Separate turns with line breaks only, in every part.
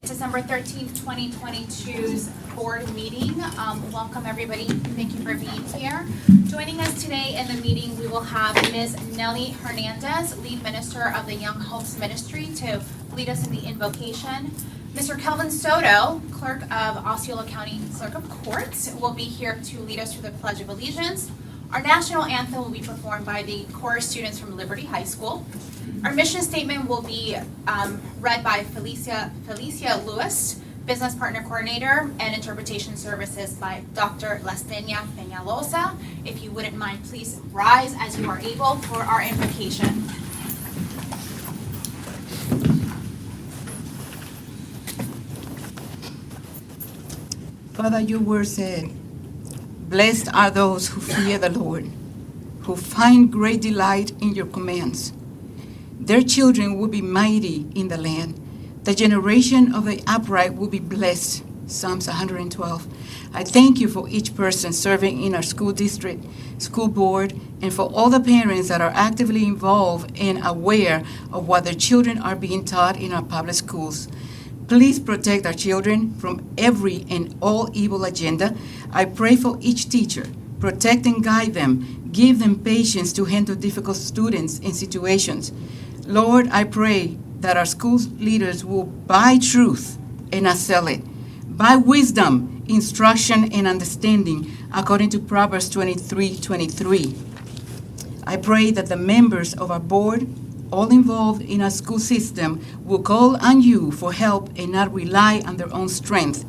December 13th, 2022's board meeting. Welcome everybody. Thank you for being here. Joining us today in the meeting, we will have Ms. Nelly Hernandez, lead minister of the Young Hopes Ministry, to lead us in the invocation. Mr. Kelvin Soto, clerk of Osceola County Clerk of Courts, will be here to lead us through the Pledge of Allegiance. Our national anthem will be performed by the chorus students from Liberty High School. Our mission statement will be read by Felicia Lewis, business partner coordinator, and interpretation services by Dr. Lastenia Peñalosa. If you wouldn't mind, please rise as you are able for our invocation.
Father, your word said, "Blessed are those who fear the Lord, who find great delight in your commands. Their children will be mighty in the land. The generation of the upright will be blessed." Psalms 112. I thank you for each person serving in our school district, school board, and for all the parents that are actively involved and aware of what their children are being taught in our public schools. Please protect our children from every and all evil agenda. I pray for each teacher. Protect and guide them. Give them patience to handle difficult students and situations. Lord, I pray that our school leaders will buy truth and not sell it. Buy wisdom, instruction, and understanding, according to Proverbs 23:23. I pray that the members of our board, all involved in our school system, will call on you for help and not rely on their own strength.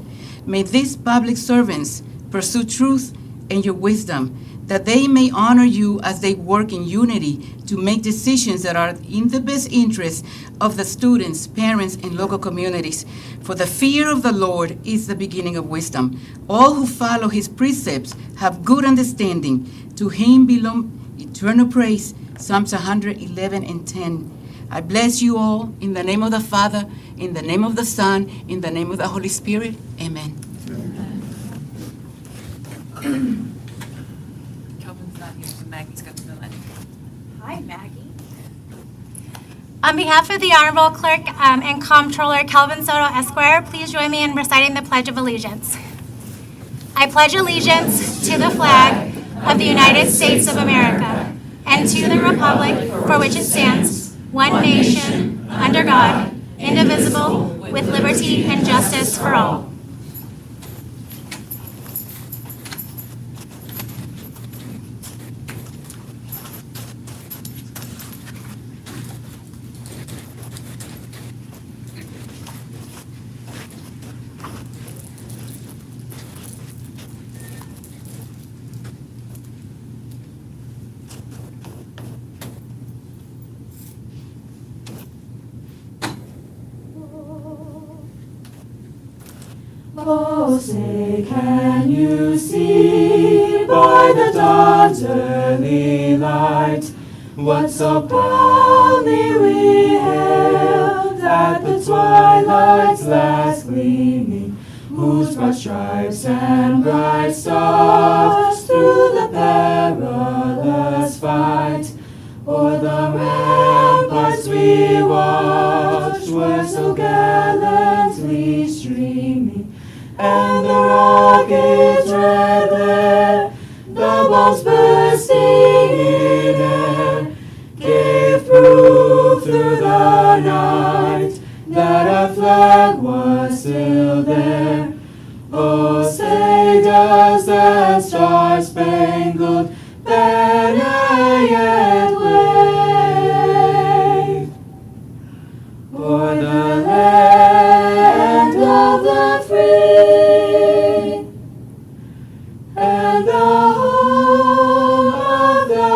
May these public servants pursue truth and your wisdom, that they may honor you as they work in unity to make decisions that are in the best interest of the students, parents, and local communities. For the fear of the Lord is the beginning of wisdom. All who follow his precepts have good understanding. To him belong eternal praise. Psalms 111 and 10. I bless you all in the name of the Father, in the name of the Son, in the name of the Holy Spirit. Amen.
Kelvin's not here, so Maggie's got to fill in.
Hi, Maggie.
On behalf of the Honorable Clerk and Comptroller Kelvin Soto Esquire, please join me in reciting the Pledge of Allegiance. I pledge allegiance to the flag of the United States of America and to the republic for which it stands, one nation, under God, indivisible, with liberty and justice for all.
Oh, say, can you see by the dawn's early light what so proudly we hailed at the twilight's last gleaming, whose broad stripes and bright stars through the perilous fight o'er the ramparts we watched were so gallantly streaming, and the rocket's red glare, the bombs bursting in air, gave proof through the night that our flag was still there. Oh, say, does that star-spangled banner yet wave o'er the land of the free and the home of the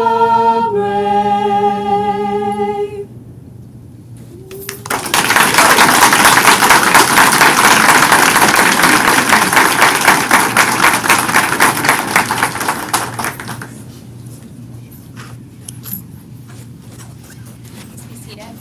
brave?
Please be seated.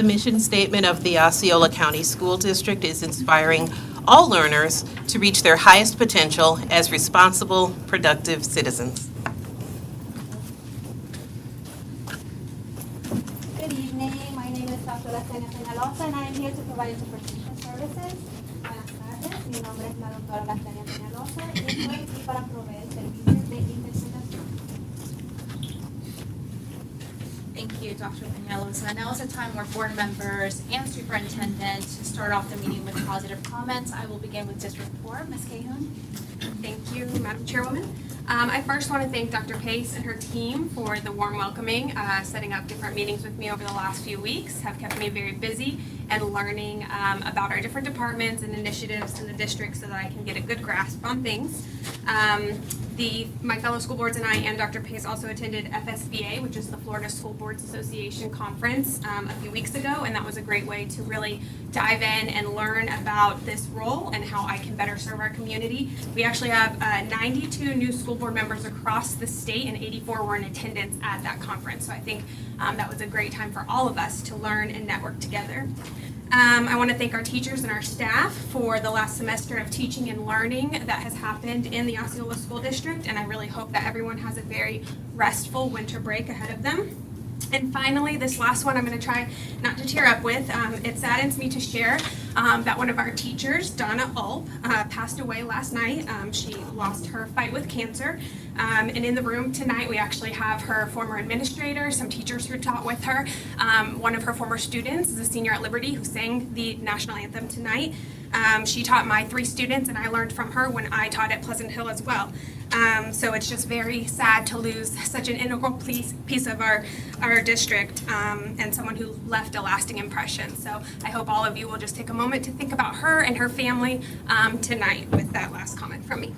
The mission statement of the Osceola County School District is inspiring all learners to reach their highest potential as responsible, productive citizens.
Good evening. My name is Osceola and I am here to provide interpretation services. Buenas tardes. Mi nombre es la doctora Lastenia Peñalosa y estoy aquí para proveer servicios de interpretación.
Thank you, Dr. Peñalosa. Now is a time where board members and superintendent start off the meeting with positive comments. I will begin with District 4. Ms. Cahoon.
Thank you, Madam Chairwoman. I first want to thank Dr. Pace and her team for the warm welcoming. Setting up different meetings with me over the last few weeks have kept me very busy and learning about our different departments and initiatives in the district so that I can get a good grasp on things. My fellow school boards and I and Dr. Pace also attended FSBA, which is the Florida School Boards Association Conference, a few weeks ago, and that was a great way to really dive in and learn about this role and how I can better serve our community. We actually have 92 new school board members across the state, and 84 were in attendance at that conference. So I think that was a great time for all of us to learn and network together. I want to thank our teachers and our staff for the last semester of teaching and learning that has happened in the Osceola School District, and I really hope that everyone has a very restful winter break ahead of them. And finally, this last one I'm going to try not to tear up with. It saddens me to share that one of our teachers, Donna Ulp, passed away last night. She lost her fight with cancer. And in the room tonight, we actually have her former administrator, some teachers who taught with her. One of her former students is a senior at Liberty who sang the national anthem tonight. She taught my 3 students, and I learned from her when I taught at Pleasant Hill as well. So it's just very sad to lose such an integral piece of our district and someone who left a lasting impression. So I hope all of you will just take a moment to think about her and her family tonight with that last comment from me.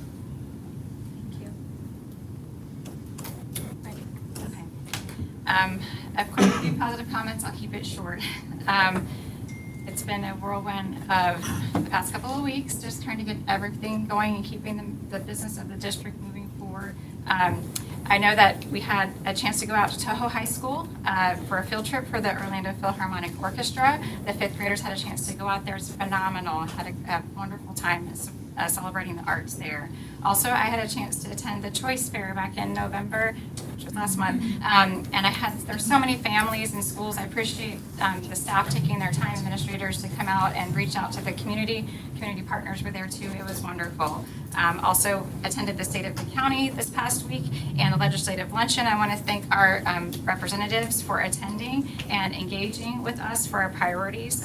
Thank you.
Okay. Of course, a few positive comments. I'll keep it short. It's been a whirlwind of the past couple of weeks, just trying to get everything going and keeping the business of the district moving forward. I know that we had a chance to go out to Toho High School for a field trip for the Orlando Philharmonic Orchestra. The 5th graders had a chance to go out there. It's phenomenal. Had a wonderful time celebrating the arts there. Also, I had a chance to attend the Choice Fair back in November, which was last month. There's so many families and schools. I appreciate the staff taking their time, administrators, to come out and reach out to the community. Community partners were there too. It was wonderful. Also attended the State of the County this past week and a legislative luncheon. I want to thank our representatives for attending and engaging with us for our priorities.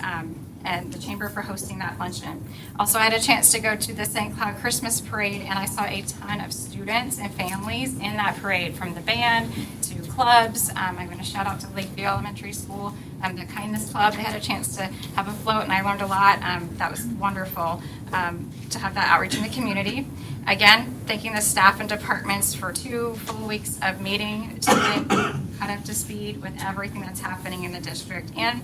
And the chamber for hosting that luncheon. Also, I had a chance to go to the St. Cloud Christmas Parade, and I saw a ton of students and families in that parade, from the band to clubs. I'm going to shout out to Lakeview Elementary School, the Kindness Club. They had a chance to have a float, and I learned a lot. That was wonderful to have that outreach in the community. Again, thanking the staff and departments for 2 full weeks of meeting to get caught up to speed with everything that's happening in the district. And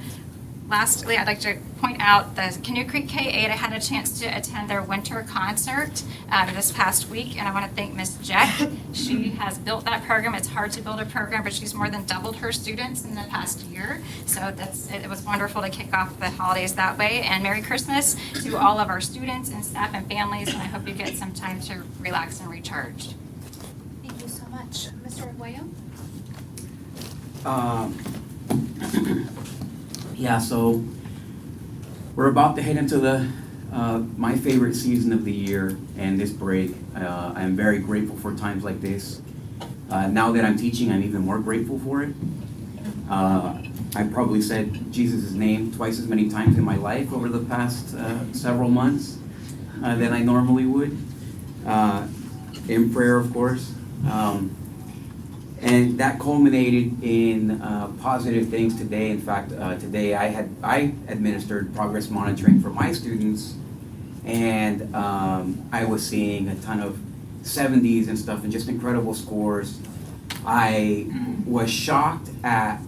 lastly, I'd like to point out the Canoe Creek K-8. I had a chance to attend their winter concert this past week, and I want to thank Miss Jack. She has built that program. It's hard to build a program, but she's more than doubled her students in the past year. So it was wonderful to kick off the holidays that way. And Merry Christmas to all of our students and staff and families, and I hope you get some time to relax and recharge.
Thank you so much. Mr. Arguello?
Yeah, so we're about to head into my favorite season of the year and this break. I'm very grateful for times like this. Now that I'm teaching, I'm even more grateful for it. I probably said Jesus' name twice as many times in my life over the past several months than I normally would. In prayer, of course. And that culminated in positive things today. In fact, today I administered progress monitoring for my students, and I was seeing a ton of 70s and stuff and just incredible scores. I was shocked at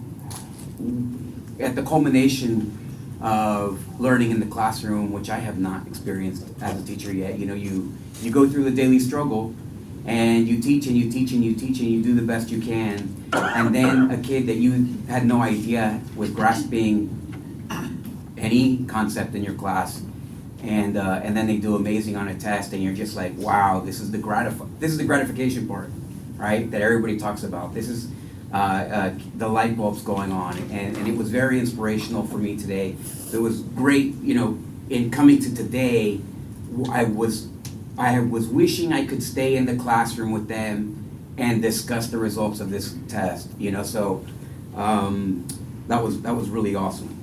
the culmination of learning in the classroom, which I have not experienced as a teacher yet. You know, you go through the daily struggle, and you teach and you teach and you teach and you do the best you can, and then a kid that you had no idea was grasping any concept in your class, and then they do amazing on a test, and you're just like, wow, this is the gratification part, right? That everybody talks about. This is the light bulbs going on, and it was very inspirational for me today. It was great, in coming to today. I was wishing I could stay in the classroom with them and discuss the results of this test. So that was really awesome.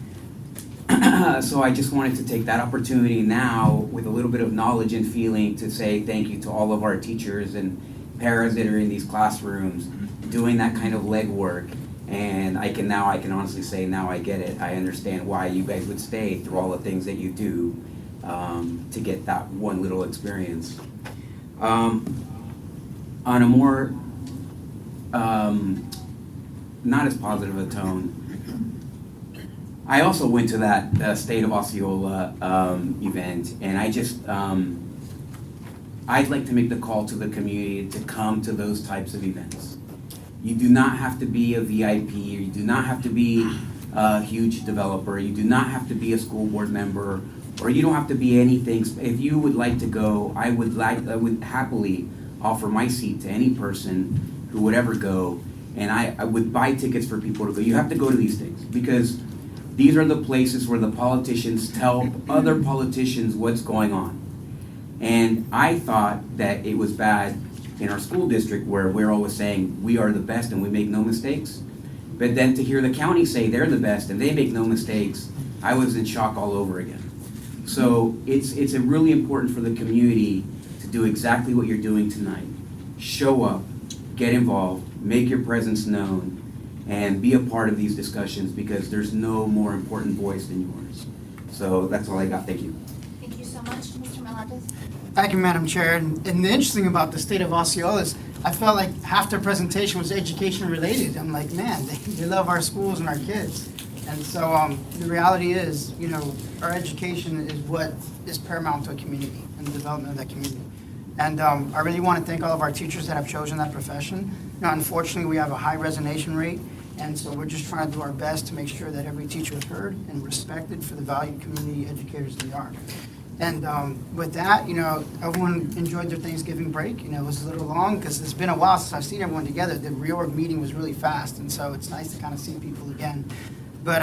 So I just wanted to take that opportunity now, with a little bit of knowledge and feeling, to say thank you to all of our teachers and paras that are in these classrooms doing that kind of legwork. And I can honestly say now I get it. I understand why you guys would stay through all the things that you do to get that one little experience. On a more not as positive a tone, I also went to that State of Osceola event, and I'd like to make the call to the community to come to those types of events. You do not have to be a VIP, or you do not have to be a huge developer, you do not have to be a school board member, or you don't have to be anything. If you would like to go, I would happily offer my seat to any person who would ever go, and I would buy tickets for people to go. You have to go to these things, because these are the places where the politicians tell other politicians what's going on. And I thought that it was bad in our school district, where we're always saying we are the best and we make no mistakes. But then to hear the county say they're the best and they make no mistakes, I was in shock all over again. So it's really important for the community to do exactly what you're doing tonight. Show up, get involved, make your presence known, and be a part of these discussions, because there's no more important voice than yours. So that's all I got. Thank you.
Thank you so much, Mr. Melendez.
Thank you, Madam Chair. And the interesting about the State of Osceola is I felt like half their presentation was education related. I'm like, man, they love our schools and our kids. And so the reality is, our education is what is paramount to a community and the development of that community. And I really want to thank all of our teachers that have chosen that profession. Unfortunately, we have a high resignation rate, and so we're just trying to do our best to make sure that every teacher is heard and respected for the valued community educators they are. And with that, everyone enjoyed their Thanksgiving break. It was a little long because it's been a while since I've seen everyone together. The reorg meeting was really fast, and so it's nice to kind of see people again. But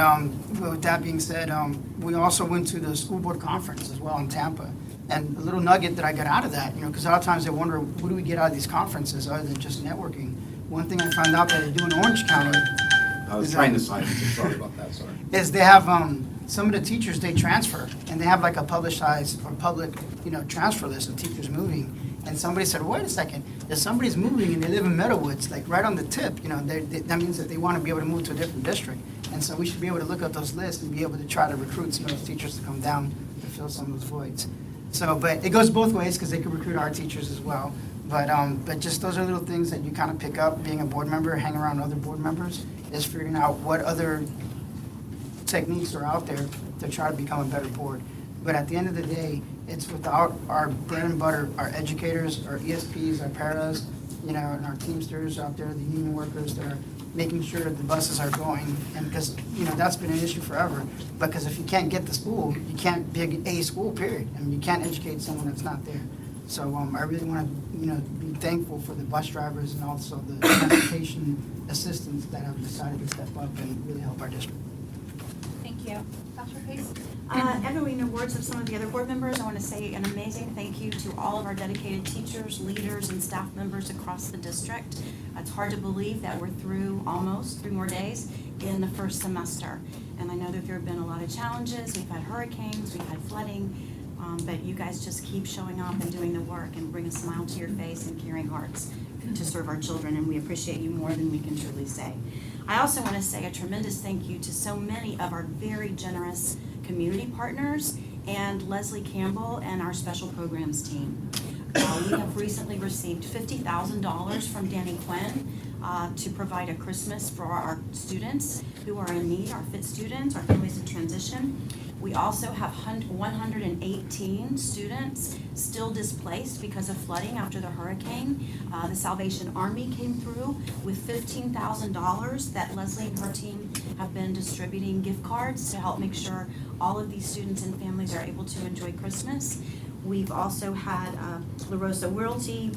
with that being said, we also went to the school board conference as well in Tampa. And a little nugget that I got out of that, because a lot of times I wonder, what do we get out of these conferences other than just networking? One thing I found out that they do in Orange County.
I was trying to silence you, sorry about that, sorry.
Is they have some of the teachers, they transfer, and they have like a publicized or public, transfer list of teachers moving. And somebody said, wait a second, if somebody's moving and they live in Meadowwoods, like right on the tip, that means that they want to be able to move to a different district. And so we should be able to look at those lists and be able to try to recruit some of those teachers to come down to fill some of those voids. So, but it goes both ways, because they can recruit our teachers as well. But just those are little things that you kind of pick up being a board member, hang around other board members, is figuring out what other techniques are out there to try to become a better board. But at the end of the day, it's without our bread and butter, our educators, our ESPs, our paras, and our Teamsters out there, the union workers that are making sure that the buses are going. And because, that's been an issue forever. Because if you can't get to school, you can't be a school, period. I mean, you can't educate someone that's not there. So I really want to, be thankful for the bus drivers and also the transportation assistants that have decided to step up and really help our district.
Thank you. Dr. Pace?
Echoing the words of some of the other board members, I want to say an amazing thank you to all of our dedicated teachers, leaders, and staff members across the district. It's hard to believe that we're through almost 3 more days in the first semester. And I know that there have been a lot of challenges. We've had hurricanes, we've had flooding, but you guys just keep showing up and doing the work and bring a smile to your face and caring hearts to serve our children, and we appreciate you more than we can truly say. I also want to say a tremendous thank you to so many of our very generous community partners and Leslie Campbell and our special programs team. We have recently received $50,000 from Danny Quinn to provide a Christmas for our students who are in need, our FIT students, our families in transition. We also have 118 students still displaced because of flooding after the hurricane. The Salvation Army came through with $15,000 that Leslie and her team have have been distributing gift cards to help make sure all of these students and families are able to enjoy Christmas. We've also had La Rosa Royalty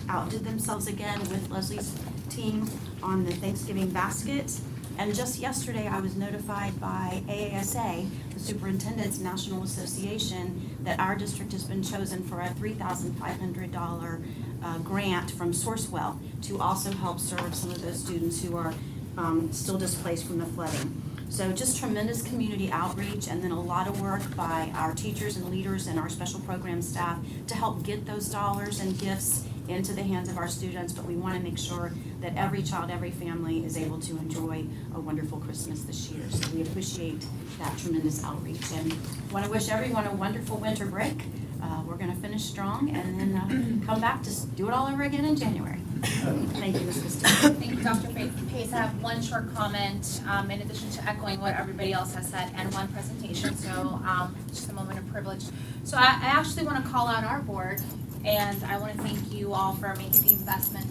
outdid themselves again with Leslie's team on the Thanksgiving basket. And just yesterday, I was notified by AASA, the Superintendent's National Association, that our district has been chosen for a $3,500 grant from Sourcewell to also help serve some of those students who are still displaced from the flooding. So just tremendous community outreach, and then a lot of work by our teachers and leaders and our special program staff to help get those dollars and gifts into the hands of our students. But we want to make sure that every child, every family is able to enjoy a wonderful Christmas this year. So we appreciate that tremendous outreach, and want to wish everyone a wonderful winter break. We're going to finish strong and then come back to do it all over again in January. Thank you, Ms. Castillo.
Thank you, Dr. Pace. I have one short comment, in addition to echoing what everybody else has said, and one presentation, so just a moment of privilege. So I actually want to call out our board, and I want to thank you all for making the investment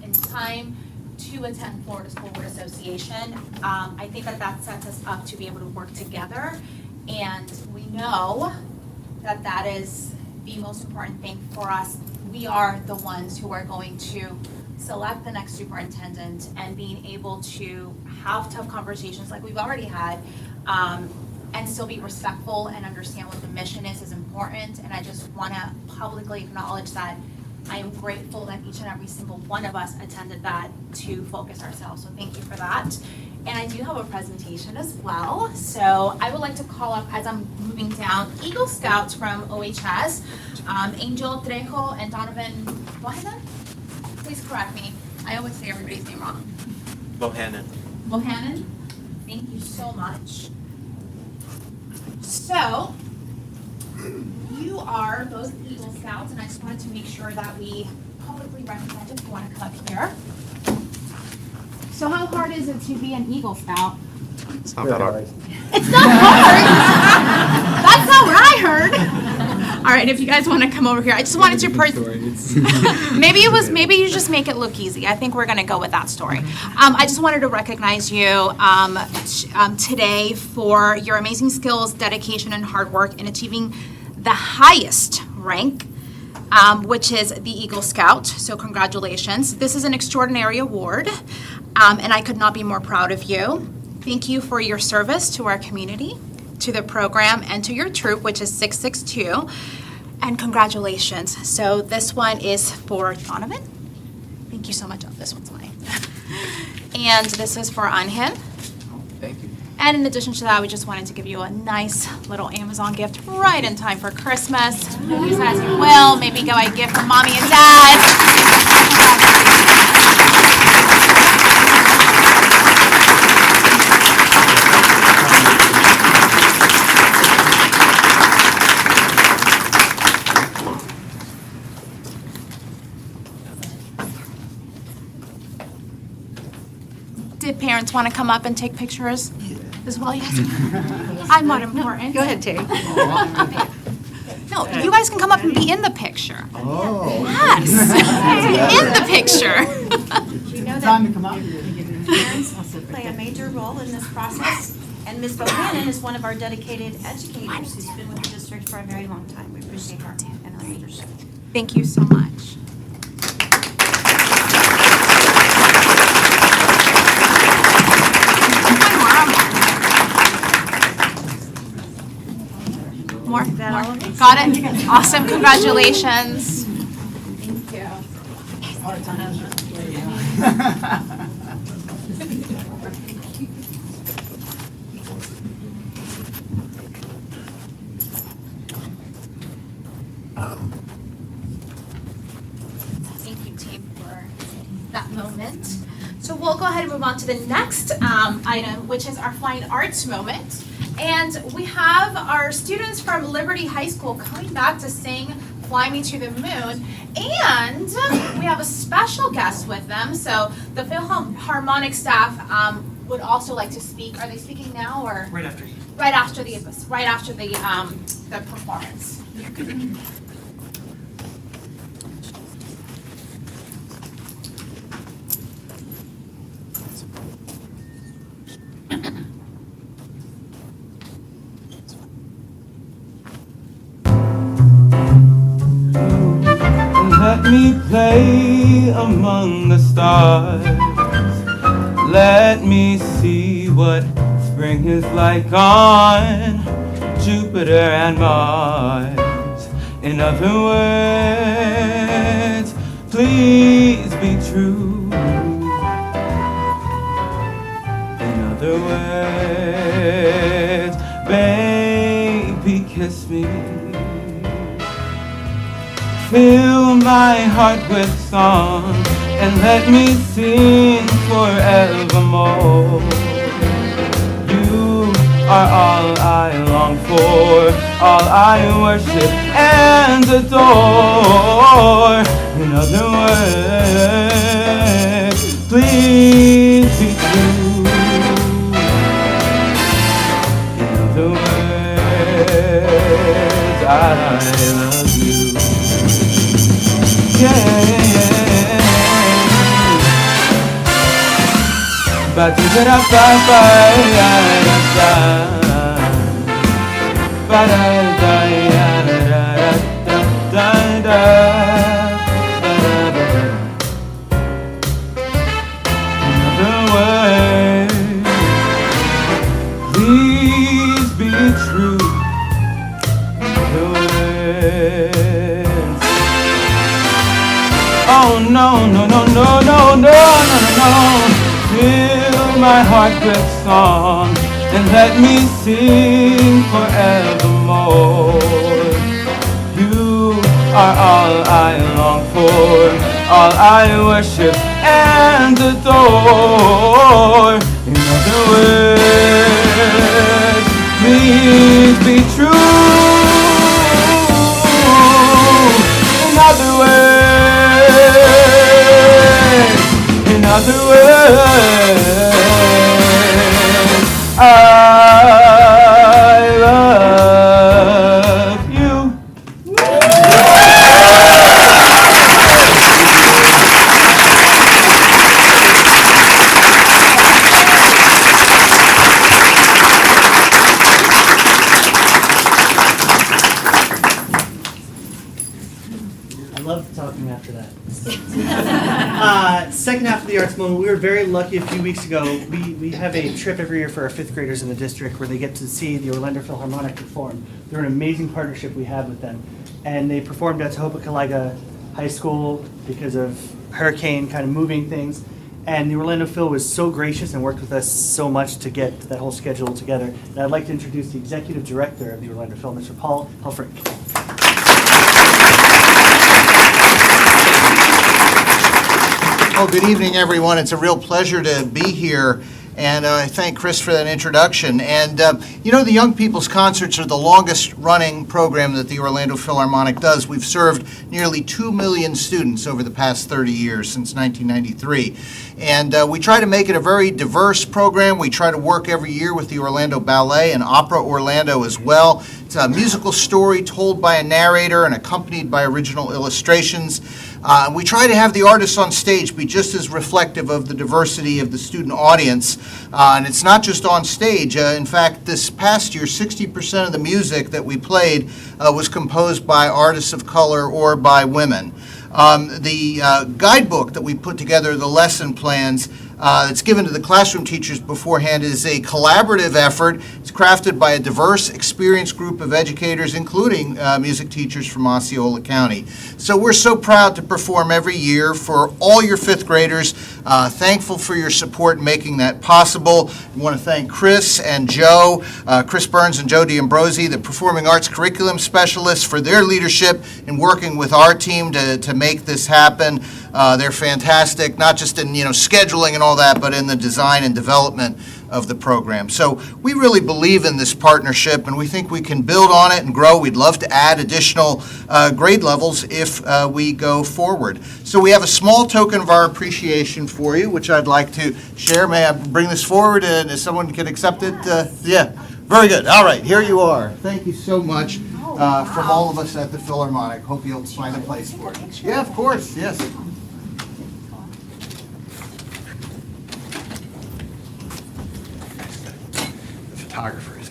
in time to attend Florida School Board Association. I think that sets us up to be able to work together, and we know that that is the most important thing for us. We are the ones who are going to select the next superintendent, and being able to have tough conversations like we've already had, and still be respectful and understand what the mission is important. And I just want to publicly acknowledge that I am grateful that each and every single one of us attended that to focus ourselves. So thank you for that. And I do have a presentation as well. So I would like to call up, as I'm moving down, Eagle Scouts from OHS, Angel Trejo and Donovan Bohannon. Please correct me. I always say everybody's name wrong.
Bohannon.
Bohannon, thank you so much. So, you are both Eagle Scouts, and I just wanted to make sure that we publicly recognize if you want to come up here. So how hard is it to be an Eagle Scout?
It's not that hard.
It's not hard. That's not what I heard. All right, if you guys want to come over here, I just wanted to maybe you just make it look easy. I think we're going to go with that story. I just wanted to recognize you today for your amazing skills, dedication, and hard work in achieving the highest rank, which is the Eagle Scout. So congratulations. This is an extraordinary award, and I could not be more proud of you. Thank you for your service to our community, to the program, and to your troop, which is 662. And congratulations. So this one is for Donovan. Thank you so much. Oh, this one's mine. And this is for Angel.
Thank you.
And in addition to that, we just wanted to give you a nice little Amazon gift right in time for Christmas. Use as you will. Maybe go a gift from mommy and dad. Did parents want to come up and take pictures as well? Yes. I'm not important.
Go ahead, Terry.
No, you guys can come up and be in the picture.
Oh.
Yes, in the picture.
We know
Time to come out.
parents play a major role in this process, and Ms. Bohannon is one of our dedicated educators who's been with the district for a very long time. We appreciate her and her leadership.
Thank you so much. More? Got it? Awesome, congratulations. Thank you. Thank you, team, for that moment. So we'll go ahead and move on to the next item, which is our fine arts moment. And we have our students from Liberty High School coming back to sing Fly Me to the Moon. And we have a special guest with them. So the Philharmonic staff would also like to speak. Are they speaking now or?
Right after you.
Right after the performance.
me play among the stars. Let me see what spring is like on Jupiter and Mars. In other words, please be true. In other words, baby, kiss me. Fill my heart with song and let me sing forevermore. You are all I long for, all I worship and adore. In other words, please be true. In other words, I love you. Ba da da ba ba ya da da. Ba da da ya da da da da. Ba da ba da. In other words, please be true. In other words. Oh no no no no no no no no. Fill my heart with song and let me sing forevermore. You are all I long for, all I worship and adore. In other words, please be true. In other words, in other words, I love you.
I love talking after that. Second half of the arts moment, we were very lucky a few weeks ago. We have a trip every year for our fifth graders in the district where they get to see the Orlando Philharmonic perform. They're an amazing partnership we have with them. And they performed at Tohoku High School because of hurricane kind of moving things. And the Orlando Phil was so gracious and worked with us so much to get that whole schedule together. And I'd like to introduce the executive director of the Orlando Phil, Mr. Paul Helfrich.
Well, good evening, everyone. It's a real pleasure to be here, and I thank Chris for that introduction. And, you know, the Young People's Concerts are the longest-running program that the Orlando Philharmonic does. We've served nearly 2 million students over the past 30 years, since 1993. And we try to make it a very diverse program. We try to work every year with the Orlando Ballet and Opera Orlando as well. It's a musical story told by a narrator and accompanied by original illustrations. We try to have the artists on stage be just as reflective of the diversity of the student audience. And it's not just on stage. In fact, this past year, 60% of the music that we played was composed by artists of color or by women. The guidebook that we put together, the lesson plans, that's given to the classroom teachers beforehand is a collaborative effort. It's crafted by a diverse, experienced group of educators, including music teachers from Osceola County. So we're so proud to perform every year for all your fifth graders. Thankful for your support in making that possible. I want to thank Chris and Joe, Chris Burns and Joe D'Ambrosi, the Performing Arts Curriculum Specialists, for their leadership in working with our team to make this happen. They're fantastic, not just in scheduling and all that, but in the design and development of the program. So we really believe in this partnership, and we think we can build on it and grow. We'd love to add additional grade levels if we go forward. So we have a small token of our appreciation for you, which I'd like to share. May I bring this forward, and if someone can accept it? Yeah, very good. All right, here you are. Thank you so much from all of us at the Philharmonic. Hope you'll find a place for it. Yeah, of course, yes.
Photographers.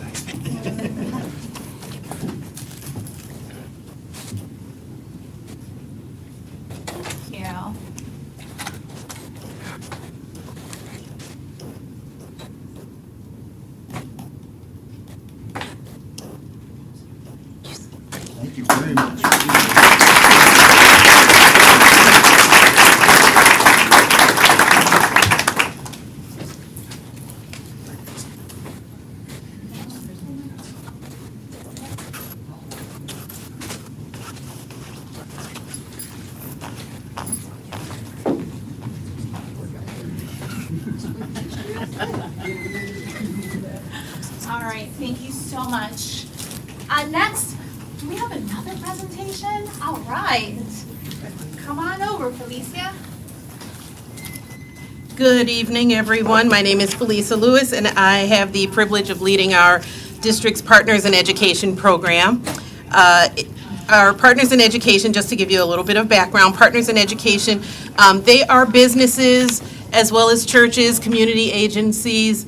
All right, thank you so much. Next, do we have another presentation? All right. Come on over, Felicia.
Good evening, everyone. My name is Felisa Lewis, and I have the privilege of leading our district's Partners in Education program. Our Partners in Education, just to give you a little bit of background, Partners in Education, they are businesses as well as churches, community agencies,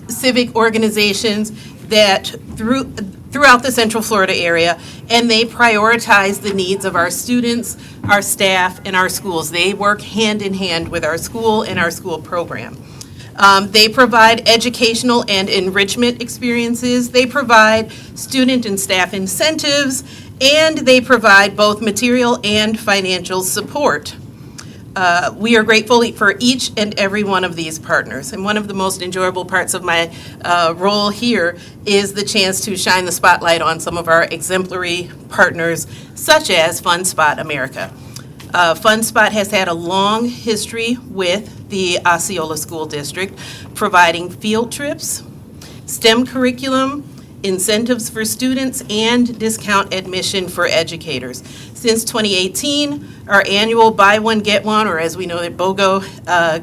civic organizations that throughout the Central Florida area, and they prioritize the needs of our students, our staff, and our schools. They work hand in hand with our school and our school program. They provide educational and enrichment experiences. They provide student and staff incentives, and they provide both material and financial support. We are grateful for each and every one of these partners. And one of the most enjoyable parts of my role here is the chance to shine the spotlight on some of our exemplary partners, such as FundSpot America. FundSpot has had a long history with the Osceola School District, providing field trips, STEM curriculum, incentives for students, and discount admission for educators. Since 2018, our annual buy one, get one, or as we know it, BOGO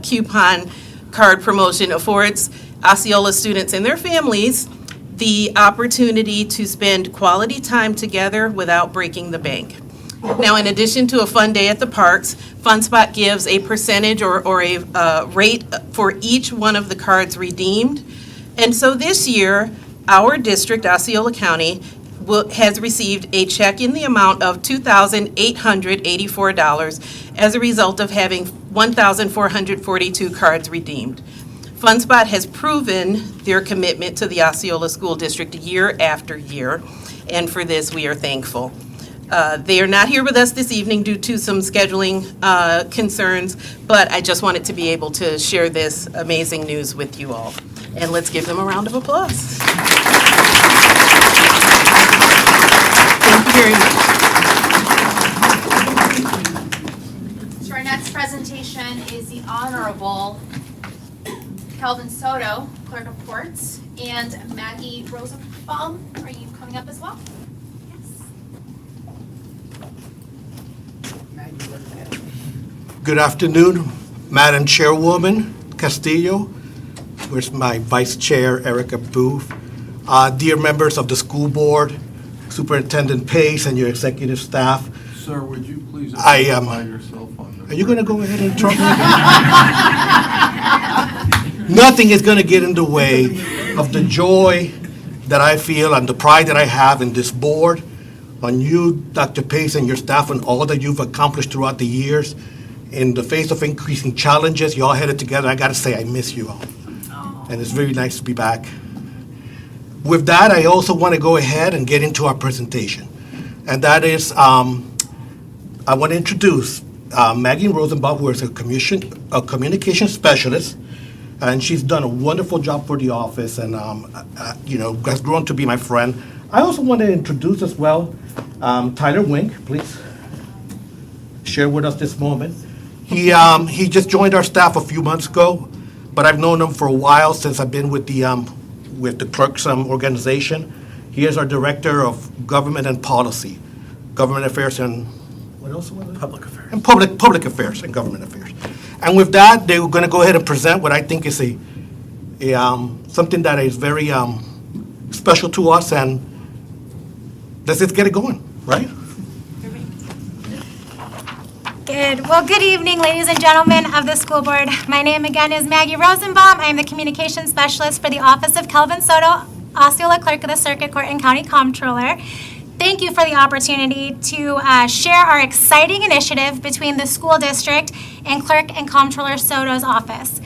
coupon card promotion affords Osceola students and their families the opportunity to spend quality time together without breaking the bank. Now, in addition to a fun day at the parks, FundSpot gives a percentage or a rate for each one of the cards redeemed. And so this year, our district, Osceola County, has received a check in the amount of $2,884 as a result of having 1,442 cards redeemed. FundSpot has proven their commitment to the Osceola School District year after year, and for this we are thankful. They are not here with us this evening due to some scheduling concerns, but I just wanted to be able to share this amazing news with you all. And let's give them a round of applause. Thank you very much.
So our next presentation is the Honorable Kelvin Soto, Clerk of Courts, and Maggie Rosenbaum. Are you coming up as well?
Good afternoon, Madam Chairwoman Castillo. Where's my Vice Chair, Erica Booth? Dear members of the school board, Superintendent Pace, and your executive staff.
Sir, would you please
I
identify yourself on the...
Are you going to go ahead and talk? Nothing is going to get in the way of the joy that I feel and the pride that I have in this board, on you, Dr. Pace, and your staff, and all that you've accomplished throughout the years. In the face of increasing challenges, you all headed together. I got to say, I miss you all. And it's very nice to be back. With that, I also want to go ahead and get into our presentation. And that is, I want to introduce Maggie Rosenbaum, who is a communication specialist. And she's done a wonderful job for the office and, has grown to be my friend. I also want to introduce as well Tyler Wink, please share with us this moment. He just joined our staff a few months ago, but I've known him for a while since I've been with the clerks organization. He is our Director of Government and Policy, Government Affairs and what else was it?
Public affairs.
And public affairs and government affairs. And with that, they're going to go ahead and present what I think is something that is very special to us, and let's just get it going, right?
Good. Well, good evening, ladies and gentlemen of the school board. My name again is Maggie Rosenbaum. I am the communication specialist for the office of Kelvin Soto, Osceola Clerk of the Circuit Court and County Comptroller. Thank you for the opportunity to share our exciting initiative between the school district and Clerk and Comptroller Soto's office.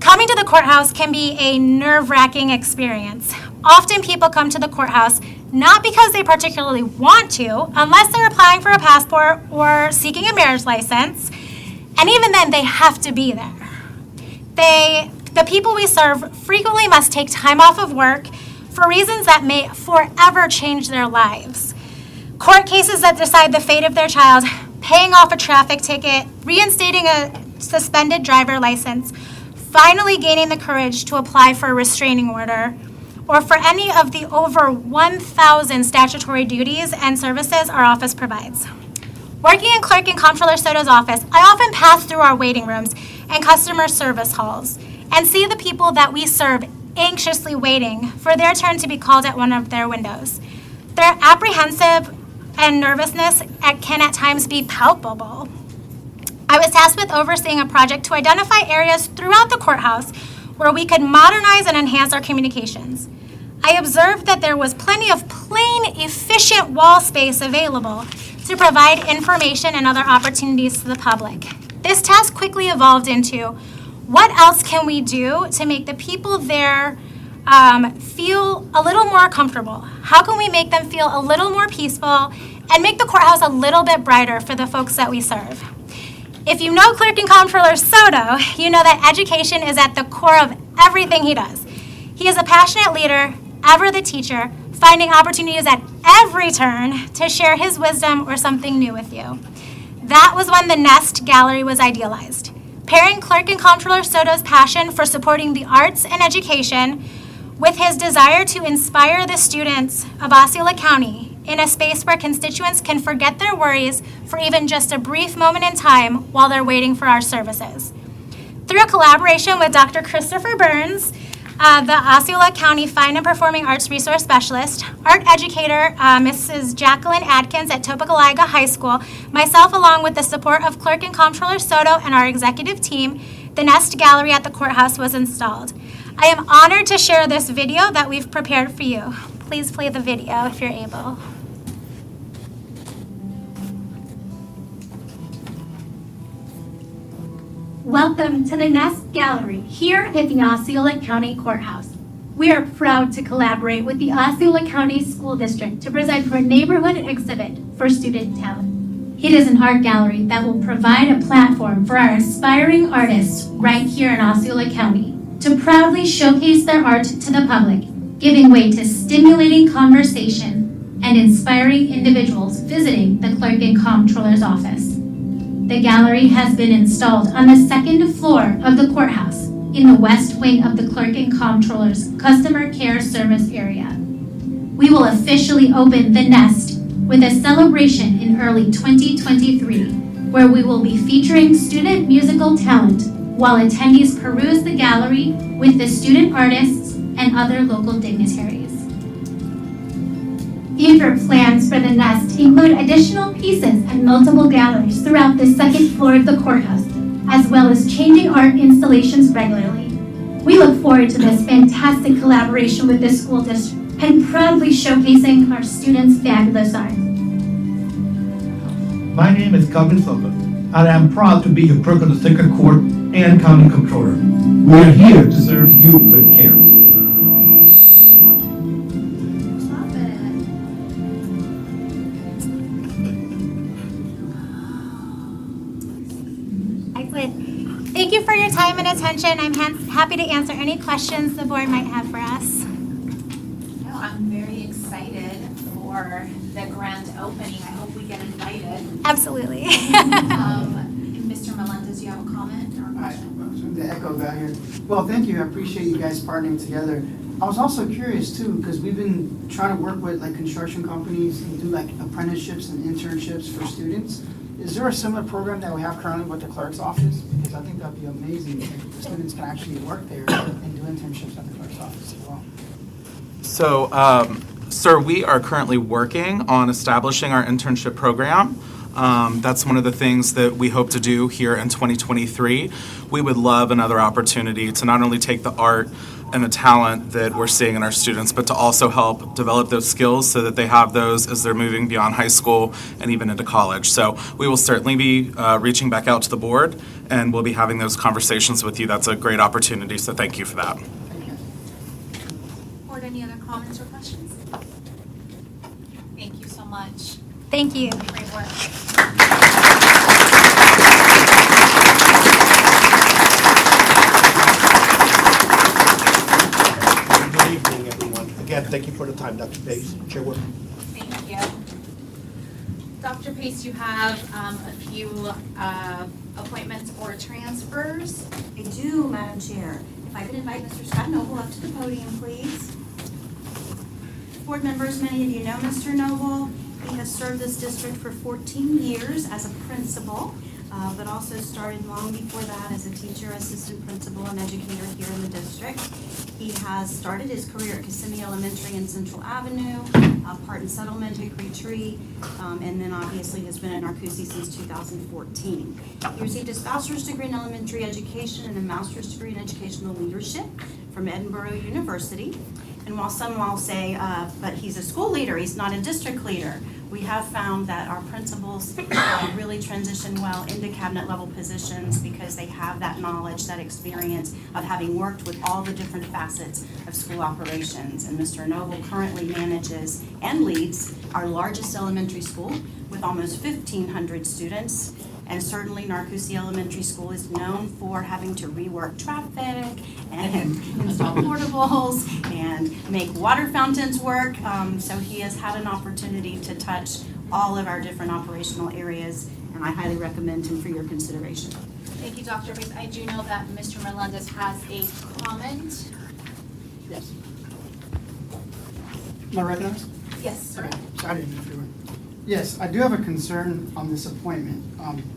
Coming to the courthouse can be a nerve-wracking experience. Often people come to the courthouse not because they particularly want to, unless they're applying for a passport or seeking a marriage license, and even then, they have to be there. The people we serve frequently must take time off of work for reasons that may forever change their lives. Court cases that decide the fate of their child, paying off a traffic ticket, reinstating a suspended driver license, finally gaining the courage to apply for a restraining order, or for any of the over 1,000 statutory duties and services our office provides. Working in Clerk and Comptroller Soto's office, I often pass through our waiting rooms and customer service halls and see the people that we serve anxiously waiting for their turn to be called at one of their windows. Their apprehensive and nervousness can at times be palpable. I was tasked with overseeing a project to identify areas throughout the courthouse where we could modernize and enhance our communications. I observed that there was plenty of plain, efficient wall space available to provide information and other opportunities to the public. This task quickly evolved into, what else can we do to make the people there feel a little more comfortable? How can we make them feel a little more peaceful and make the courthouse a little bit brighter for the folks that we serve? If you know Clerk and Comptroller Soto, you know that education is at the core of everything he does. He is a passionate leader, ever the teacher, finding opportunities at every turn to share his wisdom or something new with you. That was when the Nest Gallery was idealized. Pairing Clerk and Comptroller Soto's passion for supporting the arts and education with his desire to inspire the students of Osceola County in a space where constituents can forget their worries for even just a brief moment in time while they're waiting for our services. Through a collaboration with Dr. Christopher Burns, the Osceola County Fine and Performing Arts Resource Specialist, art educator Mrs. Jacqueline Adkins at Topekalaga High School, myself along with the support of Clerk and Comptroller Soto and our executive team, the Nest Gallery at the courthouse was installed. I am honored to share this video that we've prepared for you. Please play the video if you're able.
Welcome to the Nest Gallery here at the Osceola County Courthouse. We are proud to collaborate with the Osceola County School District to present for a neighborhood exhibit for student talent. It is an art gallery that will provide a platform for our aspiring artists right here in Osceola County to proudly showcase their art to the public, giving way to stimulating conversation and inspiring individuals visiting the Clerk and Comptroller's office. The gallery has been installed on the second floor of the courthouse in the west wing of the Clerk and Comptroller's customer care service area. We will officially open the Nest with a celebration in early 2023, where we will be featuring student musical talent while attendees peruse the gallery with the student artists and other local dignitaries. Future plans for the Nest include additional pieces and multiple galleries throughout the second floor of the courthouse, as well as changing art installations regularly. We look forward to this fantastic collaboration with the school district and proudly showcasing our students' fabulous art.
My name is Calvin Soto, and I am proud to be your clerk of the Circuit Court and County Controller. We are here to serve you with care.
Thank you for your time and attention. I'm happy to answer any questions the board might have for us.
No, I'm very excited for the grand opening. I hope we get invited.
Absolutely.
Mr. Melendez, do you have a comment or a question?
The echo guy here. Well, thank you. I appreciate you guys partnering together. I was also curious too, because we've been trying to work with like construction companies and do like apprenticeships and internships for students. Is there a similar program that we have currently with the clerk's office? Because I think that'd be amazing if the students can actually work there and do internships at the clerk's office as well.
So, sir, we are currently working on establishing our internship program. That's one of the things that we hope to do here in 2023. We would love another opportunity to not only take the art and the talent that we're seeing in our students, but to also help develop those skills so that they have those as they're moving beyond high school and even into college. So we will certainly be reaching back out to the board, and we'll be having those conversations with you. That's a great opportunity, so thank you for that.
Board, any other comments or questions? much.
Thank you.
Great work.
Good evening, everyone. Again, thank you for the time, Dr. Pace, Chairwoman.
Thank you. Dr. Pace, you have a few appointments or transfers.
I do, Madam Chair. If I could invite Mr. Scott Noble up to the podium, please. Board members, many of you know Mr. Noble. He has served this district for 14 years as a principal, but also started long before that as a teacher, assistant principal, and educator here in the district. He has started his career at Kissimmee Elementary in Central Avenue, Parton Settlement, Hickory Tree, and then obviously has been at Narcousie since 2014. He received his bachelor's degree in elementary education and a master's degree in educational leadership from Edinburgh University. And while some will say, but he's a school leader, he's not a district leader, we have found that our principals really transition well into cabinet level positions because they have that knowledge, that experience of having worked with all the different facets of school operations. And Mr. Noble currently manages and leads our largest elementary school with almost 1,500 students. And certainly Narcousie Elementary School is known for having to rework traffic and install portables and make water fountains work. So he has had an opportunity to touch all of our different operational areas, and I highly recommend him for your consideration.
Thank you, Dr. Pace. I do know that Mr. Melendez has a comment.
Yes. Am I recognized?
Yes, sir.
Sorry, I didn't know if you were. Yes, I do have a concern on this appointment,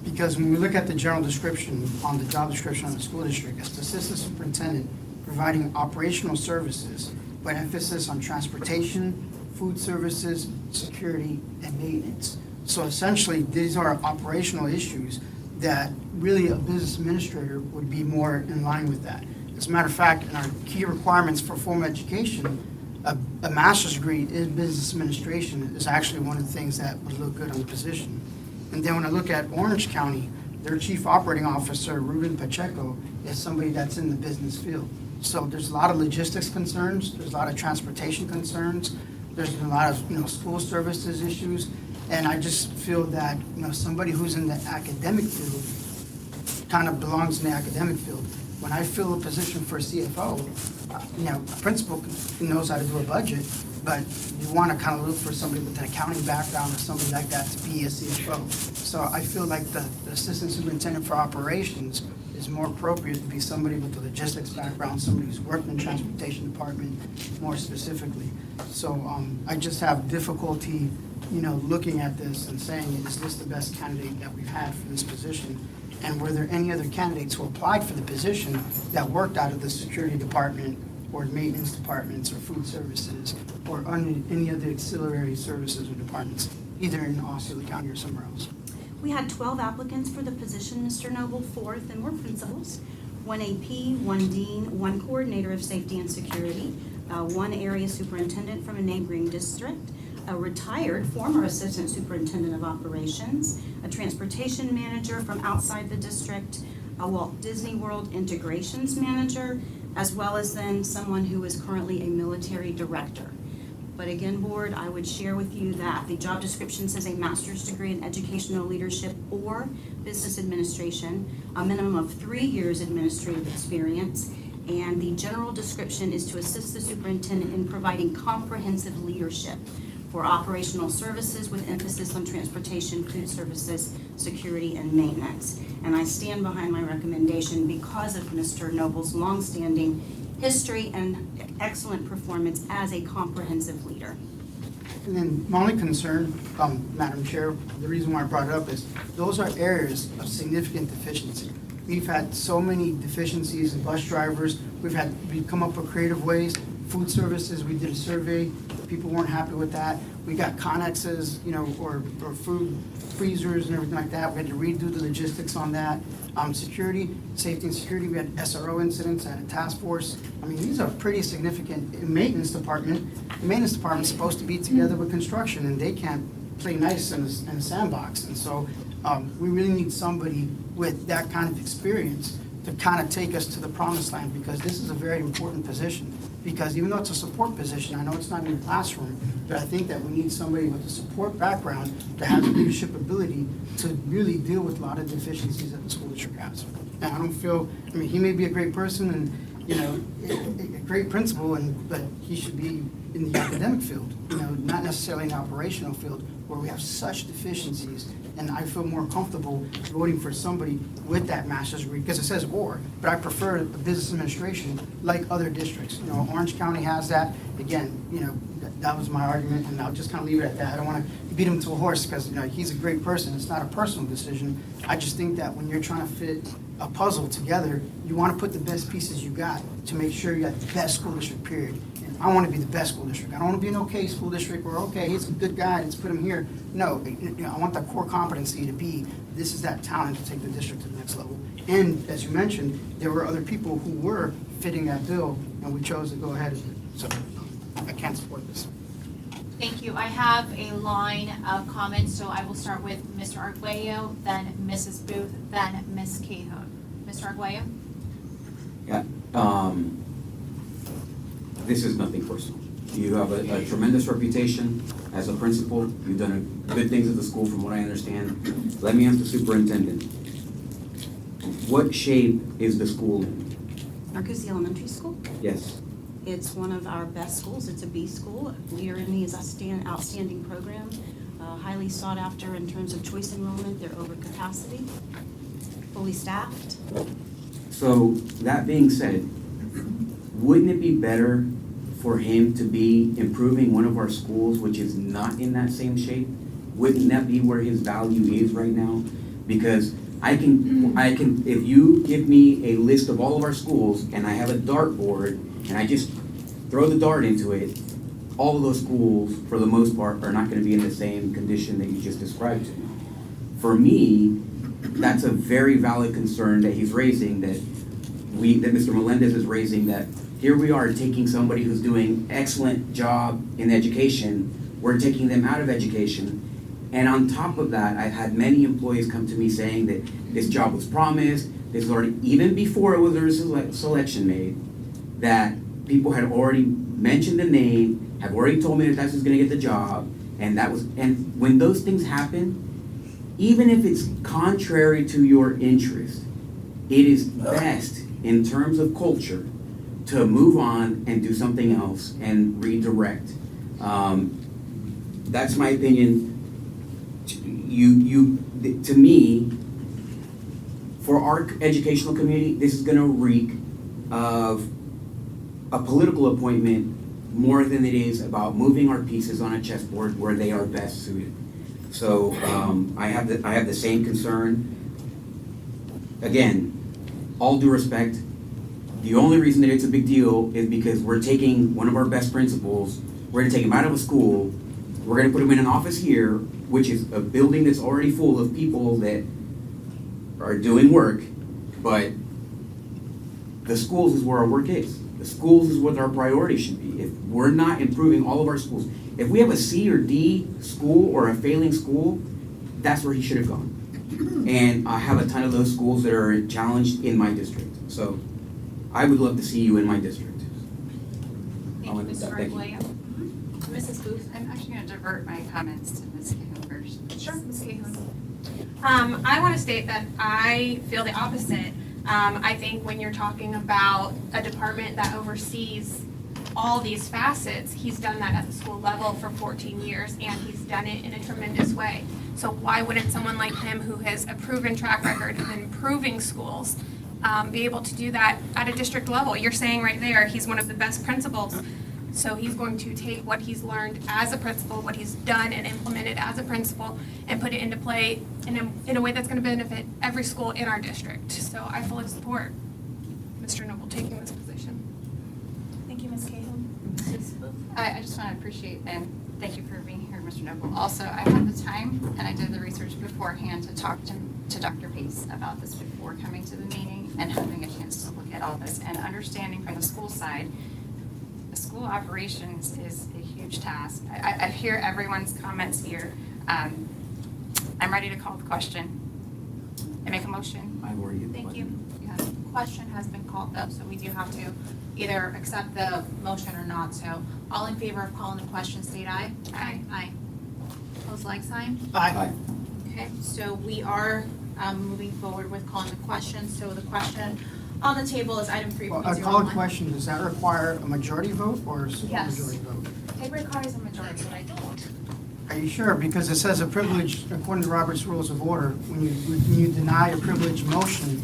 because when we look at the general description, on the job description on the school district, it's the assistant superintendent providing operational services, but emphasis on transportation, food services, security, and maintenance. So essentially, these are operational issues that really a business administrator would be more in line with that. As a matter of fact, in our key requirements for formal education, a master's degree in business administration is actually one of the things that would look good on the position. And then when I look at Orange County, their chief operating officer, Ruben Pacheco, is somebody that's in the business field. So there's a lot of logistics concerns, there's a lot of transportation concerns, there's a lot of school services issues, and I just feel that somebody who's in the academic field kind of belongs in the academic field. When I fill a position for a CFO, a principal knows how to do a budget, but you want to kind of look for somebody with an accounting background or somebody like that to be a CFO. So I feel like the assistant superintendent for operations is more appropriate to be somebody with a logistics background, somebody who's worked in the transportation department more specifically. So I just have difficulty, looking at this and saying, is this the best candidate that we've had for this position? And were there any other candidates who applied for the position that worked out of the security department or maintenance departments or food services or any other auxiliary services or departments, either in Osceola County or somewhere else?
We had 12 applicants for the position, Mr. Noble, 4 of them were principals, 1 AP, 1 dean, 1 coordinator of safety and security, 1 area superintendent from a neighboring district, a retired former assistant superintendent of operations, a transportation manager from outside the district, a Walt Disney World integrations manager, as well as then someone who is currently a military director. But again, board, I would share with you that the job description says a master's degree in educational leadership or business administration, a minimum of 3 years administrative experience, and the general description is to assist the superintendent in providing comprehensive leadership for operational services with emphasis on transportation, food services, security, and maintenance. And I stand behind my recommendation because of Mr. Noble's longstanding history and excellent performance as a comprehensive leader.
And then my only concern, Madam Chair, the reason why I brought it up is those are areas of significant deficiency. We've had so many deficiencies in bus drivers. We've come up with creative ways. Food services, we did a survey. People weren't happy with that. We got connexes, or food freezers and everything like that. We had to redo the logistics on that. Security, safety and security, we had SRO incidents, had a task force. I mean, these are pretty significant. In maintenance department, the maintenance department's supposed to be together with construction, and they can't play nice in a sandbox. And so we really need somebody with that kind of experience to kind of take us to the promised land, because this is a very important position. Because even though it's a support position, I know it's not in the classroom, but I think that we need somebody with a support background that has leadership ability to really deal with a lot of deficiencies that the school district has. And I don't feel, I mean, he may be a great person and, you know, a great principal, but he should be in the academic field, you know, not necessarily in the operational field where we have such deficiencies. And I feel more comfortable voting for somebody with that master's degree, because it says or, but I prefer the business administration like other districts. You know, Orange County has that. Again, you know, that was my argument, and I'll just kind of leave it at that. I don't want to beat him to a horse because, you know, he's a great person. It's not a personal decision. I just think that when you're trying to fit a puzzle together, you want to put the best pieces you got to make sure you got the best school district, period. And I want to be the best school district. I don't want to be an okay school district where, okay, he's a good guy, let's put him here. No, you know, I want that core competency to be, this is that talent to take the district to the next level. And as you mentioned, there were other people who were fitting that bill, and we chose to go ahead. So I can't support this.
Thank you. I have a line of comments, so I will start with Mr. Arguello, then Mrs. Booth, then Ms. Cahoon. Mr. Arguello?
Yeah, this is nothing personal. You have a tremendous reputation as a principal. You've done good things at the school from what I understand. Let me ask the superintendent, what shape is the school in?
Marcusi Elementary School.
Yes.
It's one of our best schools. It's a B school. We are in these outstanding program, highly sought after in terms of choice enrollment. They're over capacity, fully staffed.
So, that being said, wouldn't it be better for him to be improving one of our schools which is not in that same shape? Wouldn't that be where his value is right now? Because I can, if you give me a list of all of our schools and I have a dartboard and I just throw the dart into it, all of those schools, for the most part, are not gonna be in the same condition that you just described to me. For me, that's a very valid concern that he's raising, that Mr. Melendez is raising, that here we are taking somebody who's doing excellent job in education, we're taking them out of education. And on top of that, I've had many employees come to me saying that this job was promised, this was already, even before it was a selection made, that people had already mentioned the name, have already told me that that's who's gonna get the job, and when those things happen, even if it's contrary to your interest, it is best in terms of culture to move on and do something else and redirect. That's my opinion. To me, for our educational community, this is gonna reek of a political appointment more than it is about moving our pieces on a chessboard where they are best suited. So I have the same concern. Again, all due respect, the only reason that it's a big deal is because we're taking one of our best principals, we're gonna take him out of a school, we're gonna put him in an office here, which is a building that's already full of people that are doing work, but the schools is where our work is. The schools is what our priority should be. If we're not improving all of our schools, if we have a C or D school or a failing school, that's where he should have gone. And I have a ton of those schools that are challenged in my district. So I would love to see you in my district.
Thank you, Mr. Arguello. Mrs. Booth?
I'm actually going to divert my comments to Ms. Cahoon first.
Sure, Ms. Cahoon.
I want to state that I feel the opposite. I think when you're talking about a department that oversees all these facets, he's done that at the school level for 14 years, and he's done it in a tremendous way. So why wouldn't someone like him, who has a proven track record of improving schools, be able to do that at a district level? You're saying right there, he's one of the best principals. So he's going to take what he's learned as a principal, what he's done and implemented as a principal, and put it into play in a way that's going to benefit every school in our district. So I fully support Mr. Noble taking this position.
Thank you, Ms. Cahoon. Mrs. Booth?
I just want to appreciate and thank you for being here, Mr. Noble. Also, I had the time and I did the research beforehand to talk to Dr. Pace about this before coming to the meeting and having a chance to look at all this and understanding from the school side. The school operations is a huge task. I hear everyone's comments here. I'm ready to call the question and make a motion.
I've already hit the
Thank
button.
you.
Yeah.
question has been called though, so we do have to either accept the motion or not. So all in favor of calling the question, state aye.
Aye.
Aye. Pose like sign.
Aye.
Okay, so we are moving forward with calling the question. So the question on the table is item 3.01.
Well, a called question, does that require a majority vote or a
Yes.
supermajority vote?
It requires a majority, but I don't.
Are you sure? Because it says a privilege, according to Robert's Rules of Order, when you deny a privilege motion,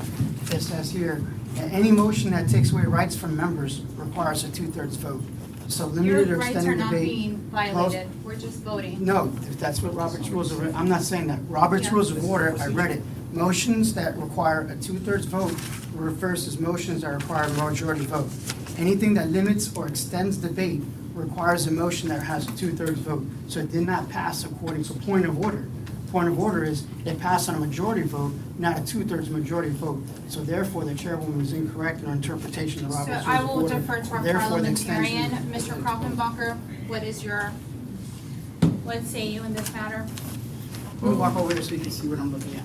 it says here, any motion that takes away rights from members requires a 2/3 vote. So
Your
limited or
rights are
extended
not
debate.
being violated. We're just voting.
No, if that's what Robert's Rules of, I'm not saying that. Robert's
Yeah.
Rules of Order, I read it. Motions that require a 2/3 vote refers to motions that require a majority vote. Anything that limits or extends debate requires a motion that has a 2/3 vote. So it did not pass according to point of order. Point of order is it passed on a majority vote, not a 2/3 majority vote. So therefore, the chairwoman is incorrect in her interpretation of
So
Robert's
I
Rules of
will
Order.
defer to our
Therefore, the
parliamentarian.
extension.
Mr. Krockenbacher, what say you in this matter?
We'll walk over here so you can see what I'm looking at.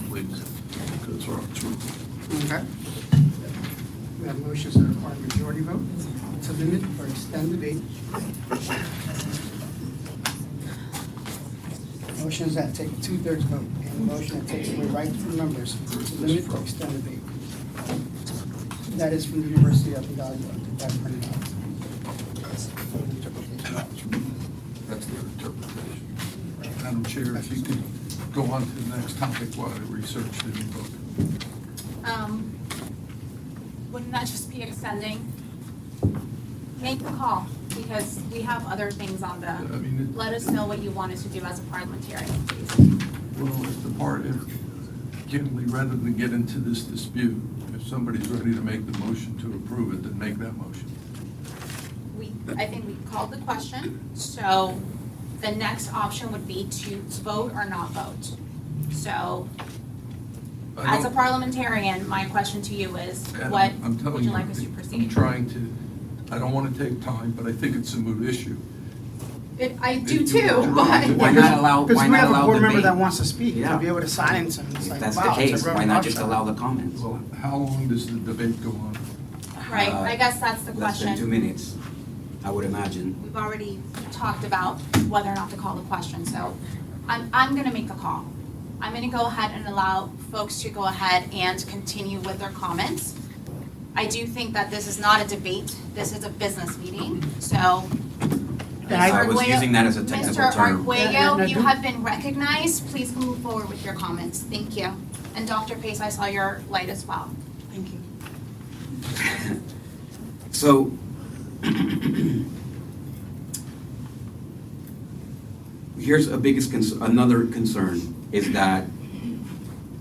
Please, because Robert's rules.
Okay. We have motions that require majority vote to limit or extend debate. Motions that take a 2/3 vote, and a motion that takes away rights from members to limit or extend debate. That is from the University of Hidalgo. That's printed out.
That's their interpretation. Madam Chair, if you could go on to the next topic while I research the new book.
Wouldn't that just be extending? Make the call, because we have other things on
I mean,
let us know what you want us to do as a parliamentarian, please.
well, rather than get into this dispute, if somebody's ready to make the motion to approve it, then make that motion.
I think we called the question, so the next option would be to vote or not vote. So, as a parliamentarian, my question to you is, what would you like us to proceed?
I don't want to take time, but I think it's a moot issue.
I do too, but.
Why not allow,
Because
why
we
not
have a
allow
board member
debate?
that wants to speak, to
Yeah.
be able to silence him. It's
If
like,
that's
wow,
the
it's a
case,
real
why not just
upset.
allow the comments?
Well, how long does the debate go on?
Right, I guess that's the
Less than 2
question.
minutes, I would imagine.
We've already talked about whether or not to call the question, so I'm gonna make the call. I'm gonna go ahead and allow folks to go ahead and continue with their comments. I do think that this is not a debate, this is a business meeting, so.
I was
Mr.
using that as a technical
Mr.
term.
Arguello, you have been recognized, please move forward with your comments, thank you. And Dr. Pace, I saw your light as well.
Thank you.
So, here's another concern, is that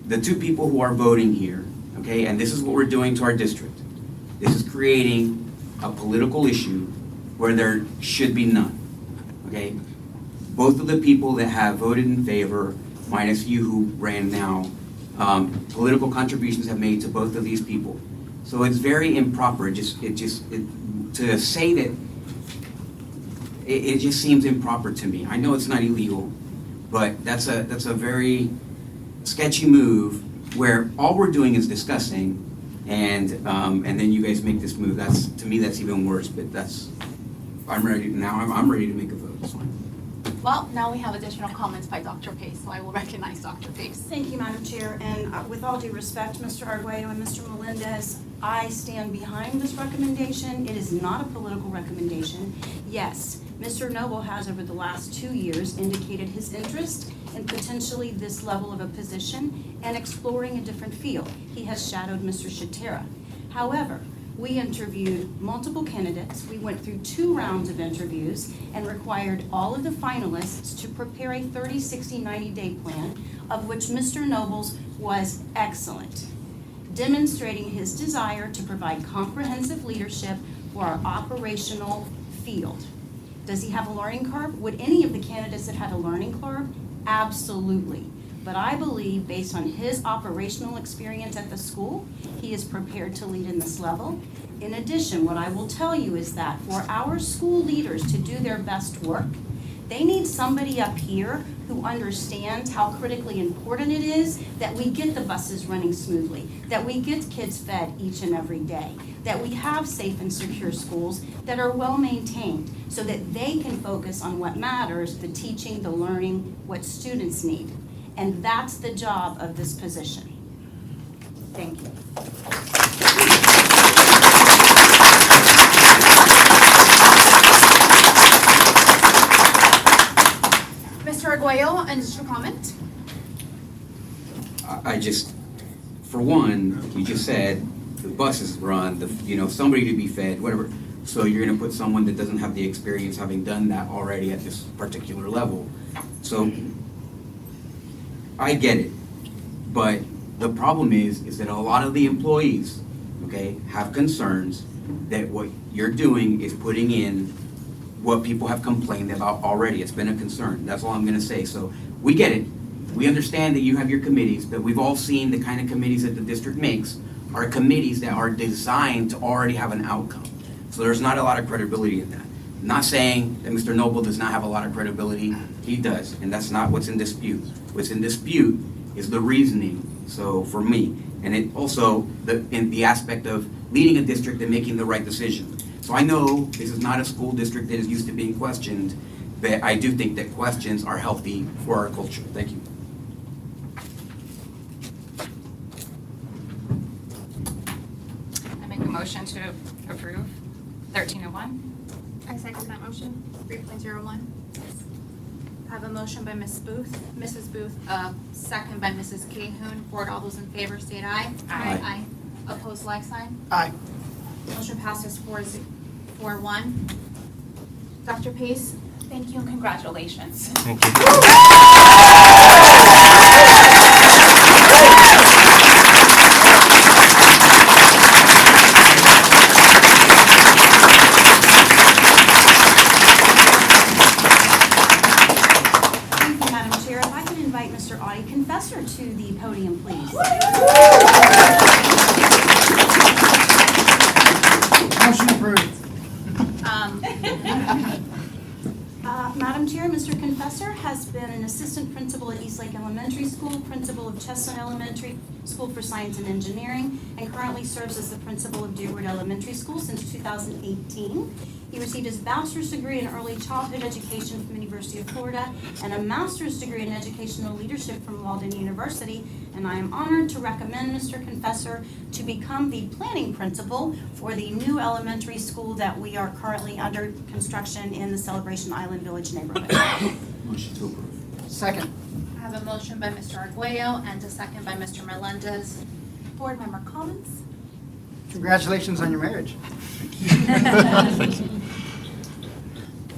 the two people who are voting here, okay, and this is what we're doing to our district. This is creating a political issue where there should be none, okay? Both of the people that have voted in favor, minus you who ran now, political contributions have made to both of these people. So it's very improper, to say that, it just seems improper to me. I know it's not illegal, but that's a very sketchy move where all we're doing is discussing, and then you guys make this move. To me, that's even worse, but I'm ready to make a vote, it's fine.
Well, now we have additional comments by Dr. Pace, so I will recognize Dr. Pace.
Thank you, Madam Chair, and with all due respect, Mr. Arguello and Mr. Melendez, I stand behind this recommendation. It is not a political recommendation. Yes, Mr. Noble has over the last 2 years indicated his interest in potentially this level of a position and exploring a different field. He has shadowed Mr. Shatera. However, we interviewed multiple candidates. We went through 2 rounds of interviews and required all of the finalists to prepare a 30, 60, 90-day plan, of which Mr. Noble's was excellent, demonstrating his desire to provide comprehensive leadership for our operational field. Does he have a learning curve? Would any of the candidates that had a learning curve? Absolutely. But I believe, based on his operational experience at the school, he is prepared to lead in this level. In addition, what I will tell you is that for our school leaders to do their best work, they need somebody up here who understand how critically important it is that we get the buses running smoothly, that we get kids fed each and every day, that we have safe and secure schools that are well maintained so that they can focus on what matters, the teaching, the learning, what students need. And that's the job of this position. Thank you.
Mr. Arguello, initial comment?
I just, for one, you just said the buses run, somebody to be fed, whatever. So you're gonna put someone that doesn't have the experience having done that already at this particular level. So I get it, but the problem is that a lot of the employees, okay, have concerns that what you're doing is putting in what people have complained about already. It's been a concern. That's all I'm gonna say. So we get it. We understand that you have your committees, but we've all seen the kind of committees that the district makes are committees that are designed to already have an outcome. So there's not a lot of credibility in that. I'm not saying that Mr. Noble does not have a lot of credibility. He does, and that's not what's in dispute. What's in dispute is the reasoning, so for me, and it also in the aspect of leading a district and making the right decision. So I know this is not a school district that is used to being questioned, but I do think that questions are healthy for our culture. Thank you.
I make a motion to approve 1301.
I second that motion.
3.01. I have a motion by Mrs. Booth, second by Mrs. Cahoon. Board, all those in favor state aye.
Aye.
Aye. Opposed, like sign.
Aye.
Motion passes 4-1. Dr. Pace, thank you and congratulations.
Thank you.
Thank you, Madam Chair. If I can invite Mr. Audie Confessor to the podium, please.
Motion approved.
Madam Chair, Mr. Confessor has been an assistant principal at Eastlake Elementary School, principal of Chestnut Elementary School for Science and Engineering, and currently serves as the principal of Deerwood Elementary School since 2018. He received his bachelor's degree in early childhood education from the University of Florida and a master's degree in educational leadership from Walden University. And I am honored to recommend Mr. Confessor to become the planning principal for the new elementary school that we are currently under construction in the Celebration Island Village neighborhood.
Motion to approve.
Second.
I have a motion by Mr. Arguello and a second by Mr. Melendez. Board member comments?
Congratulations on your marriage.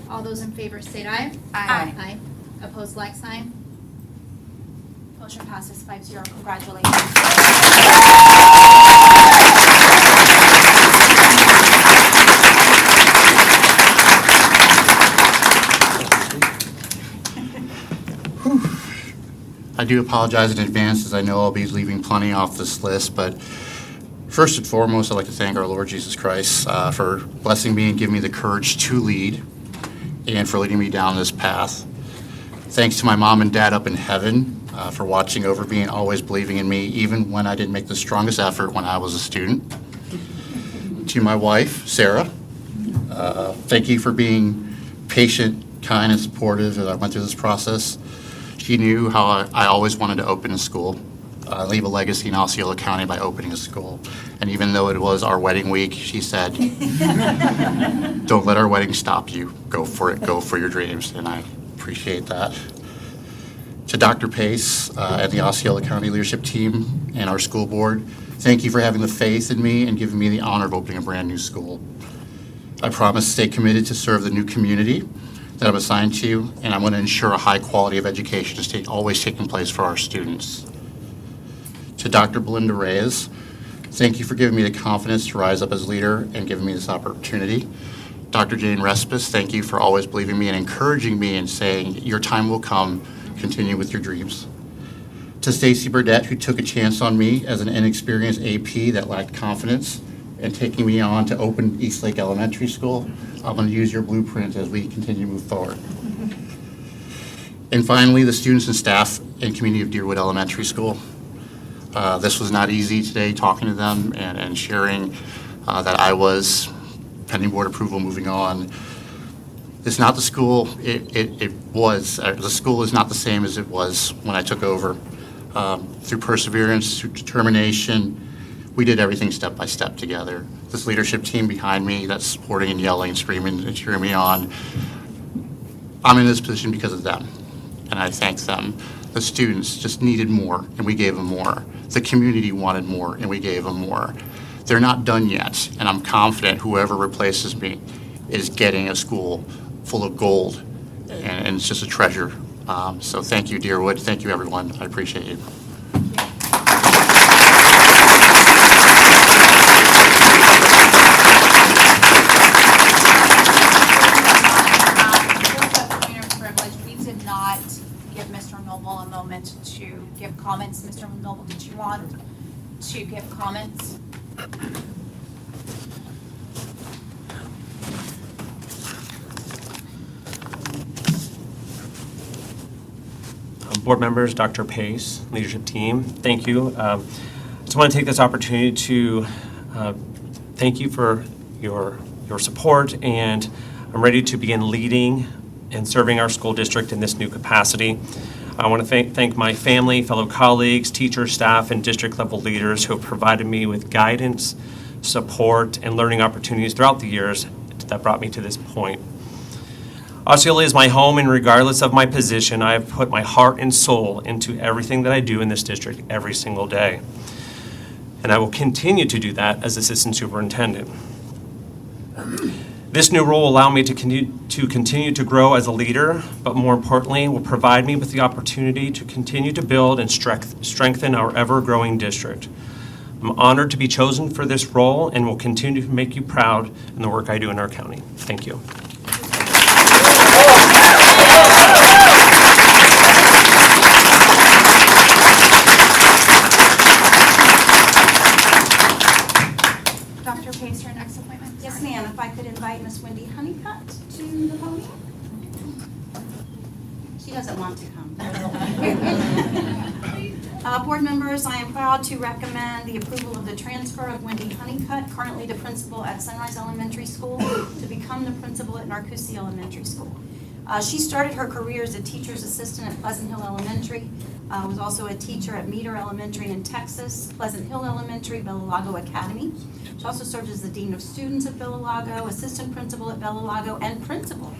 All those in favor state aye.
Aye.
Aye. Opposed, like sign. Motion passes 5-0. Congratulations.
I do apologize in advance, as I know I'll be leaving plenty off this list, but first and foremost, I'd like to thank our Lord Jesus Christ for blessing me and giving me the courage to lead and for leading me down this path. Thanks to my mom and dad up in heaven for watching over me and always believing in me, even when I didn't make the strongest effort when I was a student. To my wife, Sarah, thank you for being patient, kind, and supportive as I went through this process. She knew how I always wanted to open a school, leave a legacy in Osceola County by opening a school. And even though it was our wedding week, she said, don't let our wedding stop you. Go for it. Go for your dreams. And I appreciate that. To Dr. Pace and the Osceola County leadership team and our school board, thank you for having the faith in me and giving me the honor of opening a brand new school. I promise to stay committed to serve the new community that I'm assigned to, and I'm going to ensure a high quality of education is always taking place for our students. To Dr. Belinda Reyes, thank you for giving me the confidence to rise up as leader and giving me this opportunity. Dr. Jane Respis, thank you for always believing me and encouraging me and saying your time will come, continue with your dreams. To Stacy Burdett, who took a chance on me as an inexperienced AP that lacked confidence and taking me on to open Eastlake Elementary School. I'm going to use your blueprint as we continue to move forward.
And finally, the students and staff and community of Deerwood Elementary School. This was not easy today, talking to them and sharing that I was pending board approval, moving on. It's not the school the school is not the same as it was when I took over. Through perseverance, through determination, we did everything step by step together. This leadership team behind me that's supporting and yelling and screaming and cheering me on, I'm in this position because of them, and I thank them. The students just needed more, and we gave them more. The community wanted more, and we gave them more. They're not done yet, and I'm confident whoever replaces me is getting a school full of gold, and it's just a treasure. So thank you, Deerwood. Thank you, everyone. I appreciate you.
A moment to give comments. Mr. Noble, did you want to give comments?
Board members, Dr. Pace, leadership team, thank you. I just want to take this opportunity to thank you for your support, and I'm ready to begin leading and serving our school district in this new capacity. I want to thank my family, fellow colleagues, teachers, staff, and district level leaders who have provided me with guidance, support, and learning opportunities throughout the years that brought me to this point. Osceola is my home, and regardless of my position, I have put my heart and soul into everything that I do in this district every single day. And I will continue to do that as Assistant Superintendent. This new role will allow me to continue to grow as a leader, but more importantly, will provide me with the opportunity to continue to build and strengthen our ever-growing district. I'm honored to be chosen for this role and will continue to make you proud in the work I do in our county. Thank you.
Dr. Pace, your next appointment?
Yes, ma'am. If I could invite Miss Wendy Honeycutt to the podium. She doesn't want to come. Board members, I am proud to recommend the approval of the transfer of Wendy Honeycutt, currently the principal at Sunrise Elementary School, to become the principal at Narcoossee Elementary School. She started her career as a teacher's assistant at Pleasant Hill Elementary, was also a teacher at Meter Elementary in Texas, Pleasant Hill Elementary, Bellalago Academy. She also served as the Dean of Students at Bellalago, assistant principal at Bellalago, and principal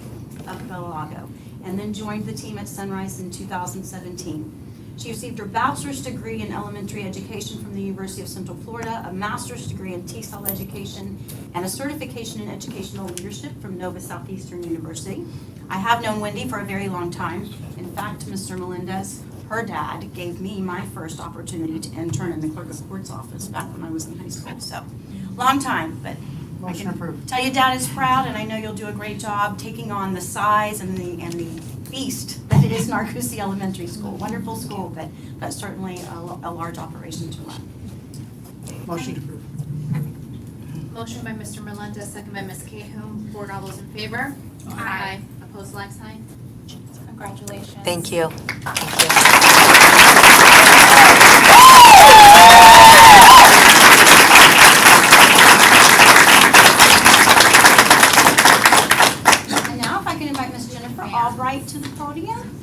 of Bellalago, and then joined the team at Sunrise in 2017. She received her bachelor's degree in elementary education from the University of Central Florida, a master's degree in TESOL education, and a certification in educational leadership from Nova Southeastern University. I have known Wendy for a very long time. In fact, Mr. Melendez, her dad, gave me my first opportunity to intern in the clerk of court's office back when I was in high school. So, long time, but I can tell you Dad is proud, and I know you'll do a great job taking on the size and the beast that it is Narcoossee Elementary School. Wonderful school, but certainly a large operation to run.
Motion to approve.
Motion by Mr. Melendez, second by Ms. Cahum. Board, all those in favor? Aye. Opposed, like sign. Congratulations.
Thank you.
And now if I can invite Ms. Jennifer Albright to the podium.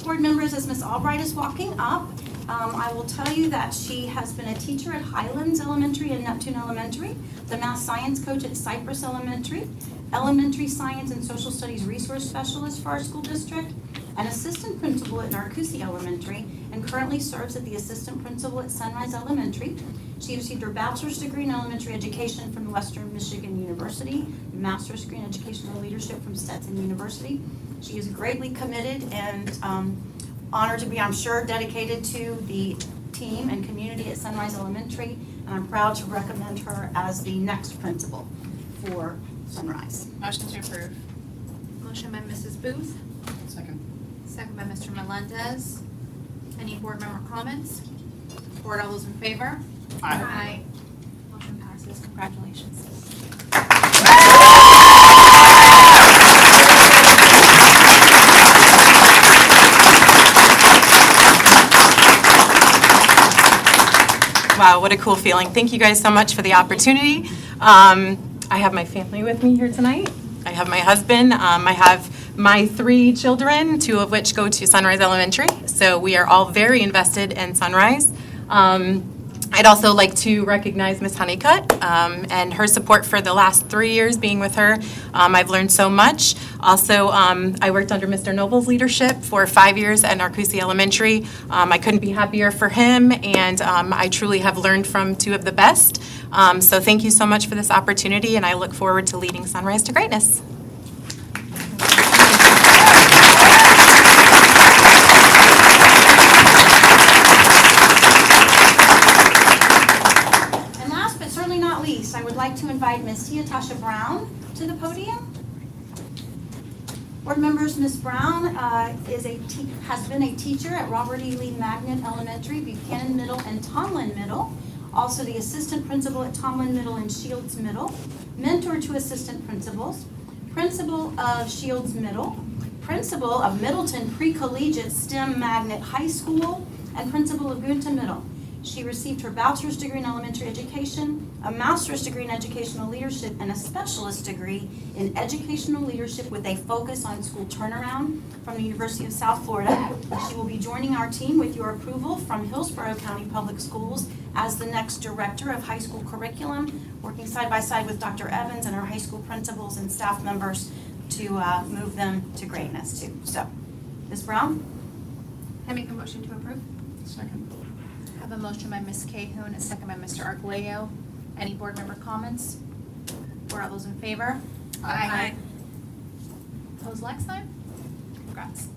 Board members, as Ms. Albright is walking up, I will tell you that she has been a teacher at Highlands Elementary and Neptune Elementary, the math science coach at Cypress Elementary, elementary science and social studies resource specialist for our school district, an assistant principal at Narcoossee Elementary, and currently serves as the assistant principal at Sunrise Elementary. She received her bachelor's degree in elementary education from Western Michigan University, master's degree in educational leadership from Stetson University. She is greatly committed and honored to be, I'm sure, dedicated to the team and community at Sunrise Elementary, and I'm proud to recommend her as the next principal for Sunrise.
Motion to approve. Motion by Mrs. Booth.
Second.
Second by Mr. Melendez. Any board member comments? Board, all those in favor? Aye. Motion passes. Congratulations.
Wow, what a cool feeling. Thank you guys so much for the opportunity. I have my family with me here tonight. I have my husband. I have my 3 children, 2 of which go to Sunrise Elementary. So we are all very invested in Sunrise. I'd also like to recognize Ms. Honeycutt and her support for the last 3 years being with her. I've learned so much. Also, I worked under Mr. Noble's leadership for 5 years at Narcoossee Elementary. I couldn't be happier for him, and I truly have learned from 2 of the best. So thank you so much for this opportunity, and I look forward to leading Sunrise to greatness.
And last but certainly not least, I would like to invite Ms. Tia Tasha Brown to the podium. Board members, Ms. Brown has been a teacher at Robert E. Lee Magnet Elementary, Buchanan Middle, and Tomlin Middle. Also the assistant principal at Tomlin Middle and Shields Middle, mentor to assistant principals, principal of Shields Middle, principal of Middleton Pre-Collegiate STEM Magnet High School, and principal of Gunta Middle. She received her bachelor's degree in elementary education, a master's degree in educational leadership, and a specialist degree in educational leadership with a focus on school turnaround from the University of South Florida. She will be joining our team with your approval from Hillsborough County Public Schools as the next director of high school curriculum, working side by side with Dr. Evans and our high school principals and staff members to move them to greatness too. So, Ms. Brown?
I make a motion to approve.
Second.
I have a motion by Ms. Cahoon, a second by Mr. Argoleo. Any board member comments? Or all those in favor?
Aye.
Opposed, like sign? Congrats.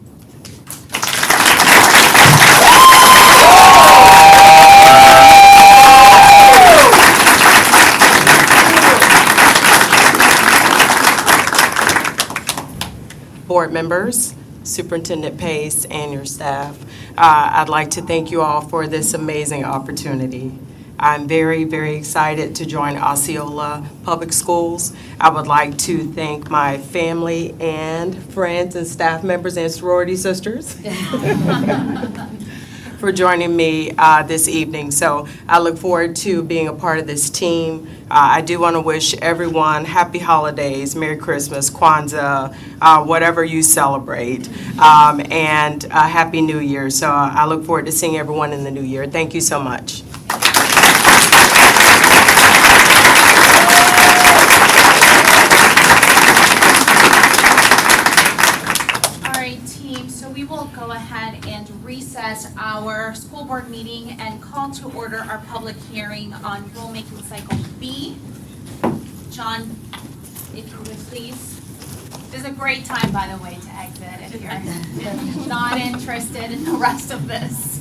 Board members, Superintendent Pace, and your staff, I'd like to thank you all for this amazing opportunity. I'm very, very excited to join Osceola Public Schools. I would like to thank my family and friends and staff members and sorority sisters for joining me this evening. So I look forward to being a part of this team. I do want to wish everyone happy holidays, Merry Christmas, Kwanzaa, whatever you celebrate, and a Happy New Year. So I look forward to seeing everyone in the new year. Thank you so much.
All right, team, so we will go ahead and recess our school board meeting and call to order our public hearing on rulemaking cycle B. John, if you would please. This is a great time, by the way, to exit if you're not interested in the rest of this.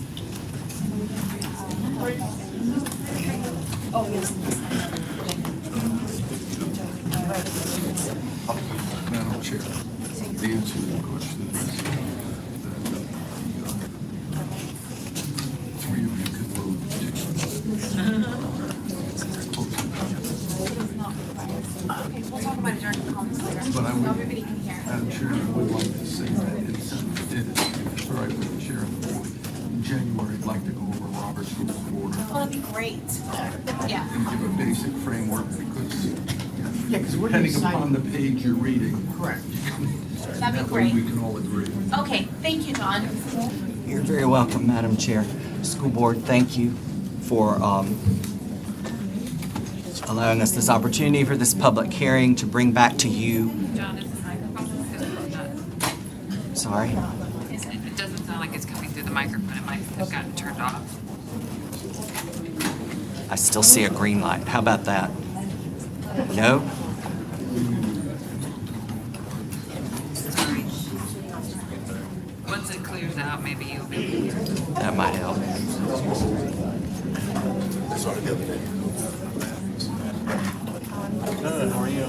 Oh, yes.
Madam Chair, the answer to the question is that three of you could vote.
Okay, we'll talk about it during the comments later.
But I would,
Everybody can hear.
Madam Chair, I would like to say that it's, if it's all right with the chair of the board, in January, I'd like to go over Robert's Rules of Order
Oh, that'd be great. Yeah.
and give a basic framework because
Yeah, 'cause we're
depending
deciding-
upon the page you're reading.
Correct.
That'd be
That way
great.
we can all agree.
Okay, thank you, John.
You're very welcome, Madam Chair. School Board, thank you for allowing us this opportunity for this public hearing to bring back to you.
John, is the microphone not?
Sorry.
It doesn't sound like it's coming through the microphone. It might have gotten turned off.
I still see a green light. How about that? No?
Once it clears out, maybe you'll be.
That might help.
Good, how are you?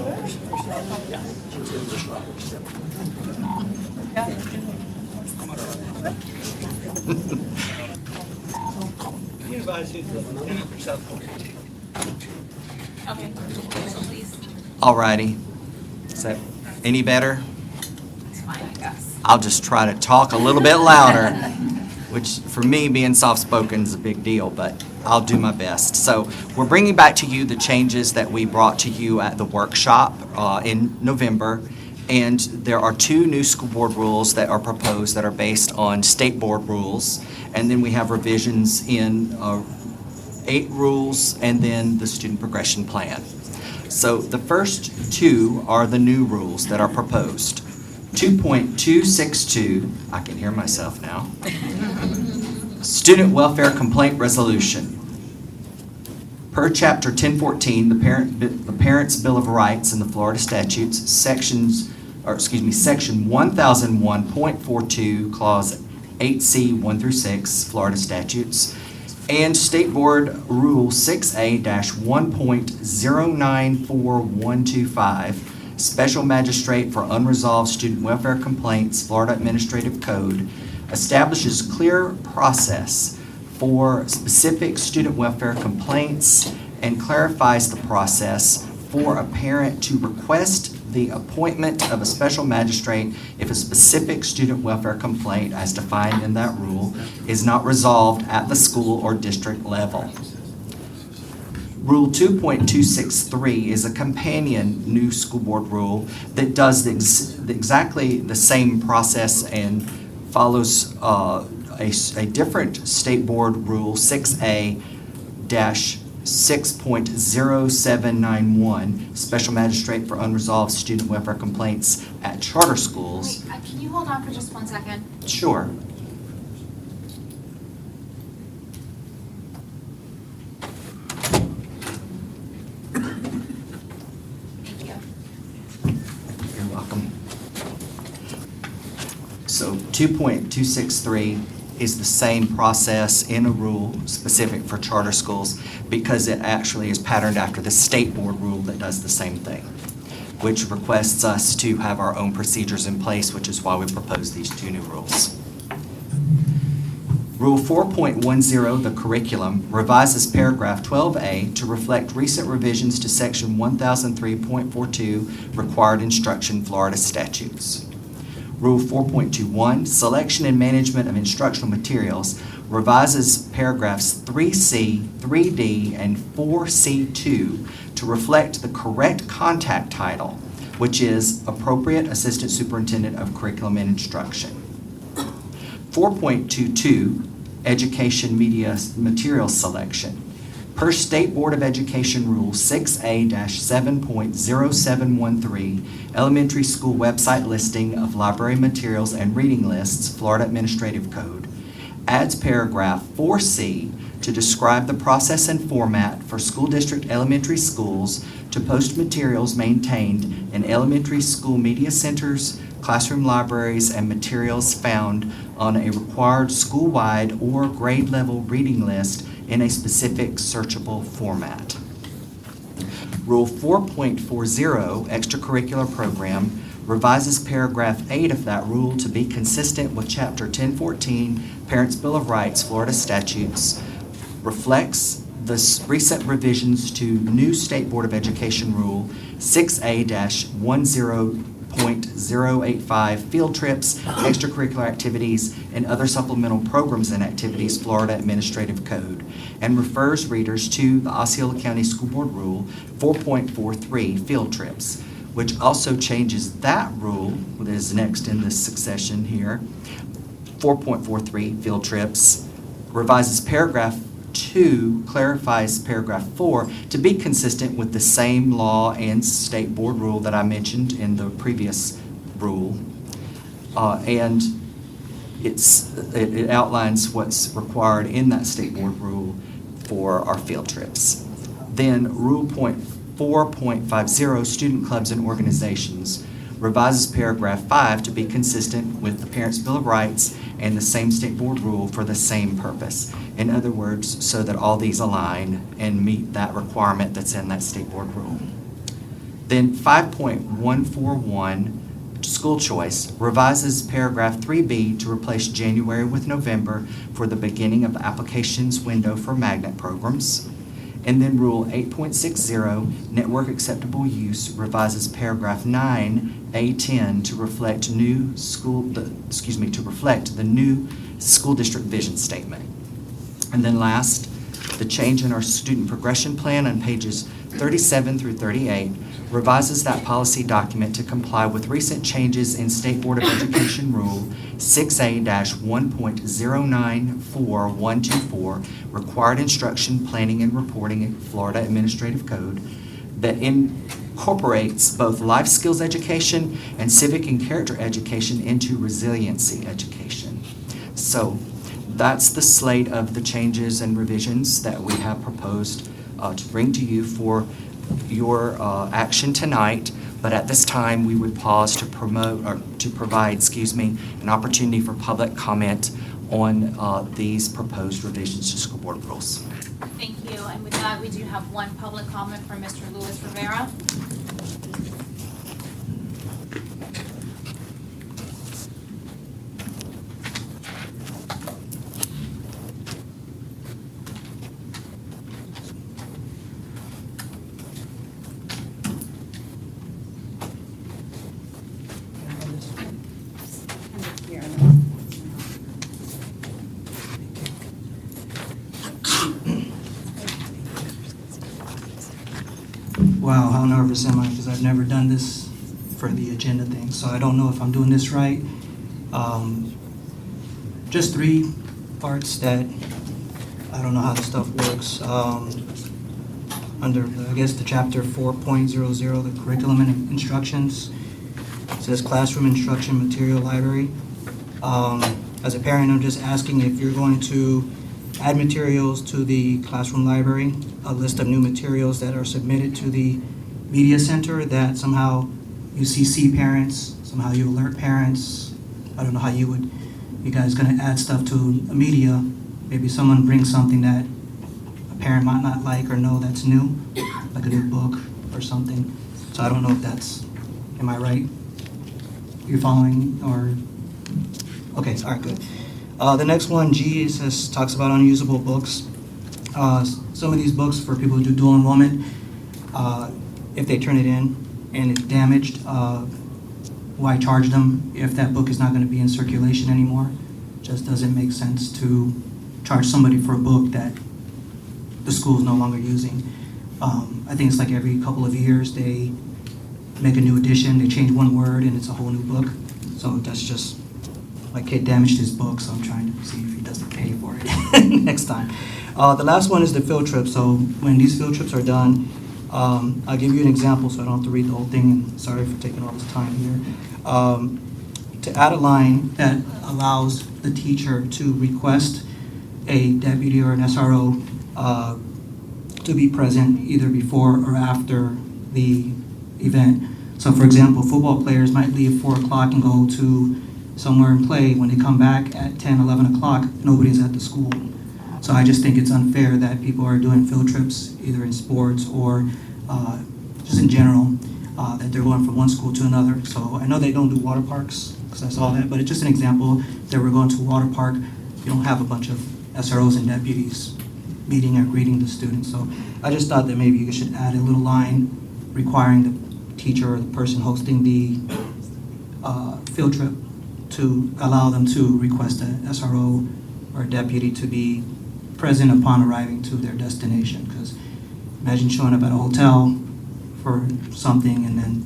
Okay, please.
All righty. Is that any better?
It's fine, I guess.
I'll just try to talk a little bit louder, which for me, being soft-spoken is a big deal, but I'll do my best. So we're bringing back to you the changes that we brought to you at the workshop in November. And there are 2 new school board rules that are proposed that are based on state board rules. And then we have revisions in 8 rules and then the student progression plan. So the first 2 are the new rules that are proposed. 2.262, I can hear myself now. Student Welfare Complaint Resolution. Per Chapter 1014, the Parents' Bill of Rights in the Florida statutes, Section 1001.42, Clause 8C 1 through 6, Florida statutes, and State Board Rule 6A-1.094125, Special Magistrate for Unresolved Student Welfare Complaints, Florida Administrative Code, establishes clear process for specific student welfare complaints and clarifies the process for a parent to request the appointment of a special magistrate if a specific student welfare complaint, as defined in that rule, is not resolved at the school or district level. Rule 2.263 is a companion new school board rule that does exactly the same process and follows a different state board rule, 6A-6.0791, Special Magistrate for Unresolved Student Welfare Complaints at Charter Schools.
Wait, can you hold on for just 1 second?
Sure.
Thank you.
You're welcome. So 2.263 is the same process in a rule specific for charter schools because it actually is patterned after the state board rule that does the same thing, which requests us to have our own procedures in place, which is why we propose these 2 new rules. Rule 4.10, the curriculum, revises paragraph 12A to reflect recent revisions to section 1003.42 required instruction Florida statutes. Rule 4.21, selection and management of instructional materials, revises paragraphs 3C, 3D, and 4C2 to reflect the correct contact title, which is Appropriate Assistant Superintendent of Curriculum and Instruction. 4.22, Education Media Materials Selection. Per State Board of Education Rule 6A-7.0713, Elementary School Website Listing of Library Materials and Reading Lists, Florida Administrative Code, adds paragraph 4C to describe the process and format for school district elementary schools to post materials maintained in elementary school media centers, classroom libraries, and materials found on a required school-wide or grade-level reading list in a specific searchable format. Rule 4.40, Extracurricular Program, revises paragraph 8 of that rule to be consistent with Chapter 1014, Parents' Bill of Rights, Florida statutes, reflects the recent revisions to new State Board of Education Rule 6A-10.085, field trips, extracurricular activities, and other supplemental programs and activities, Florida Administrative Code, and refers readers to the Osceola County School Board Rule 4.43, field trips, which also changes that rule, that is next in this succession here, 4.43, field trips, revises paragraph 2, clarifies paragraph 4 to be consistent with the same law and state board rule that I mentioned in the previous rule. And it outlines what's required in that state board rule for our field trips. Then Rule 4.50, Student Clubs and Organizations, revises paragraph 5 to be consistent with the Parents' Bill of Rights and the same state board rule for the same purpose. In other words, so that all these align and meet that requirement that's in that state board rule. Then 5.141, School Choice, revises paragraph 3B to replace January with November for the beginning of the applications window for magnet programs. And then Rule 8.60, Network Acceptable Use, revises paragraph 9A10 to reflect the new school district vision statement. And then last, The change in our student progression plan on pages 37 through 38 revises that policy document to comply with recent changes in State Board of Education Rule 6A-1.094124, Required Instruction, Planning, and Reporting in Florida Administrative Code, that incorporates both life skills education and civic and character education into resiliency education. So that's the slate of the changes and revisions that we have proposed to bring to you for your action tonight. But at this time, we would pause to provide an opportunity for public comment on these proposed revisions to school board rules.
Thank you. And with that, we do have one public comment from Mr. Luis Rivera.
Wow, how nervous am I? Because I've never done this for the agenda thing, so I don't know if I'm doing this right. Just 3 parts that I don't know how this stuff works. Under, I guess, the chapter 4.00, the curriculum and instructions, it says classroom instruction material library. As a parent, I'm just asking if you're going to add materials to the classroom library, a list of new materials that are submitted to the media center, that somehow you CC parents, somehow you alert parents. I don't know how you guys gonna add stuff to a media. Maybe someone brings something that a parent might not like or know that's new, like a new book or something. So I don't know if that's, am I right? You're following, or? Okay, all right, good. The next one, G, talks about unusable books. Some of these books for people who do dual enrollment, if they turn it in and it's damaged, why charge them if that book is not going to be in circulation anymore? Just doesn't make sense to charge somebody for a book that the school is no longer using. I think it's like every couple of years they make a new edition, they change one word and it's a whole new book. So that's just, my kid damaged his book, so I'm trying to see if he doesn't pay for it next time. The last one is the field trip. So when these field trips are done, I'll give you an example so I don't have to read the whole thing. Sorry for taking all this time here. To add a line that allows the teacher to request a deputy or an SRO to be present either before or after the event. So for example, football players might leave 4 o'clock and go to somewhere and play. When they come back at 10, 11 o'clock, nobody's at the school. So I just think it's unfair that people are doing field trips, either in sports or just in general, that they're going from one school to another. So I know they don't do water parks, because I saw that, but it's just an example that we're going to a water park. You don't have a bunch of SROs and deputies meeting or greeting the students. So I just thought that maybe you should add a little line requiring the teacher or the person hosting the field trip to allow them to request an SRO or a deputy to be present upon arriving to their destination. Because imagine showing up at a hotel for something and then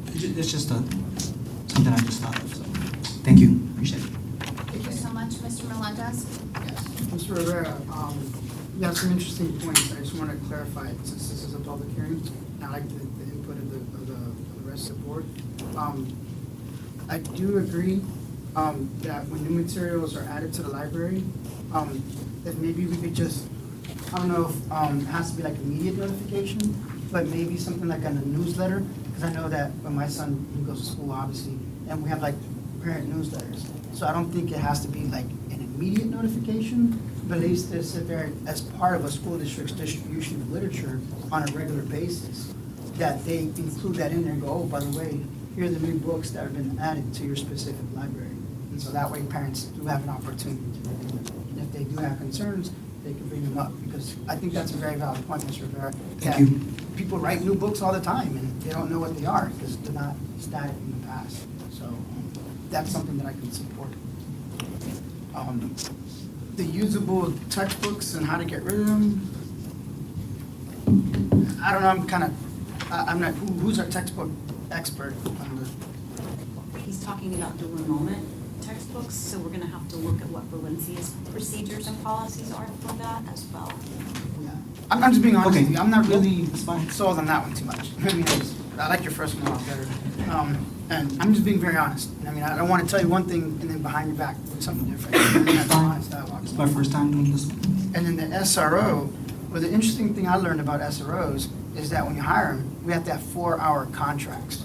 it's just something I just thought of. So thank you, appreciate it.
Thank you so much, Mr. Melendez.
Mr. Rivera, you have some interesting points. I just want to clarify, since this is a public hearing, I like the input of the rest of the board. I do agree that when new materials are added to the library, that maybe we could just, I don't know if it has to be like immediate notification, but maybe something like on a newsletter, because I know that when my son, he goes to school, obviously, and we have like parent newsletters. So I don't think it has to be like an immediate notification, but at least it's there as part of a school district's distribution of literature on a regular basis, that they include that in there and go, oh, by the way, here are the new books that have been added to your specific library. And so that way parents do have an opportunity to review it. And if they do have concerns, they can bring them up, because I think that's a very valid point, Mr. Rivera.
Thank you.
People write new books all the time and they don't know what they are because they're not static in the past. So that's something that I can support. the usable textbooks and how to get rid of them. I don't know, I'm not, who's our textbook expert on the?
He's talking about dual enrollment textbooks, so we're gonna have to look at what Valencia's procedures and policies are for that as well.
I'm just being honest
Okay.
with you, I'm not really
That's fine.
sold on that one too much. I mean, I like your first one a lot better. And I'm just being very honest. I mean, I don't want to tell you one thing and then behind your back do something different. I mean, that's honest dialogue.
It's my first time doing this.
And then the SRO, well, the interesting thing I learned about SROs is that when you hire them, we have to have 4-hour contracts.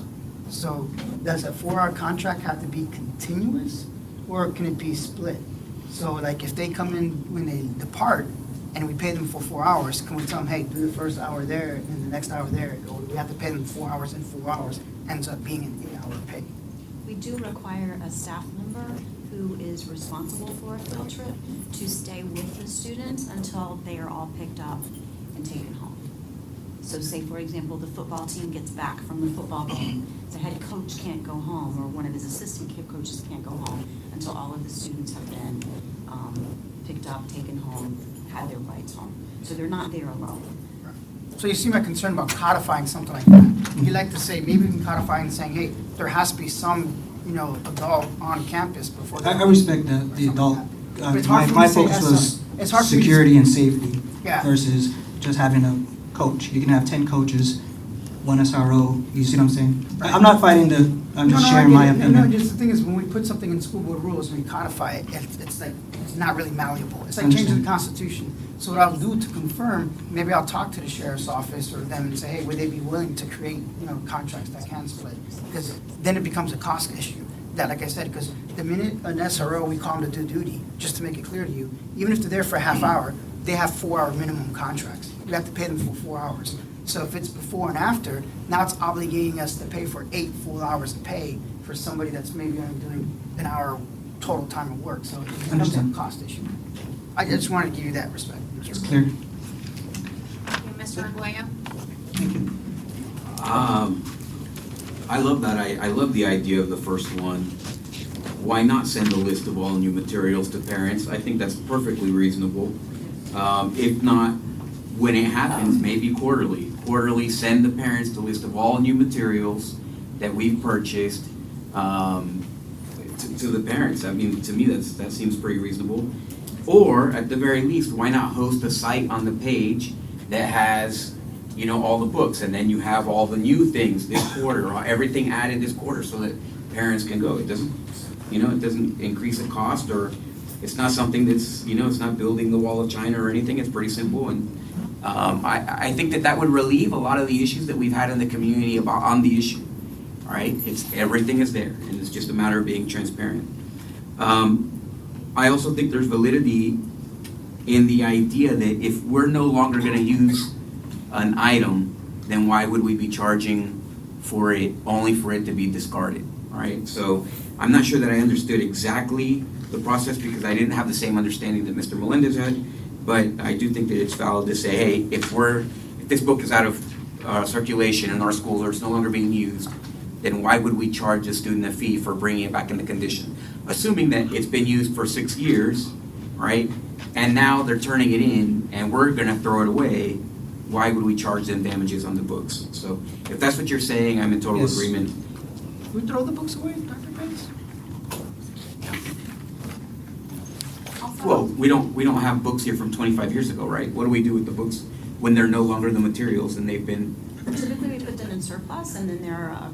So does a 4-hour contract have to be continuous or can it be split? So like if they come in when they depart and we pay them for 4 hours, can we tell them, hey, do the first hour there and the next hour there? Or we have to pay them 4 hours and 4 hours, ends up being an 8-hour pay.
We do require a staff member who is responsible for a field trip to stay with the students until they are all picked up and taken home. So say, for example, the football team gets back from the football game, the head coach can't go home, or one of his assistant coaches can't go home until all of the students have been picked up, taken home, had their rides home. So they're not there alone.
So you see my concern about codifying something like that. You like to say, maybe even codifying and saying, hey, there has to be some, adult on campus before.
I respect the adult.
But it's hard for me
My
to say
focus was
it's hard for me to
security and safety
Yeah.
versus just having a coach. You can have 10 coaches, one SRO, you see what I'm saying? I'm not fighting I'm just sharing my opinion.
No, just the thing is, when we put something in school board rules, we codify it, it's like, it's not really malleable. It's like changing the
Understand.
Constitution. So what I'll do to confirm, maybe I'll talk to the sheriff's office or them and say, hey, would they be willing to create, contracts that can split? Because then it becomes a cost issue. That, like I said, because the minute an SRO, we call them to do duty, just to make it clear to you, even if they're there for a half hour, they have 4-hour minimum contracts. You have to pay them for 4 hours. So if it's before and after, now it's obligating us to pay for 8 full hours of pay for somebody that's maybe only doing an hour total time of work. So it becomes a
Understand.
cost issue. I just wanted to give you that respect.
It's clear.
Thank you, Mr. Arguello.
Thank you.
I love that. I love the idea of the first one. Why not send a list of all new materials to parents? I think that's perfectly reasonable. If not, when it happens, maybe quarterly. Quarterly, send the parents the list of all new materials that we've purchased to the parents. I mean, to me, that seems pretty reasonable. Or, at the very least, why not host a site on the page that has, all the books, and then you have all the new things this quarter, or everything added this quarter, so that parents can go. It doesn't, it doesn't increase the cost, or it's not something that's, it's not building the wall of China or anything. It's pretty simple, and I think that would relieve a lot of the issues that we've had in the community on the issue. All right, everything is there, and it's just a matter of being transparent. I also think there's validity in the idea that if we're no longer going to use an item, then why would we be charging for it, only for it to be discarded, all right? So I'm not sure that I understood exactly the process because I didn't have the same understanding that Mr. Melendez had, but I do think that it's valid to say, hey, if this book is out of circulation in our schools or it's no longer being used, then why would we charge a student a fee for bringing it back into condition? Assuming that it's been used for 6 years, right? And now they're turning it in and we're gonna throw it away, why would we charge them damages on the books? So if that's what you're saying, I'm in total
Yes.
agreement.
We throw the books away, Dr. Bates?
Well, we don't have books here from 25 years ago, right? What do we do with the books when they're no longer the materials and they've been?
Typically, we put them in surplus, and then there are,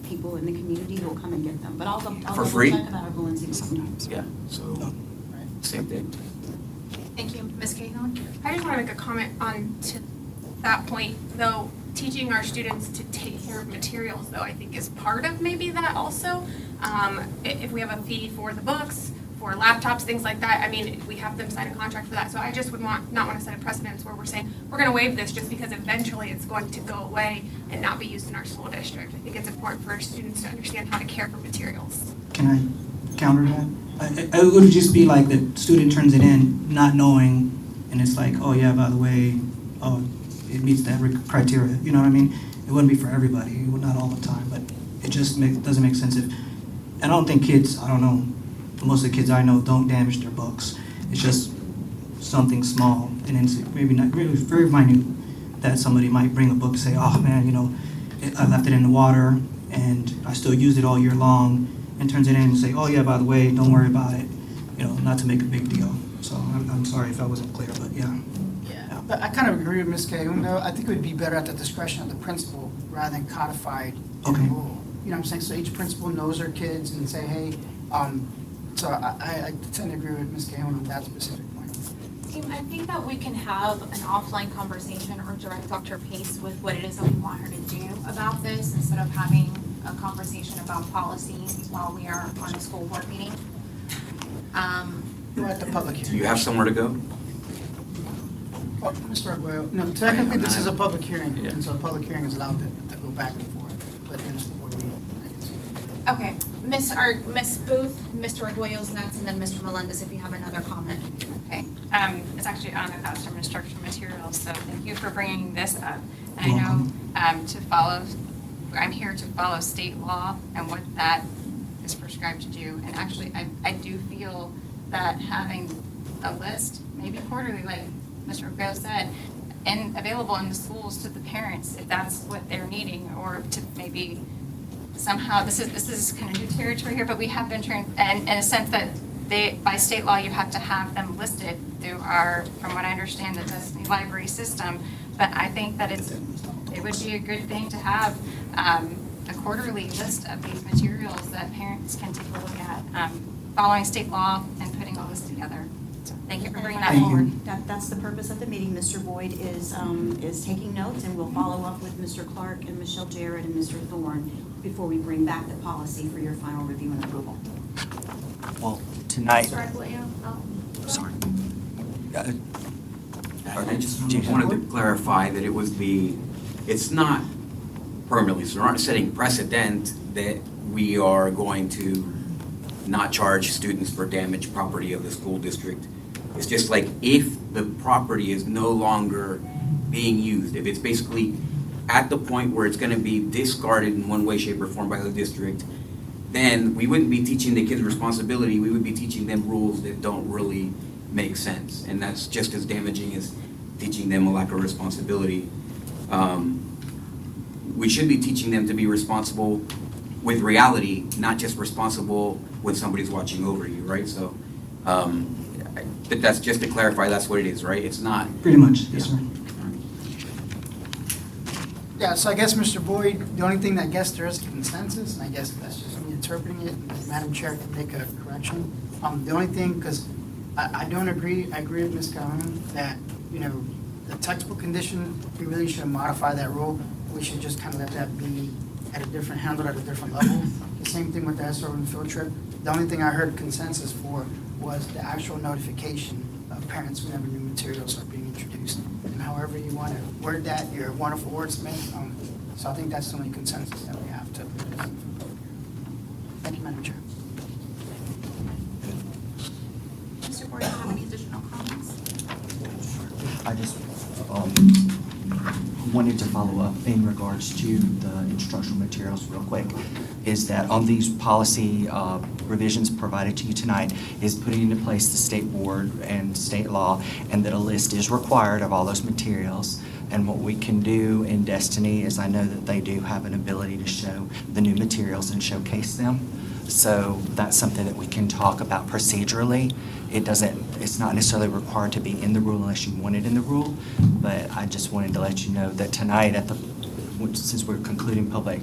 people in the community who will come and get them. But I'll
For free?
double check about our Valencia sometimes.
Yeah, so, same thing.
Thank you, Ms. Cahill.
I just want to make a comment on to that point, though, teaching our students to take care of materials, though, I think is part of maybe that also. If we have a fee for the books, for laptops, things like that, I mean, we have them sign a contract for that. So I just would not want to set a precedence where we're saying, we're going to waive this just because eventually it's going to go away and not be used in our school district. I think it's important for our students to understand how to care for materials.
Can I counter that? It would just be like the student turns it in not knowing, and it's like, oh yeah, by the way, it meets every criteria. You know what I mean? It wouldn't be for everybody, not all the time, but it just doesn't make sense. And I don't think kids, I don't know, most of the kids I know don't damage their books. It's just something small and maybe not really very minute, that somebody might bring a book and say, oh man, I left it in the water and I still used it all year long, and turns it in and say, oh yeah, by the way, don't worry about it, not to make a big deal. So I'm sorry if I wasn't clear, but yeah.
Yeah, but I kind of agree with Ms. Cahoon, though. I think it would be better at the discretion of the principal rather than codified in the rule. You know what I'm saying? So each principal knows their kids and say, hey, so I tend to agree with Ms. Cahoon on that specific point.
Team, I think that we can have an offline conversation or direct Dr. Pace with what it is that we want her to do about this instead of having a conversation about policies while we are on a school board meeting.
We're at the public
Do
hearing.
you have somewhere to go?
Oh, Mr. Arguello, no, technically this is a public hearing, and so a public hearing is allowed to go back and forth, but in a school board meeting, I can see.
Okay, Ms. Booth, Mr. Arguello's next, and then Mr. Melendez if you have another comment. Okay.
It's actually on the classroom instructional materials, so thank you for bringing this up. And I know I'm here to follow state law and what that is prescribed to do. And actually, I do feel that having a list, maybe quarterly, like Mr. Arguello said, and available in the schools to the parents if that's what they're needing, or to maybe somehow, this is kind of new territory here, but we have been trying, and in a sense that by state law, you have to have them listed through from what I understand, the Destiny Library system. But I think that it would be a good thing to have a quarterly list of these materials that parents can take a look at, following state law and putting all this together. So thank you for bringing that forward.
That's the purpose of the meeting. Mr. Boyd is taking notes, and we'll follow up with Mr. Clark and Michelle Jarrett and Mr. Thorne before we bring back the policy for your final review and approval.
Well, tonight,
Mr. Arguello,
sorry.
I just wanted to clarify that it's not permanently, so we're not setting precedent that we are going to not charge students for damaged property of the school district. It's just like if the property is no longer being used, if it's basically at the point where it's going to be discarded in one way, shape, or form by the district, then we wouldn't be teaching the kids responsibility, we would be teaching them rules that don't really make sense. And that's just as damaging as teaching them a lack of responsibility. We should be teaching them to be responsible with reality, not just responsible when somebody's watching over you, right? So, but that's just to clarify, that's what it is, right? It's not.
Pretty much, yes, sir.
Yeah, so I guess, Mr. Boyd, the only thing that I guess there is consensus, and I guess that's just me interpreting it, and Madam Chair can make a correction. The only thing, because I don't agree, I agree with Ms. Calhoun that, the textbook condition, we really shouldn't modify that rule. We should just kind of let that be handled at a different level. The same thing with the SR and field trip. The only thing I heard consensus for was the actual notification of parents whenever new materials are being introduced. And however you want to word that, you're a wonderful wordsmith. So I think that's the only consensus that we have to. Thank you, Madam Chair.
Mr. Boyd, do you have any additional comments?
I just wanted to follow up in regards to the instructional materials real quick, is that on these policy revisions provided to you tonight is putting into place the state board and state law, and that a list is required of all those materials. And what we can do in Destiny is, I know that they do have an ability to show the new materials and showcase them. So that's something that we can talk about procedurally. It's not necessarily required to be in the rule unless you want it in the rule, but I just wanted to let you know that tonight since we're concluding public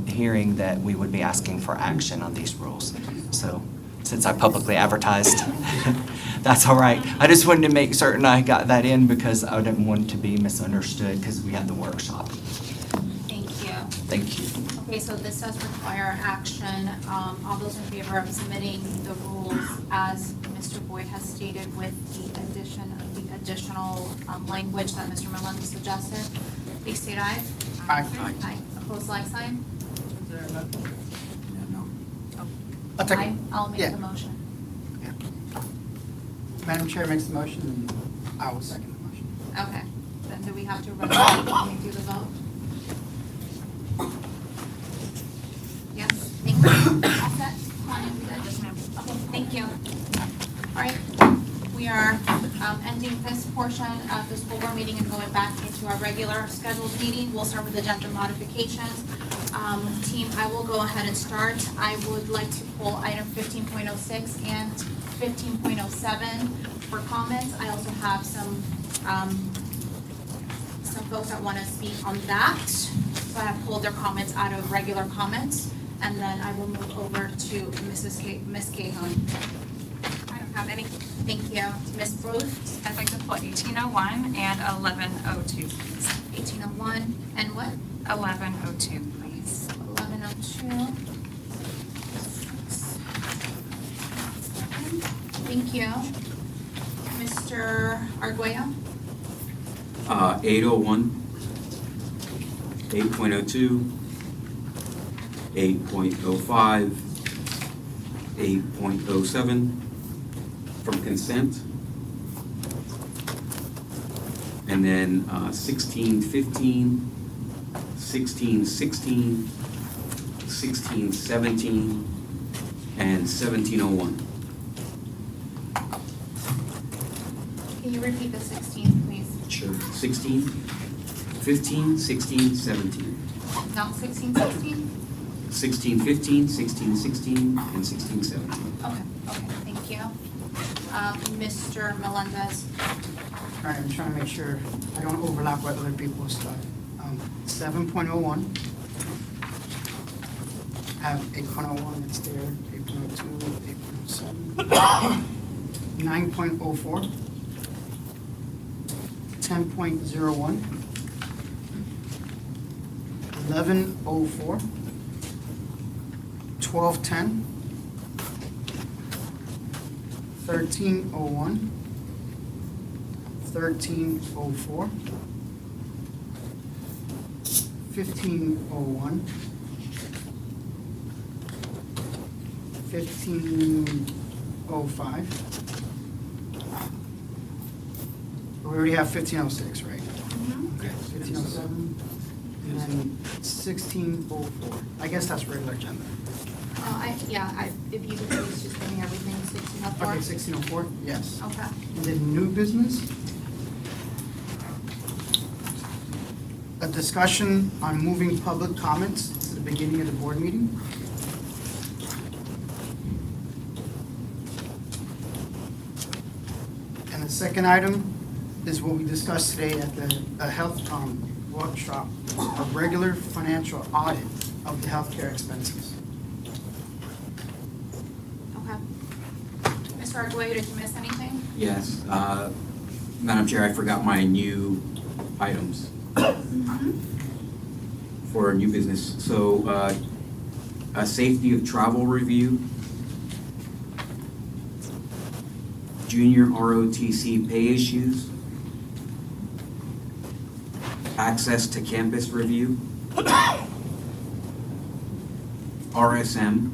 hearing, that we would be asking for action on these rules. So since I publicly advertised, that's all right. I just wanted to make certain I got that in because I didn't want it to be misunderstood because we had the workshop.
Thank you.
Thank you.
Okay, so this does require action. All those in favor of submitting the rules as Mr. Boyd has stated with the addition of the additional language that Mr. Melendez suggested, please state aye.
Aye.
Aye. Opposed, like sign?
I'll take it.
Aye. I'll make
Yeah.
the motion.
Madam Chair makes the motion, and I will second the motion.
Okay, then do we have to run do the vote? Yes, thank you. All set? Connie, we good? Yes, ma'am. Okay, thank you. All right, we are Ending this portion of the school board meeting and going back into our regular scheduled meeting, we'll start with agenda modifications. Team, I will go ahead and start. I would like to pull item 15.06 and 15.07 for comments. I also have some folks that want to speak on that. So I have pulled their comments out of regular comments, and then I will move over to Ms. Cahoon.
I don't have any.
Thank you. Ms. Booth?
I'd like to pull 1801 and 1102, please.
1801 and what?
1102, please.
1102. Thank you. Mr. Arguello?
801, 8.02, 8.05, 8.07 from consent, and then 1615, 1616, 1617, and 1701.
Can you repeat the 16th, please?
Sure. 16, 15, 16, 17.
No, 16, 16?
16, 15, 16, 16, and 16, 17.
Okay, thank you. Mr. Melendez?
All right, I'm trying to make sure I don't overlap with other people's stuff. 7.01. I have 8.01, it's there, 8.02, 8.07. 9.04. 10.01. 11.04. 12.10. 13.01. 13.04. 15.01. 15.05. We already have 15.06, right? Okay, 15.07, and then 16.04. I guess that's regular agenda.
If you could please just bring me everything, 1604.
Okay, 16.04, yes.
Okay.
And then new business. A discussion on moving public comments to the beginning of the board meeting. And the second item is what we discussed today at the health workshop, a regular financial audit of the healthcare expenses.
Okay. Mr. Arguello, did you miss anything?
Yes. Madam Chair, I forgot my new items for new business. So a safety of travel review, junior ROTC pay issues, access to campus review, RSM,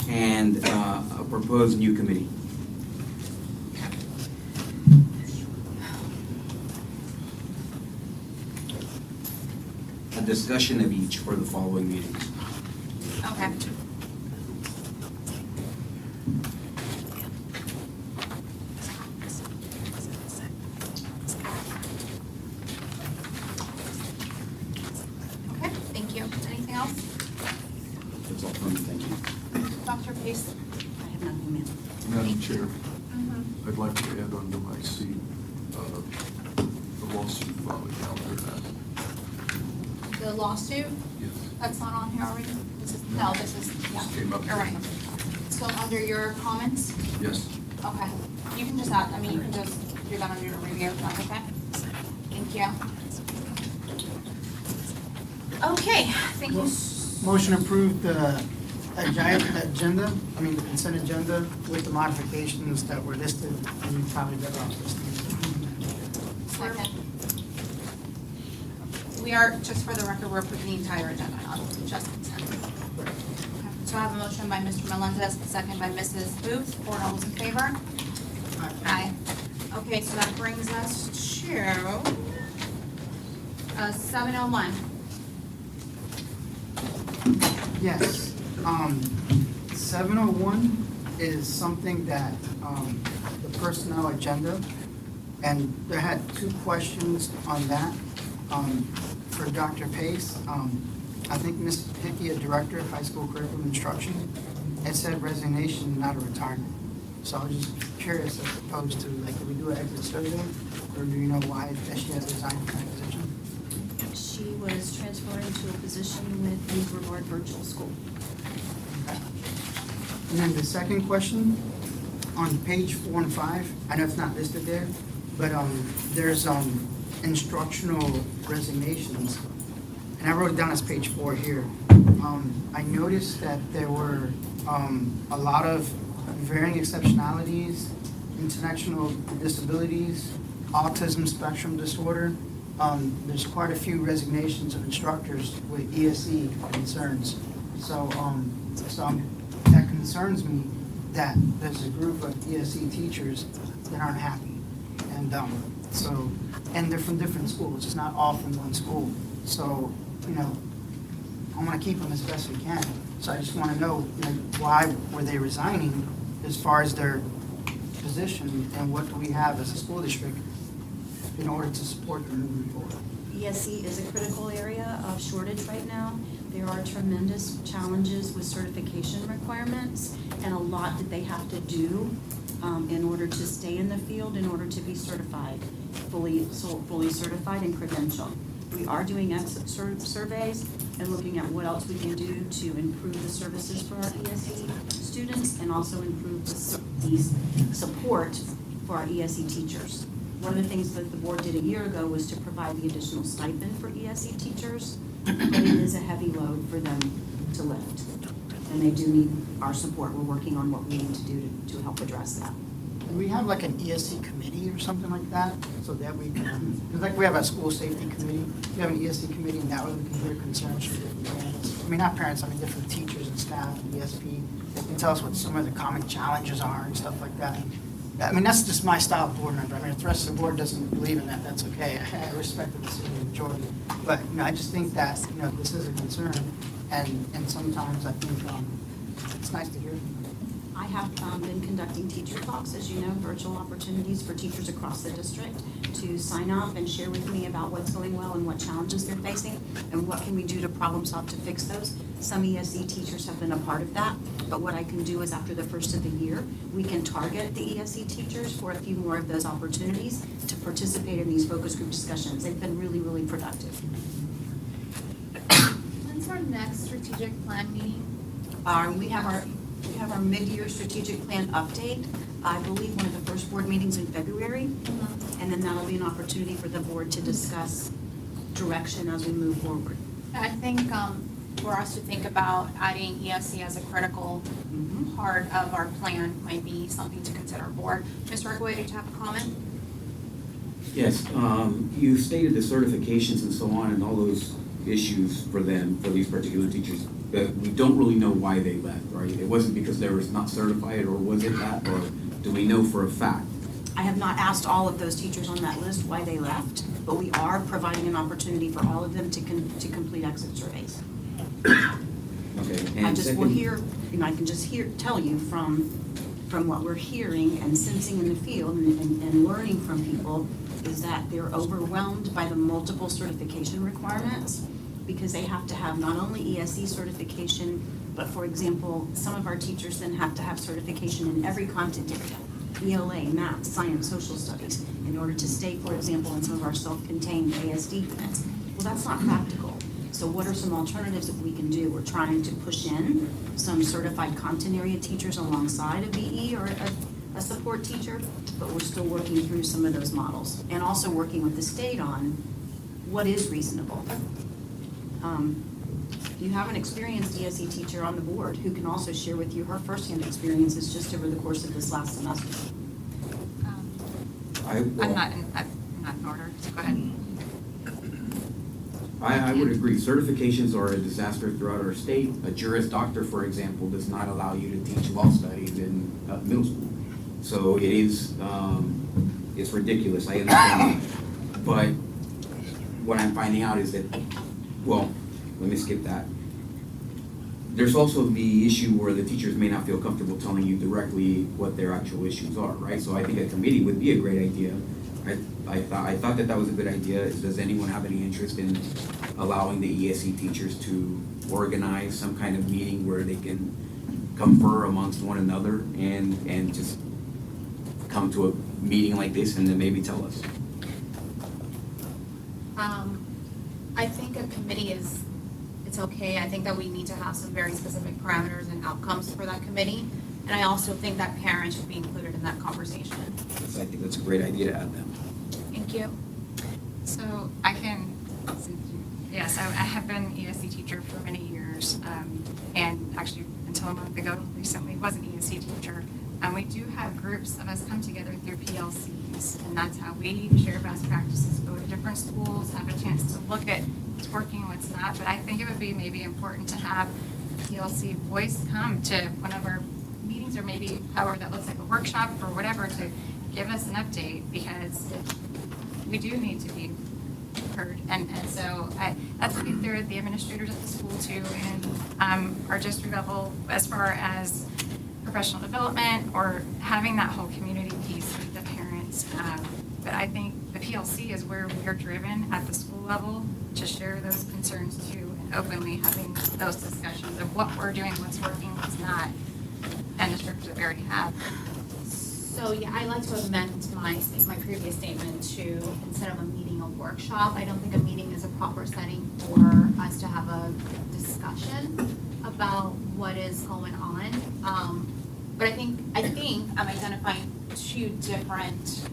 and a proposed new committee. A discussion of each for the following meetings.
Okay. Okay, thank you. Anything else?
That's all from me, thank you.
Dr. Pace?
I have nothing, ma'am.
Madam Chair,
Mm-hmm.
I'd like to add under my seat the lawsuit filed against that.
The lawsuit?
Yes.
That's not on here already? This is, yeah.
Came up.
You're right. So under your comments?
Yes.
Okay. You can just add, you can just do that under your review, that's okay? Thank you. Okay, thank you.
Motion approved the agenda, the consent agenda with the modifications that were listed, and you probably read off this thing.
Second. We are, just for the record, we're approving the entire agenda, not just consent. Okay. So I have a motion by Mr. Melendez, a second by Mrs. Booth. Board, all those in favor? Aye. Okay, so that brings us to 701.
Yes. 701 is something that the personnel agenda, and there had 2 questions on that for Dr. Pace. I think Ms. Hickey, a director of high school curriculum instruction, it said resignation, not a retirement. So I was just curious as opposed to, like, did we do an exit survey, or do you know why that she has resigned from that position?
She was transferring to a position with Youth Reward Virtual School.
And then the second question, on page 4 and 5, I know it's not listed there, but there's instructional resignations, and I wrote it down as page 4 here. I noticed that there were a lot of varying exceptionalities, intellectual disabilities, autism spectrum disorder. There's quite a few resignations of instructors with ESE concerns. So that concerns me that there's a group of ESE teachers that aren't happy. And and they're from different schools. It's not all from one school. So, I want to keep them as best we can. So I just want to know, why were they resigning as far as their position, and what do we have as a school district in order to support them moving forward?
ESE is a critical area of shortage right now. There are tremendous challenges with certification requirements and a lot that they have to do in order to stay in the field, in order to be certified, fully certified and credentialed. We are doing exit surveys and looking at what else we can do to improve the services for our ESE students and also improve the support for our ESE teachers. One of the things that the board did a year ago was to provide the additional stipend for ESE teachers, but it is a heavy load for them to lift. And they do need our support. We're working on what we need to do to help address that.
Do we have like an ESE committee or something like that, so that we can, like we have a school safety committee, we have an ESE committee, and that way we can hear concerns from different parents. I mean, not parents, I mean different teachers and staff and ESP. They can tell us what some of the common challenges are and stuff like that. I mean, that's just my style of board member. I mean, if the rest of the board doesn't believe in that, that's okay. I respect the decision of the majority. But, I just think that, this is a concern, and sometimes I think it's nice to hear from them.
I have been conducting teacher talks, as you know, virtual opportunities for teachers across the district to sign up and share with me about what's going well and what challenges they're facing and what can we do to problem solve to fix those. Some ESE teachers have been a part of that, but what I can do is after the first of the year, we can target the ESE teachers for a few more of those opportunities to participate in these focus group discussions. They've been really, really productive.
When's our next strategic plan meeting?
We have our mid-year strategic plan update, I believe one of the first board meetings in February. And then that'll be an opportunity for the board to discuss direction as we move forward.
I think for us to think about adding ESE as a critical part of our plan might be something to consider. Board. Mr. Argway, did you have a comment?
Yes, you stated the certifications and so on and all those issues for them, for these particular teachers. We don't really know why they left, right? It wasn't because they were not certified, or was it that, or do we know for a fact?
I have not asked all of those teachers on that list why they left, but we are providing an opportunity for all of them to complete exit surveys.
Okay. And
I just will
second-
hear, I can just tell you from what we're hearing and sensing in the field and learning from people is that they're overwhelmed by the multiple certification requirements because they have to have not only ESE certification, but for example, some of our teachers then have to have certification in every content area, ELA, math, science, social studies, in order to stay, for example, in some of our self-contained ASD units. Well, that's not practical. So what are some alternatives that we can do? We're trying to push in some certified content area teachers alongside a BE or a support teacher, but we're still working through some of those models and also working with the state on what is reasonable. You have an experienced ESE teacher on the board who can also share with you her firsthand experiences just over the course of this last semester.
I'm not in order, so go ahead.
I would agree. Certifications are a disaster throughout our state. A Juris Doctor, for example, does not allow you to teach law studies in middle school. So it is, it's ridiculous. I understand that. But what I'm finding out is that, well, let me skip that. there's also the issue where the teachers may not feel comfortable telling you directly what their actual issues are, right? So I think a committee would be a great idea. I thought that was a good idea. Does anyone have any interest in allowing the ESE teachers to organize some kind of meeting where they can confer amongst one another and just come to a meeting like this and then maybe tell us?
I think a committee it's okay. I think that we need to have some very specific parameters and outcomes for that committee. And I also think that parents should be included in that conversation.
Yes, I think that's a great idea to add them.
Thank you.
So I can, yes, I have been an ESE teacher for many years, and actually until a month ago recently was an ESE teacher. And we do have groups of us come together through PLCs, and that's how we share best practices, go to different schools, have a chance to look at what's working, what's not. But I think it would be maybe important to have PLC voice come to one of our meetings, or maybe however that looks like a workshop or whatever, to give us an update, because we do need to be heard. And so that's what they're the administrators at the school too, and our district level as far as professional development or having that whole community piece with the parents. But I think the PLC is where we're driven at the school level to share those concerns too, and openly having those discussions of what we're doing, what's working, what's not, and the structure that we already have.
So yeah, I'd like to amend my previous statement to, instead of a meeting, a workshop. I don't think a meeting is a proper setting for us to have a discussion about what is going on. But I think I'm identifying two different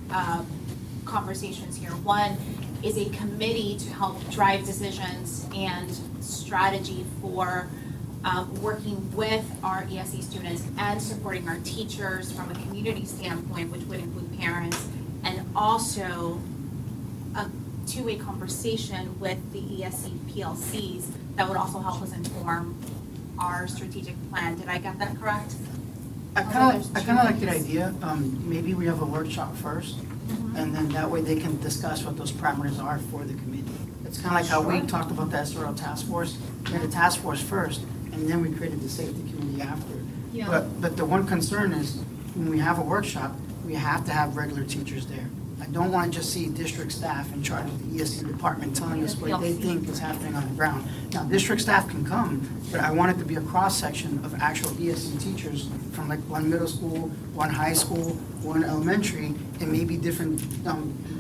conversations here. One is a committee to help drive decisions and strategy for working with our ESE students and supporting our teachers from a community standpoint, which would include parents, and also a two-way conversation with the ESE PLCs that would also help us inform our strategic plan. Did I get that correct?
I kind of like that idea. Maybe we have a workshop first, and then that way they can discuss what those parameters are for the committee. It's kind of like how we talked about the SRO task force. We had a task force first, and then we created the safety committee after.
Yeah.
But the one concern is, when we have a workshop, we have to have regular teachers there. I don't want to just see district staff in charge of the ESE department telling us what they think is happening on the ground. Now, district staff can come, but I want it to be a cross-section of actual ESE teachers from like one middle school, one high school, one elementary, and maybe different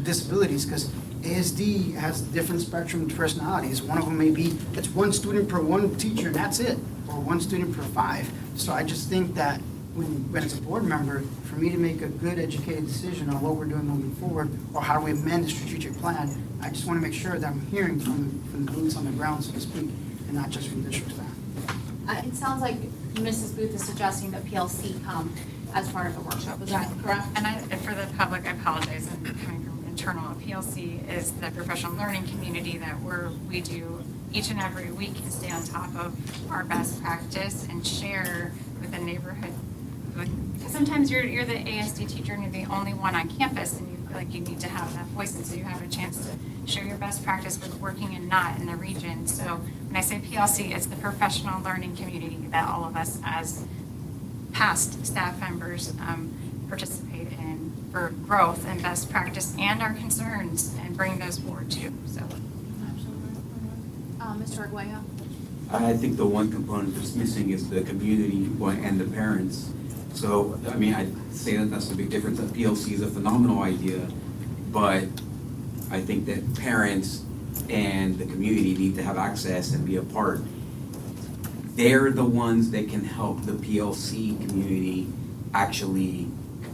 disabilities, because ASD has different spectrum of personalities. One of them may be, it's one student per one teacher, and that's it, or one student per 5. So I just think that when it's a board member, for me to make a good educated decision on what we're doing moving forward, or how do we amend the strategic plan, I just want to make sure that I'm hearing from the boots on the ground, so to speak, and not just from district staff.
It sounds like Mrs. Booth is suggesting that PLC come as part of the workshop. Is that correct?
And for the public, I apologize, I'm coming from internal. PLC is the professional learning community that we do each and every week to stay on top of our best practice and share with the neighborhood. Because sometimes you're the ASD teacher and you're the only one on campus, and you feel like you need to have that voice, and so you have a chance to share your best practice with working and not in the region. So when I say PLC, it's the professional learning community that all of us as past staff members participate in for growth and best practice and our concerns, and bring those forward too. So,
Mr. Arguello?
I think the one component that's missing is the community and the parents. So, I mean, I'd say that that's the big difference. That PLC is a phenomenal idea, but I think that parents and the community need to have access and be a part. They're the ones that can help the PLC community actually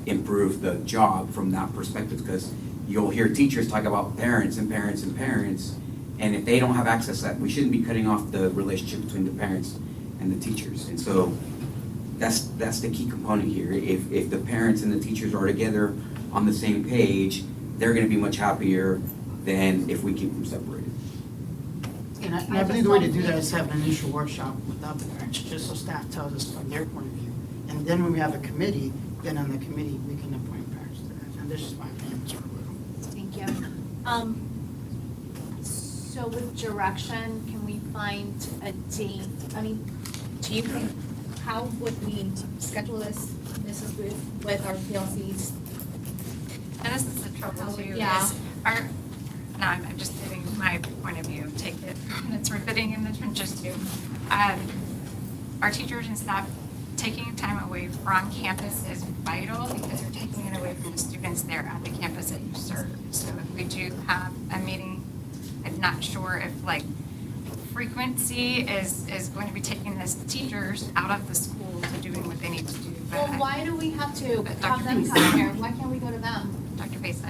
improve the job from that perspective, because you'll hear teachers talk about parents and parents and parents, and if they don't have access to that, we shouldn't be cutting off the relationship between the parents and the teachers. And so that's the key component here. If the parents and the teachers are together on the same page, they're going to be much happier than if we keep them separated.
And I believe the way to do that is have an initial workshop without the parents, just so staff tells us from their point of view. And then when we have a committee, then on the committee, we can appoint parents to that. And this is my opinion, Mr. Little.
Thank you. So with direction, can we find a date? I mean, do you think, how would we schedule this, Mrs. Booth, with our PLCs?
And this is the trouble too,
Yeah.
is I'm just giving my point of view, take it, and it's riveting in the trenches too. Our teachers and staff taking time away from campus is vital because you're taking it away from the students there at the campus that you serve. So if we do have a meeting, I'm not sure if like frequency is going to be taking the teachers out of the school to doing what they need to do. But
Well, why do we have to
But
have
Dr.
them
Pace-
come here? Why can't we go to them?
Dr. Pace,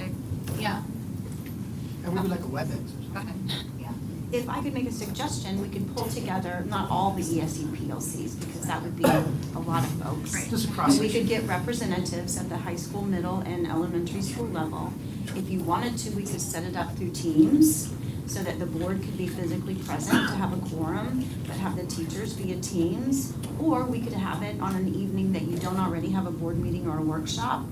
Yeah,
And we do like a WebEx or
go
something.
ahead.
yeah.
If I could make a suggestion, we could pull together, not all the ESE PLCs, because that would be a lot of folks.
Just a
But
cross
we
section.
could get representatives at the high school, middle, and elementary school level. If you wanted to, we could set it up through Teams, so that the board could be physically present to have a quorum, but have the teachers via Teams. Or we could have it on an evening that you don't already have a board meeting or a workshop.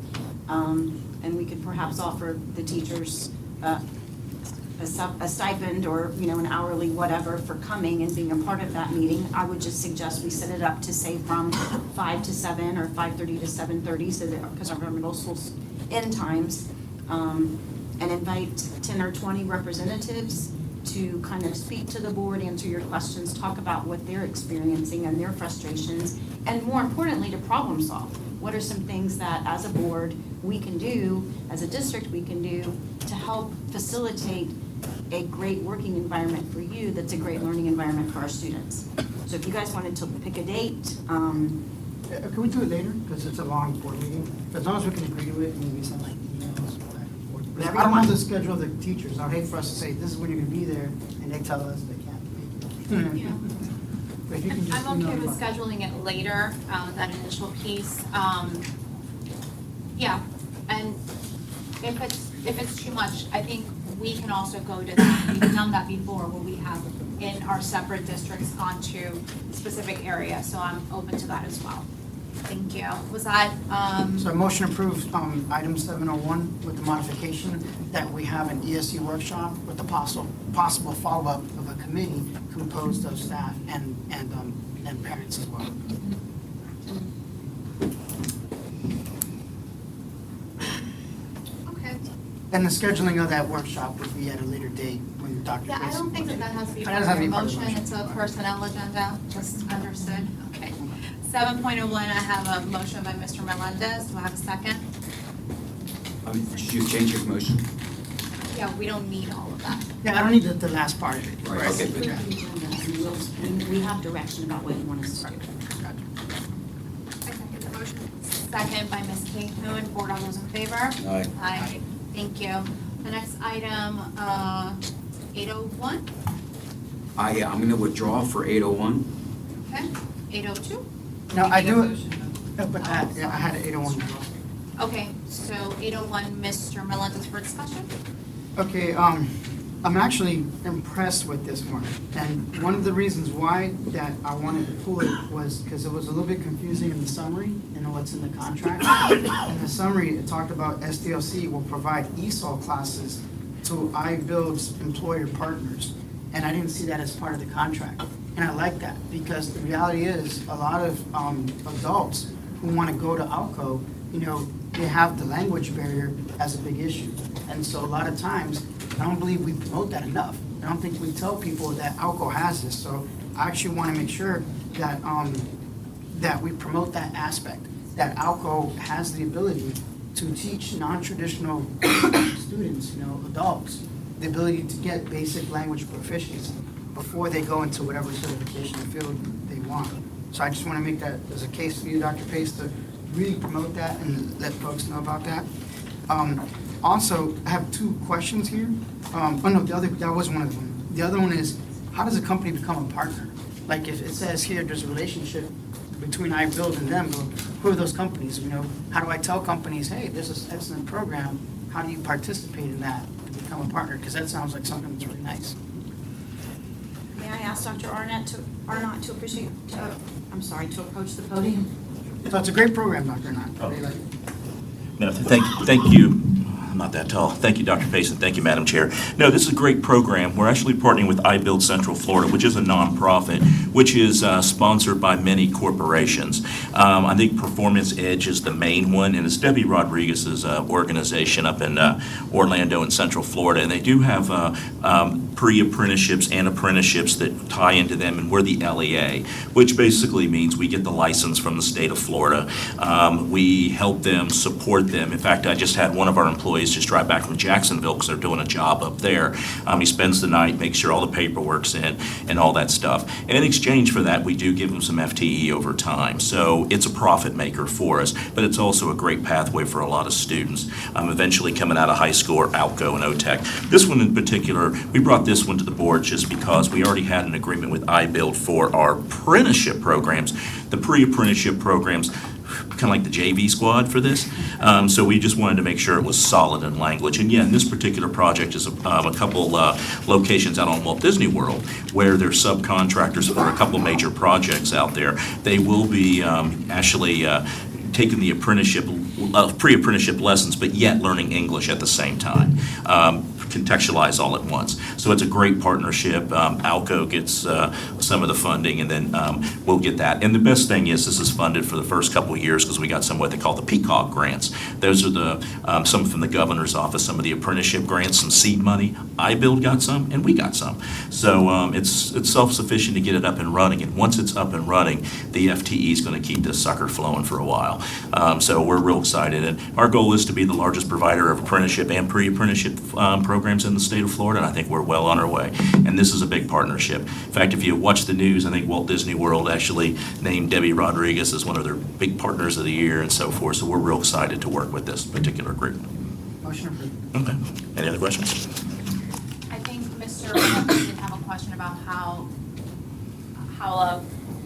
And we could perhaps offer the teachers a stipend or, an hourly whatever for coming and being a part of that meeting. I would just suggest we set it up to say from 5 to 7 or 5:30 to 7:30, so that, because of our middle school's end times, and invite 10 or 20 representatives to kind of speak to the board, answer your questions, talk about what they're experiencing and their frustrations, and more importantly, to problem solve. What are some things that, as a board, we can do, as a district, we can do to help facilitate a great working environment for you that's a great learning environment for our students? So if you guys wanted to pick a date,
Can we do it later? Because it's a long board meeting. As long as we can agree to it and maybe send like emails back and forth. But I don't know the schedule of the teachers. I'd hate for us to say, this is when you're gonna be there, and they tell us they can't make it.
Yeah.
But if you can just
I'm okay
email
with
them.
scheduling it later, that initial piece. Yeah, and if it's too much, I think we can also go to that. We've done that before, where we have in our separate districts gone to specific areas, so I'm open to that as well. Thank you. Was that,
So motion approves, item 701 with the modification that we have an ESC workshop with the possible follow-up of a committee composed of staff and parents as well.
okay.
And the scheduling of that workshop would be at a later date when Dr.
Yeah, I
Pace-
don't think that has to be
It
part
doesn't
of
have to
your
be part of the
motion, it's a personnel agenda, just understood, okay. 7.01, I have a motion by Mr. Melendez, do I have a second?
Did you change your motion?
Yeah, we don't need all of that.
Yeah, I don't need the last part of it.
Right, okay.
approve the agenda, and we have direction about what you want us to do.
I second the motion. Second by Ms. Cahoon, board, all those in favor?
Aye.
Aye, thank you. The next item, 801,
I'm gonna withdraw for 801.
okay, 802,
No, I do, but I had an 801 as well.
okay, so 801, Mr. Melendez for discussion?
Okay, I'm actually impressed with this one. And one of the reasons why that I wanted to pull it was because it was a little bit confusing in the summary and what's in the contract. In the summary, it talked about SDLC will provide ESOL classes to iBuild's employer partners. And I didn't see that as part of the contract. And I like that because the reality is a lot of adults who want to go to ALCO, they have the language barrier as a big issue. And so a lot of times, I don't believe we promote that enough. I don't think we tell people that ALCO has this. So I actually want to make sure that, that we promote that aspect, that ALCO has the ability to teach non-traditional students, adults, the ability to get basic language proficiency before they go into whatever certification field they want. So I just want to make that as a case for you, Dr. Pace, to really promote that and let folks know about that. Also, I have two questions here. That was one of them. The other one is, how does a company become a partner? Like if it says here, there's a relationship between iBuild and them, well, who are those companies? How do I tell companies, hey, this is an excellent program, how do you participate in that to become a partner? Because that sounds like something that's really nice.
May I ask Dr. Arnott to approach the podium?
So it's a great program, Dr. Arnott.
Oh.
Really like it.
No, thank you. I'm not that tall. Thank you, Dr. Pace, and thank you, Madam Chair. No, this is a great program. We're actually partnering with iBuild Central Florida, which is a nonprofit, which is sponsored by many corporations. I think Performance Edge is the main one, and it's Debbie Rodriguez's organization up in Orlando in Central Florida, and they do have pre-apprenticeships and apprenticeships that tie into them, and we're the LEA, which basically means we get the license from the state of Florida. We help them, support them. In fact, I just had one of our employees just drive back from Jacksonville because they're doing a job up there. He spends the night, makes sure all the paperwork's in and all that stuff. And in exchange for that, we do give them some FTE over time. So it's a profit maker for us, but it's also a great pathway for a lot of students, eventually coming out of high school or ALCO and OTEC. This one in particular, we brought this one to the board just because we already had an agreement with iBuild for our apprenticeship programs. The pre-apprenticeship programs, kind of like the JV squad for this. So we just wanted to make sure it was solid in language. And yeah, in this particular project is a couple locations out on Walt Disney World where they're subcontractors for a couple major projects out there. They will be actually taking the pre-apprenticeship lessons, but yet learning English at the same time. Contextualize all at once. So it's a great partnership. ALCO gets some of the funding, and then we'll get that. And the best thing is this is funded for the first couple of years because we got some what they call the Peacock grants. Those are the some from the governor's office, some of the apprenticeship grants, some seed money. iBuild got some, and we got some. So it's self-sufficient to get it up and running. And once it's up and running, the FTE is going to keep this sucker flowing for a while. So we're real excited. And our goal is to be the largest provider of apprenticeship and pre-apprenticeship programs in the state of Florida, and I think we're well on our way. And this is a big partnership. In fact, if you watch the news, I think Walt Disney World actually named Debbie Rodriguez as one of their big partners of the year and so forth. So we're real excited to work with this particular group.
Motion approved.
Okay. Any other questions?
I think Mr. Melendez did have a question about how a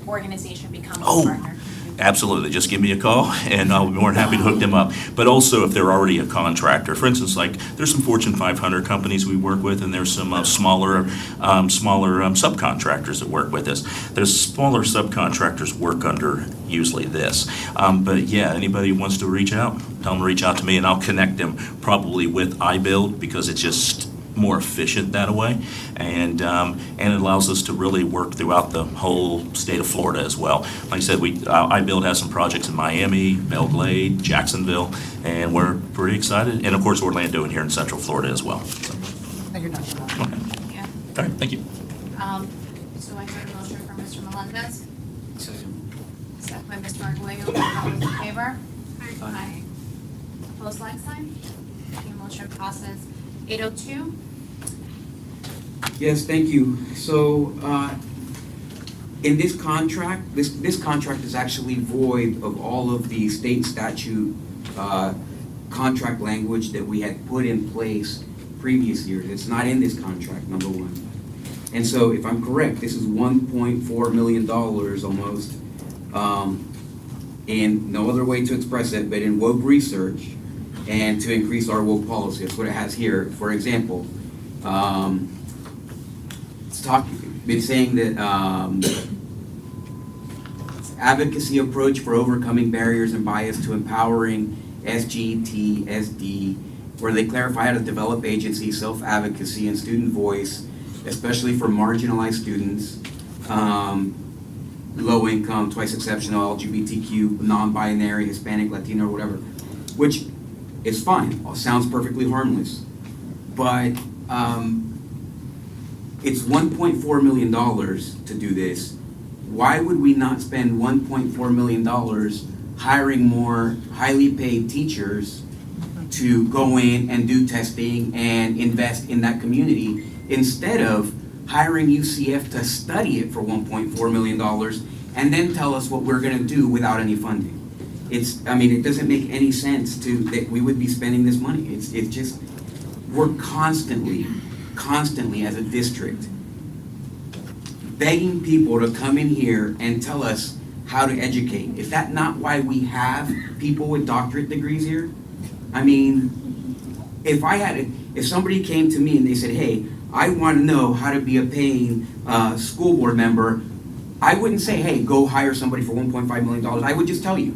organization becomes a partner.
Absolutely. Just give me a call, and I'll be more than happy to hook them up. But also, if they're already a contractor, for instance, like there's some Fortune 500 companies we work with, and there's some smaller subcontractors that work with us. There's smaller subcontractors work under usually this. But yeah, anybody who wants to reach out, tell them to reach out to me, and I'll connect them probably with iBuild because it's just more efficient that way, and it allows us to really work throughout the whole state of Florida as well. Like I said, iBuild has some projects in Miami, Belle Glade, Jacksonville, and we're pretty excited. And of course, Orlando and here in Central Florida as well. So.
Thank you, Dr.
Okay.
Yeah.
All right, thank you.
So I heard a motion from Mr. Melendez. Second by Mr. Arguello. All those in favor? Aye. Opposed, like sign? Okay, motion passes. 802.
Yes, thank you. So, in this contract, this contract is actually void of all of the state statute contract language that we had put in place previous years. It's not in this contract, number one. And so, if I'm correct, this is $1.4 million almost, in no other way to express it, but in woke research and to increase our woke policy. That's what it has here. For example, it's saying that advocacy approach for overcoming barriers and bias to empowering SGTSD, where they clarify how to develop agency, self-advocacy, and student voice, especially for marginalized students, low income, twice exceptional, LGBTQ, non-binary, Hispanic, Latino, or whatever, which is fine. Sounds perfectly harmless. But it's $1.4 million to do this. Why would we not spend $1.4 million hiring more highly paid teachers to go in and do testing and invest in that community instead of hiring UCF to study it for $1.4 million and then tell us what we're going to do without any funding? It doesn't make any sense that we would be spending this money. It's just, we're constantly as a district begging people to come in here and tell us how to educate. Is that not why we have people with doctorate degrees here? I mean, if somebody came to me and they said, hey, I want to know how to be a paying school board member, I wouldn't say, hey, go hire somebody for $1.5 million. I would just tell you.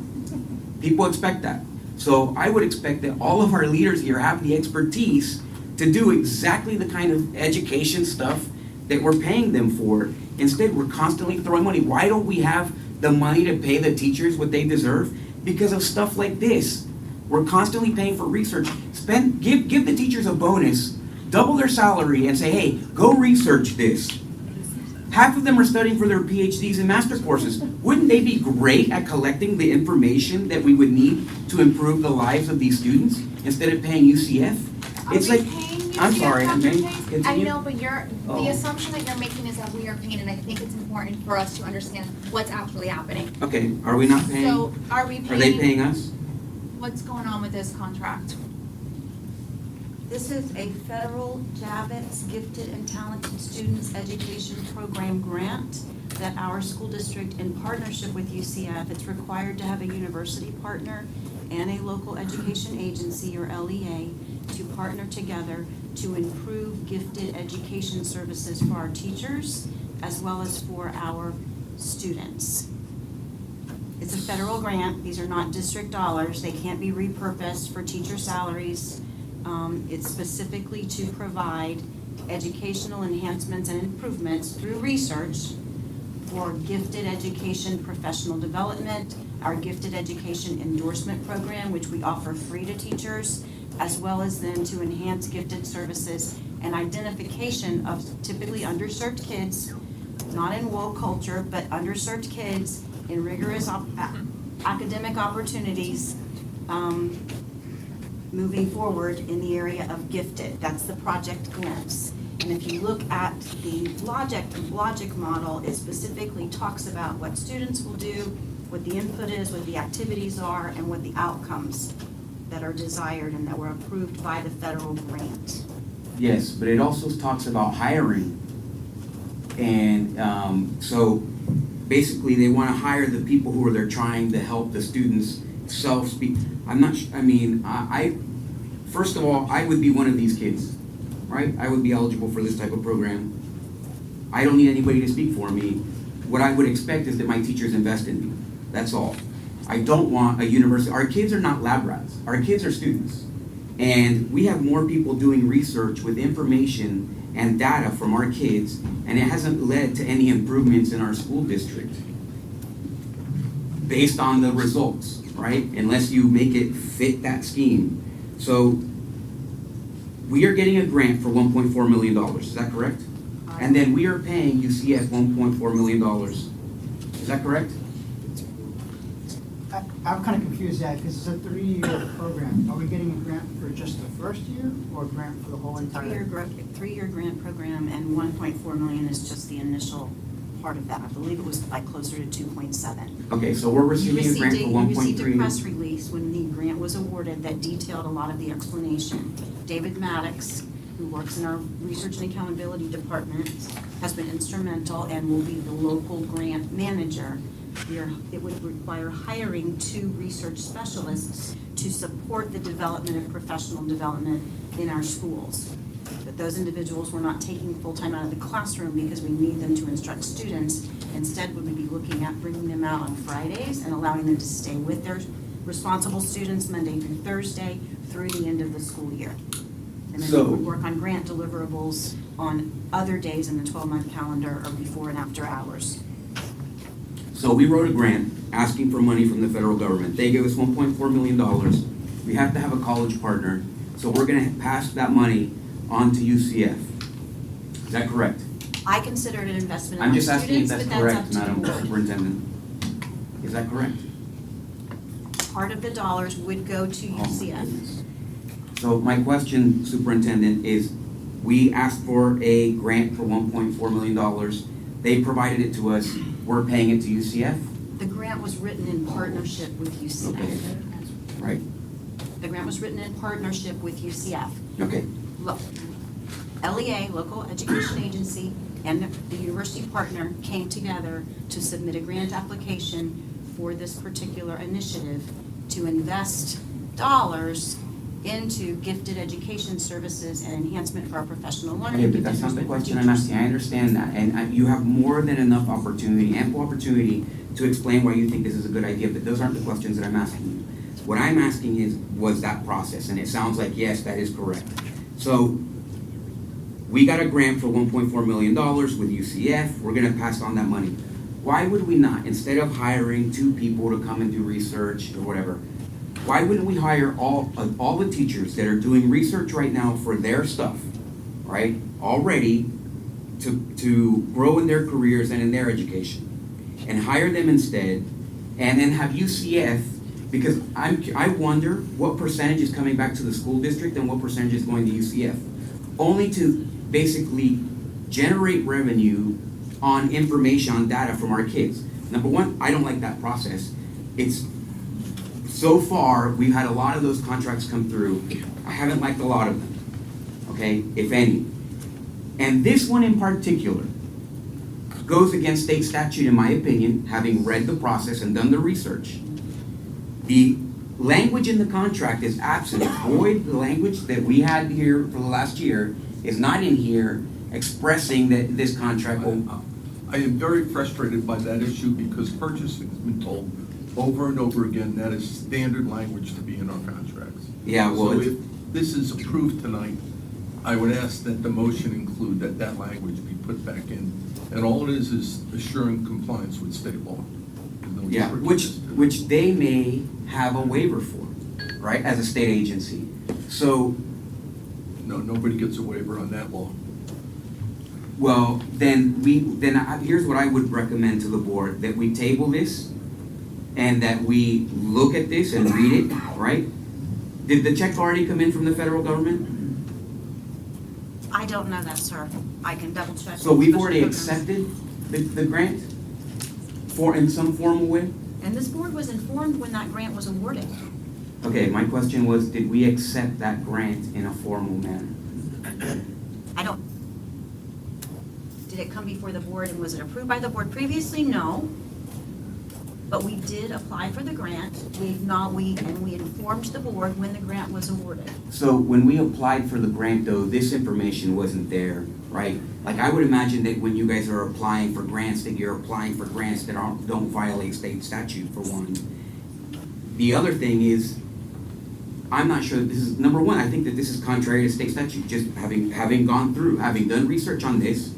People expect that. So I would expect that all of our leaders here have the expertise to do exactly the kind of education stuff that we're paying them for. Instead, we're constantly throwing money. Why don't we have the money to pay the teachers what they deserve? Because of stuff like this. We're constantly paying for research. Give the teachers a bonus, double their salary, and say, hey, go research this. Half of them are studying for their PhDs and master courses. Wouldn't they be great at collecting the information that we would need to improve the lives of these students instead of paying UCF? It's like, I'm sorry, I'm paying.
I know, but the
Oh.
assumption that you're making is that we are paying, and I think it's important for us to understand what's actually happening.
Okay, are we not paying?
So, are we
Are they paying us?
What's going on with this contract?
This is a federal Javits Gifted and Talented Students Education Program grant that our school district, in partnership with UCF, it's required to have a university partner and a local education agency, or LEA, to partner together to improve gifted education services for our teachers as well as for our students. It's a federal grant. These are not district dollars. They can't be repurposed for teacher salaries. It's specifically to provide educational enhancements and improvements through research for gifted education professional development, our gifted education endorsement program, which we offer free to teachers, as well as then to enhance gifted services and identification of typically underserved kids, not in woke culture, but underserved kids in rigorous academic opportunities, moving forward in the area of gifted. That's the Project Glimpse. And if you look at the logic model, it specifically talks about what students will do, what the input is, what the activities are, and what the outcomes that are desired and that were approved by the federal grant.
Yes, but it also talks about hiring. And so basically they want to hire the people who are there trying to help the students self-speak. First of all, I would be one of these kids, right? I would be eligible for this type of program. I don't need anybody to speak for me. What I would expect is that my teachers invest in me. That's all. I don't want a university. Our kids are not lab rats. Our kids are students. And we have more people doing research with information and data from our kids, and it hasn't led to any improvements in our school district based on the results, right? Unless you make it fit that scheme. So we are getting a grant for $1.4 million, is that correct? And then we are paying UCF $1.4 million. Is that correct?
I'm kind of confused, yeah, because it's a 3-year program. Are we getting a grant for just the first year or a grant for the whole entire?
Three-year grant program, and 1.4 million is just the initial part of that. I believe it was like closer to 2.7.
Okay, so we're receiving a grant for 1.3.
You received a press release when the grant was awarded that detailed a lot of the explanation. David Maddox, who works in our Research and Accountability Department, has been instrumental and will be the local grant manager. It would require hiring 2 research specialists to support the development of professional development in our schools. But those individuals were not taking full-time out of the classroom because we need them to instruct students. Instead, we would be looking at bringing them out on Fridays and allowing them to stay with their responsible students Monday through Thursday through the end of the school year. And then we would work on grant deliverables on other days in the 12-month calendar or before and after hours.
So we wrote a grant asking for money from the federal government. They gave us $1.4 million. We have to have a college partner. So we're going to pass that money on to UCF. Is that correct?
I consider it an investment in
I'm
our
just asking if
students,
that's
but that's up
correct,
to the
Madam
board.
Superintendent. Is that correct?
Part of the dollars would go to UCF.
So my question, Superintendent, is we asked for a grant for $1.4 million. They provided it to us. We're paying it to UCF?
The grant was written in partnership with UCF.
Okay. Right.
The grant was written in partnership with UCF.
Okay.
Look, LEA, Local Education Agency, and the university partner came together to submit a grant application for this particular initiative to invest dollars into gifted education services and enhancement for our professional learning.
Okay, but that's not the question I'm asking. I understand that. And you have more than enough opportunity, ample opportunity to explain why you think this is a good idea, but those aren't the questions that I'm asking you. What I'm asking is, was that process? And it sounds like, yes, that is correct. So we got a grant for $1.4 million with UCF. We're gonna pass on that money. Why would we not, instead of hiring 2 people to come and do research or whatever, why wouldn't we hire all the teachers that are doing research right now for their stuff, right, already to grow in their careers and in their education, and hire them instead, and then have UCF, because I wonder what percentage is coming back to the school district and what percentage is going to UCF, only to basically generate revenue on information, on data from our kids. Number one, I don't like that process. So far, we've had a lot of those contracts come through. I haven't liked a lot of them, okay, if any. And this one in particular goes against state statute, in my opinion, having read the process and done the research. The language in the contract is absent, it's void. The language that we had here for the last year is not in here expressing that this contract will...
I am very frustrated by that issue because purchasing has been told over and over again that is standard language to be in our contracts.
Yeah, well,
So if this is approved tonight, I would ask that the motion include that language be put back in. And all it is assuring compliance with state law.
Yeah, which they may have a waiver for, right, as a state agency. So...
No, nobody gets a waiver on that law.
Well, here's what I would recommend to the board, that we table this and that we look at this and read it, right? Did the check already come in from the federal government?
I don't know that, sir. I can double check.
So we've already accepted the grant in some formal way?
And this board was informed when that grant was awarded.
Okay, my question was, did we accept that grant in a formal manner?
I don't, did it come before the board and was it approved by the board previously? No. But we did apply for the grant. We informed the board when the grant was awarded.
So when we applied for the grant, though, this information wasn't there, right? Like, I would imagine that when you guys are applying for grants, that you're applying for grants that don't violate state statute, for one. The other thing is, I'm not sure that this is, number one, I think that this is contrary to state statute, just having gone through, having done research on this.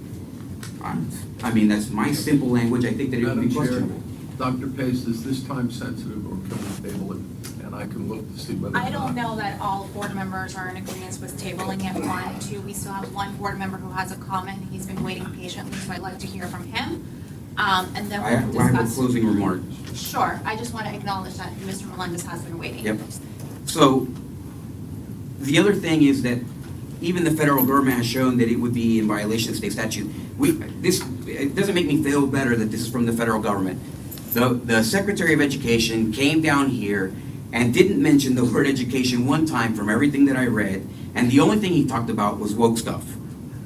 I mean, that's my simple language. I think that it would be questionable.
Dr. Pace, is this time sensitive or can we table it? And I can look to see whether or
I don't
not.
know that all board members are in agreement with tabling it. 1, 2, we still have one board member who has a comment. He's been waiting patiently, so I'd like to hear from him. And then
I
we'll
have
discuss.
a closing remark.
Sure, I just want to acknowledge that Mr. Melendez has been waiting.
Yep. So, the other thing is that even the federal government has shown that it would be in violation of state statute. It doesn't make me feel better that this is from the federal government. The Secretary of Education came down here and didn't mention the word education one time from everything that I read, and the only thing he talked about was woke stuff,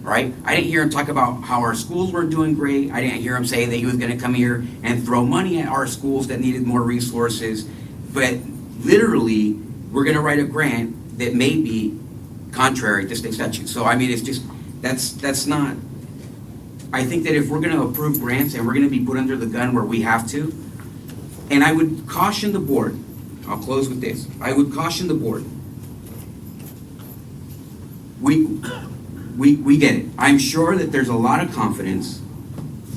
right? I didn't hear him talk about how our schools weren't doing great. I didn't hear him say that he was going to come here and throw money at our schools that needed more resources. But literally, we're going to write a grant that may be contrary to state statute. So, I mean, it's just, that's not... I think that if we're going to approve grants and we're going to be put under the gun where we have to, and I would caution the board, I'll close with this, I would caution the board, we get it. I'm sure that there's a lot of confidence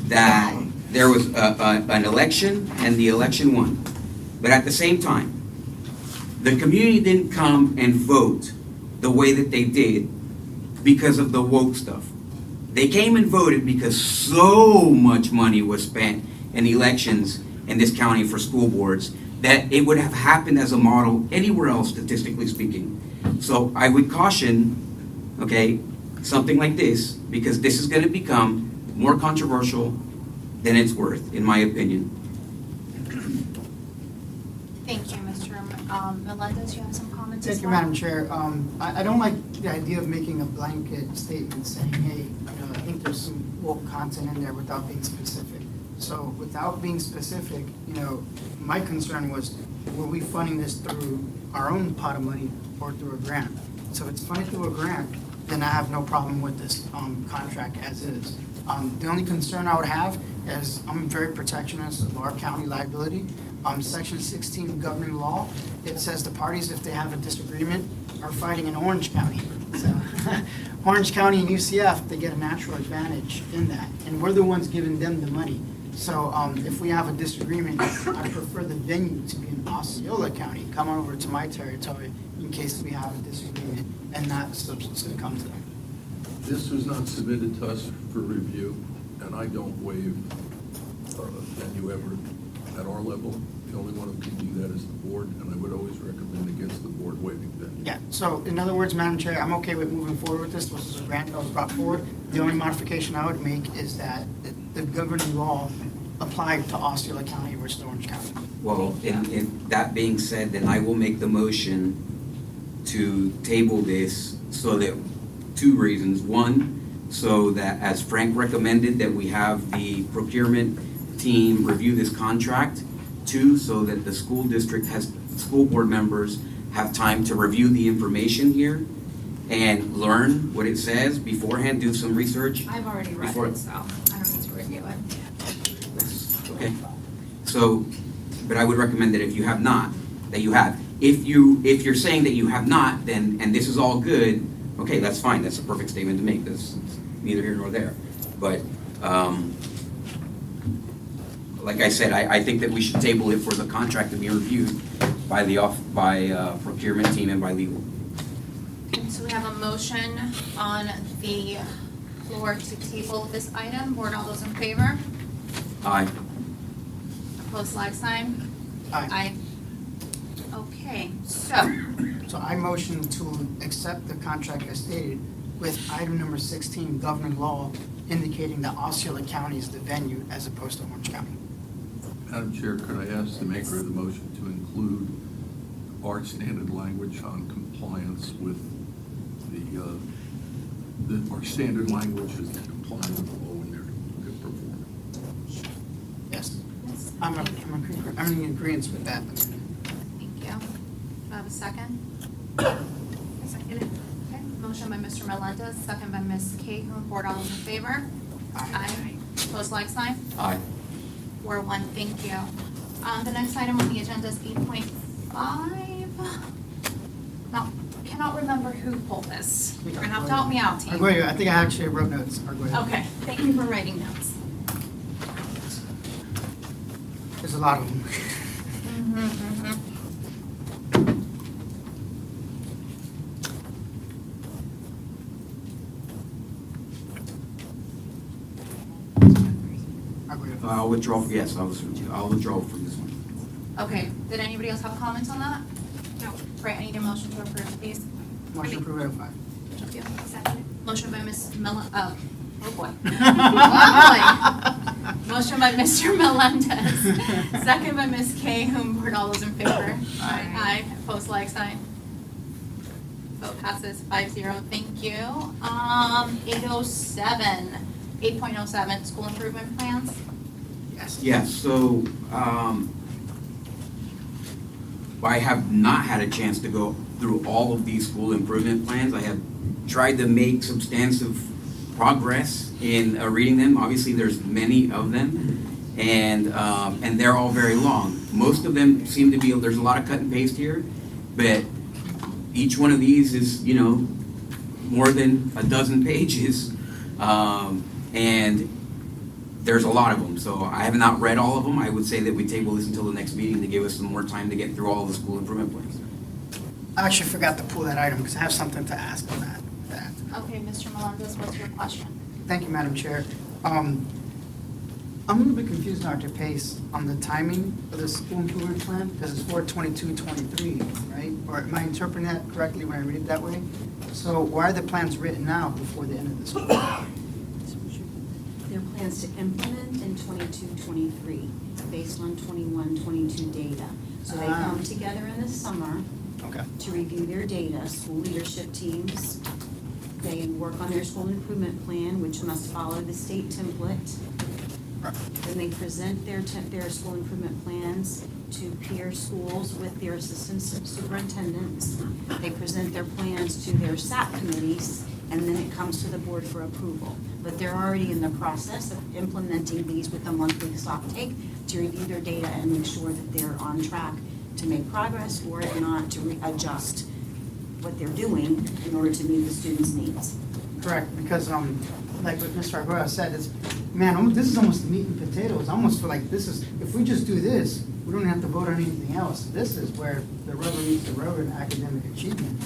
that there was an election and the election won. But at the same time, the community didn't come and vote the way that they did because of the woke stuff. They came and voted because so much money was spent in elections in this county for school boards that it would have happened as a model anywhere else, statistically speaking. So I would caution, okay, something like this, because this is going to become more controversial than it's worth, in my opinion.
Thank you, Mr. Melendez. You have some comments as
Thank you,
well?
Madam Chair. I don't like the idea of making a blanket statement saying, hey, I think there's some woke content in there without being specific. So without being specific, my concern was, were we funding this through our own pot of money or through a grant? So if it's funded through a grant, then I have no problem with this contract as is. The only concern I would have is I'm very protectionist of our county liability, Section 16 governing law, it says the parties, if they have a disagreement, are fighting in Orange County. So Orange County and UCF, they get a natural advantage in that, and we're the ones giving them the money. So if we have a disagreement, I prefer the venue to be in Osceola County. Come on over to my territory in case we have a disagreement, and that substance can come to them.
This was not submitted to us for review, and I don't waive venue ever at our level. The only one who can do that is the board, and I would always recommend against the board waiving venue.
Yeah, so in other words, Madam Chair, I'm okay with moving forward with this. This is a grant that was brought forward. The only modification I would make is that the governing law applied to Osceola County versus Orange County.
Well, in that being said, then I will make the motion to table this so that, 2 reasons. One, so that as Frank recommended, that we have the procurement team review this contract. 2, so that the school district school board members have time to review the information here and learn what it says beforehand, do some research.
I've already read it, so I don't need to review it.
Okay, so, but I would recommend that if you have not, that you have. If you're saying that you have not, then, and this is all good, okay, that's fine, that's a perfect statement to make, this neither here nor there. But, like I said, I think that we should table it for the contract to be reviewed by the procurement team and by legal.
So we have a motion on the floor to table this item. Board, all those in favor?
Aye.
Opposed, like sign?
Aye.
Okay, so,
So I motion to accept the contract as stated with item number 16 governing law indicating that Osceola County is the venue as opposed to Orange County.
Madam Chair, could I ask the maker of the motion to include our standard language on compliance with our standard language is complying with the law when they're performing?
Yes. I'm in agreement with that.
thank you. Do I have a second? Second. Okay, motion by Mr. Melendez, second by Ms. Cahoon. Board, all those in favor? Aye. Opposed, like sign?
Aye.
4-1, thank you. The next item on the agenda is 8.5. Now, cannot remember who pulled this. You're gonna have to help me out, team.
Arguello, I think I actually wrote notes. Arguello.
Okay, thank you for writing notes.
There's a lot of them.
I'll withdraw, yes, I'll withdraw from this one.
Okay, did anybody else have comments on that? No. Right, I need a motion to approve, please.
Motion to approve item 5.
Thank you. Second. Motion by Ms. oh boy. Motion by Mr. Melendez, second by Ms. Cahoon. Board, all those in favor? Aye. Opposed, like sign. Vote passes 5-0. Thank you. 8.07, school improvement plans.
Yes, so, I have not had a chance to go through all of these school improvement plans. I have tried to make substantive progress in reading them. Obviously, there's many of them, and they're all very long. Most of them seem to be, there's a lot of cut and paste here, but each one of these is, more than a dozen pages, and there's a lot of them. So I have not read all of them. I would say that we table this until the next meeting to give us some more time to get through all of the school improvement plans.
I actually forgot to pull that item because I have something to ask on that.
Okay, Mr. Melendez, what's your question?
Thank you, Madam Chair. I'm a little bit confused, Dr. Pace, on the timing of the school improvement plan, because it's for 22-23, right? Or am I interpreting that correctly when I read it that way? So why are the plans written now before the end of the school?
There are plans to implement in 22-23 based on 21-22 data. So they come together in the summer to review their data, school leadership teams. They work on their school improvement plan, which must follow the state template. Then they present their school improvement plans to peer schools with their assistant superintendents. They present their plans to their SAP committees, and then it comes to the board for approval. But they're already in the process of implementing these with a monthly stock take. to review their data and make sure that they're on track to make progress, or if not, to adjust what they're doing in order to meet the students' needs.
Correct, because, like what Mr. Arguello said, is, man, this is almost meat and potatoes. I almost feel like this is, if we just do this, we don't have to vote on anything else. This is where the rubber meets the road in academic achievement.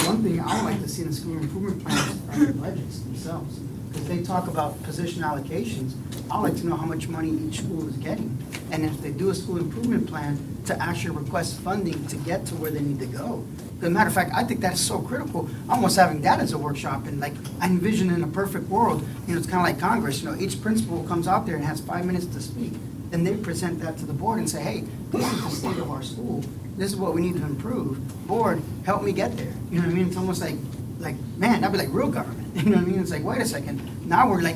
One thing I would like to see in the school improvement plans are the budgets themselves. Because they talk about position allocations, I'd like to know how much money each school is getting. And if they do a school improvement plan, to actually request funding to get to where they need to go. As a matter of fact, I think that's so critical. Almost having that as a workshop, and like I envision in a perfect world, it's kind of like Congress. Each principal comes out there and has 5 minutes to speak. Then they present that to the board and say, hey, this is the state of our school. This is what we need to improve. Board, help me get there. You know what I mean? It's almost like man, that'd be like real government. You know what I mean? It's like, wait a second. Now we're like,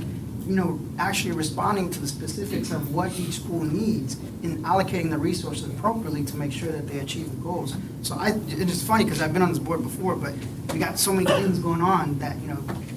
actually responding to the specifics of what each school needs in allocating the resources appropriately to make sure that they achieve the goals. So it is funny because I've been on this board before, but we got so many things going on that,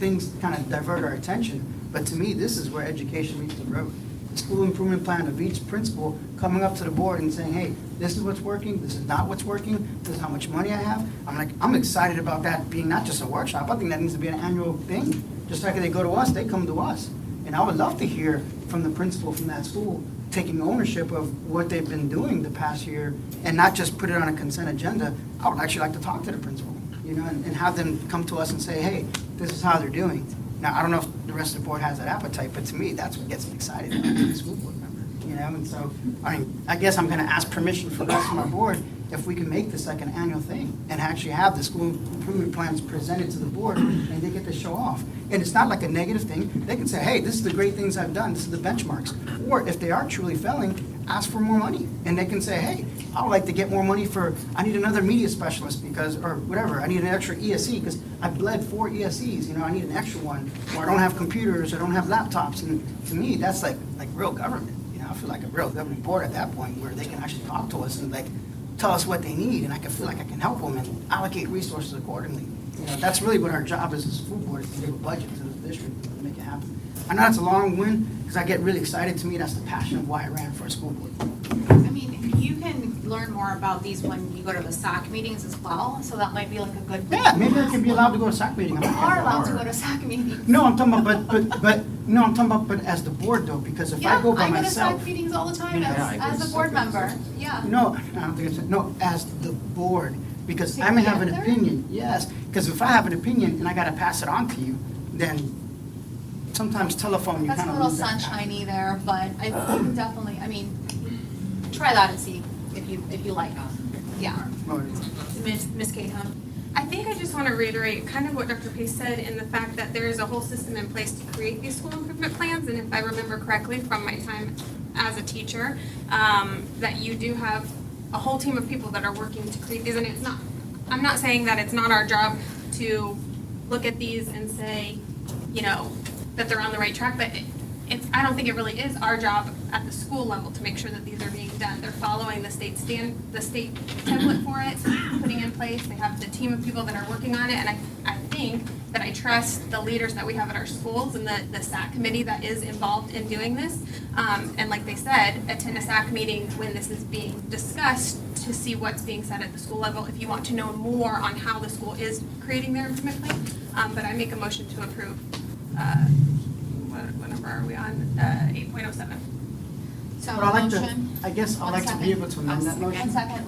things kind of divert our attention. But to me, this is where education meets the road. The school improvement plan of each principal coming up to the board and saying, hey, this is what's working, this is not what's working, this is how much money I have. I'm excited about that being not just a workshop. I think that needs to be an annual thing. Just like they go to us, they come to us. And I would love to hear from the principal from that school taking ownership of what they've been doing the past year and not just put it on a consent agenda. I would actually like to talk to the principal, and have them come to us and say, hey, this is how they're doing. Now, I don't know if the rest of the board has that appetite, but to me, that's what gets me excited about being a school board member, And so, I guess I'm gonna ask permission from the rest of my board if we can make this like an annual thing and actually have the school improvement plans presented to the board and they get to show off. And it's not like a negative thing. They can say, hey, this is the great things I've done. This is the benchmarks. Or if they are truly failing, ask for more money. And they can say, hey, I would like to get more money I need another media specialist or whatever. I need an extra ESE because I bled 4 ESEs. I need an extra one. Or I don't have computers, I don't have laptops. And to me, that's like real government. I feel like a real government board at that point where they can actually talk to us and tell us what they need, and I can feel like I can help them and allocate resources accordingly. That's really what our job as a school board is, to give a budget to the district to make it happen. I know it's a long win because I get really excited. To me, that's the passion of why I ran for a school board.
You can learn more about these when you go to the SAC meetings as well, so that might be like a good thing.
Yeah, maybe I can be allowed to go to SAC meeting.
You are allowed to go to SAC meetings.
No, I'm talking about, but as the board though, because if I go by myself.
I go to SAC meetings all the time as a board member, yeah.
No, I don't think as the board, because I may have an opinion, yes, because if I have an opinion and I gotta pass it on to you, then sometimes telephone, you kind of
That's a little
lose that.
sunshiny there, but I think definitely, try that and see if you like. Yeah. Ms. Cahill.
I think I just want to reiterate kind of what Dr. Pace said in the fact that there is a whole system in place to create these school improvement plans. And if I remember correctly from my time as a teacher, that you do have a whole team of people that are working to create these. And I'm not saying that it's not our job to look at these and say, that they're on the right track, but I don't think it really is our job at the school level to make sure that these are being done. They're following the state template for it, putting in place. They have the team of people that are working on it, and I think that I trust the leaders that we have at our schools and the SAC committee that is involved in doing this. And like they said, attend a SAC meeting when this is being discussed to see what's being said at the school level if you want to know more on how the school is creating their improvement plan. But I make a motion to approve. What number are we on? 8.07.
So
But I
motion.
I'd like to be able to amend that motion.
1 second,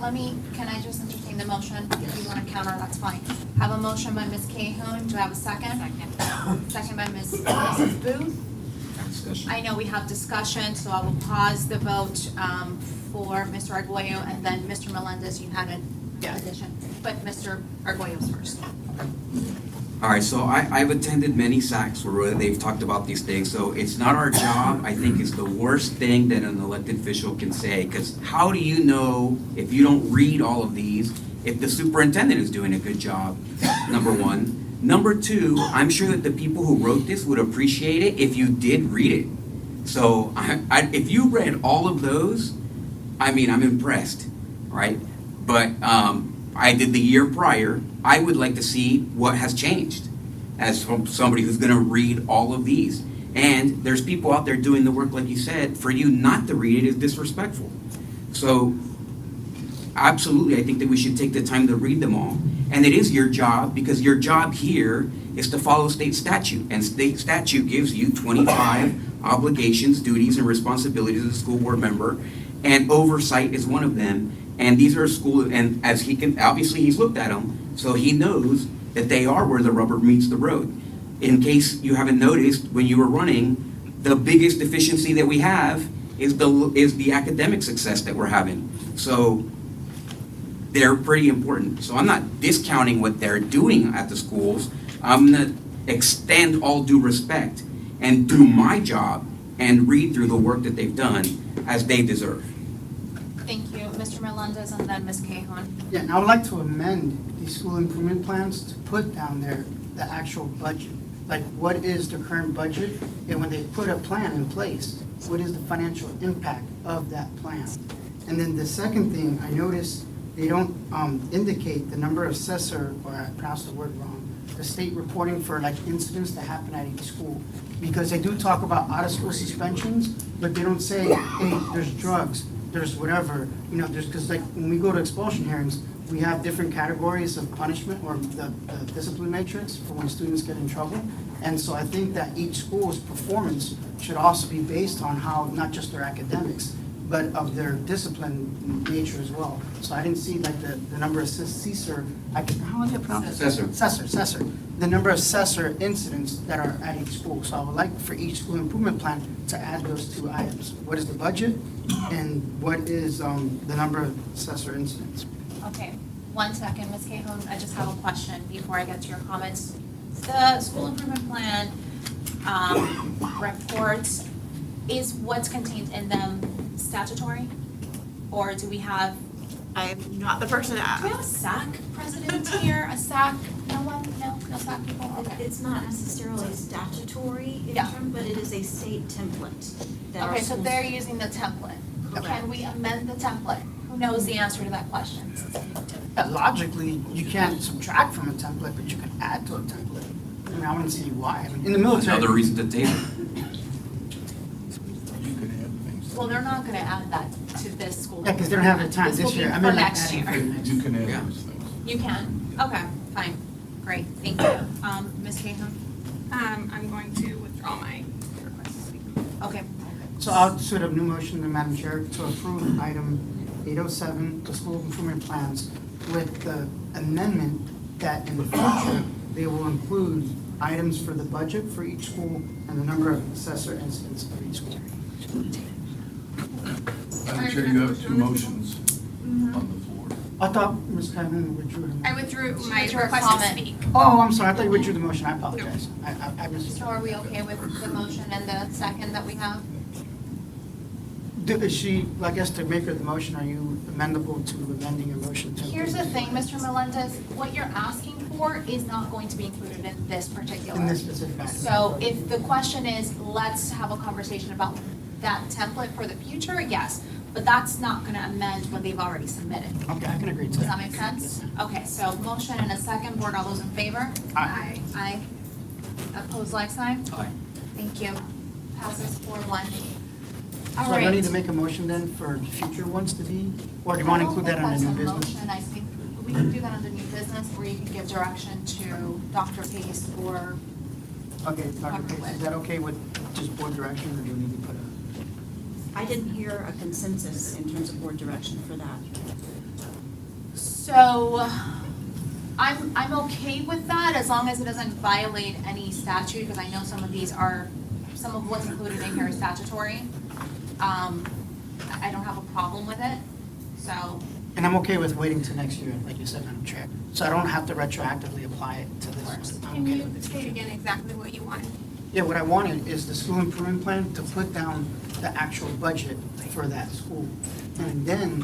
can I just entertain the motion? If you want to counter, that's fine. Have a motion by Ms. Cahoon, do I have a second? Second by Mrs. Booth. I know we have discussion, so I will pause the vote for Mr. Arguello, and then Mr. Melendez, you had an addition. But Mr. Arguello's first.
All right, so I've attended many SACs where they've talked about these things, so it's not our job. I think it's the worst thing that an elected official can say, because how do you know, if you don't read all of these, if the superintendent is doing a good job, number one. Number two, I'm sure that the people who wrote this would appreciate it if you did read it. So if you read all of those, I'm impressed, right? But I did the year prior. I would like to see what has changed as somebody who's going to read all of these. And there's people out there doing the work, like you said. For you not to read it is disrespectful. So absolutely, I think that we should take the time to read them all. And it is your job, because your job here is to follow state statute. And state statute gives you 25 obligations, duties, and responsibilities as a school board member. And oversight is one of them. And these are school, and as he can, obviously he's looked at them, so he knows that they are where the rubber meets the road. In case you haven't noticed, when you were running, the biggest deficiency that we have is the academic success that we're having. So they're pretty important. So I'm not discounting what they're doing at the schools. I'm gonna extend all due respect and do my job and read through the work that they've done as they deserve.
Thank you, Mr. Melendez, and then Ms. Cajon.
Yeah, and I would like to amend these school improvement plans to put down there the actual budget. Like, what is the current budget? And when they put a plan in place, what is the financial impact of that plan? And then the second thing, I noticed they don't indicate the number of assessor, or I pronounced the word wrong, the state reporting for like incidents that happen at each school. Because they do talk about out-of-school suspensions, but they don't say, hey, there's drugs, there's whatever, you know, there's, because like when we go to expulsion hearings, we have different categories of punishment or the discipline matrix for when students get in trouble. And so I think that each school's performance should also be based on how, not just their academics, but of their discipline nature as well. So I didn't see like the number of CSER, how do you pronounce it? Assessor. The number of assessor incidents that are at each school. So I would like for each school improvement plan to add those two items. What is the budget and what is the number of assessor incidents?
Okay, 1 second, Ms. Cajon, I just have a question before I get to your comments. The school improvement plan reports, is what's contained in them statutory? Or do we have?
I'm not the person to ask.
Do we have a SAC president here? A SAC? No one? No SAC people? Okay.
It's not necessarily statutory in
Yeah.
term, but it is a state template. that our
Okay, so
schools-
they're using the template.
Correct.
Can we amend the template? Who knows the answer to that question?
Yeah, logically, you can't subtract from a template, but you can add to a template. I mean, I wouldn't see why. I mean, in the military.
Another reason to table.
Well, they're not gonna add that to this school.
Yeah, because they don't have the time this year. I
This will be
mean,
for
like
next
adding
year.
for next
You can add
Yeah.
those things.
You can? Okay, fine. Great, thank you. Ms. Cajon?
I'm going to withdraw my request to speak.
Okay.
So I'll sort of new motion to Madam Chair to approve item 807, the school improvement plans, with the amendment that in the future, they will include items for the budget for each school and the number of assessor incidents for each school.
Madam Chair, you have two motions on the floor.
I thought Ms. Calhoun withdrew her.
I withdrew my
Withdrew her
request to
comment.
speak.
Oh, I'm sorry, I thought you withdrew the motion, I apologize. I missed.
So are we okay with the motion and the second that we have?
Is she, I guess to make her the motion, are you amendable to amending your motion to?
Here's the thing, Mr. Melendez, what you're asking for is not going to be included in this particular.
In this specific item.
So if the question is, let's have a conversation about that template for the future, yes, but that's not gonna amend what they've already submitted.
Okay, I can agree to
Does that
that.
make sense? Okay, so motion and a second, board, all those in favor?
Aye.
Aye. Opposed, like sign?
Aye.
Thank you. Passes 4-1. All
So I don't need
right.
to make a motion then for future ones to be, or do you want to include that under new
I don't
business?
think that's a motion, I think we can do that under new business, or you can give direction to Dr. Pace or,
Okay, Dr. Pace, is that okay with just board direction, or do we need to put a?
I didn't hear a consensus in terms of board direction for that.
so I'm okay with that as long as it doesn't violate any statute, because I know some of these are, some of what's included in here is statutory. I don't have a problem with it, so.
And I'm okay with waiting till next year, like you said, Madam Chair, so I don't have to retroactively apply it to this. I'm
Can
okay
you
with it.
state again exactly what you want?
Yeah, what I wanted is the school improvement plan to put down the actual budget for that school. And then,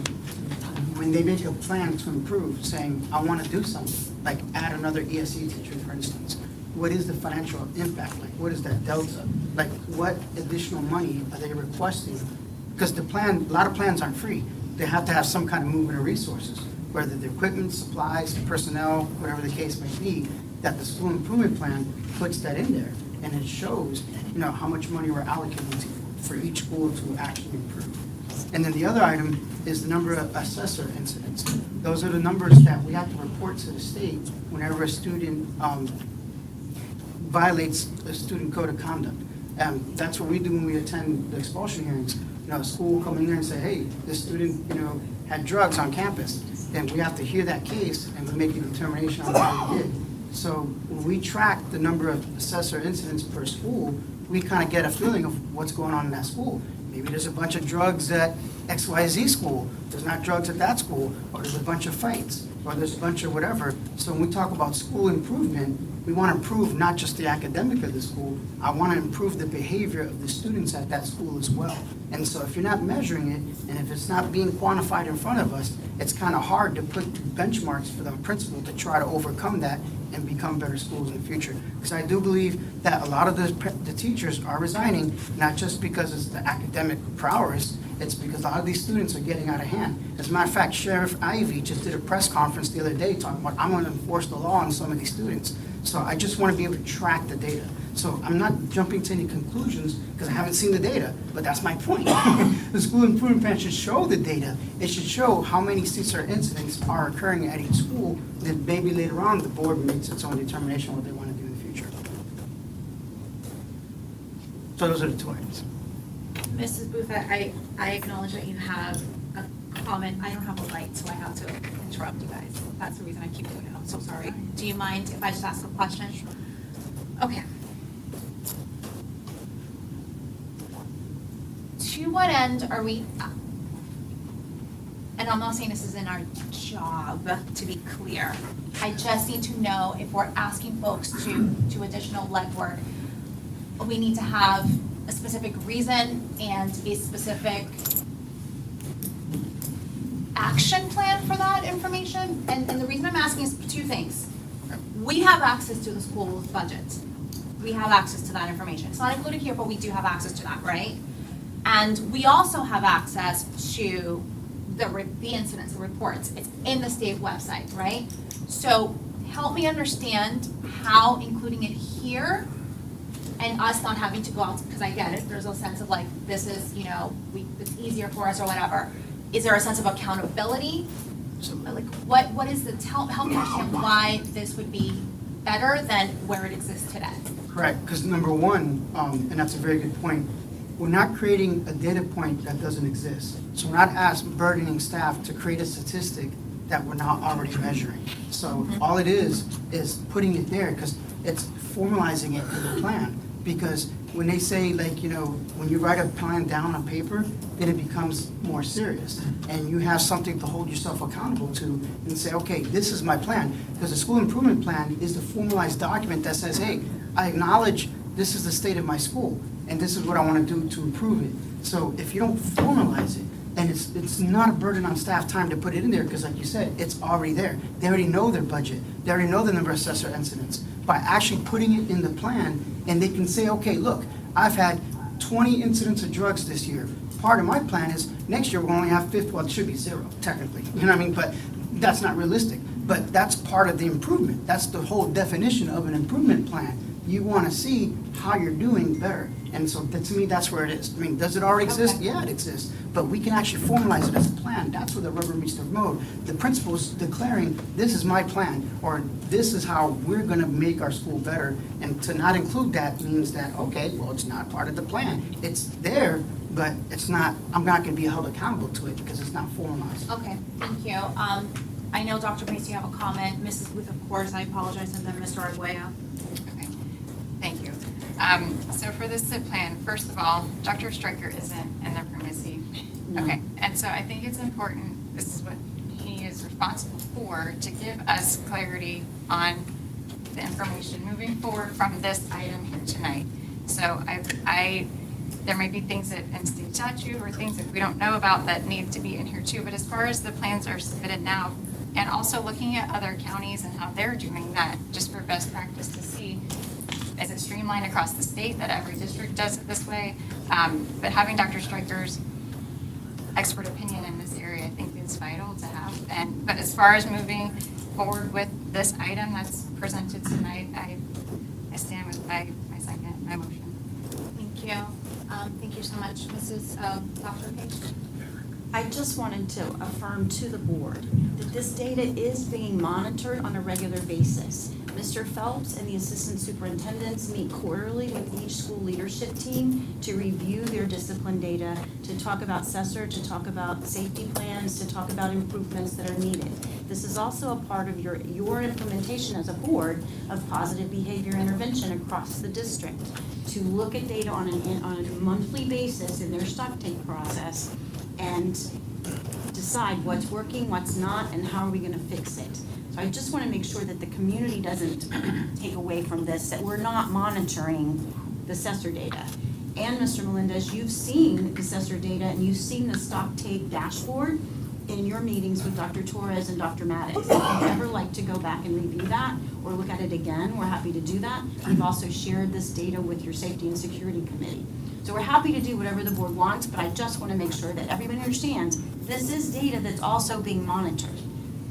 when they make a plan to improve, saying, I want to do something, like add another ESE teacher, for instance, what is the financial impact, like, what is that delta? Like, what additional money are they requesting? Because the plan, a lot of plans aren't free. They have to have some kind of movement of resources, whether the equipment, supplies, personnel, whatever the case may be, that the school improvement plan puts that in there. and it shows, how much money we're allocating for each school to actually improve. And then the other item is the number of assessor incidents. Those are the numbers that we have to report to the state whenever a student violates a student code of conduct. That's what we do when we attend the expulsion hearings. A school will come in there and say, hey, this student, had drugs on campus. Then we have to hear that case and we make a determination on what we did. So when we track the number of assessor incidents per school, we kind of get a feeling of what's going on in that school. Maybe there's a bunch of drugs at XYZ school, there's not drugs at that school, or there's a bunch of fights, or there's a bunch of whatever. So when we talk about school improvement, we want to improve not just the academic of the school, I want to improve the behavior of the students at that school as well. And so if you're not measuring it, and if it's not being quantified in front of us, it's kind of hard to put benchmarks for the principal to try to overcome that and become better schools in the future. Because I do believe that a lot of the teachers are resigning, not just because it's the academic prowess, it's because a lot of these students are getting out of hand. As a matter of fact, Sheriff Ivey just did a press conference the other day talking about, I'm going to enforce the law on some of these students. So I just want to be able to track the data. So I'm not jumping to any conclusions because I haven't seen the data, but that's my point. The school improvement plan should show the data. It should show how many CSR incidents are occurring at each school, then maybe later on the board makes its own determination on what they want to do in the future. So those are the two items.
Mrs. Booth, I acknowledge that you have a comment. I don't have a light, so I have to interrupt you guys. That's the reason I keep doing it. I'm so sorry. Do you mind if I just ask a question? Okay.
To what end are we, and I'm not saying this is in our job, to be clear. I just need to know if we're asking folks to do additional legwork, we need to have a specific reason and a specific action plan for that information. And the reason I'm asking is two things. We have access to the school's budget. We have access to that information. It's not included here, but we do have access to that, right? And we also have access to the incidents, the reports. It's in the state website, right? So help me understand how including it here and us not having to go out, because I get it, there's a sense of like, this is, it's easier for us or whatever. Is there a sense of accountability? So like, what is help me understand why this would be better than where it exists today?
Correct, because number one, and that's a very good point, we're not creating a data point that doesn't exist. So we're not burdening staff to create a statistic that we're not already measuring. So all it is putting it there, because it's formalizing it in the plan. Because when they say, like, when you write a plan down on paper, then it becomes more serious. And you have something to hold yourself accountable to and say, okay, this is my plan. Because the school improvement plan is the formalized document that says, hey, I acknowledge this is the state of my school, and this is what I want to do to improve it. So if you don't formalize it, and it's not a burden on staff time to put it in there, because like you said, it's already there. They already know their budget. They already know the number of assessor incidents. By actually putting it in the plan, and they can say, okay, look, I've had 20 incidents of drugs this year. Part of my plan is next year we'll only have 50, well, it should be 0, technically. You know what I mean? But that's not realistic. But that's part of the improvement. That's the whole definition of an improvement plan. You want to see how you're doing better. And so to me, that's where it is. I mean, does it already exist?
Okay.
Yeah, it exists. But we can actually formalize it as a plan. That's where the rubber meets the road. The principal's declaring, this is my plan, or this is how we're going to make our school better. And to not include that means that, okay, well, it's not part of the plan. It's there, but it's not, I'm not going to be held accountable to it because it's not formalized.
Okay, thank you. I know Dr. Pace, you have a comment. Mrs. Booth, of course, I apologize, and then Mr. Arguello.
Okay, thank you. So for this SIP plan, first of all, Dr. Stryker isn't in the primacy.
No.
Okay, and so I think it's important, this is what he is responsible for, to give us clarity on the information moving forward from this item here tonight. So there may be things that in state statute or things that we don't know about that need to be in here too, but as far as the plans are submitted now, and also looking at other counties and how they're doing that, just for best practice to see, is it streamlined across the state that every district does it this way? But having Dr. Stryker's expert opinion in this area, I think is vital to have. But as far as moving forward with this item that's presented tonight, I stand with my second. my motion.
Thank you. Thank you so much, Mrs. Dr. Page.
I just wanted to affirm to the board that this data is being monitored on a regular basis. Mr. Phelps and the assistant superintendents meet quarterly with each school leadership team to review their discipline data, to talk about CESR, to talk about safety plans, to talk about improvements that are needed. This is also a part of your implementation as a board of positive behavior intervention across the district, to look at data on a monthly basis in their stock take process and decide what's working, what's not, and how are we going to fix it. So I just want to make sure that the community doesn't take away from this, that we're not monitoring the CESR data. And Mr. Melendez, you've seen the CESR data and you've seen the stock take dashboard in your meetings with Dr. Torres and Dr. Mattis. If you'd ever like to go back and review that or look at it again, we're happy to do that. We've also shared this data with your Safety and Security Committee. So we're happy to do whatever the board wants, but I just want to make sure that everybody understands this is data that's also being monitored.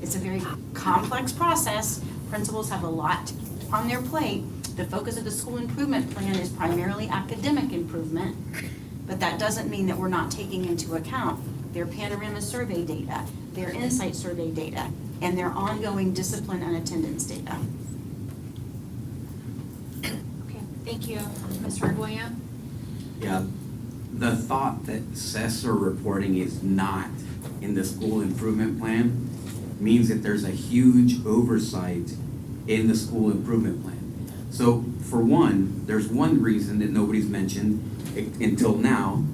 It's a very complex process. Principals have a lot on their plate. The focus of the school improvement plan is primarily academic improvement, but that doesn't mean that we're not taking into account their panorama survey data, their insight survey data, and their ongoing discipline and attendance data.
Okay, thank you. Mr. Arguello?
Yeah, the thought that CESR reporting is not in the school improvement plan means that there's a huge oversight in the school improvement plan. So for one, there's one reason that nobody's mentioned until now.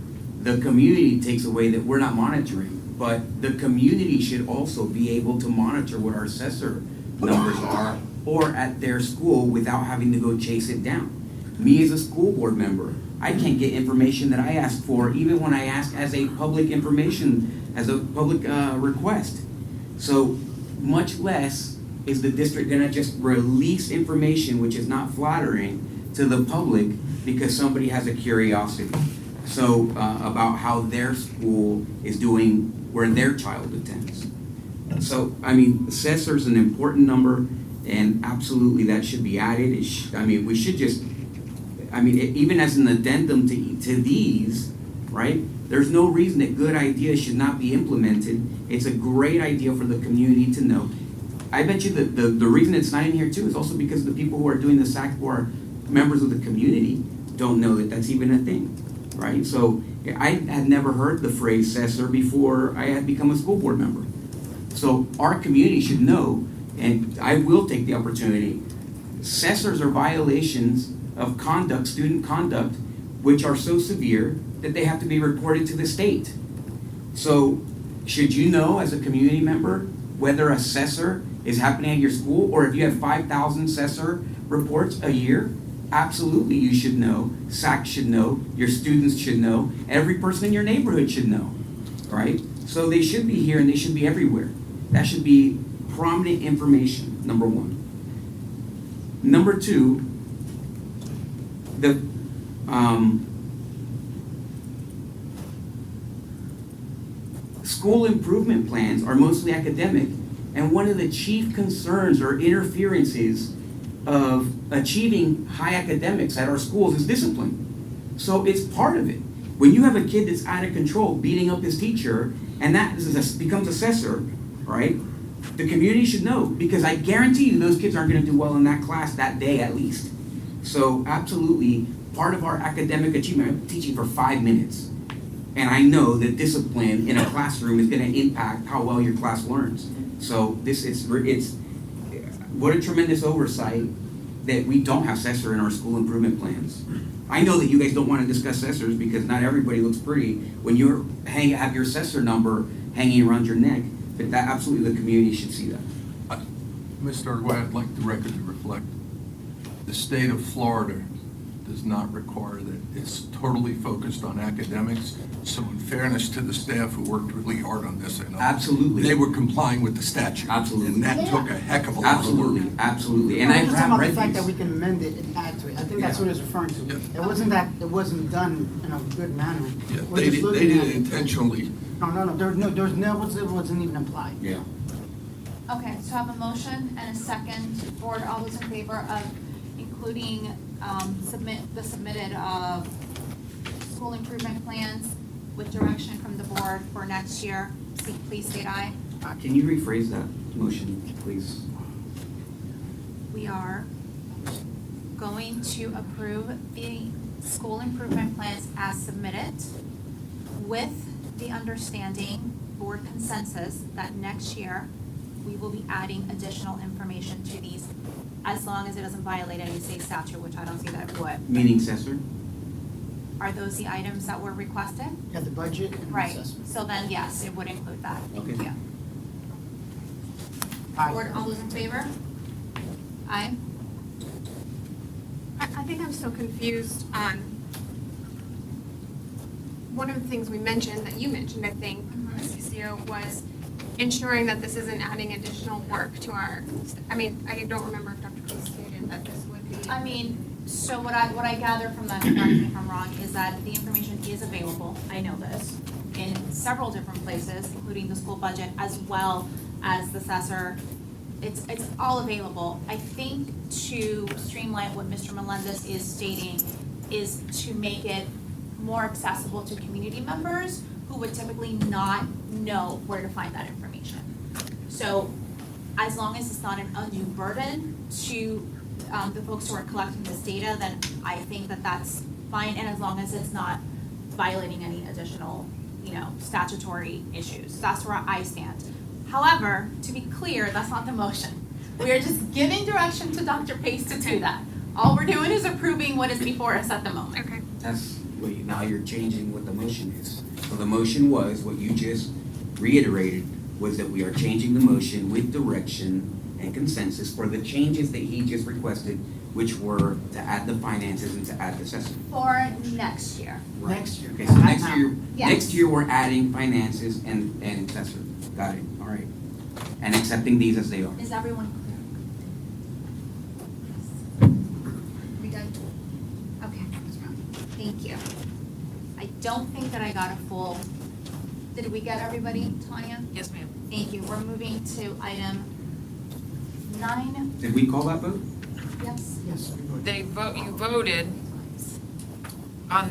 The community takes away that we're not monitoring, but the community should also be able to monitor what our CESR numbers are or at their school without having to go chase it down. Me as a school board member, I can't get information that I ask for, even when I ask as a public information, as a public request. So much less is the district gonna just release information which is not flattering to the public because somebody has a curiosity. So about how their school is doing where their child attends. So, I mean, CESR is an important number and absolutely that should be added. We should just, even as an addendum to these, right? There's no reason that good ideas should not be implemented. It's a great idea for the community to know. I bet you that the reason it's not in here too is also because the people who are doing the SAC, who are members of the community, don't know that that's even a thing, right? So I had never heard the phrase CESR before I had become a school board member. So our community should know, and I will take the opportunity. CESRs are violations of conduct, student conduct, which are so severe that they have to be reported to the state. So should you know as a community member whether a CESR is happening at your school, or if you have 5,000 CESR reports a year? Absolutely you should know. SAC should know, your students should know, every person in your neighborhood should know, right? So they should be here and they should be everywhere. That should be prominent information, number one. Number two, the school improvement plans are mostly academic, and one of the chief concerns or interferences of achieving high academics at our schools is discipline. So it's part of it. When you have a kid that's out of control, beating up his teacher, and that becomes a CESR, right? The community should know, because I guarantee you those kids aren't going to do well in that class that day at least. So absolutely, part of our academic achievement, I'm teaching for 5 minutes. And I know that discipline in a classroom is going to impact how well your class learns. So it's what a tremendous oversight that we don't have CESR in our school improvement plans. I know that you guys don't want to discuss CESRs because not everybody looks pretty when you have your CESR number hanging around your neck, but that absolutely the community should see that.
Mr. Arguello, I'd like the record to reflect the state of Florida does not require that. It's totally focused on academics. So in fairness to the staff who worked really hard on this, I know
absolutely
they were complying with the statute.
Absolutely.
And that took a heck of a lot of work.
Absolutely.
And
And
I'm just talking about the
read
fact
these.
that we can amend it and add to it. I think that's what it's referring to.
Yeah.
It wasn't that it wasn't done in a good manner.
Yeah,
We're
they
just
did
looking
it
at it.
intentionally.
No. It wasn't even applied.
Yeah.
Okay, so I have a motion and a second. Board, all those in favor of including the submitted school improvement plans with direction from the board for next year. Please state aye.
Can you rephrase that motion, please?
We are going to approve the school improvement plans as submitted with the understanding, board consensus, that next year we will be adding additional information to these as long as it doesn't violate any state statute, which I don't see that it would.
Meaning assessor?
Are those the items that were requested?
Yeah, the budget and
Right,
assessment.
so then yes, it would include that. Thank
Okay.
you.
Aye.
Board, all those in favor? Aye.
I think I'm still confused on one of the things we mentioned, that you mentioned, I think, Ms. Castillo, was ensuring that this isn't adding additional work to our, I mean, I don't remember if Dr. Case stated that this would be.
I mean, so what I gather from that, correct me if I'm wrong, is that the information is available, I know this, in several different places, including the school budget as well as the assessor. It's all available. I think to streamline what Mr. Melendez is stating is to make it more accessible to community members who would typically not know where to find that information. So as long as it's not an undue burden to the folks who are collecting this data, then I think that that's fine, and as long as it's not violating any additional, statutory issues. That's where I stand. However, to be clear, that's not the motion. We are just giving direction to Dr. Pace to do that. All we're doing is approving what is before us at the moment.
Okay.
That's, now you're changing what the motion is. So the motion was, what you just reiterated, was that we are changing the motion with direction and consensus for the changes that he just requested, which were to add the finances and to add the assessment.
For next year.
Right.
Next year.
Okay, so
Yes.
next year we're adding finances and assessment. Got it, all right. And accepting these as they are.
Is everyone clear? We done? Okay. Thank you. I don't think that I got a full, did we get everybody, Tanya?
Yes, ma'am.
Thank you. We're moving to item 9.
Did we call that vote?
Yes?
Yes.
You voted on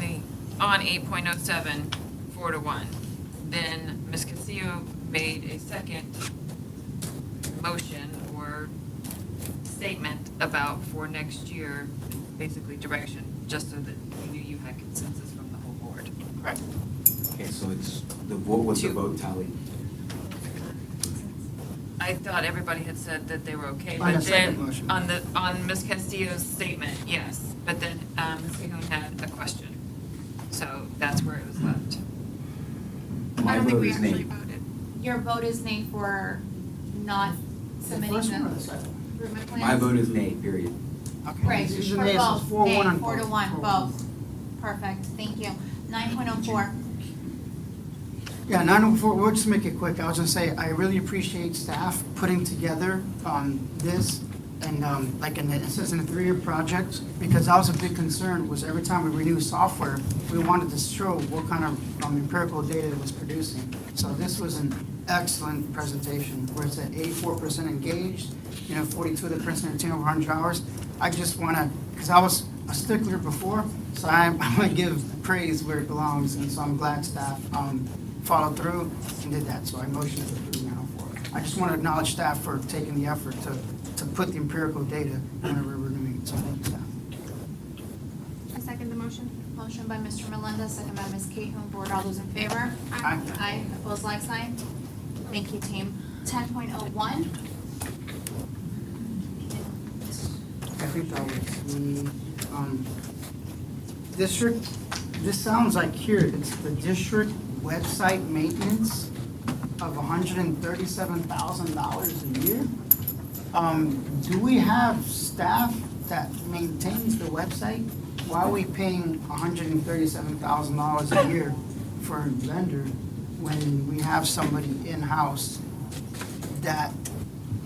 8.07, 4-1. Then Ms. Castillo made a second motion or statement about for next year, basically direction, just so that you knew you had consensus from the whole board.
Correct.
Okay, so it's, what was the vote tally?
I thought everybody had said that they were okay,
On the
but
second
then,
motion.
on Ms. Castillo's statement, yes, but then, Ms. Cahoon had a question. So that's where it was left.
I don't think we
is
actually
nay.
voted.
Your vote is nay for not
The
submitting
first
the
one or the second?
improvement plans?
My vote is nay, period.
Okay.
Right,
This is
for
a nay, so
both,
it's 4-1
nay,
on
4 to
both.
1,
4-1.
both. Perfect, thank you. 9.04.
Yeah, 904, we'll just make it quick. I was gonna say, I really appreciate staff putting together this and it says in a 3-year project, because that was a big concern, was every time we renew software, we wanted to show what kind of empirical data it was producing. So this was an excellent presentation, where it's at 84% engaged, 42% of over 100 hours. I just wanna, because I was a stickler before, so I want to give praise where it belongs, and so I'm glad staff followed through and did that, so I motion to approve 904. I just want to acknowledge staff for taking the effort to put the empirical data whenever we're doing it, so thank you, staff.
I second the motion.
Motion by Mr. Melendez, second by Ms. Cahoon. Board, all those in favor?
Aye.
Aye, opposed, like sign. Thank you, team. 10.01.
I think that was the district, this sounds like here, it's the district website maintenance of $137,000 a year. Do we have staff that maintains the website? Why are we paying $137,000 a year for a vendor when we have somebody in-house that,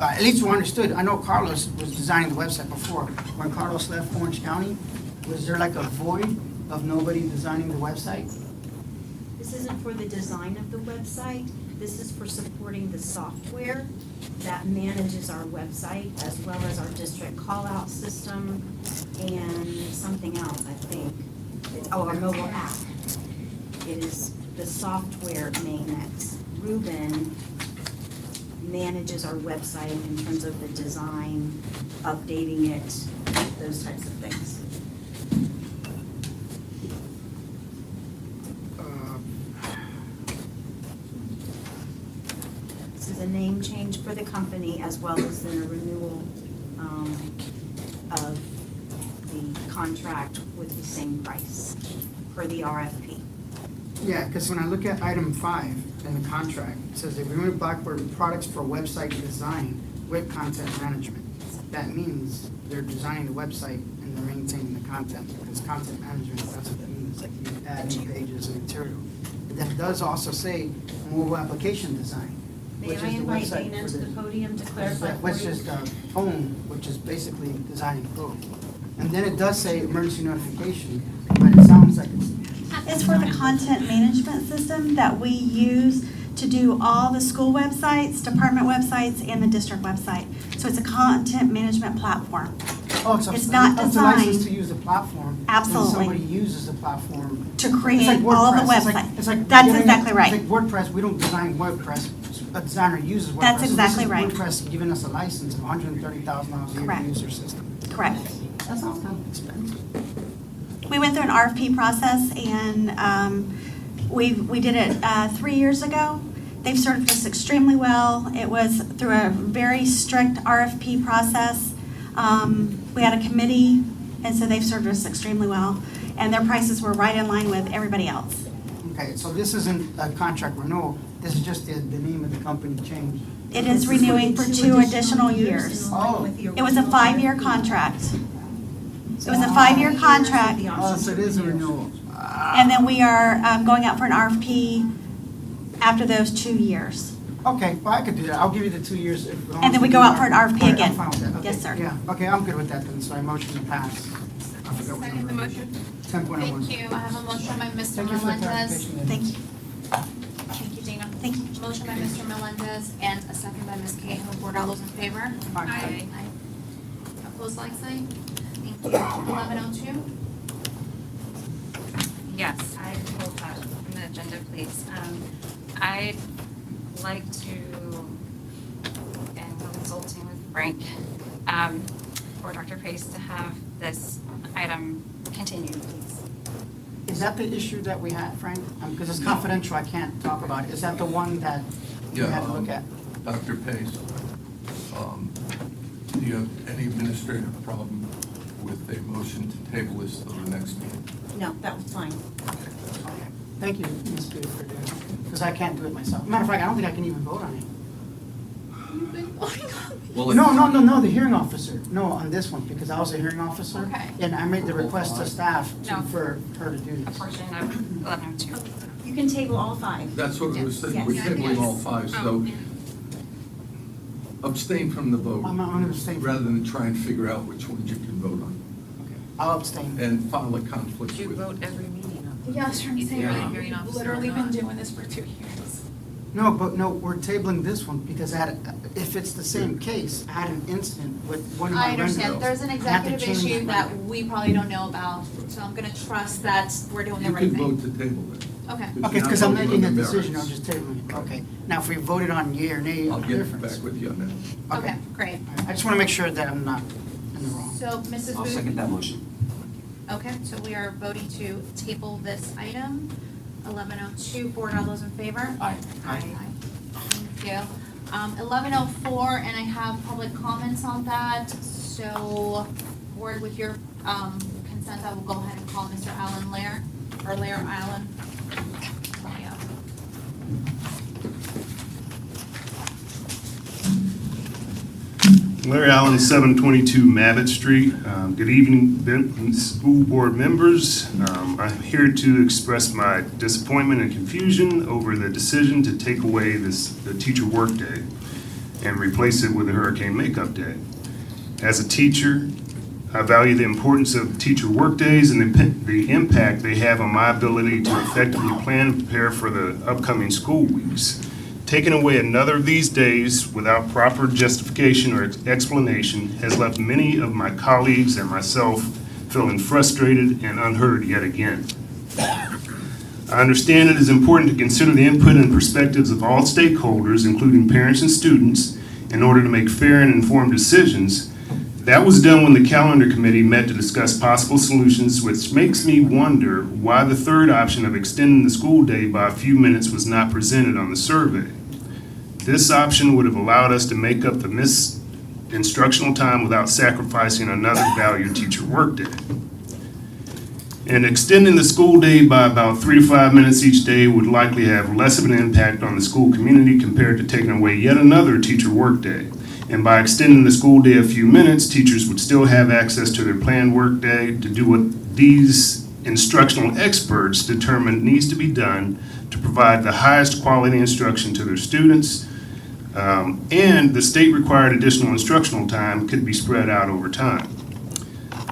at least we understood, I know Carlos was designing the website before. When Carlos left Orange County, was there like a void of nobody designing the website?
This isn't for the design of the website. This is for supporting the software that manages our website as well as our district call-out system, and something else, I think. Our mobile app. It is the software maintenance. Ruben manages our website in terms of the design, updating it, those types of things. This is a name change for the company as well as the renewal of the contract with the same price for the RFP.
Yeah, because when I look at item 5 in the contract, it says agreement with Blackboard products for website design with content management. That means they're designing the website and they're maintaining the content, because content management, that's what that means, like you add new pages and material. But then it does also say mobile application design,
May
which
I
is the
invite
website
Dana
for
to the podium to clarify for
which
you?
is the phone, which is basically designing code. And then it does say emergency notification, but it sounds like
It's for the content management system that we use to do all the school websites, department websites, and the district website. So it's a content management platform.
Oh,
It's not
it's a license
designed
to use the platform.
Absolutely.
When somebody uses the platform.
to
It's
create
like
all the
WordPress. It's like-
websites.
it's like
That's
getting-
exactly right.
It's like WordPress, we don't design WordPress, a designer uses WordPress.
That's
So
exactly right.
This is WordPress giving us a license of $130,000 a year
Correct.
to use their system.
Correct.
That sounds kind of expensive.
We went through an RFP process, and we did it 3 years ago. They've served us extremely well. It was through a very strict RFP process. We had a committee, and so they've served us extremely well. And their prices were right in line with everybody else.
Okay, so this isn't a contract renewal, this is just the name of the company change.
It is renewing for 2 additional years.
Oh.
It was a 5-year contract. It was a 5-year contract.
Oh, so it is a renewal.
And then we are going out for an RFP after those 2 years.
Okay, well, I could do that, I'll give you the 2 years.
And then we go out for an RFP
All right,
again.
I'm fine with that. Okay,
Yes, sir.
Yeah, okay, I'm good with that then, so I motion to pass. I forgot what
Second the
number.
motion.
10.01.
Thank you. I have a motion by Mr.
Thank you for the
Melendez.
clarification. Dana.
Thank you.
Thank you, Dana.
Thank you.
Motion by Mr. Melendez and a second by Ms. Cahill. Board, all those in favor?
Aye.
Opposed, like sign? Thank you. 1102.
Yes, I pulled that from the agenda, please. I'd like to, and consulting with Frank, for Dr. Pace to have this item continued, please.
Is that the issue that we had, Frank? Because it's confidential, I can't talk about it. Is that the one that we had to look at?
Dr. Pace, do you have any administrative problem with a motion to table this till the next meeting?
No, that was fine.
Okay. Thank you, Ms. Good, for doing it, because I can't do it myself. Matter of fact, I don't think I can even vote on it.
Well,
No, the hearing officer. No, on this one, because I was a hearing officer.
Okay.
And I made the request to staff
No.
for her to do
A
this.
portion of 1102.
You can table all 5.
That's what I was saying,
Yes.
we're
Yes.
tabling all 5, so abstain from the vote.
I'm going to abstain.
Rather than try and figure out which ones you can vote on.
I'll abstain.
And file a conflict
You
with.
vote every meeting on
Yeah, I was trying to say,
Yeah.
we've literally been doing this for 2 years.
No, we're tabling this one because if it's the same case, I had an incident with one of my
I understand.
rentals.
There's an
I had to
executive
change
issue
my-
that we probably don't know about, so I'm gonna trust that we're doing the
You
right
could
thing.
vote to table it.
Okay.
Okay, because I'm making a decision, I'm just tabling it. Okay. Now, if we voted on yea or nay,
I'll
on the
get
difference.
back with you on that.
Okay, great.
All right, I just want to make sure that I'm not in the wrong.
So, Mrs. Booth?
I'll second that motion.
Okay, so we are voting to table this item, 1102. Board, all those in favor?
Aye.
Thank you. 1104, and I have public comments on that, so, Board, with your consent, I will go ahead and call Mr. Alan Lair, or Lair Allen. Yeah.
Larry Allen, 722 Mabott Street. Good evening, Benton School Board members. I'm here to express my disappointment and confusion over the decision to take away the teacher workday and replace it with a hurricane makeup day. As a teacher, I value the importance of teacher workdays and the impact they have on my ability to effectively plan and prepare for the upcoming school weeks. Taking away another of these days without proper justification or explanation has left many of my colleagues and myself feeling frustrated and unheard yet again. I understand it is important to consider the input and perspectives of all stakeholders, including parents and students, in order to make fair and informed decisions. That was done when the calendar committee met to discuss possible solutions, which makes me wonder why the third option of extending the school day by a few minutes was not presented on the survey. This option would have allowed us to make up the missed instructional time without sacrificing another valued teacher workday. And extending the school day by about 3 to 5 minutes each day would likely have less of an impact on the school community compared to taking away yet another teacher workday. And by extending the school day a few minutes, teachers would still have access to their planned workday to do what these instructional experts determine needs to be done to provide the highest quality instruction to their students. And the state-required additional instructional time could be spread out over time.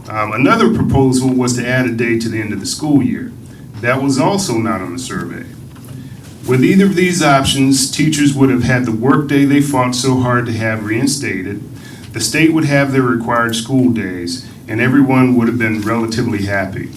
Another proposal was to add a day to the end of the school year. That was also not on the survey. With either of these options, teachers would have had the workday they fought so hard to have reinstated, the state would have their required school days, and everyone would have been relatively happy.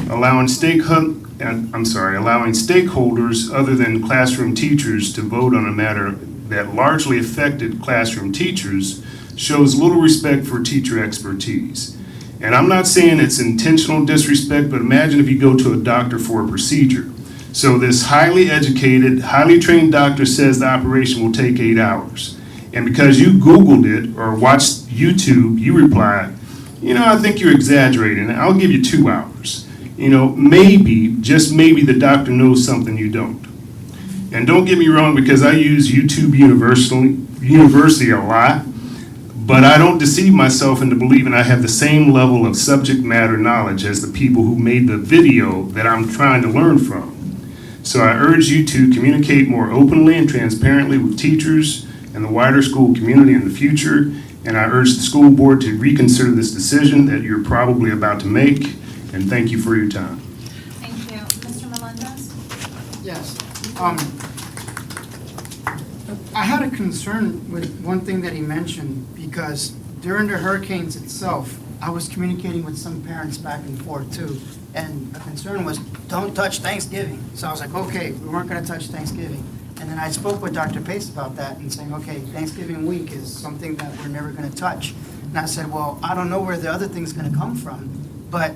Allowing stakeholders other than classroom teachers to vote on a matter that largely affected classroom teachers shows little respect for teacher expertise. And I'm not saying it's intentional disrespect, but imagine if you go to a doctor for a procedure. So this highly educated, highly trained doctor says the operation will take 8 hours. And because you Googled it or watched YouTube, you reply, I think you're exaggerating. I'll give you 2 hours. Maybe, just maybe the doctor knows something you don't. And don't get me wrong, because I use YouTube University a lot, but I don't deceive myself into believing I have the same level of subject matter knowledge as the people who made the video that I'm trying to learn from. So I urge you to communicate more openly and transparently with teachers and the wider school community in the future, and I urge the school board to reconsider this decision that you're probably about to make, and thank you for your time.
Thank you. Mr. Melendez?
Yes. I had a concern with one thing that he mentioned, because during the hurricanes itself, I was communicating with some parents back and forth too, and the concern was, don't touch Thanksgiving. So I was like, okay, we weren't gonna touch Thanksgiving. And then I spoke with Dr. Pace about that and saying, okay, Thanksgiving week is something that we're never gonna touch. And I said, well, I don't know where the other thing's gonna come from, but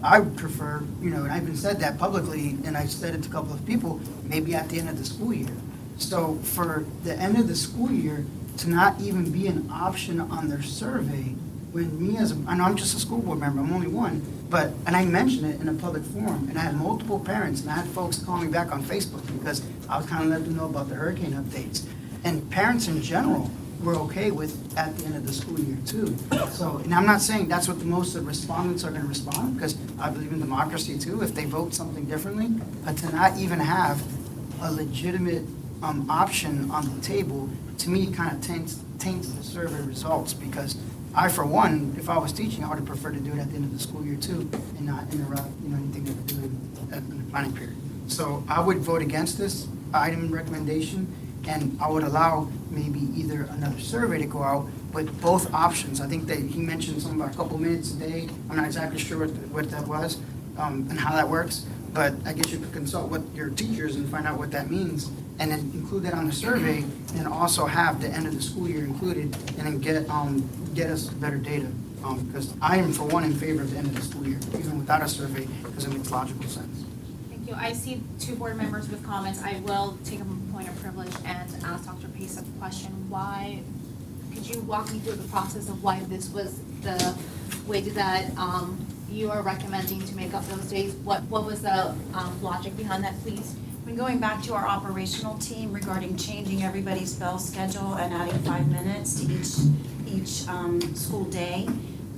I would prefer, and I even said that publicly, and I said it to a couple of people, maybe at the end of the school year. So for the end of the school year, to not even be an option on their survey, when I know I'm just a school board member, I'm only one, and I mentioned it in a public forum, and I had multiple parents, and I had folks call me back on Facebook because I was kind of letting them know about the hurricane updates. And parents in general were okay with at the end of the school year too. So, and I'm not saying that's what the most of the respondents are gonna respond, because I believe in democracy too, if they vote something differently, but to not even have a legitimate option on the table, to me, kind of taints the survey results, because I, for one, if I was teaching, I would have preferred to do it at the end of the school year too, and not interrupt, anything that we're doing in the planning period. So I would vote against this item recommendation, and I would allow maybe either another survey to go out with both options. I think that he mentioned something about a couple minutes a day. I'm not exactly sure what that was and how that works, but I guess you could consult with your teachers and find out what that means, and then include that on the survey, and also have the end of the school year included, and then get us better data. Because I am, for one, in favor of the end of the school year, even without a survey, because it makes logical sense.
Thank you. I see 2 board members with comments. I will take a point of privilege and ask Dr. Pace a question. Could you walk me through the process of why this was the way that you are recommending to make up those days? What was the logic behind that, please?
When going back to our operational team regarding changing everybody's bell schedule and adding 5 minutes to each school day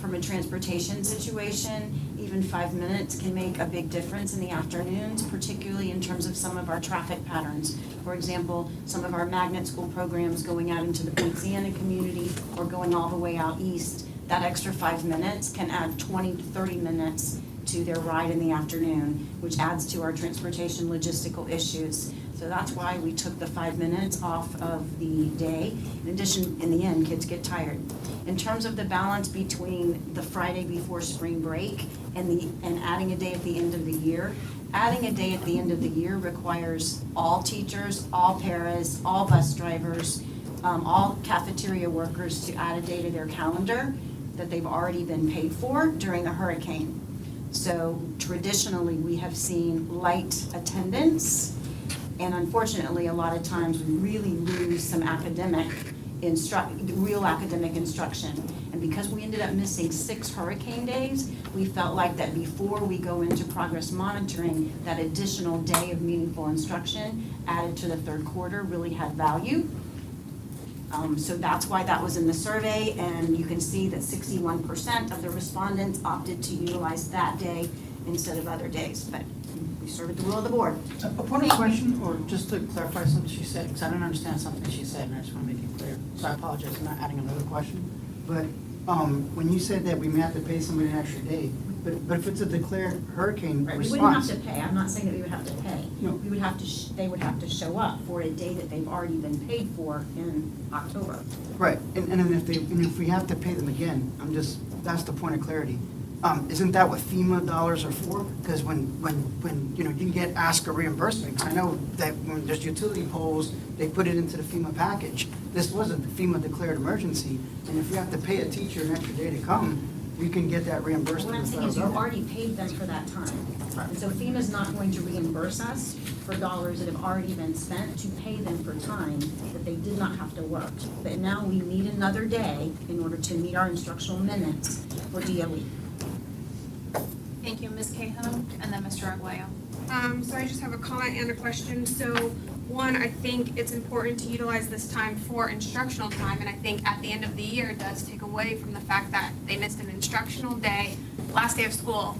from a transportation situation, even 5 minutes can make a big difference in the afternoons, particularly in terms of some of our traffic patterns. For example, some of our magnet school programs going out into the Poinciana community or going all the way out east, that extra 5 minutes can add 20 to 30 minutes to their ride in the afternoon, which adds to our transportation logistical issues. So that's why we took the 5 minutes off of the day. In addition, in the end, kids get tired. In terms of the balance between the Friday before spring break and adding a day at the end of the year, adding a day at the end of the year requires all teachers, all paras, all bus drivers, all cafeteria workers to add a day to their calendar that they've already been paid for during a hurricane. So traditionally, we have seen light attendance, and unfortunately, a lot of times we really lose some real academic instruction. And because we ended up missing 6 hurricane days, we felt like that before we go into progress monitoring, that additional day of meaningful instruction added to the third quarter really had value. So that's why that was in the survey, and you can see that 61% of the respondents opted to utilize that day instead of other days, but we serve at the will of the board.
A point of question, or just to clarify something she said, because I didn't understand something she said, and I just want to make it clear. So I apologize for not adding another question. But when you said that we may have to pay somebody an extra day, but if it's a declared hurricane
Right,
response.
we wouldn't have to pay, I'm not saying that we would have to pay.
No.
We would have to, they would have to show up for a day that they've already been paid for in October.
Right, and then if we have to pay them again, that's the point of clarity. Isn't that what FEMA dollars are for? Because when you can get asked a reimbursement, 'cause I know that when there's utility poles, they put it into the FEMA package. This wasn't the FEMA declared emergency, and if we have to pay a teacher an extra day to come, we can get that reimbursed.
What I'm saying is you've already paid them for that time. And so FEMA's not going to reimburse us for dollars that have already been spent to pay them for time that they did not have to work. But now we need another day in order to meet our instructional minutes for DOE.
Thank you, Ms. Cahill, and then Mr. Arguello.
So I just have a comment and a question. So one, I think it's important to utilize this time for instructional time, and I think at the end of the year, it does take away from the fact that they missed an instructional day, last day of school.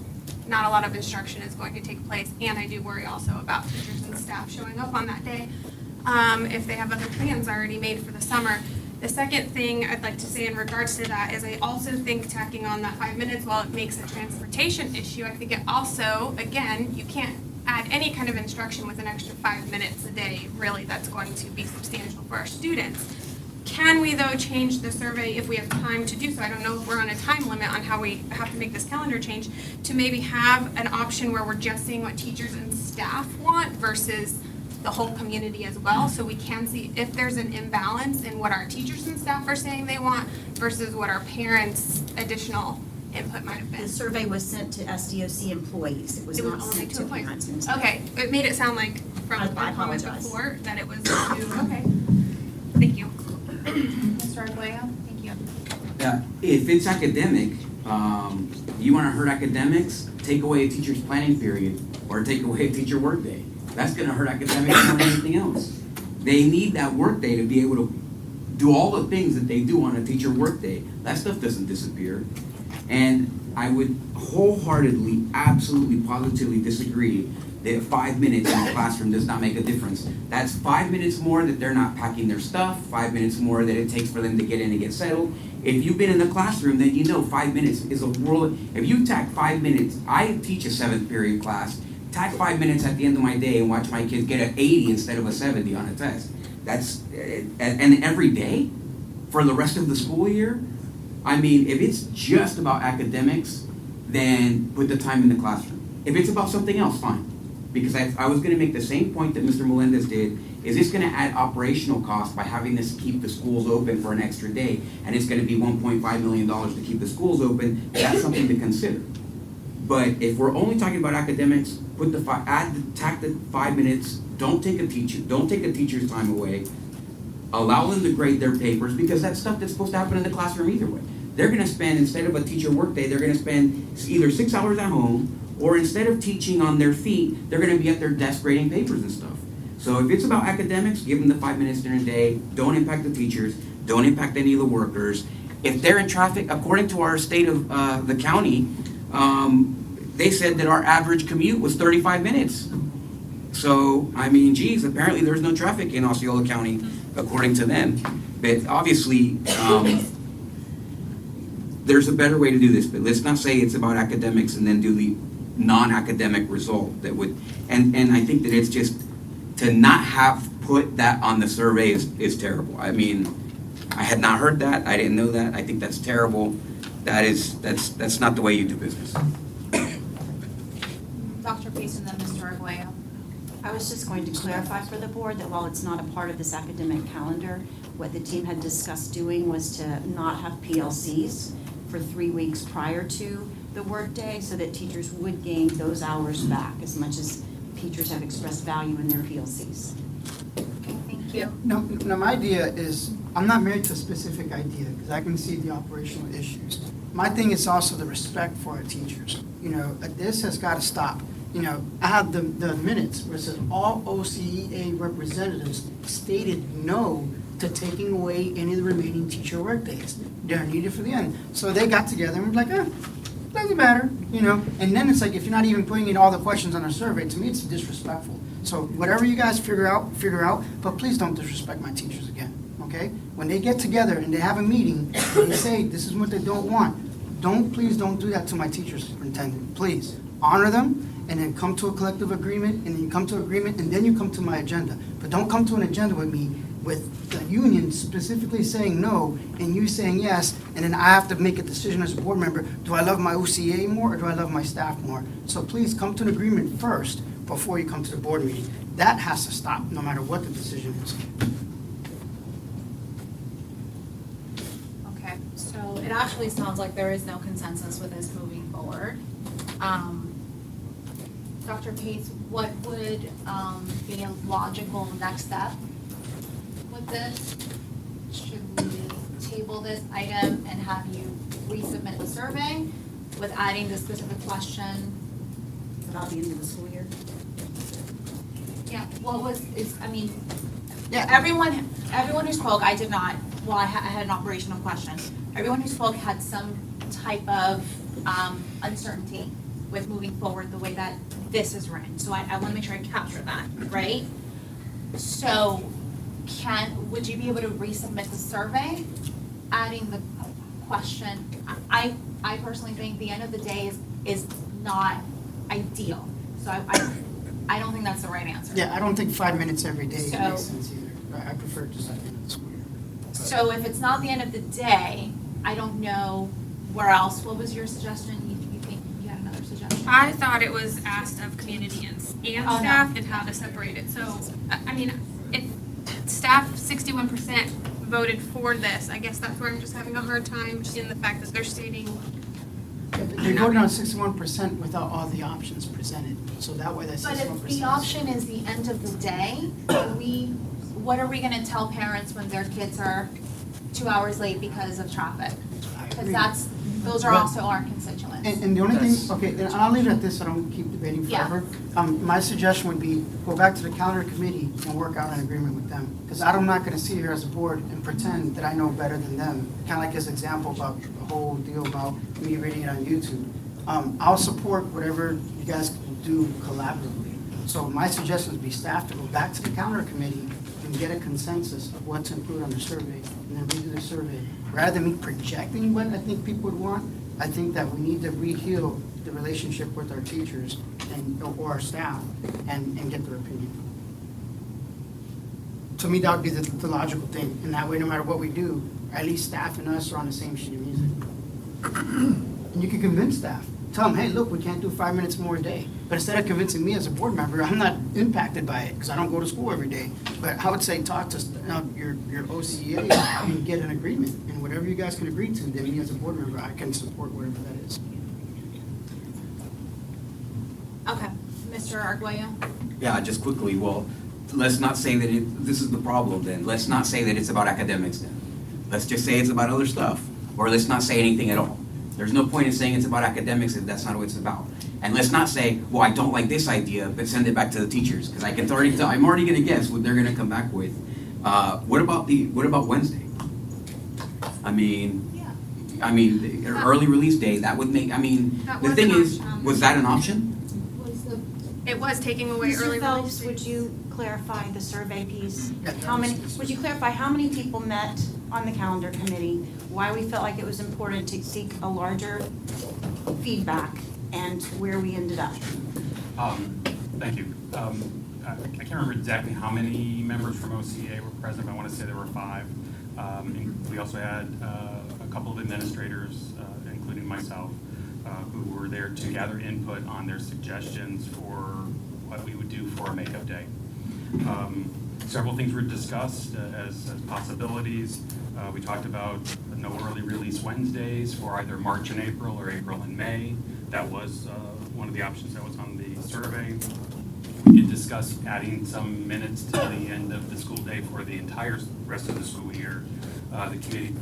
Not a lot of instruction is going to take place, and I do worry also about teachers and staff showing up on that day if they have other plans already made for the summer. The second thing I'd like to say in regards to that is I also think tacking on that 5 minutes, while it makes a transportation issue, I think it also, again, you can't add any kind of instruction with an extra 5 minutes a day. Really, that's going to be substantial for our students. Can we, though, change the survey if we have time to do so? I don't know if we're on a time limit on how we have to make this calendar change, to maybe have an option where we're just seeing what teachers and staff want versus the whole community as well, so we can see if there's an imbalance in what our teachers and staff are saying they want versus what our parents' additional input might have been.
The survey was sent to SDOC employees. It was not
only
sent
to
to
employees.
parents and staff.
Okay, it made it sound like from
I
our comment
apologize.
before that it was to, okay. Thank you.
Mr. Arguello, thank you.
If it's academic, you want to hurt academics, take away a teacher's planning period or take away a teacher workday. That's going to hurt academics more than anything else. They need that workday to be able to do all the things that they do on a teacher workday. That stuff doesn't disappear. And I would wholeheartedly, absolutely, positively disagree that 5 minutes in the classroom does not make a difference. That's 5 minutes more that they're not packing their stuff, 5 minutes more that it takes for them to get in and get settled. If you've been in the classroom, then you know 5 minutes is a world. If you tack 5 minutes, I teach a 7th period class, tack 5 minutes at the end of my day and watch my kids get an 80 instead of a 70 on a test. That's, and every day for the rest of the school year. I mean, if it's just about academics, then put the time in the classroom. If it's about something else, fine. Because I was gonna make the same point that Mr. Melendez did. Is this gonna add operational costs by having this keep the schools open for an extra day? And it's gonna be $1.5 million to keep the schools open. That's something to consider. But if we're only talking about academics, tack the 5 minutes. Don't take a teacher's time away. Allow them to grade their papers, because that's stuff that's supposed to happen in the classroom either way. They're gonna spend, instead of a teacher workday, they're gonna spend either 6 hours at home, or instead of teaching on their feet, they're gonna be at their desk grading papers and stuff. So if it's about academics, give them the 5 minutes during the day. Don't impact the teachers. Don't impact any of the workers. If they're in traffic, according to our state of the county, they said that our average commute was 35 minutes. So, I mean, geez, apparently there's no traffic in Osceola County, according to them. But obviously, there's a better way to do this. But let's not say it's about academics and then do the non-academic result that would, and I think that it's just to not have put that on the survey is terrible. I mean, I had not heard that, I didn't know that, I think that's terrible. That's not the way you do business.
Dr. Pace and then Mr. Arguello.
I was just going to clarify for the board that while it's not a part of this academic calendar, what the team had discussed doing was to not have PLCs for 3 weeks prior to the workday so that teachers would gain those hours back as much as teachers have expressed value in their PLCs.
Okay, thank you.
No, my idea is, I'm not married to a specific idea, because I can see the operational issues. My thing is also the respect for our teachers. You know, this has got to stop. You know, I have the minutes where it says all OCEA representatives stated no to taking away any of the remaining teacher workdays. They're needed for the end. So they got together and were like, doesn't matter, you know? And then it's like, if you're not even putting in all the questions on a survey, to me, it's disrespectful. So whatever you guys figure out, but please don't disrespect my teachers again, okay? When they get together and they have a meeting, and they say, this is what they don't want, please don't do that to my teachers, superintendent. Please, honor them, and then come to a collective agreement, and then you come to agreement, and then you come to my agenda. But don't come to an agenda with me with the union specifically saying no, and you saying yes, and then I have to make a decision as a board member. Do I love my OCA more, or do I love my staff more? So please come to an agreement first before you come to the board meeting. That has to stop, no matter what the decision is.
Okay, so it actually sounds like there is no consensus with this moving forward. Dr. Pace, what would be a logical next step with this? Should we table this item and have you resubmit the survey with adding the specific question?
About the end of the school year?
Yeah, everyone who spoke, I did not, well, I had an operational question. Everyone who spoke had some type of uncertainty with moving forward the way that this is written. So I want to make sure I capture that, right? So would you be able to resubmit the survey, adding the question? I personally think the end of the day is not ideal. So I don't think that's the right answer.
Yeah, I don't think 5 minutes every day
So-
makes sense either. I prefer just at the end of the school year.
So if it's not the end of the day, I don't know where else. What was your suggestion? You think you had another suggestion?
I thought it was asked of community and
no.
staff and how to separate it. So, I mean, if staff 61% voted for this, I guess that's where I'm just having a hard time in the fact that they're stating.
They voted on 61% without all the options presented, so that way that's 61%.
But if the option is the end of the day, what are we gonna tell parents when their kids are 2 hours late because of traffic? Because those are also our constituents.
And the only thing, okay, and I'll leave it at this, so I don't keep debating
Yeah.
forever. My suggestion would be, go back to the calendar committee and work out an agreement with them. Because I'm not gonna sit here as a board and pretend that I know better than them. Kind of like his example about the whole deal about me reading it on YouTube. I'll support whatever you guys can do collaboratively. So my suggestion would be staff to go back to the calendar committee and get a consensus of what to include on the survey, and then redo the survey. Rather than me projecting what I think people would want, I think that we need to re-heal the relationship with our teachers or our staff and get their opinion. To me, that would be the logical thing, and that way, no matter what we do, at least staff and us are on the same sheet of music. And you can convince staff. Tell them, hey, look, we can't do 5 minutes more a day. But instead of convincing me as a board member, I'm not impacted by it because I don't go to school every day. But I would say talk to your OCEA and get an agreement. And whatever you guys can agree to, then me as a board member, I can support whatever that is.
Okay, Mr. Arguello?
Yeah, just quickly, well, let's not say that this is the problem then. Let's not say that it's about academics then. Let's just say it's about other stuff. Or let's not say anything at all. There's no point in saying it's about academics if that's not what it's about. And let's not say, well, I don't like this idea, but send it back to the teachers, because I can already tell, I'm already gonna guess what they're gonna come back with. What about Wednesday? I mean, the early release day, that would make,
That
the
was
thing
an
is,
option.
was that an option?
It was taking away early
Mr. Phelps,
release.
would you clarify the survey piece?
Yeah.
Would you clarify how many people met on the calendar committee? Why we felt like it was important to seek a larger feedback and where we ended up?
Thank you. I can't remember exactly how many members from OCA were present, but I want to say there were 5. And we also had a couple of administrators, including myself, who were there to gather input on their suggestions for what we would do for a makeup day. Several things were discussed as possibilities. We talked about no early release Wednesdays for either March and April or April and May. That was one of the options that was on the survey. We did discuss adding some minutes to the end of the school day for the entire rest of the school year. The committee,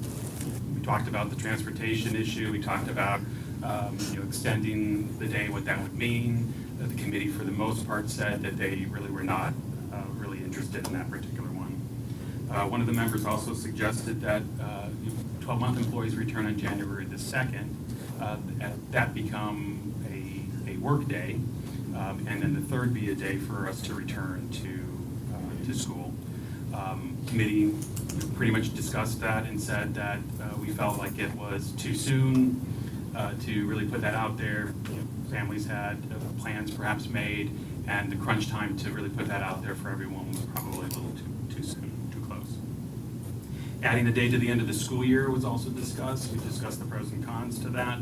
we talked about the transportation issue. We talked about extending the day, what that would mean. The committee, for the most part, said that they really were not really interested in that particular one. One of the members also suggested that 12-month employees return on January the 2nd. That become a work day, and then the 3rd be a day for us to return to school. Committee pretty much discussed that and said that we felt like it was too soon to really put that out there. Families had plans perhaps made, and the crunch time to really put that out there for everyone was probably a little too soon, too close. Adding a day to the end of the school year was also discussed. We discussed the pros and cons to that.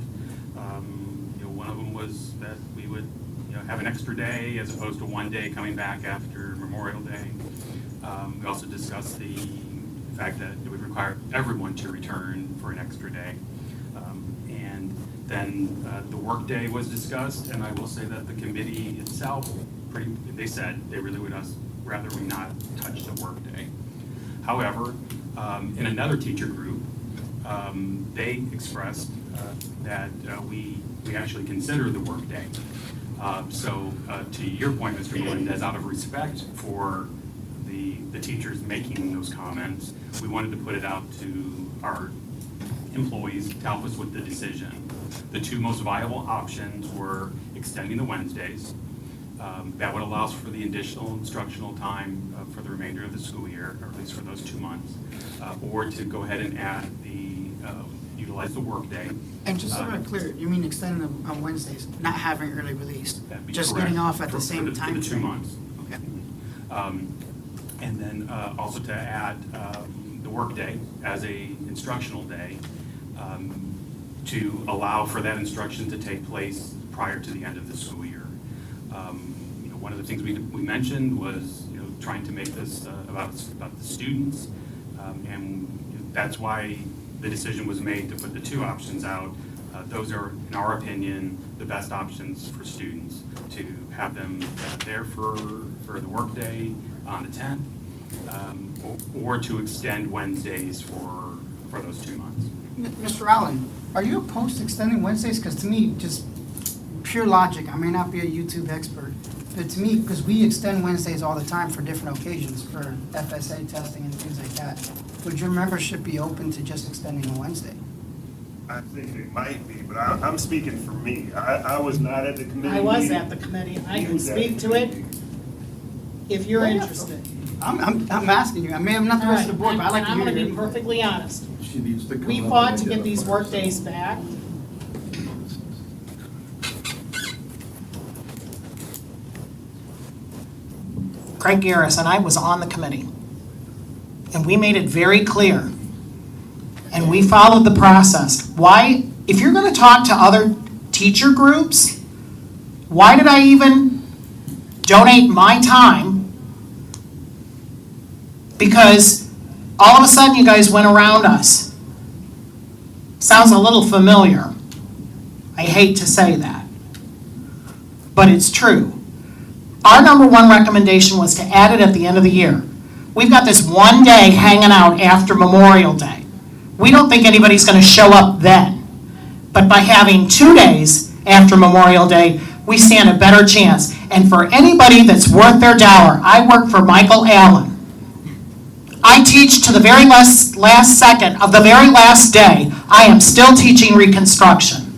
One of them was that we would have an extra day as opposed to one day coming back after Memorial Day. We also discussed the fact that it would require everyone to return for an extra day. And then the work day was discussed, and I will say that the committee itself, they said they really would rather we not touch the work day. However, in another teacher group, they expressed that we actually consider the work day. So to your point, Mr. Melendez, out of respect for the teachers making those comments, we wanted to put it out to our employees to help us with the decision. The 2 most viable options were extending the Wednesdays. That would allow us for the additional instructional time for the remainder of the school year, or at least for those 2 months, or to go ahead and add utilize the workday.
And just so I'm clear, you mean extending them on Wednesdays, not having early release? Just
Correct.
getting off at the same
For
time?
the 2 months.
Okay.
And then also to add the workday as a instructional day to allow for that instruction to take place prior to the end of the school year. One of the things we mentioned was trying to make this about the students, and that's why the decision was made to put the 2 options out. Those are, in our opinion, the best options for students, to have them there for the workday on the 10th, or to extend Wednesdays for those 2 months.
Mr. Allen, are you opposed to extending Wednesdays? Because to me, just pure logic, I may not be a YouTube expert, but to me, because we extend Wednesdays all the time for different occasions, for FSA testing and things like that, would your membership be open to just extending a Wednesday?
I think it might be, but I'm speaking for me. I was not at the committee.
I was
meeting.
at the committee. I
You
can
was at
speak
the
to it
meeting.
if you're
Well, yeah.
interested.
I'm asking you. I may have not the rest of the board, but I like to
I'm
hear
going to
your
be
input.
perfectly honest.
She needs to come
We
up
fought
and
to get these
identify
work
herself.
days back. Craig Garris and I was on the committee. And we made it very clear. And we followed the process. Why, if you're going to talk to other teacher groups, why did I even donate my time? Because all of a sudden you guys went around us. Sounds a little familiar. I hate to say that. But it's true. Our number 1 recommendation was to add it at the end of the year. We've got this one day hanging out after Memorial Day. We don't think anybody's going to show up then. But by having 2 days after Memorial Day, we stand a better chance. And for anybody that's worth their dollar, I work for Michael Allen. I teach to the very last second of the very last day. I am still teaching Reconstruction.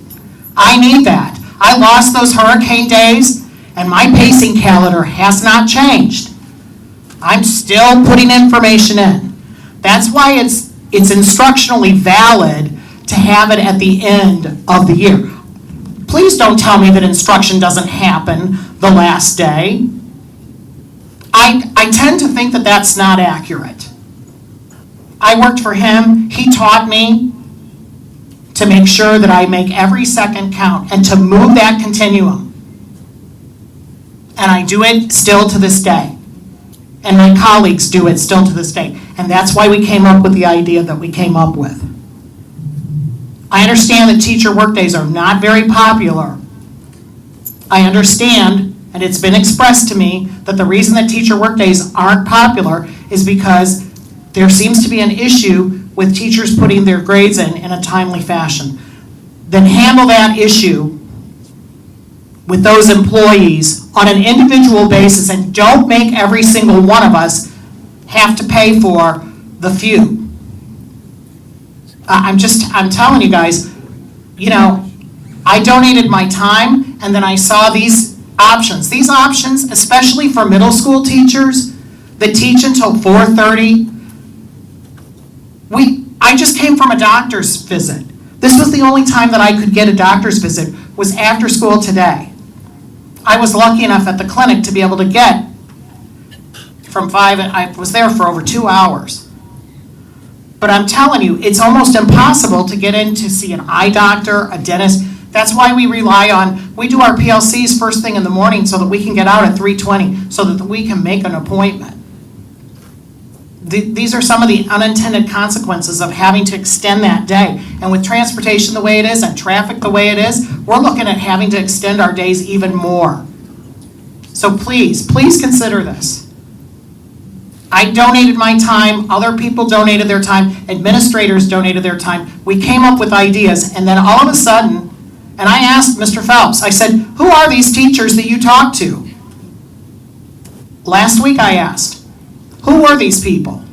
I need that. I lost those hurricane days, and my pacing calendar has not changed. I'm still putting information in. That's why it's instructionally valid to have it at the end of the year. Please don't tell me that instruction doesn't happen the last day. I tend to think that that's not accurate. I worked for him. He taught me to make sure that I make every second count and to move that continuum. And I do it still to this day. And my colleagues do it still to this day. And that's why we came up with the idea that we came up with. I understand that teacher workdays are not very popular. I understand, and it's been expressed to me, that the reason that teacher workdays aren't popular is because there seems to be an issue with teachers putting their grades in a timely fashion. Then handle that issue with those employees on an individual basis, and don't make every single one of us have to pay for the few. I'm telling you guys, you know, I donated my time, and then I saw these options. These options, especially for middle school teachers that teach until 4:30. I just came from a doctor's visit. This was the only time that I could get a doctor's visit, was after school today. I was lucky enough at the clinic to be able to get from 5, I was there for over 2 hours. But I'm telling you, it's almost impossible to get in to see an eye doctor, a dentist. That's why we we do our PLCs first thing in the morning so that we can get out at 3:20, so that we can make an appointment. These are some of the unintended consequences of having to extend that day. And with transportation the way it is and traffic the way it is, we're looking at having to extend our days even more. So please consider this. I donated my time, other people donated their time, administrators donated their time. We came up with ideas, and then all of a sudden, and I asked Mr. Phelps, I said, who are these teachers that you talk to? Last week I asked, who were these people?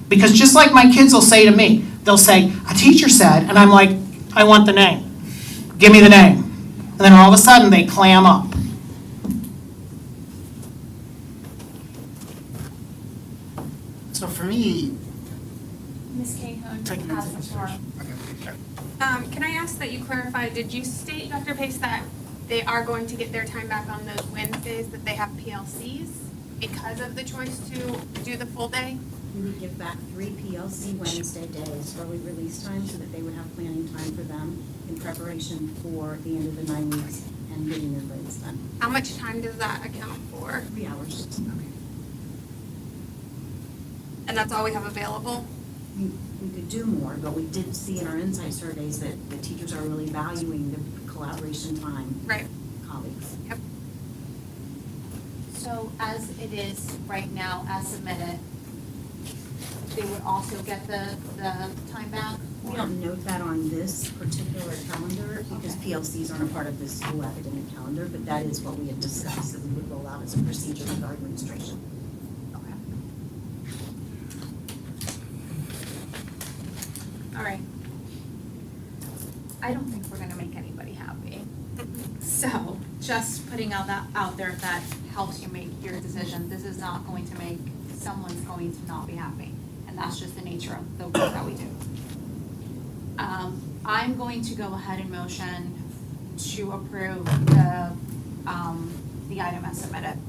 Because just like my kids will say to me, they'll say, a teacher said, and I'm like, I want the name. Give me the name. And then all of a sudden they clam up.
So for me,
Ms. Cahoon has the floor.
Can I ask that you clarify, did you state, Dr. Pace, that they are going to get their time back on those Wednesdays that they have PLCs because of the choice to do the full day?
We would give back 3 PLC Wednesday days, early release time, so that they would have planning time for them in preparation for the end of the 9 weeks and getting their grades done.
How much time does that account for?
3 hours.
Okay. And that's all we have available?
We could do more, but we did see in our insight surveys that the teachers are really valuing the collaboration time.
Right.
Colleagues.
Yep.
So as it is right now, as submitted, they would also get the time back?
We don't note that on this particular calendar because PLCs aren't a part of the school academic calendar, but that is what we had discussed that we would roll out as a procedure with our administration.
Okay. All right. I don't think we're gonna make anybody happy. So, just putting out there, if that helps you make your decision. This is not going to make, someone's going to not be happy. And that's just the nature of the work that we do. I'm going to go ahead and motion to approve the item as submitted.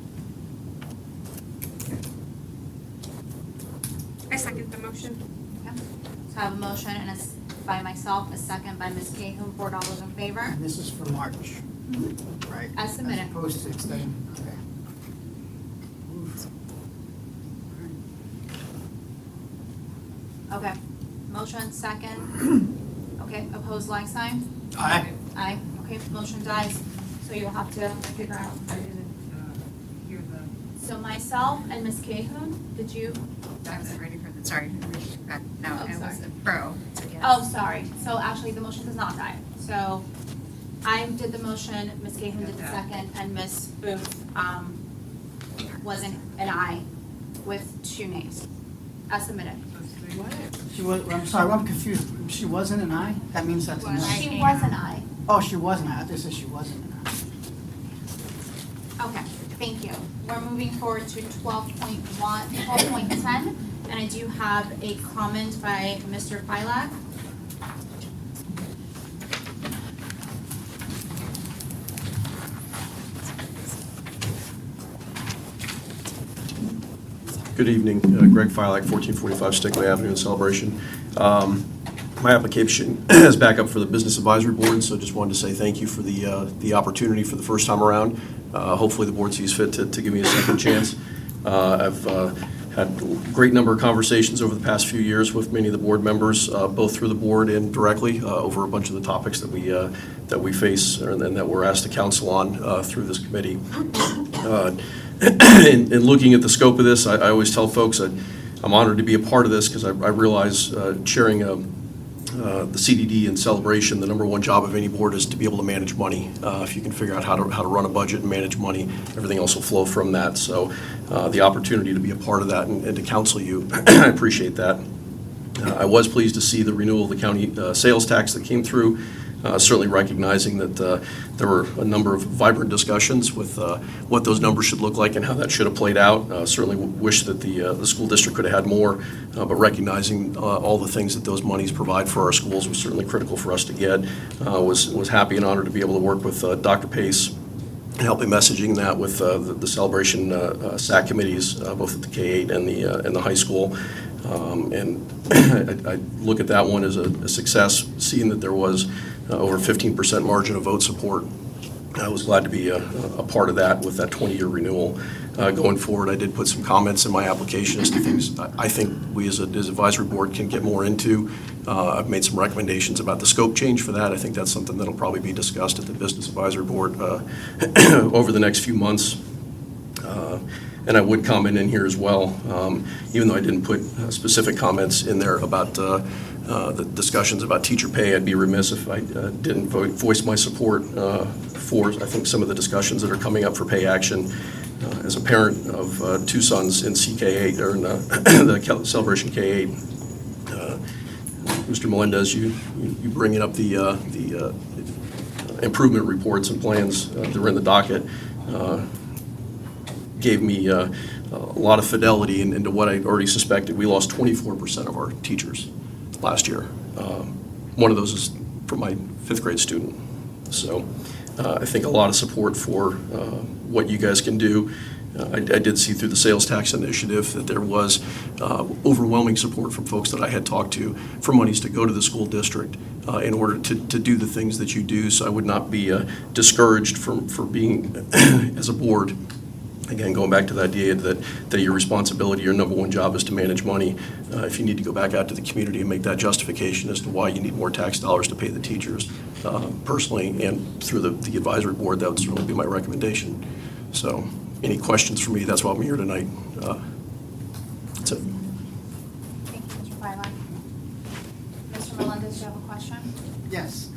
I second the motion.
Okay. So I have a motion and by myself, a second by Ms. Cahoon. Board, all those in favor?
and this is for March, right?
As submitted.
As opposed to extending, okay.
Okay. Motion second. Okay, opposed, like sign?
Aye.
Aye. Okay, motion dies. So you'll have to figure out. So myself and Ms. Cahoon, did you?
I wasn't ready for the, sorry. No,
Oh,
it was
sorry.
a pro. So yes.
Oh, sorry. So actually, the motion does not die. So I did the motion, Ms. Cahoon did the second, and Ms. Booth was an aye with 2 nays. As submitted.
She was, I'm sorry, I'm confused. She wasn't an aye? That means that's a no.
She was an aye.
Oh, she was an aye. I thought you said she wasn't an aye.
Okay, thank you. We're moving forward to 12.10, and I do have a comment by Mr. Filak.
Good evening. Greg Filak, 1445 Stickley Avenue in Celebration. My application is back up for the Business Advisory Board, so just wanted to say thank you for the opportunity for the first time around. Hopefully the board sees fit to give me a second chance. I've had a great number of conversations over the past few years with many of the board members, both through the board and directly, over a bunch of the topics that we face and that we're asked to counsel on through this committee. In looking at the scope of this, I always tell folks that I'm honored to be a part of this because I realize chairing the CDD and Celebration, the number one job of any board is to be able to manage money. If you can figure out how to run a budget and manage money, everything else will flow from that. So the opportunity to be a part of that and to counsel you, I appreciate that. I was pleased to see the renewal of the county sales tax that came through. Certainly recognizing that there were a number of vibrant discussions with what those numbers should look like and how that should have played out. Certainly wish that the school district could have had more, but recognizing all the things that those monies provide for our schools was certainly critical for us to get. Was happy and honored to be able to work with Dr. Pace, helping messaging that with the Celebration SAC committees, both at the K-8 and the high school. And I look at that one as a success, seeing that there was over 15% margin of vote support. I was glad to be a part of that with that 20-year renewal. Going forward, I did put some comments in my application as to things I think we as advisory board can get more into. I've made some recommendations about the scope change for that. I think that's something that'll probably be discussed at the Business Advisory Board over the next few months. And I would comment in here as well, even though I didn't put specific comments in there about the discussions about teacher pay. I'd be remiss if I didn't voice my support for, I think, some of the discussions that are coming up for pay action. As a parent of two sons in CK8, or in the Celebration K8, Mr. Melendez, you bringing up the improvement reports and plans that were in the docket gave me a lot of fidelity into what I already suspected. We lost 24% of our teachers last year. One of those is from my 5th grade student. So I think a lot of support for what you guys can do. I did see through the sales tax initiative that there was overwhelming support from folks that I had talked to for monies to go to the school district in order to do the things that you do. So I would not be discouraged for being, as a board, again, going back to the idea that your responsibility, your number one job is to manage money. If you need to go back out to the community and make that justification as to why you need more tax dollars to pay the teachers, personally and through the advisory board, that would certainly be my recommendation. So any questions for me? That's why I'm here tonight. That's it.
Thank you, Mr. Filak. Mr. Melendez, do you have a question?
Yes,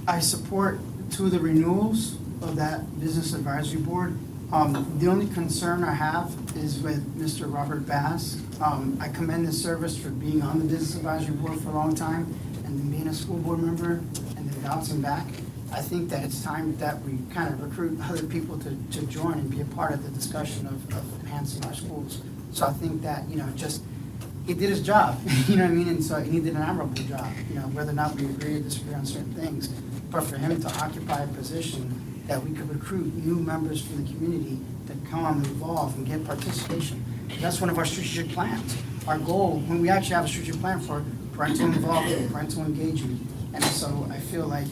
I support 2 of the renewals of that Business Advisory Board. The only concern I have is with Mr. Robert Bass. I commend his service for being on the Business Advisory Board for a long time and then being a school board member and then bouncing back. I think that it's time that we kind of recruit other people to join and be a part of the discussion of enhancing our schools. So I think that, he did his job, you know what I mean? And so he did an admirable job, whether or not we agree or disagree on certain things. But for him to occupy a position that we could recruit new members from the community that come and evolve and get participation. That's one of our strategic plans. Our goal, when we actually have a strategic plan for parental involvement, parental engagement. And so I feel like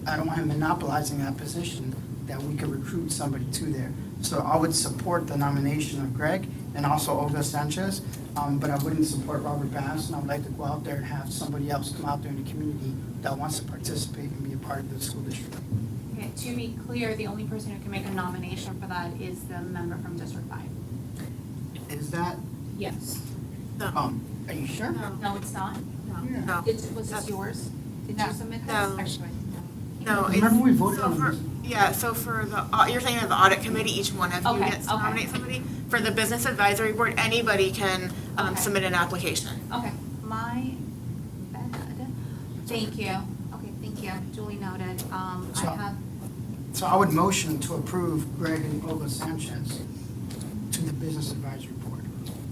I don't want him monopolizing that position, that we could recruit somebody to there. So I would support the nomination of Greg and also Olga Sanchez, but I wouldn't support Robert Bass, and I would like to go out there and have somebody else come out there in the community that wants to participate and be a part of the school district.
Okay, to be clear, the only person who can make a nomination for that is the member from District 5.
Is that?
Yes.
Are you sure?
No, it's not?
No.
Was this yours? Did you submit this?
No.
Actually,
No.
Remember we voted
so
on
for,
this?
Yeah, so for the, you're saying that the audit committee, each one of you
Okay,
gets to
okay.
nominate somebody. For the business advisory board, anybody can submit an application.
Okay, my bad. Thank you. Okay, thank you. Duly noted.
So I would motion to approve Greg and Olga Sanchez to the Business Advisory Board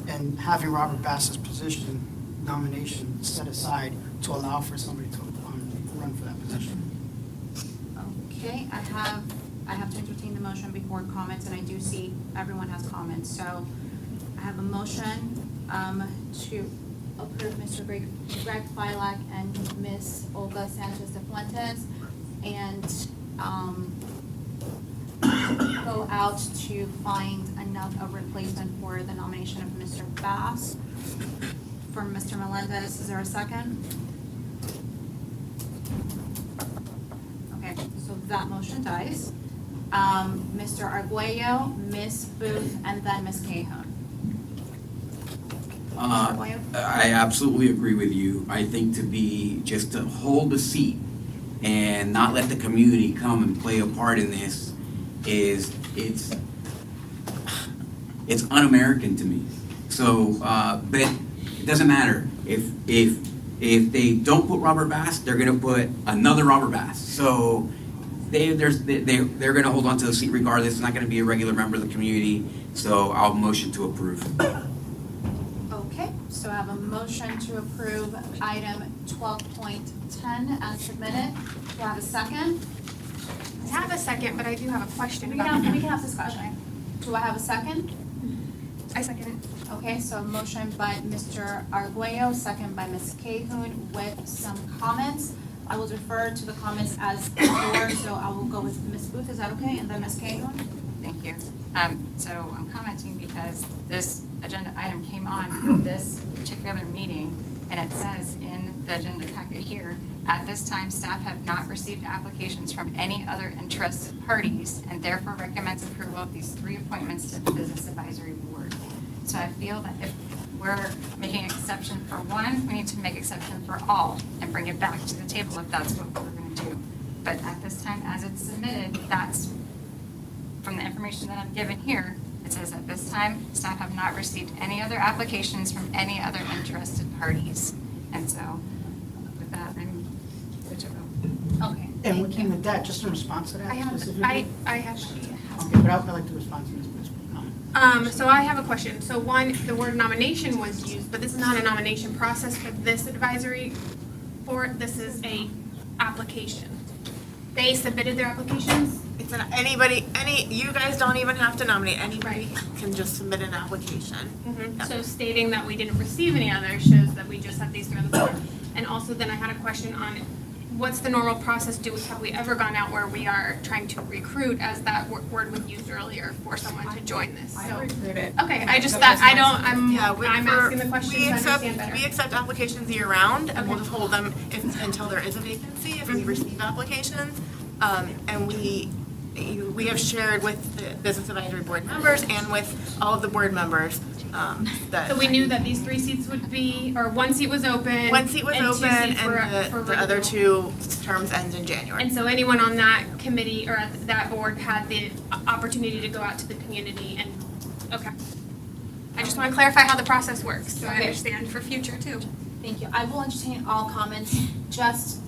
and having Robert Bass's position nomination set aside to allow for somebody to run for that position.
Okay, I have to entertain the motion before comments, and I do see everyone has comments. So have a motion to approve Mr. Greg Filak and Ms. Olga Sanchez de Fuentes, and go out to find a replacement for the nomination of Mr. Bass for Mr. Melendez. Is there a second? Okay, so that motion dies. Mr. Arguello, Ms. Booth, and then Ms. Cahoon.
I absolutely agree with you. I think just to hold the seat and not let the community come and play a part in this it's un-American to me. So, but it doesn't matter. If they don't put Robert Bass, they're gonna put another Robert Bass. So they're gonna hold on to the seat regardless. It's not gonna be a regular member of the community. So I'll motion to approve.
Okay, so I have a motion to approve item 12.10 as submitted. Do I have a second?
I have a second, but I do have a question
We
about
can have discussion. Do I have a second?
I second it.
Okay, so a motion by Mr. Arguello, second by Ms. Cahoon with some comments. I will defer to the comments as before, so I will go with Ms. Booth, is that okay? And then Ms. Cahoon?
Thank you. So I'm commenting because this agenda item came on for this particular meeting, and it says in the agenda packet here, at this time, staff have not received applications from any other interested parties and therefore recommends approval of these 3 appointments to the Business Advisory Board. So I feel that if we're making exception for one, we need to make exception for all and bring it back to the table if that's what we're going to do. But at this time, as it's submitted, that's from the information that I'm given here. It says at this time, staff have not received any other applications from any other interested parties. And so with that, I'm good to go.
Okay.
And what came with that, just in response to that
I have,
specifically?
I have.
Okay, but I'd like to respond to Ms. Booth's comment.
So I have a question. So one, the word nomination was used, but this is not a nomination process for this advisory board. This is a application. They submitted their applications.
It's you guys don't even have to nominate. Anybody can just submit an application. Yep.
So stating that we didn't receive any others shows that we just have these 3 on the board. And also then I had a question on what's the normal process? Have we ever gone out where we are trying to recruit, as that word was used earlier, for someone to join this?
I recruited.
Okay, I'm asking the question to understand better.
We accept applications year round, and we'll just hold them until there is a vacancy if we receive applications. And we have shared with the Business Advisory Board members and with all of the board members that.
So we knew that these 3 seats would be, or 1 seat was open.
1 seat was
and 2
open,
seats were
and the other 2 terms end in January.
And so anyone on that committee or at that board had the opportunity to go out to the community and, okay. I just want to clarify how the process works, so I understand for future too.
Thank you. I will entertain all comments. Just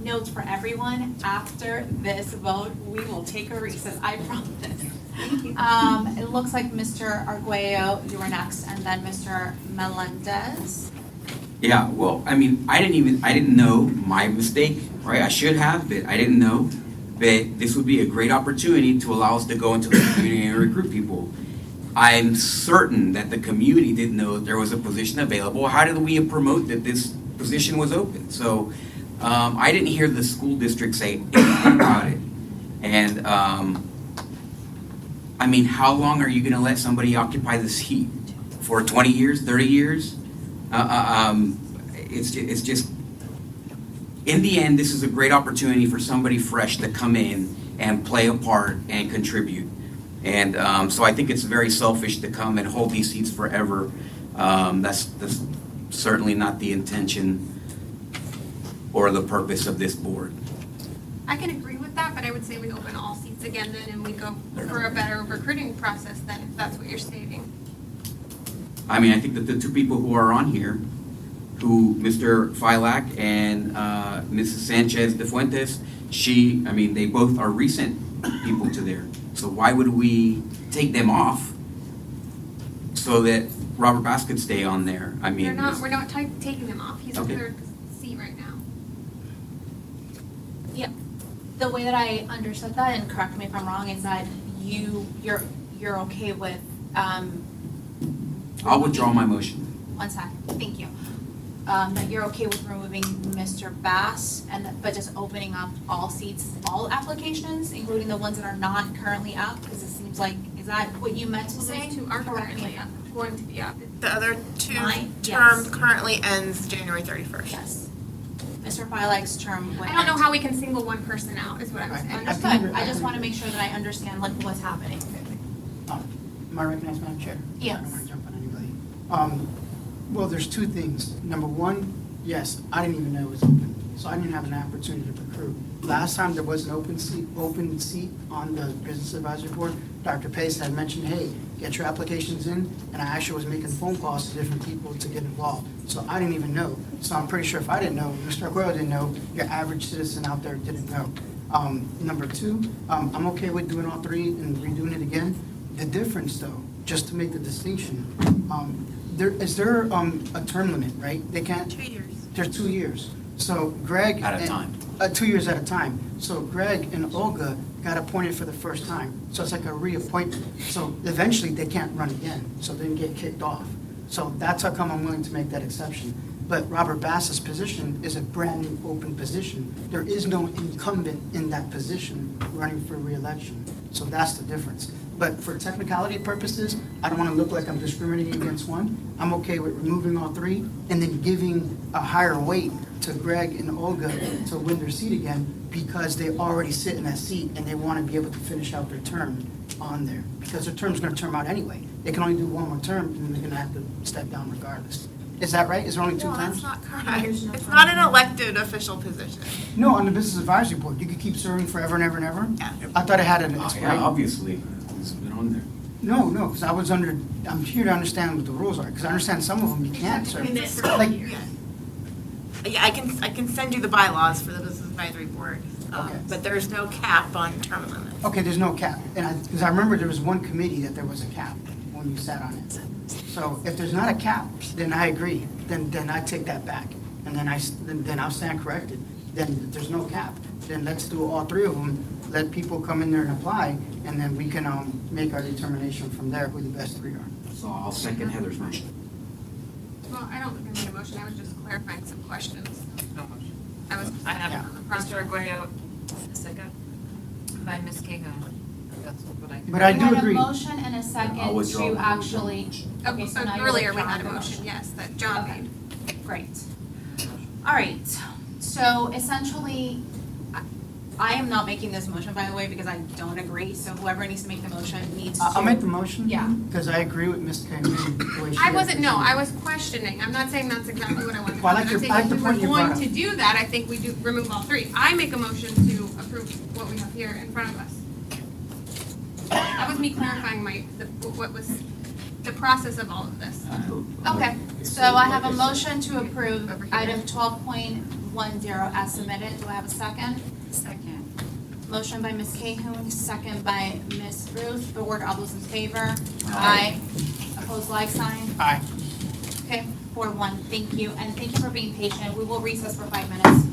notes for everyone, after this vote, we will take a recess, I promise. Thank you. It looks like Mr. Arguello, you were next, and then Mr. Melendez.
Yeah, well, I mean, I didn't know, my mistake, right? I should have, but I didn't know. But this would be a great opportunity to allow us to go into the community and recruit people. I'm certain that the community didn't know that there was a position available. How did we promote that this position was open? So I didn't hear the school district say anything about it. And I mean, how long are you going to let somebody occupy this seat? For 20 years, 30 years? It's just, in the end, this is a great opportunity for somebody fresh to come in and play a part and contribute. And so I think it's very selfish to come and hold these seats forever. That's certainly not the intention or the purpose of this board.
I can agree with that, but I would say we open all seats again then and we go for a better recruiting process then, if that's what you're stating.
I mean, I think that the 2 people who are on here, Mr. Filak and Mrs. Sanchez de Fuentes, they both are recent people to there. So why would we take them off so that Robert Bass could stay on there? I mean,
we're not taking them off. He's
Okay.
a 3rd seat right now.
Yeah, the way that I understood that, and correct me if I'm wrong, is that you're okay with
I'll withdraw my motion.
1 second, thank you. That you're okay with removing Mr. Bass, but just opening up all seats, all applications, including the ones that are not currently up? Because it seems like, is that what you meant to say?
Those two are
Correct me
currently
if I'm-
going to be up.
The other two
Yes.
term currently ends January 31st.
Yes. Mr. Feileg's term would
I don't know
end.
how we can single one person out, is what I'm saying.
Understood, I just want to make sure that I understand like what's happening.
Am I recognized, Madam Chair?
Yes.
I don't want to jump on anybody. Well, there's two things. Number one, yes, I didn't even know it was open, so I didn't have an opportunity to recruit. Last time there was an open seat on the Business Advisory Board, Dr. Pace had mentioned, hey, get your applications in, and I actually was making phone calls to different people to get involved. So I didn't even know. So I'm pretty sure if I didn't know, Mr. Arroyo didn't know, your average citizen out there didn't know. Number two, I'm okay with doing all three and redoing it again. The difference, though, just to make the distinction, is there a term limit, right? They can't.
2 years.
There's 2 years. So Greg.
At a time.
2 years at a time. So Greg and Olga got appointed for the first time. So it's like a reappointment. So eventually they can't run again, so they get kicked off. So that's how come I'm willing to make that exception. But Robert Bass's position is a brand-new open position. There is no incumbent in that position running for reelection. So that's the difference. But for technicality purposes, I don't want to look like I'm discriminating against one. I'm okay with removing all three and then giving a higher weight to Greg and Olga to win their seat again because they already sit in that seat and they want to be able to finish out their term on there. Because their term's going to term out anyway. They can only do one more term and then they're going to have to step down regardless. Is that right? Is there only two
No,
terms?
that's not correct. It's not an elected official position.
No, on the Business Advisory Board, you could keep serving forever and ever and ever?
Yeah.
I thought it had an
Oh,
expiration.
yeah, obviously, it's been on there.
No, because I'm here to understand what the rules are, because I understand some of them you can't serve.
Commit for
Like,
2 years.
Yeah, I can send you the bylaws for the Business Advisory Board,
Okay.
but there's no cap on term limits.
okay, there's no cap, and because I remember there was one committee that there was a cap when you sat on it. So if there's not a cap, then I agree, then I take that back, and then I'll stand corrected. Then if there's no cap, then let's do all three of them, let people come in there and apply, and then we can make our determination from there who the best three are.
So I'll second Heather's motion.
Well, I don't think I made a motion, I was just clarifying some questions.
No motion.
I
I have
Yeah.
Mr. Aguayo, second by Ms. Cahill. That's what I.
But I
We
do
had a
agree.
motion and a second
I'll withdraw
to
my
actually, okay, so now you're
Earlier we
withdrawing
had a
the
motion, yes, that John
Okay.
made.
Great. All right, so essentially, I am not making this motion, by the way, because I don't agree, so whoever needs to make the motion needs to.
I'll make the motion.
Yeah.
Because I agree with Ms. Kane. the way she
I wasn't, no,
represented.
I was questioning, I'm not saying that's exactly what I wanted to do.
Well, I like
I'm
your-
saying
I like
if
the
we
point
were
you brought
going
up.
to do that, I think we do remove all three. I make a motion to approve what we have here in front of us. That was me clarifying what was the process of all of this.
Okay, so I have a motion to approve item 12.10 as submitted. Do I have a second?
Second.
Motion by Ms. Cahoon, second by Ms. Ruth. Board, all those in favor? Aye. Opposed, like sign?
Aye.
Okay, 4-1, thank you, and thank you for being patient. We will recess for 5 minutes.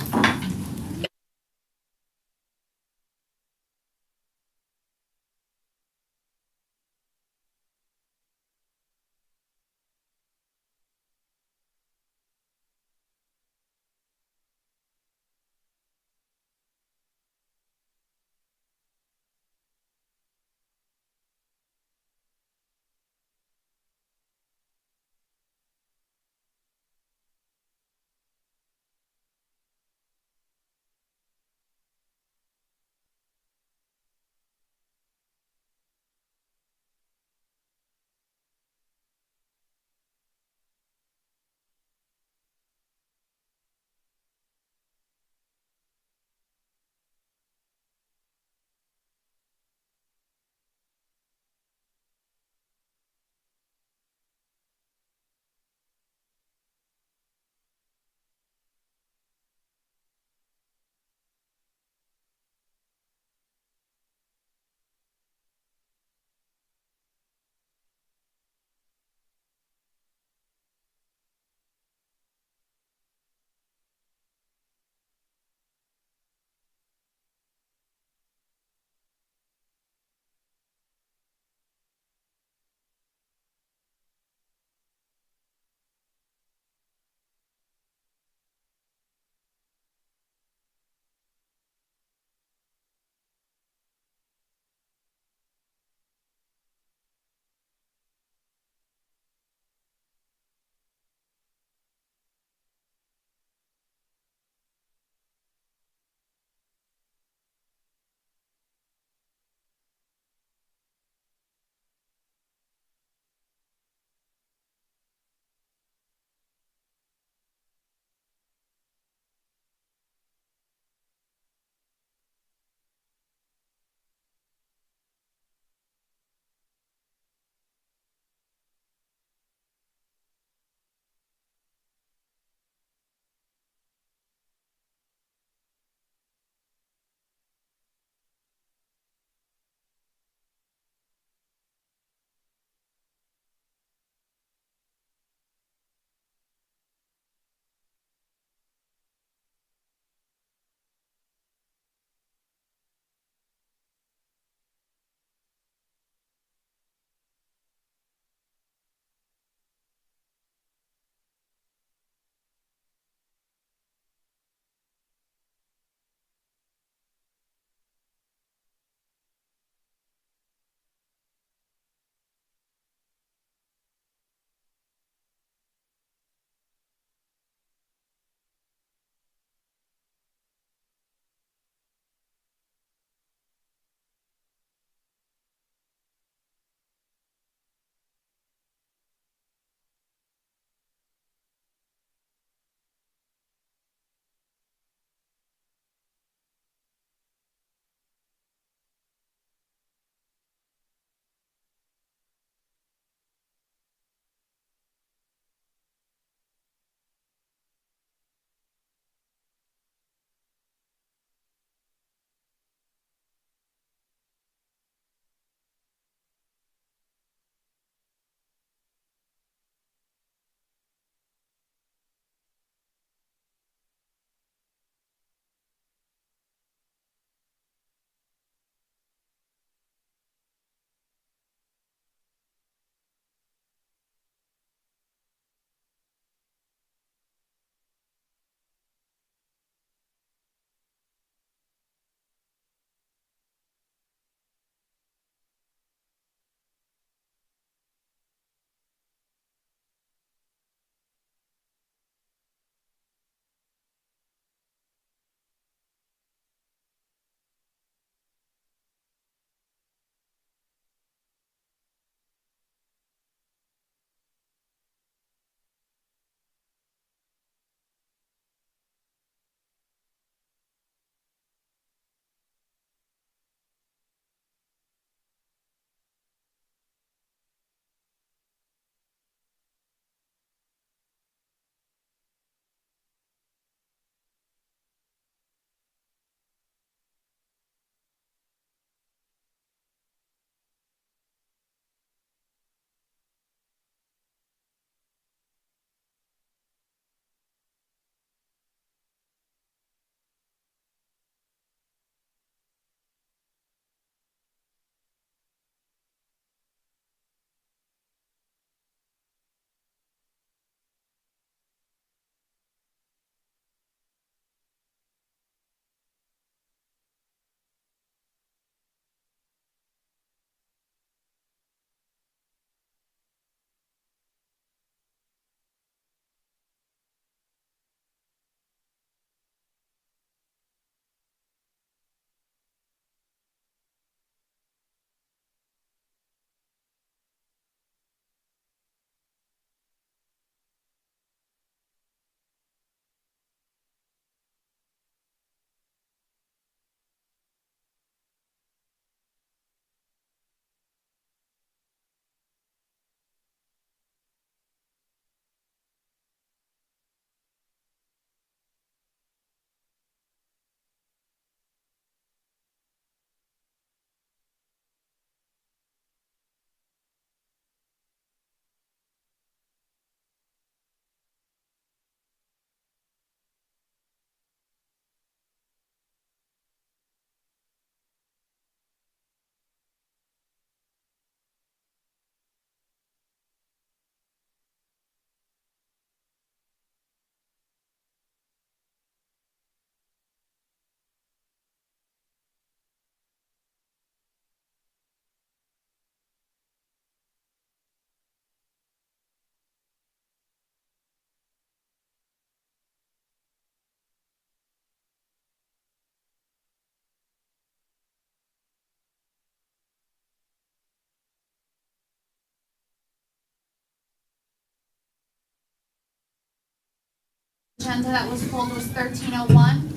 agenda that was pulled was 1301.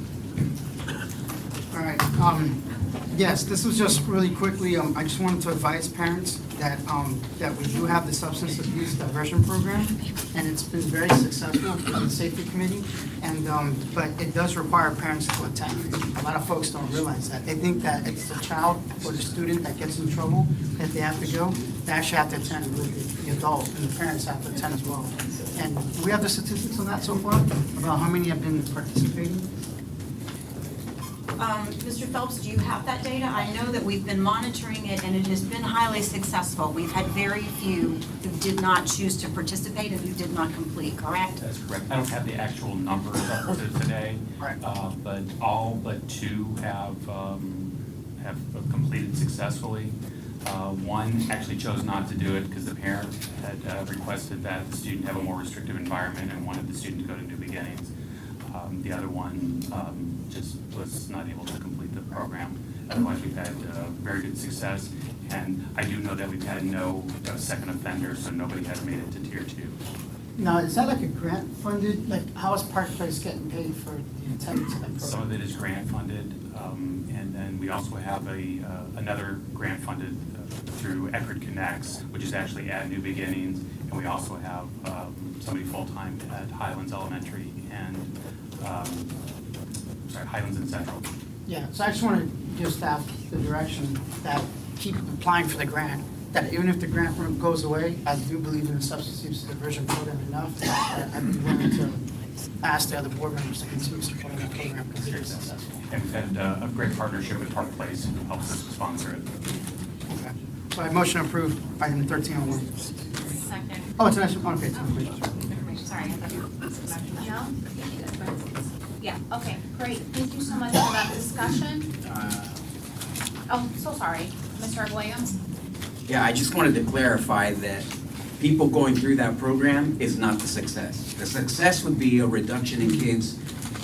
All right, yes, this was just really quickly, I just wanted to advise parents that, that we do have the substance abuse diversion program, and it's been very successful on the safety committee, and, but it does require parents to attend. A lot of folks don't realize that. They think that it's the child or the student that gets in trouble, that they have to go. They actually have to attend with the adult, and the parents have to attend as well. And we have the statistics on that so far, about how many have been participating.
Mr. Phelps, do you have that data? I know that we've been monitoring it, and it has been highly successful. We've had very few who did not choose to participate and who did not complete, correct?
That's correct. I don't have the actual numbers up to today, but all but 2 have completed successfully. One actually chose not to do it because the parent had requested that the student have a more restrictive environment and wanted the student to go to New Beginnings. The other one just was not able to complete the program. Otherwise, we've had very good success. And I do know that we've had no second offenders, so nobody has made it to Tier 2.
Now, is that like a grant funded, like how is Park Place getting paid for the attendance of that program?
Some of it is grant funded, and then we also have another grant funded through Eckerd Connects, which is actually at New Beginnings, and we also have somebody full-time at Highlands Elementary and Highlands and Central.
Yeah, so I just want to give staff the direction that keep applying for the grant, that even if the grant goes away, I do believe in the substance use diversion program enough that I'd be willing to ask the other board members to continue supporting that program because it is successful.
And we've had a great partnership with Park Place, who helps us sponsor it.
Okay. So I motion to approve item 1301.
Second.
Oh, it's an extra, okay, it's
Sorry, I thought you were.
No? Yeah, okay, great. Thank you so much for that discussion. Oh, so sorry. Mr. Williams?
Yeah, I just wanted to clarify that people going through that program is not the success. The success would be a reduction in kids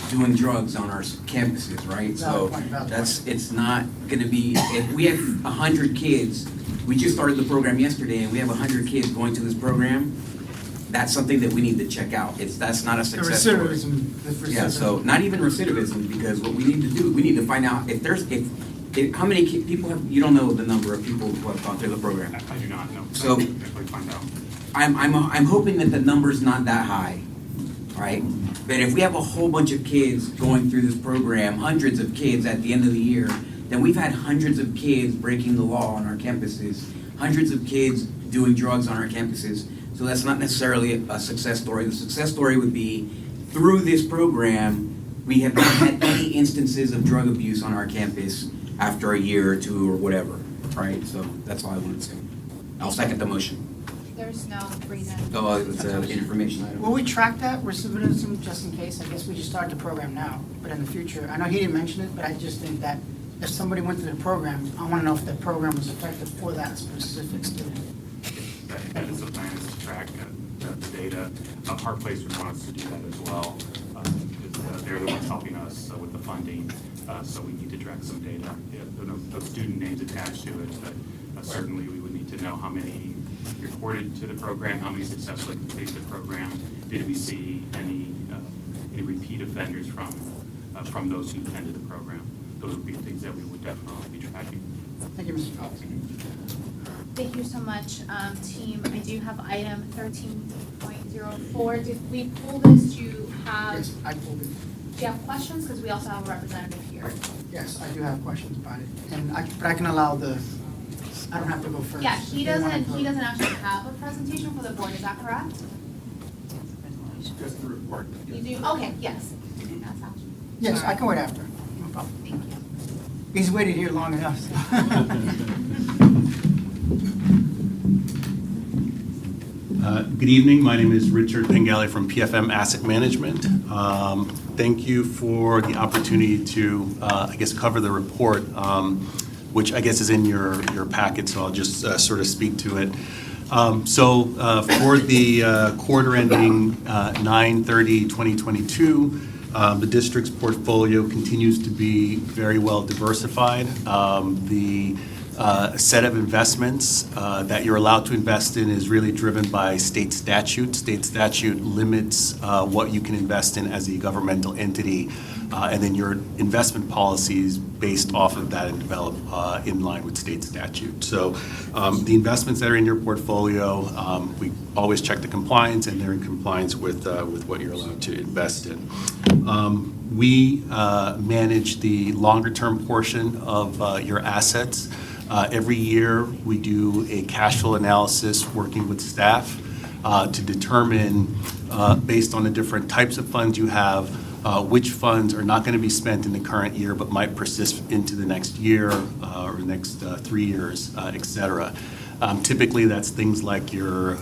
doing drugs on our campuses, right? So it's not gonna be, if we have 100 kids, we just started the program yesterday, and we have 100 kids going to this program, that's something that we need to check out. That's not a success story.
recidivism.
Yeah, so not even recidivism, because what we need to do, we need to find out if how many people have, you don't know the number of people who have gone through the program.
I do not know.
So
Find out.
I'm hoping that the number's not that high, right? But if we have a whole bunch of kids going through this program, hundreds of kids at the end of the year, then we've had hundreds of kids breaking the law on our campuses, hundreds of kids doing drugs on our campuses. So that's not necessarily a success story. The success story would be, through this program, we have not had any instances of drug abuse on our campus after a year or two or whatever, right? So that's all I wanted to say. I'll second the motion.
There's no reason.
Oh, it's an information item.
Will we track that recidivism just in case? I guess we should start the program now, but in the future, I know he didn't mention it, but I just think that if somebody went through the program, I want to know if the program was effective for that specific student.
That is the plan, is to track the data. Park Place would want us to do that as well, because they're the ones helping us with the funding, so we need to track some data. There are no student names attached to it, but certainly we would need to know how many reported to the program, how many successfully completed the program, did we see any repeat offenders from those who attended the program. Those would be things that we would definitely be tracking.
Thank you, Mr. Fox.
Thank you so much, team. I do have item 13.04. Did we pull this to have?
Yes, I pulled it.
Do you have questions? Because we also have a representative here.
Yes, I do have questions about it, but I can allow I don't have to go first.
Yeah, he doesn't actually have a presentation for the board, is that correct?
Just the report.
You do, okay, yes. That's actually.
Yes, I can wait after, no problem.
Thank you.
He's waited here long enough.
Good evening. My name is Richard Pengelly from PFM Asset Management. Thank you for the opportunity to, I guess, cover the report, which I guess is in your packet, so I'll just sort of speak to it. So for the quarter ending 9/30/2022, the district's portfolio continues to be very well diversified. The set of investments that you're allowed to invest in is really driven by state statute. State statute limits what you can invest in as a governmental entity, and then your investment policies based off of that and develop in line with state statute. So the investments that are in your portfolio, we always check the compliance, and they're in compliance with what you're allowed to invest in. We manage the longer-term portion of your assets. Every year, we do a cash flow analysis working with staff to determine, based on the different types of funds you have, which funds are not going to be spent in the current year but might persist into the next year or the next 3 years, et cetera. Typically, that's things like your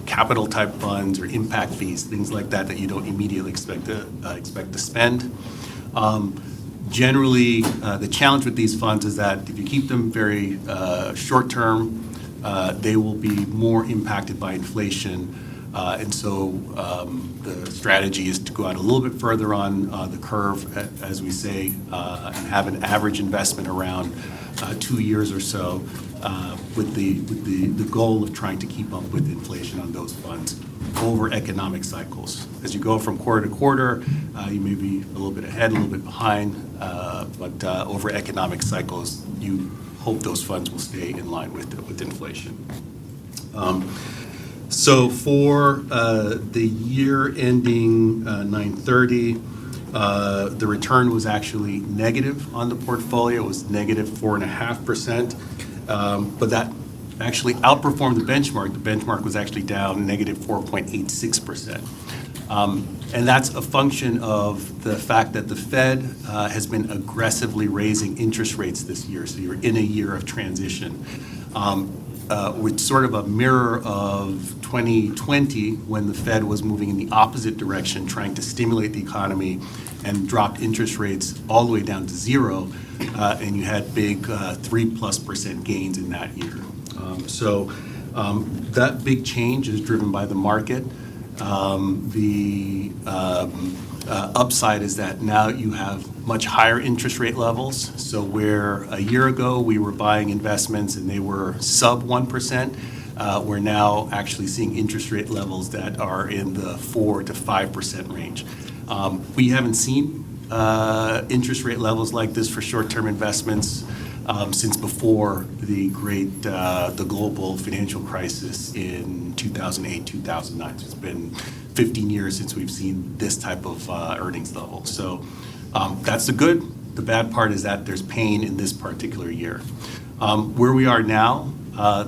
capital-type funds or impact fees, things like that that you don't immediately expect to spend. Generally, the challenge with these funds is that if you keep them very short-term, they will be more impacted by inflation. And so the strategy is to go out a little bit further on the curve, as we say, and have an average investment around 2 years or so, with the goal of trying to keep up with inflation on those funds over economic cycles. As you go from quarter to quarter, you may be a little bit ahead, a little bit behind, but over economic cycles, you hope those funds will stay in line with inflation. So for the year ending 9/30, the return was actually negative on the portfolio. It was negative 4.5%, but that actually outperformed the benchmark. The benchmark was actually down negative 4.86%. And that's a function of the fact that the Fed has been aggressively raising interest rates this year. So you're in a year of transition, with sort of a mirror of 2020 when the Fed was moving in the opposite direction, trying to stimulate the economy and dropped interest rates all the way down to zero, and you had big 3+% gains in that year. So that big change is driven by the market. The upside is that now you have much higher interest rate levels. So where a year ago we were buying investments and they were sub 1%, we're now actually seeing interest rate levels that are in the 4 to 5% range. We haven't seen interest rate levels like this for short-term investments since before the global financial crisis in 2008, 2009. So it's been 15 years since we've seen this type of earnings level. So that's the good. The bad part is that there's pain in this particular year. Where we are now,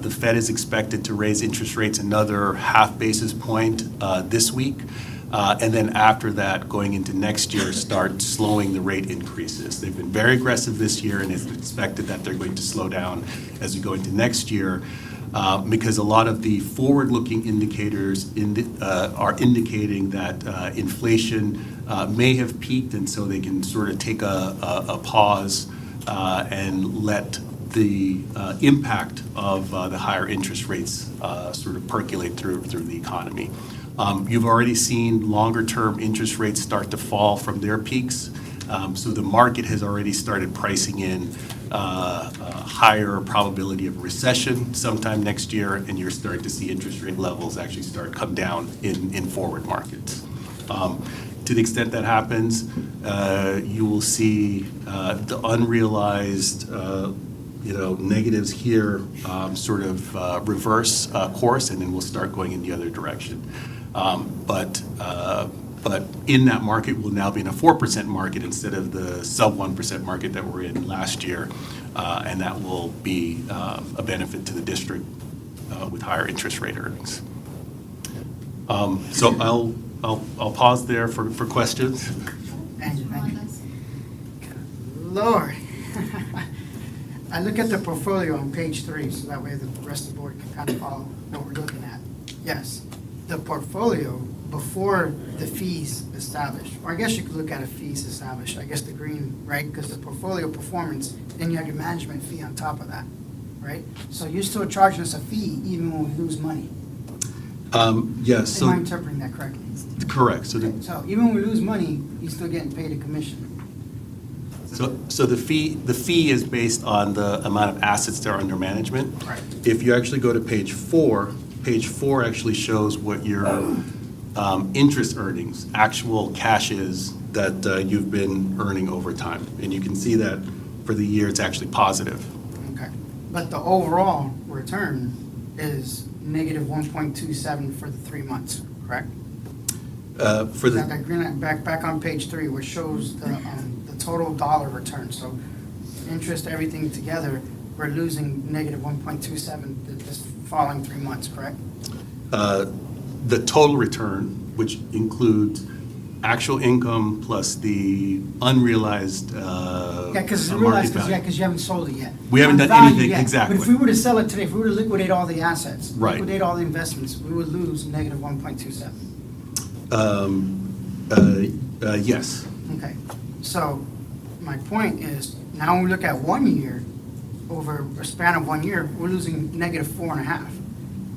the Fed is expected to raise interest rates another 0.5 basis point this week. And then after that, going into next year, start slowing the rate increases. They've been very aggressive this year, and it's expected that they're going to slow down as we go into next year, because a lot of the forward-looking indicators are indicating that inflation may have peaked, and so they can sort of take a pause and let the impact of the higher interest rates sort of percolate through the economy. You've already seen longer-term interest rates start to fall from their peaks. So the market has already started pricing in higher probability of recession sometime next year, and you're starting to see interest rate levels actually start come down in forward markets. To the extent that happens, you will see the unrealized negatives here sort of reverse course, and then we'll start going in the other direction. But in that market, we'll now be in a 4% market instead of the sub 1% market that we're in last year, and that will be a benefit to the district with higher interest rate earnings. So I'll pause there for questions.
Thank you. Lord. I look at the portfolio on page 3, so that way the rest of the board can kind of follow what we're looking at. Yes, the portfolio before the fees established, or I guess you could look at a fees established, I guess the green, right? Because the portfolio performance, then you have your management fee on top of that, right? So you're still charging us a fee even when we lose money.
Yes.
Am I interpreting that correctly?
Correct. So
So even when we lose money, you're still getting paid a commission.
So the fee is based on the amount of assets that are under management.
Right.
If you actually go to page four actually shows what your interest earnings, actual cash is that you've been earning over time. And you can see that for the year, it's actually positive.
Okay. But the overall return is negative 1.27 for the 3 months, correct?
For the,
That green line, back on page 3, which shows the total dollar return. So interest, everything together, we're losing negative 1.27 this following 3 months, correct?
the total return, which includes actual income plus the unrealized
Yeah, because
market value.
you haven't sold it yet.
We haven't
On
done
value
anything,
yet.
exactly.
But if we were to sell it today, if we were to liquidate all the assets,
Right.
liquidate all the investments, we would lose negative 1.27.
Yes.
Okay, so my point is, now when we look at 1 year, over a span of 1 year, we're losing negative 4.5.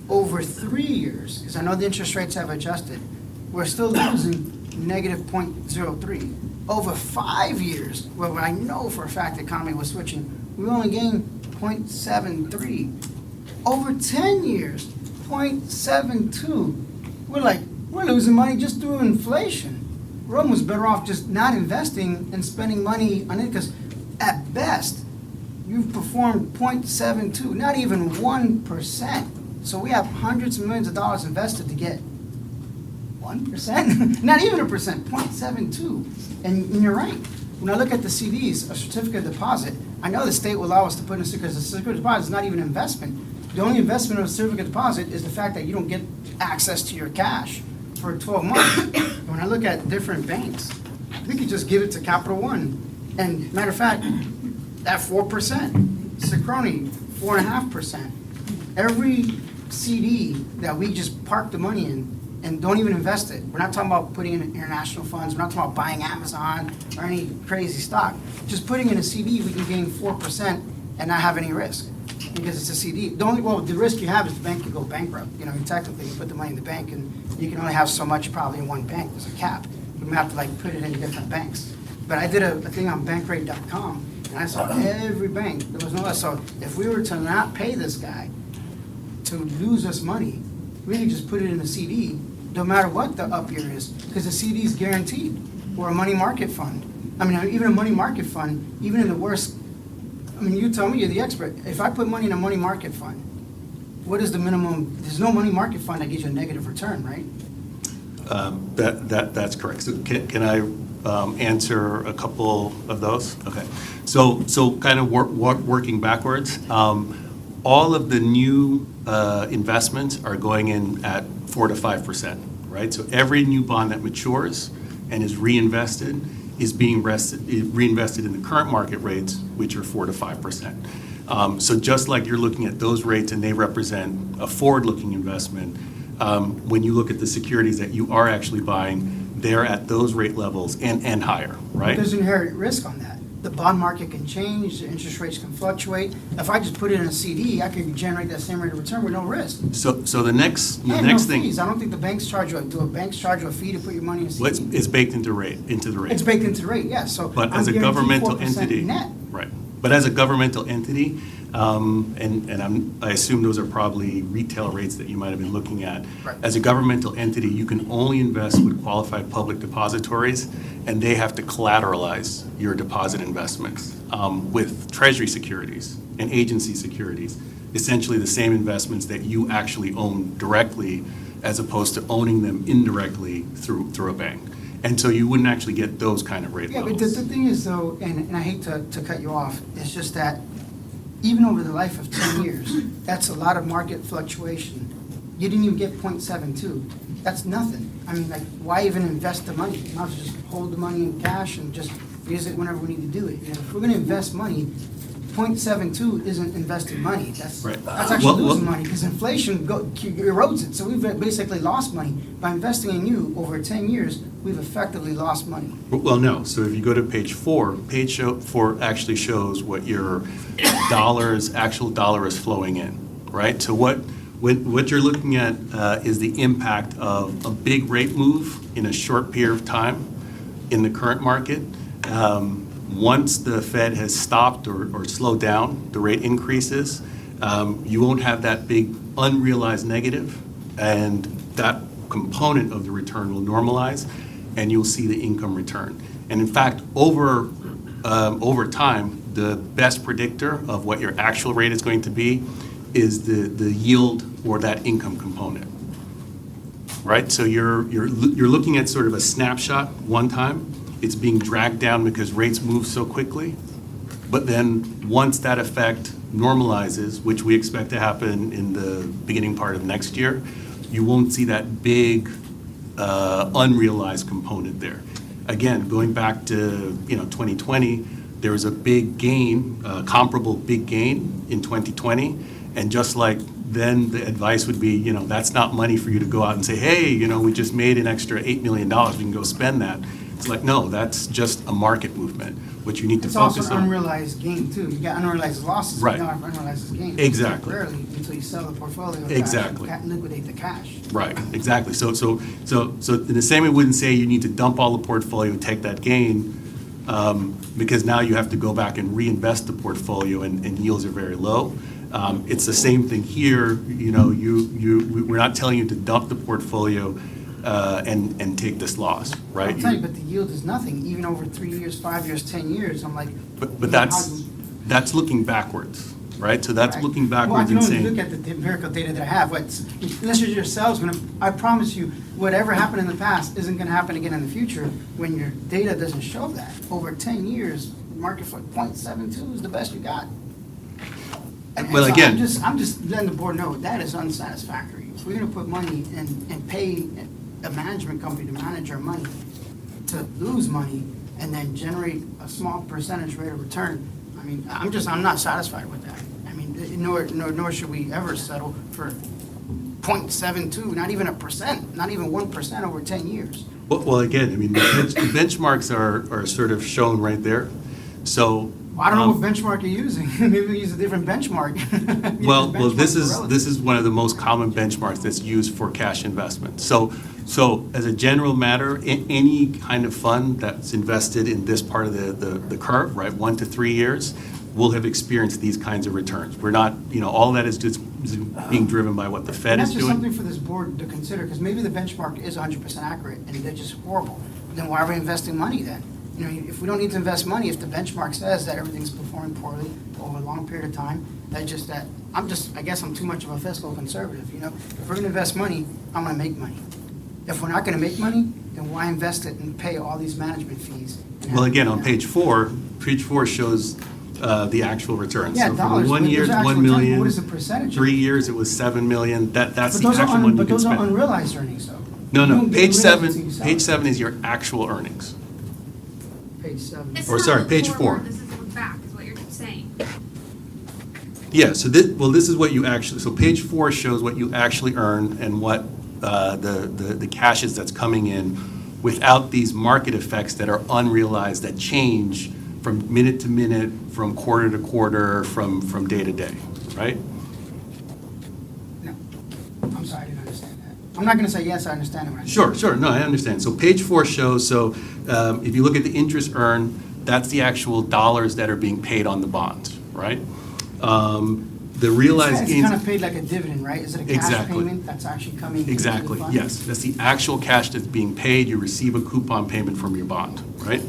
Over 3 years, because I know the interest rates have adjusted, we're still losing negative 0.03. Over 5 years, well, I know for a fact the economy was switching, we only gained 0.73. Over 10 years, 0.72. We're losing money just through inflation. We're almost better off just not investing and spending money on it, because at best, you've performed 0.72, not even 1%. So we have hundreds of millions of dollars invested to get 1%, not even a percent, 0.72. And you're right. When I look at the CDs, a certificate of deposit, I know the state will allow us to put in a certificate, because a certificate of deposit is not even an investment. The only investment of a certificate of deposit is the fact that you don't get access to your cash for 12 months. And when I look at different banks, we could just give it to Capital One. And matter of fact, at 4%, Synchrony, 4.5%. Every CD that we just park the money in and don't even invest it. We're not talking about putting in international funds. We're not talking about buying Amazon or any crazy stock. Just putting in a CD, we can gain 4% and not have any risk, because it's a CD. The risk you have is the bank could go bankrupt. Technically, you put the money in the bank and you can only have so much probably in one bank. There's a cap. You have to put it in different banks. But I did a thing on bankrate.com, and I saw every bank, there was no less. So if we were to not pay this guy to lose us money, we could just put it in a CD, no matter what the up year is, because the CD is guaranteed, or a money market fund. I mean, even a money market fund, even in the worst, you tell me, you're the expert. If I put money in a money market fund, what is the minimum? There's no money market fund that gives you a negative return, right?
That's correct. So can I answer a couple of those? Okay. So kind of working backwards, all of the new investments are going in at 4 to 5%, right? So every new bond that matures and is reinvested is being reinvested in the current market rates, which are 4 to 5%. So just like you're looking at those rates and they represent a forward-looking investment, when you look at the securities that you are actually buying, they're at those rate levels and higher, right?
There's inherent risk on that. The bond market can change, the interest rates can fluctuate. If I just put it in a CD, I can generate that same rate of return with no risk.
So the next
And no
thing.
fees. I don't think the banks charge you. Do banks charge you a fee to put your money in a CD?
Well, it's baked into the rate.
It's baked into the rate, yes. So
But
I'm
as a
guaranteed
governmental
4%
entity,
net.
right? But as a governmental entity, I assume those are probably retail rates that you might have been looking at.
Right.
As a governmental entity, you can only invest with qualified public depositories, and they have to collateralize your deposit investments with treasury securities and agency securities, essentially the same investments that you actually own directly, as opposed to owning them indirectly through a bank. And so you wouldn't actually get those kind of rate
Yeah,
levels.
but the thing is though, and I hate to cut you off, it's just that even over the life of 10 years, that's a lot of market fluctuation. You didn't even get 0.72. That's nothing. I mean, why even invest the money? You might as well just hold the money in cash and just use it whenever we need to do it. If we're gonna invest money, 0.72 isn't invested money. That's actually losing money, because inflation erodes it. So we've basically lost money. By investing in you over 10 years, we've effectively lost money.
Well, no. So if you go to page 4, page 4 actually shows what your actual dollar is flowing in, right? So what you're looking at is the impact of a big rate move in a short period of time in the current market, once the Fed has stopped or slowed down the rate increases, you won't have that big unrealized negative, and that component of the return will normalize, and you'll see the income return. And in fact, over time, the best predictor of what your actual rate is going to be is the yield or that income component, right? So you're looking at sort of a snapshot one time. It's being dragged down because rates move so quickly. But then once that effect normalizes, which we expect to happen in the beginning part of next year, you won't see that big unrealized component there. Again, going back to 2020, there was a big gain, comparable big gain in 2020, and just like then the advice would be, that's not money for you to go out and say, hey, we just made an extra $8 million, we can go spend that. It's like, no, that's just a market movement, which you need to
It's
focus
also an
on.
unrealized gain too. You got unrealized losses,
Right.
you don't have unrealized gains.
Exactly.
Rarely until you sell the portfolio.
Exactly.
Liquidate the cash.
Right, exactly. So in the same way, we wouldn't say you need to dump all the portfolio and take that gain, because now you have to go back and reinvest the portfolio and yields are very low. It's the same thing here. We're not telling you to dump the portfolio and take this loss, right?
I'm telling you, but the yield is nothing, even over 3 years, 5 years, 10 years. I'm like.
But that's looking backwards, right? So that's
Right.
looking
Well, I
backwards
can
and
only
saying.
look at the empirical data that I have. Unless you're your salesman, I promise you, whatever happened in the past isn't going to happen again in the future when your data doesn't show that. Over 10 years, market for 0.72 is the best you got. And
Well,
so
again-
I'm just letting the board know that is unsatisfactory. If we're going to put money and pay a management company to manage our money to lose money and then generate a small percentage rate of return, I mean, I'm not satisfied with that. I mean, nor should we ever settle for 0.72, not even 1%, not even 1% over 10 years.
Well, again, I mean, the benchmarks are sort of shown right there. So.
Well, I don't know what benchmark you're using. Maybe we use a different benchmark.
Well,
Benchmarks
this
are
is
relative.
one of the most common benchmarks that's used for cash investment. So as a general matter, any kind of fund that's invested in this part of the curve, right, 1 to 3 years, will have experienced these kinds of returns. We're not, all that is just being driven by what the Fed
And
is
that's just
doing.
something for this board to consider, because maybe the benchmark is 100% accurate, and they're just horrible. Then why are we investing money then? If we don't need to invest money, if the benchmark says that everything's performing poorly over a long period of time, I guess I'm too much of a fiscal conservative, If we're gonna invest money, I'm gonna make money. If we're not gonna make money, then why invest it and pay all these management fees?
Well, again, on page four shows the actual return.
Yeah,
So for
dollars,
the 1
but
year,
those
it's
are
1
actual returns, but
million.
what is the percentage?
3 years, it was 7 million. That's
But
the
those are
actual one you
but
can
those are
spend.
unrealized earnings, though.
No,
You don't get
page
realized until you
seven,
sell
page
it.
7 is your actual earnings.
Page 7.
It's
Or
not
sorry,
look
page
forward,
4.
This is look back, is what you're saying.
Yeah, so this is what you actually, so page 4 shows what you actually earn and what the cash is that's coming in without these market effects that are unrealized, that change from minute to minute, from quarter to quarter, from day to day, right?
No, I'm sorry, I didn't understand that. I'm not gonna say yes, I understand it. When I say
Sure, no, I understand. So page 4 shows, if you look at the interest earned, that's the actual dollars that are being paid on the bonds, right? The realized
It's
gains.
kind of paid like a dividend, right? Is it a cash
Exactly.
payment that's actually coming? into the
Exactly,
fund?
yes. That's the actual cash that's being paid. You receive a coupon payment from your bond, right?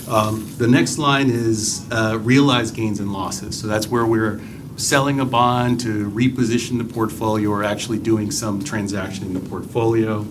The next line is realized gains and losses. So that's where we're selling a bond to reposition the portfolio or actually doing some transaction in the portfolio.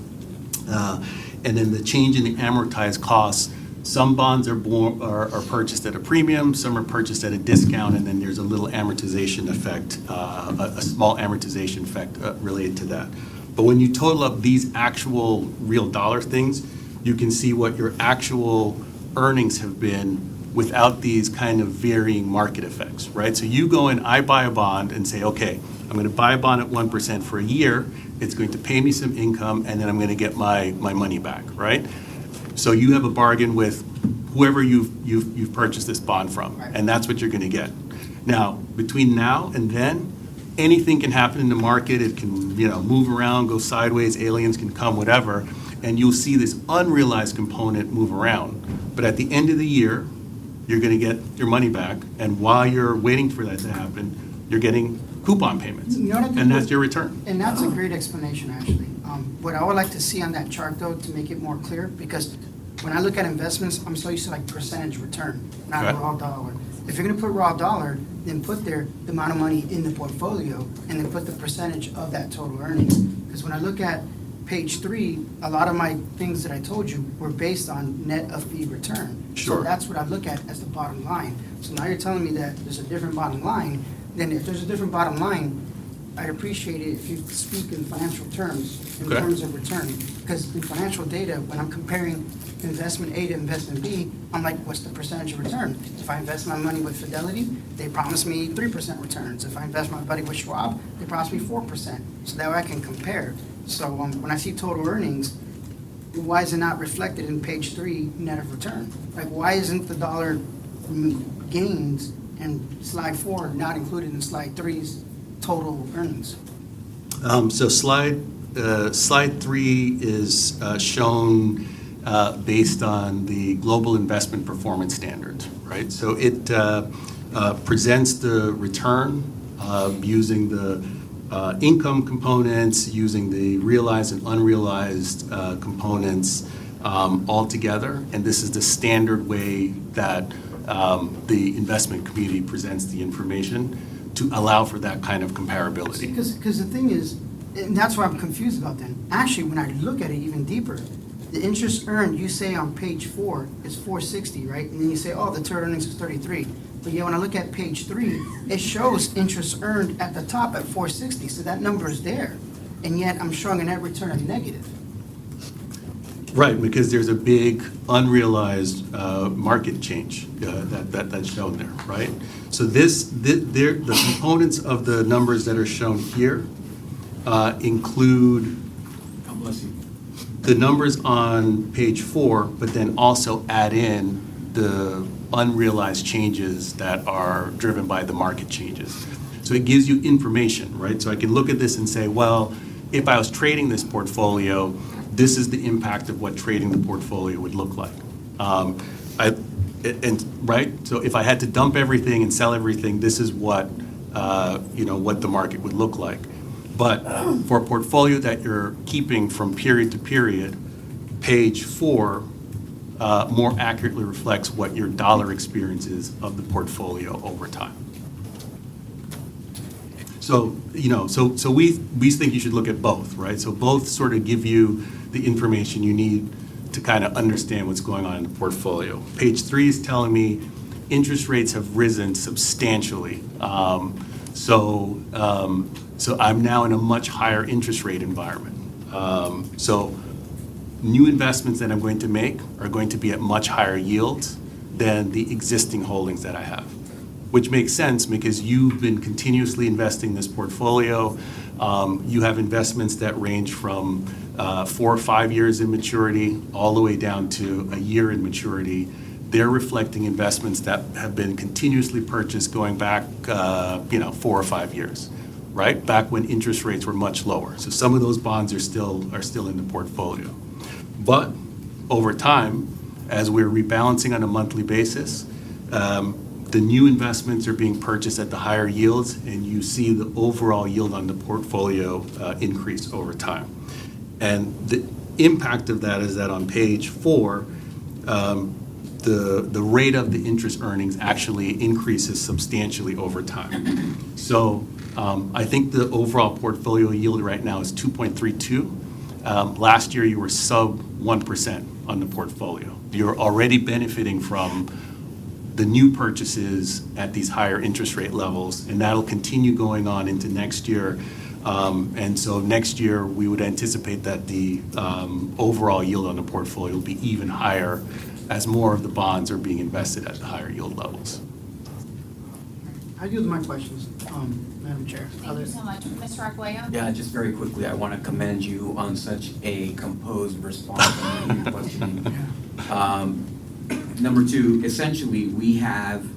And then the change in the amortized costs. Some bonds are purchased at a premium, some are purchased at a discount, and then there's a little amortization effect, a small amortization effect related to that. But when you total up these actual real dollar things, you can see what your actual earnings have been without these kind of varying market effects, right? So you go and I buy a bond and say, okay, I'm going to buy a bond at 1% for a year, it's going to pay me some income, and then I'm going to get my money back, right? So you have a bargain with whoever you've purchased this bond from, and that's what you're going to get. Now, between now and then, anything can happen in the market. It can, move around, go sideways, aliens can come, whatever, and you'll see this unrealized component move around. But at the end of the year, you're going to get your money back, and while you're waiting for that to happen, you're getting coupon payments,
You know what I think
and that's
was-
your return.
And that's a great explanation, actually. What I would like to see on that chart, though, to make it more clear, because when I look at investments, I'm so used to like percentage return, not
Okay.
raw dollar. If you're gonna put raw dollar, then put there the amount of money in the portfolio, and then put the percentage of that total earnings. Because when I look at page 3, a lot of my things that I told you were based on net of fee return.
Sure.
So that's what I look at as the bottom line. So now you're telling me that there's a different bottom line, then if there's a different bottom line, I'd appreciate it if you speak in financial terms, in
Okay.
terms of return. Because in financial data, when I'm comparing investment A to investment B, I'm like, what's the percentage of return? If I invest my money with Fidelity, they promise me 3% returns. If I invest my money with Schwab, they promise me 4%. So that way I can compare. So when I see total earnings, why is it not reflected in page 3, net of return? Like, why isn't the dollar gains in slide 4 not included in slide 3's total earnings?
So slide 3 is shown based on the Global Investment Performance Standards, right? So it presents the return using the income components, using the realized and unrealized components all together. And this is the standard way that the investment community presents the information to allow for that kind of comparability.
Because the thing is, and that's what I'm confused about then. Actually, when I look at it even deeper, the interest earned, you say on page 4 is 460, right? And then you say, oh, the total earnings is 33. But yeah, when I look at page 3, it shows interest earned at the top at 460, so that number is there. And yet I'm showing a net return of negative.
Right, because there's a big unrealized market change that's shown there, right? So the components of the numbers that are shown here include the numbers on page 4, but then also add in the unrealized changes that are driven by the market changes. So it gives you information, right? So I can look at this and say, well, if I was trading this portfolio, this is the impact of what trading the portfolio would look like. Right? So if I had to dump everything and sell everything, this is what, what the market would look like. But for a portfolio that you're keeping from period to period, page 4 more accurately reflects what your dollar experience is of the portfolio over time. So, so we think you should look at both, right? So both sort of give you the information you need to kind of understand what's going on in the portfolio. Page 3 is telling me interest rates have risen substantially. So I'm now in a much higher interest rate environment. So new investments that I'm going to make are going to be at much higher yields than the existing holdings that I have, which makes sense because you've been continuously investing in this portfolio. You have investments that range from 4 or 5 years in maturity all the way down to a year in maturity. They're reflecting investments that have been continuously purchased going back, 4 or 5 years, right? Back when interest rates were much lower. So some of those bonds are still in the portfolio. But over time, as we're rebalancing on a monthly basis, the new investments are being purchased at the higher yields, and you see the overall yield on the portfolio increase over time. And the impact of that is that on page 4, the rate of the interest earnings actually increases substantially over time. So I think the overall portfolio yield right now is 2.32. Last year, you were sub 1% on the portfolio. You're already benefiting from the new purchases at these higher interest rate levels, and that'll continue going on into next year. And so next year, we would anticipate that the overall yield on the portfolio will be even higher as more of the bonds are being invested at the higher yield levels.
I yield my questions, Madam Chair.
Thank you so much. Mr. Arguello?
Yeah, just very quickly, I want to commend you on such a composed response to your questioning. Number 2, essentially, we have,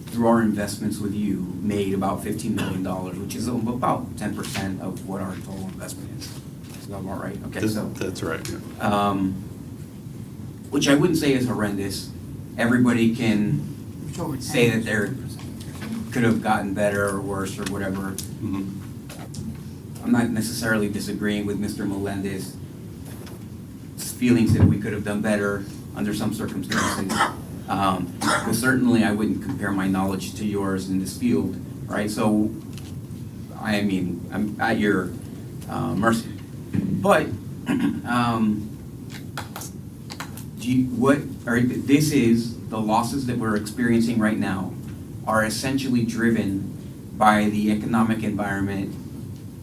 through our investments with you, made about $15 million, which is about 10% of what our total investment is. Is that about right? Okay, so
That's right.
which I wouldn't say is horrendous. Everybody can say that there could have gotten better or worse or whatever. I'm not necessarily disagreeing with Mr. Melendez's feelings that we could have done better under some circumstances. But certainly I wouldn't compare my knowledge to yours in this field, right? So, I mean, I'm at your mercy. But, this is, the losses that we're experiencing right now are essentially driven by the economic environment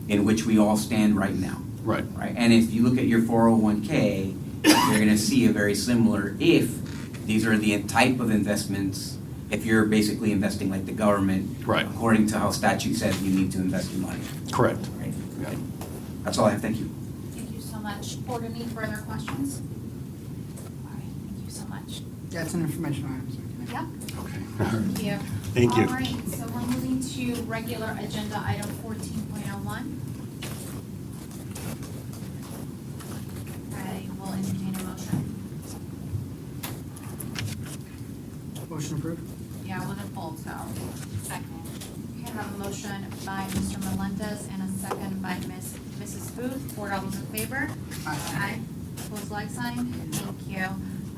in which we all stand right now.
Right.
Right, and if you look at your 401k, you're gonna see a very similar, if these are the type of investments, if you're basically investing like the government.
Right.
According to how statute says you need to invest your money.
Correct.
Right. That's all I have, thank you.
Thank you so much. Board, any further questions? All right, thank you so much.
That's an information item.
Yeah.
Okay.
Thank you.
Thank you.
All right, so we're moving to regular agenda item 14.01. I will entertain a motion.
Motion approved?
Yeah, it wasn't pulled, so. Second. Okay, I have a motion by Mr. Melendez and a second by Mrs. Booth. Board, all those in favor? Aye. Opposed, like sign? Thank you.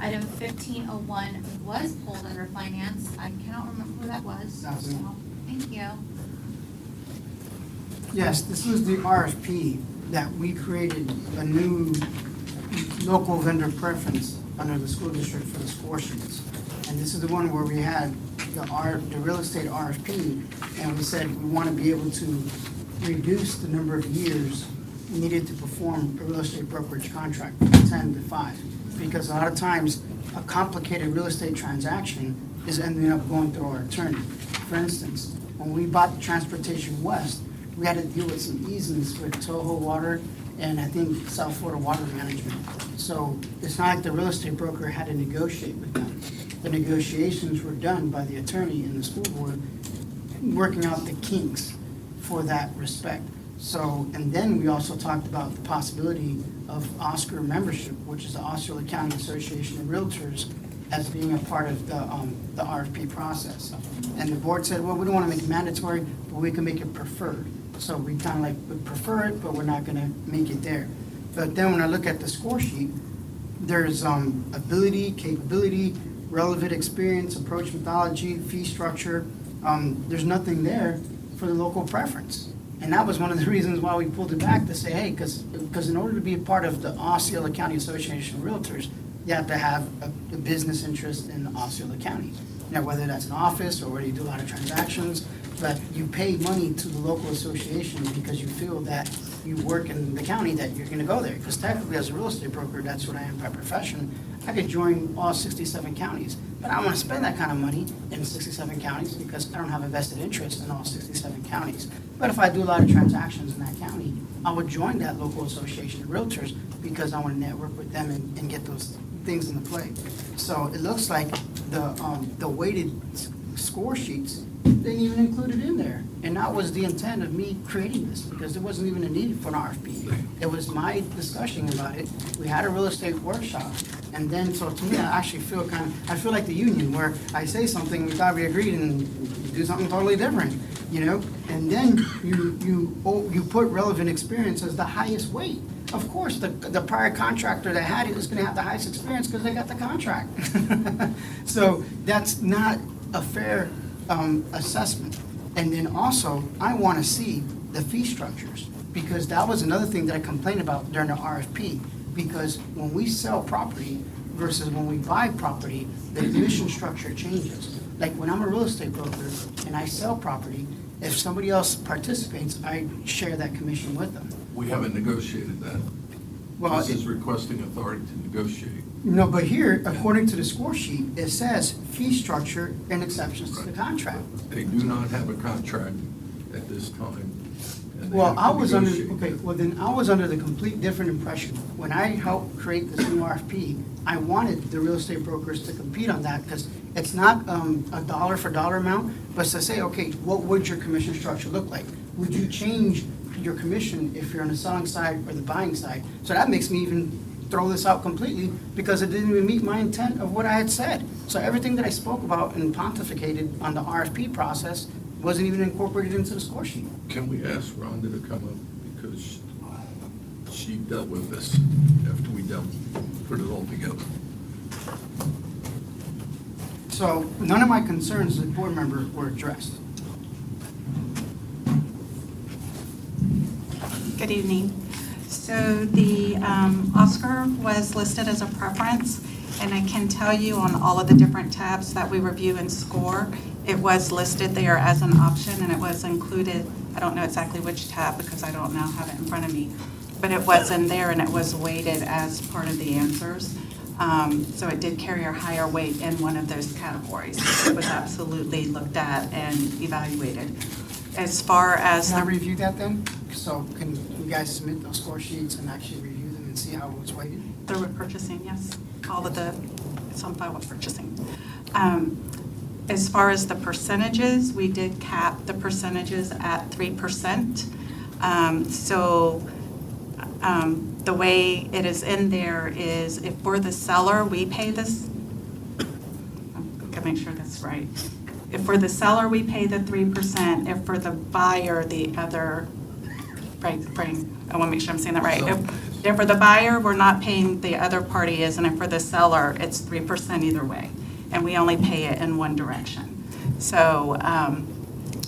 Item 1501 was pulled under finance. I cannot remember who that was.
That was me.
So, thank you.
Yes, this was the RFP that we created a new local vendor preference under the school district for the score sheets. And this is the one where we had the real estate RFP, and we said we want to be able to reduce the number of years needed to perform a real estate brokerage contract from 10 to 5. Because a lot of times, a complicated real estate transaction is ending up going through our attorney. For instance, when we bought Transportation West, we had to deal with some easements with Toho Water and I think South Florida Water Management. So it's not like the real estate broker had to negotiate with them. The negotiations were done by the attorney and the school board, working out the kinks for that respect. So, and then we also talked about the possibility of Oscar membership, which is the Osceola County Association of Realtors, as being a part of the RFP process. And the board said, well, we don't want to make it mandatory, but we can make it preferred. So we kind of like would prefer it, but we're not going to make it there. But then when I look at the score sheet, there's ability, capability, relevant experience, approach methodology, fee structure. There's nothing there for the local preference. And that was one of the reasons why we pulled it back to say, hey, because in order to be a part of the Osceola County Association of Realtors, you have to have a business interest in Osceola County. Now, whether that's an office or whether you do a lot of transactions, but you pay money to the local association because you feel that you work in the county, that you're gonna go there. Because technically, as a real estate broker, that's what I am by profession. I could join all 67 counties, but I don't wanna spend that kind of money in 67 counties because I don't have a vested interest in all 67 counties. But if I do a lot of transactions in that county, I would join that local association of realtors because I wanna network with them and get those things into play. So it looks like the weighted score sheets, they didn't even include it in there. And that was the intent of me creating this, because there wasn't even a need for an RFP. It was my discussion about it. We had a real estate workshop. And then, so to me, I actually feel I feel like the union, where I say something, we thought we agreed, and you do something totally different, you know? And then you put relevant experience as the highest weight. Of course, the prior contractor that had it was gonna have the highest experience because they got the contract. So that's not a fair assessment. And then also, I want to see the fee structures, because that was another thing that I complained about during the RFP. Because when we sell property versus when we buy property, the commission structure changes. Like when I'm a real estate broker and I sell property, if somebody else participates, I share that commission with them.
We haven't negotiated that.
Well,
This is requesting authority to negotiate.
No, but here, according to the score sheet, it says fee structure and exceptions to the contract.
They do not have a contract at this time. and they
Well,
have
I
to
was under,
negotiate.
okay, well then I was under the complete different impression. When I helped create this new RFP, I wanted the real estate brokers to compete on that, because it's not a dollar for dollar amount, but to say, okay, what would your commission structure look like? Would you change your commission if you're on the selling side or the buying side? So that makes me even throw this out completely because it didn't even meet my intent of what I had said. So everything that I spoke about and pontificated on the RFP process wasn't even incorporated into the score sheet.
Can we ask Rhonda to come up, because she dealt with this after we put it all together.
So none of my concerns as a board member were addressed.
Good evening. So the Oscar was listed as a preference, and I can tell you on all of the different tabs that we review and score, it was listed there as an option, and it was included, I don't know exactly which tab because I don't now have it in front of me, but it was in there and it was weighted as part of the answers. So it did carry a higher weight in one of those categories. It was absolutely looked at and evaluated. As far as
Can I
the
review that then? So can you guys submit those score sheets and actually review them and see how it was weighted?
They're with purchasing, yes. All of the, it's on file with purchasing. As far as the percentages, we did cap the percentages at 3%. The way it is in there is if for the seller, we pay this, I'm gonna make sure that's right. If for the seller, we pay the 3%, if for the buyer, the other, right, I want to make sure I'm saying that right. If for the buyer, we're not paying, the other party is, and if for the seller, it's 3% either way. And we only pay it in one direction. So,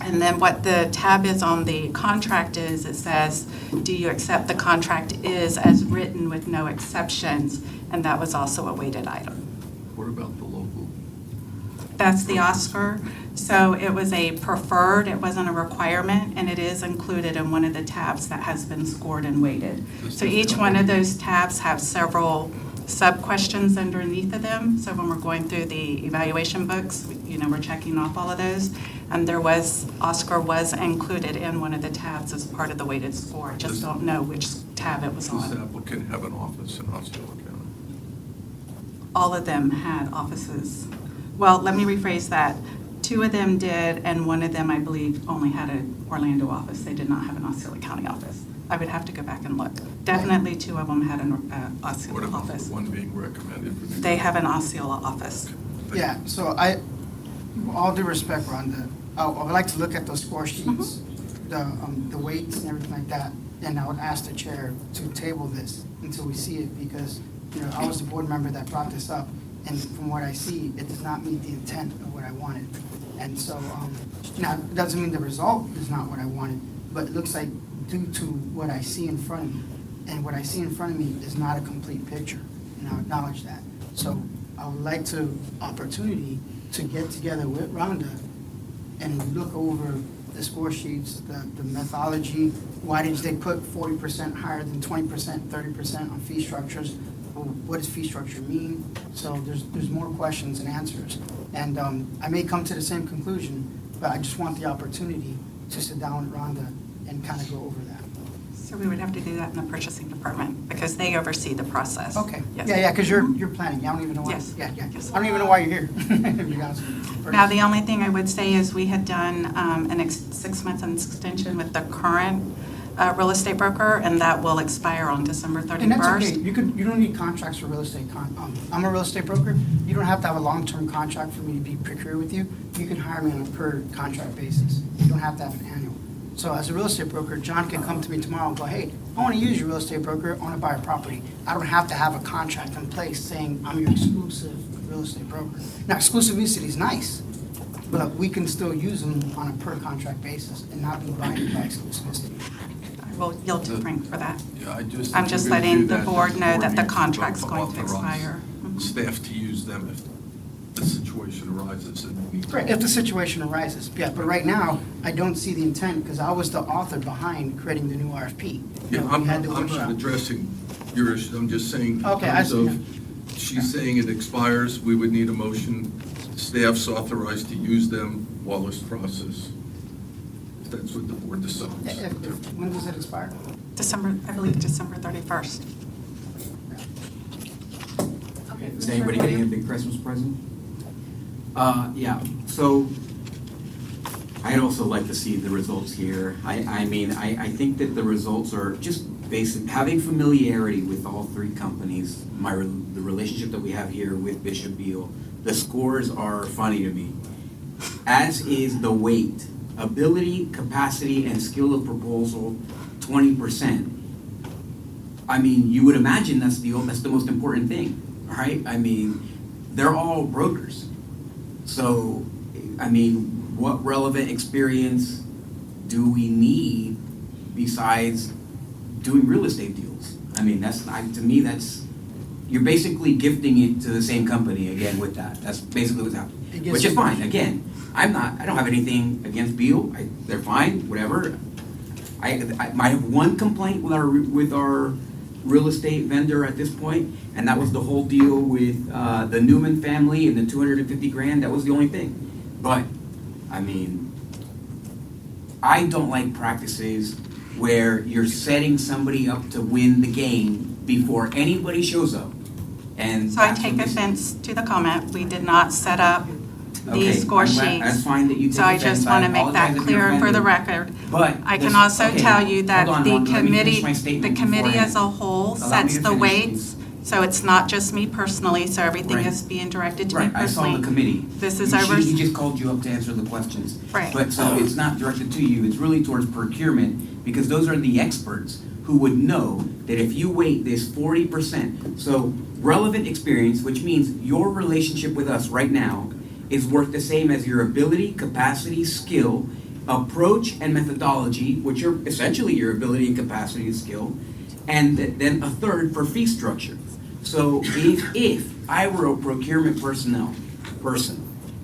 and then what the tab is on the contract is, it says, do you accept the contract is as written with no exceptions? And that was also a weighted item.
What about the local?
That's the Oscar. So it was a preferred, it wasn't a requirement, and it is included in one of the tabs that has been scored and weighted. So each one of those tabs have several sub-questions underneath of them. So when we're going through the evaluation books, we're checking off all of those. And Oscar was included in one of the tabs as part of the weighted score. Just don't know which tab it was
Does
on.
the applicant have an office in Osceola County?
All of them had offices. Well, let me rephrase that. 2 of them did, and 1 of them, I believe, only had an Orlando office. They did not have an Osceola County office. I would have to go back and look. Definitely 2 of them had an Osceola
What about
office.
the one being recommended for the?
They have an Osceola office.
Yeah, so with all due respect, Rhonda, I would like to look at those score sheets, the weights and everything like that, and I would ask the chair to table this until we see it, because, I was the board member that brought this up, and from what I see, it does not meet the intent of what I wanted. And so, now, it doesn't mean the result is not what I wanted, but it looks like due to what I see in front of me, and what I see in front of me is not a complete picture, and I acknowledge that. So I would like to opportunity to get together with Rhonda and look over the score sheets, the methodology. Why did they put 40% higher than 20%, 30% on fee structures? Well, what does fee structure mean? So there's more questions and answers. And I may come to the same conclusion, but I just want the opportunity to sit down with Rhonda and kind of go over that.
So we would have to do that in the purchasing department because they oversee the process.
Okay.
Yes.
Yeah, because you're planning. I don't even know why.
Yes.
Yeah.
Yes.
I don't even know why you're here. To be honest with you.
Now, the only thing I would say is we had done an 6-month extension with the current real estate broker, and that will expire on December 31st.
And that's okay. You don't need contracts for real estate. I'm a real estate broker. You don't have to have a long-term contract for me to be procured with you. You can hire me on a per contract basis. You don't have to have an annual. So as a real estate broker, John can come to me tomorrow and go, hey, I want to use your real estate broker. I want to buy a property. I don't have to have a contract in place saying I'm your exclusive real estate broker. Now, exclusivity is nice, but we can still use them on a per contract basis and not be binded by exclusivity.
I will yield to Frank for that.
Yeah, I'm just
I'm just letting the board know that the
needs to
contract's going to
authorize
expire.
Staff to use them if the situation arises and we need to.
Right, if the situation arises, yeah, but right now, I don't see the intent, because I was the author behind creating the new RFP.
Yeah,
We
I'm
had the
not
workshop.
addressing your issue, I'm just saying, in
Okay, I
terms
see,
of, she's saying it expires, we would need a motion, staff's authorized to use them while this process, if that's what the board decides.
When does it expire?
I believe December 31st.
Is anybody getting a big Christmas present? Yeah, so I'd also like to see the results here. I mean, I think that the results are just having familiarity with all three companies, the relationship that we have here with Bishop Beal, the scores are funny to me. As is the weight, ability, capacity, and skill of proposal, 20%. I mean, you would imagine that's the most important thing, right? I mean, they're all brokers. So, I mean, what relevant experience do we need besides doing real estate deals? I mean, to me, you're basically gifting it to the same company again with that. That's basically what's happening, which is fine. Again, I don't have anything against Beal. They're fine, whatever. I might have one complaint with our real estate vendor at this point, and that was the whole deal with the Newman family and the $250,000. That was the only thing. But I mean, I don't like practices where you're setting somebody up to win the game before anybody shows up. And
So I take offense to the comment. We did not set up the score sheets.
That's fine that you take
So I
offense.
just want to make that
apologize if you're
clear for the
offended.
record.
But
I can
this-
also
okay,
tell you that
hold on,
the
let me finish
committee,
my statement
as
beforehand.
a whole
Allow me
sets
to
the
finish,
weights. So it's not just me personally, so everything
Right.
is being directed to me
Right, I saw
personally.
the committee.
This is our,
He just called you up to answer the questions.
Right.
But so it's not directed to you, it's really towards procurement, because those are the experts who would know that if you weight this 40%, so relevant experience, which means your relationship with us right now is worth the same as your ability, capacity, skill, approach, and methodology, which are essentially your ability and capacity and skill, and then a third for fee structure. So if I were a procurement person,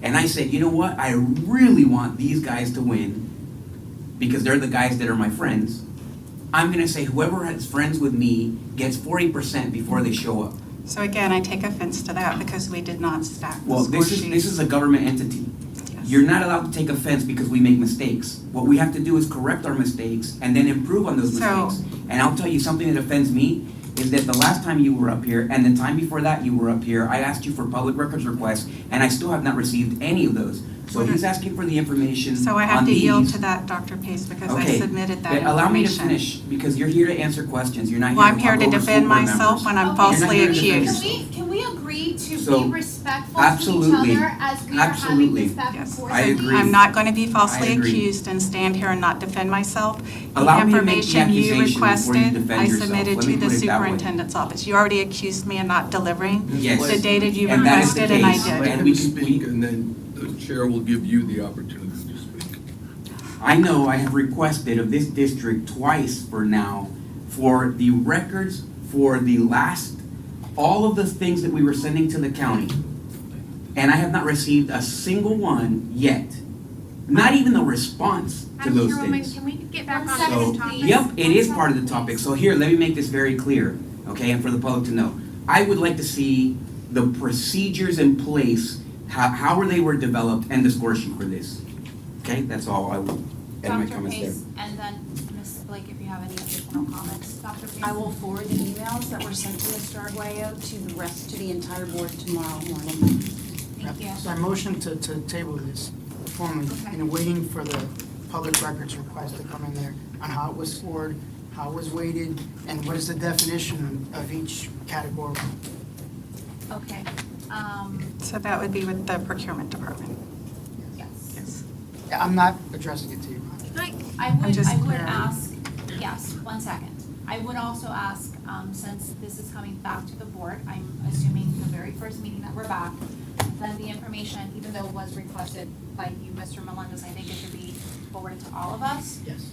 and I said, you know what, I really want these guys to win because they're the guys that are my friends, I'm gonna say whoever has friends with me gets 40% before they show up.
so again, I take offense to that because we did not stack the
Well,
score
this
sheets.
is a government entity. You're not allowed to take offense because we make mistakes. What we have to do is correct our mistakes and then improve on those
So-
mistakes. And I'll tell you, something that offends me is that the last time you were up here and the time before that you were up here, I asked you for public records requests and I still have not received any of those. So he's asking for the information
So I have
on
to yield
these.
to that, Dr. Pace, because I
Okay,
submitted that
but
information.
allow me to finish, because you're here to answer questions, you're not here
Well,
to
I'm here
talk
to
over
defend
school board
myself
members.
when I'm
You're not
falsely
here to defend
accused.
yourself.
Can we agree to
So,
be respectful to each
absolutely,
other as we are having
absolutely.
this back and forth?
I agree.
I'm not going to be falsely
I agree.
accused and stand here and not defend myself.
Allow
The
me to make the
information you
accusation before you
requested,
defend
I
yourself.
submitted
Let
to
me
the
put it that way.
superintendent's office. You already accused me of not delivering
Yes.
the data you
And that is the
requested, and I
case.
did.
And
Let
we
him
can-
speak, and then the chair will give you the opportunity to speak.
I know I have requested of this district twice for now for the records for the last, all of the things that we were sending to the county. And I have not received a single one yet. Not even a response to those things.
Can we get back
One
on
second,
the topic?
please.
Yep, it is part of the topic. So here, let me make this very clear, okay, and for the public to know. I would like to see the procedures in place, how they were developed, and the score sheet for this. Okay, that's all I will end my
Dr.
comments there.
Pace, and then Ms. Blake, if you have any additional comments. Dr. Pace?
I will forward the emails that were sent to Mr. Arguello to the entire board tomorrow morning.
Thank you.
So I motion to table this formally, and waiting for the public records request to come in there on how it was scored, how it was weighted, and what is the definition of each category.
Okay,
So that would be with the procurement department.
yes.
Yeah, I'm not addressing it to you.
I would
just
ask,
clearing.
yes, 1 second. I would also ask, since this is coming back to the board, I'm assuming the very first meeting that we're back, then the information, even though it was requested by you, Mr. Melendez, I think it should be forwarded to all of us.
Yes.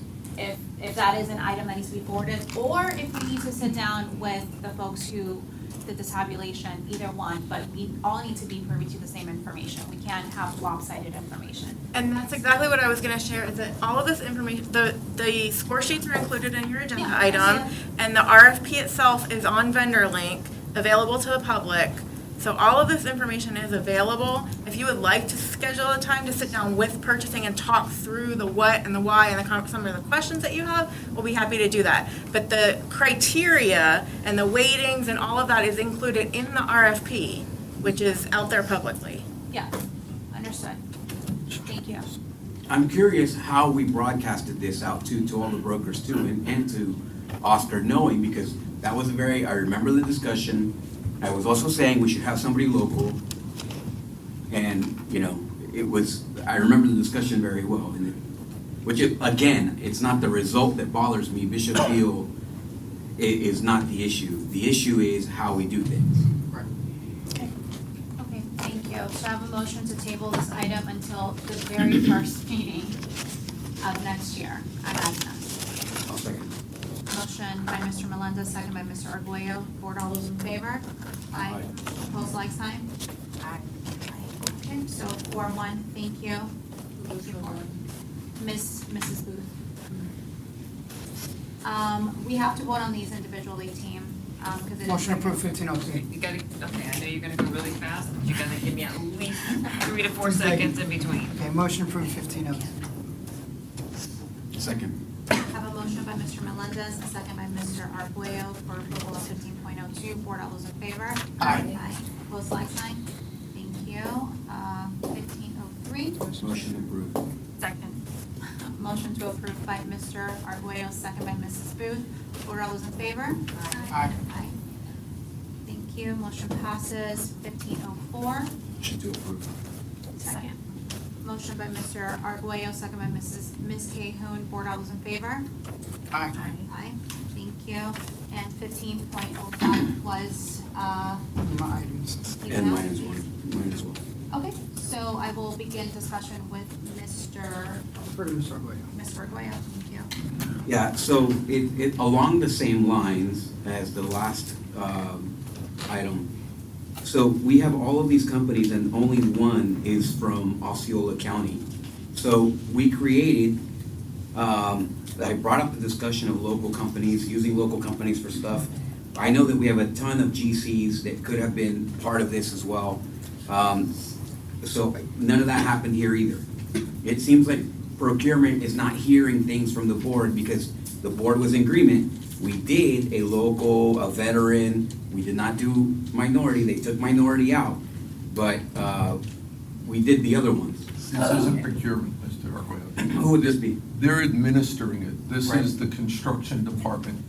If that is an item that needs to be forwarded, or if we need to sit down with the folks who did the tabulation, either one, but we all need to be privy to the same information. We can't have lopsided information.
And that's exactly what I was gonna share, is that all of this information, the score sheets are included in your agenda
Yeah, I
item,
see
and the RFP itself is on vendor link, available to the public. So all of this information is available. If you would like to schedule a time to sit down with purchasing and talk through the what and the why and some of the questions that you have, we'll be happy to do that. But the criteria and the weightings and all of that is included in the RFP, which is out there publicly.
Yeah, understood. Thank you.
I'm curious how we broadcasted this out to all the brokers too, and to Oscar, knowing, because that was I remember the discussion. I was also saying we should have somebody local. And, I remember the discussion very well. Again, it's not the result that bothers me. Bishop Hill is not the issue. The issue is how we do things.
Okay, thank you. So I have a motion to table this item until the very first meeting of next year at ASME.
I'll second.
Motion by Mr. Melendez, second by Mr. Arguello. Board, all those in favor? Aye. Opposed, like sign? Aye. Okay, so 4-1, thank you. Mrs. Booth. We have to vote on these individually, team, because it is.
Motion approved 1503.
You gotta, okay, I know you're gonna go really fast, but you gotta give me at least 3 to 4 seconds in between.
Okay, motion approved 1503.
Second.
I have a motion by Mr. Melendez, a second by Mr. Arguello for approval of 15.02. Board, all those in favor?
Aye.
Opposed, like sign? Thank you. 1503.
Motion approved.
Second.
Motion to approve by Mr. Arguello, second by Mrs. Booth. Board, all those in favor?
Aye.
Thank you. Motion passes. 1504.
Motion to approve.
Second. Motion by Mr. Arguello, second by Ms. Cahoon. Board, all those in favor?
Aye.
Aye. Thank you. And 15.05 was,
My items.
And mine as well. Mine as well.
Okay, so I will begin discussion with Mr.
For Mr. Arguello.
Mr. Arguello. Thank you.
Yeah, so it along the same lines as the last item. So we have all of these companies and only one is from Osceola County. So we created, I brought up the discussion of local companies, using local companies for stuff. I know that we have a ton of GCs that could have been part of this as well. So none of that happened here either. It seems like procurement is not hearing things from the board because the board was in agreement. We did a local, a veteran, we did not do minority, they took minority out, but we did the other ones.
This isn't procurement, Mr. Arguello.
Who would this be?
They're administering it. This
Right.
is the construction department,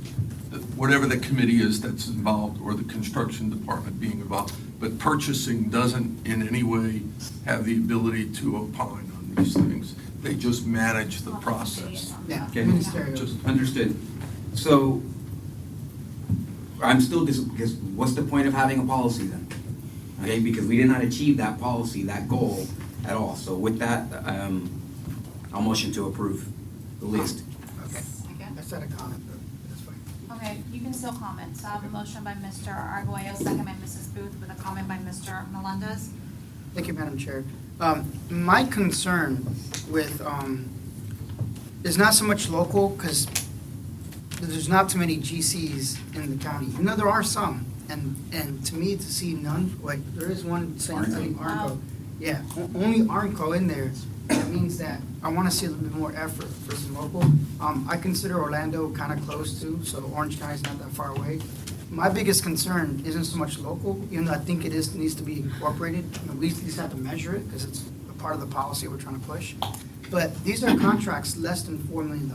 whatever the committee is that's involved, or the construction department being involved. But purchasing doesn't in any way have the ability to opine on these things. They just manage the process.
Yeah,
Okay.
ministerial.
Just
Understood. So I'm still because what's the point of having a policy then? Okay, because we did not achieve that policy, that goal at all. So with that, I'll motion to approve the list.
Okay. I said a comment, but that's fine.
Okay, you can still comment. So I have a motion by Mr. Arguello, second by Mrs. Booth, with a comment by Mr. Melendez.
Thank you, Madam Chair. My concern with, is not so much local, because there's not too many GCs in the county. You know, there are some, and to me, to see none, like, there is one saying, Arnco. Yeah, only Arnco in there, that means that I want to see a little bit more effort versus local. I consider Orlando kind of close too, so Orange County's not that far away. My biggest concern isn't so much local, even though I think it needs to be incorporated. We at least have to measure it, because it's a part of the policy we're trying to push. But these are contracts less than $4 million.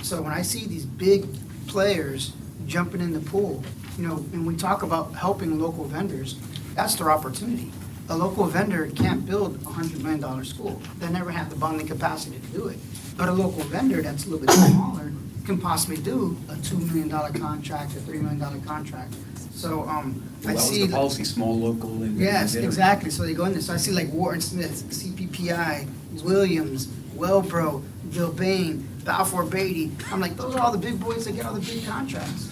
So when I see these big players jumping in the pool, and we talk about helping local vendors, that's their opportunity. A local vendor can't build a $100 million school. They never have the bonding capacity to do it. But a local vendor that's a little bit smaller can possibly do a $2 million contract, a $3 million contract. So I see.
That was the policy, small, local, and.
Yes, exactly. So they go in there. So I see like Warren Smith, CPPI, Williams, Wellbro, Bill Bain, Balfour Beatty. I'm like, those are all the big boys that get all the big contracts.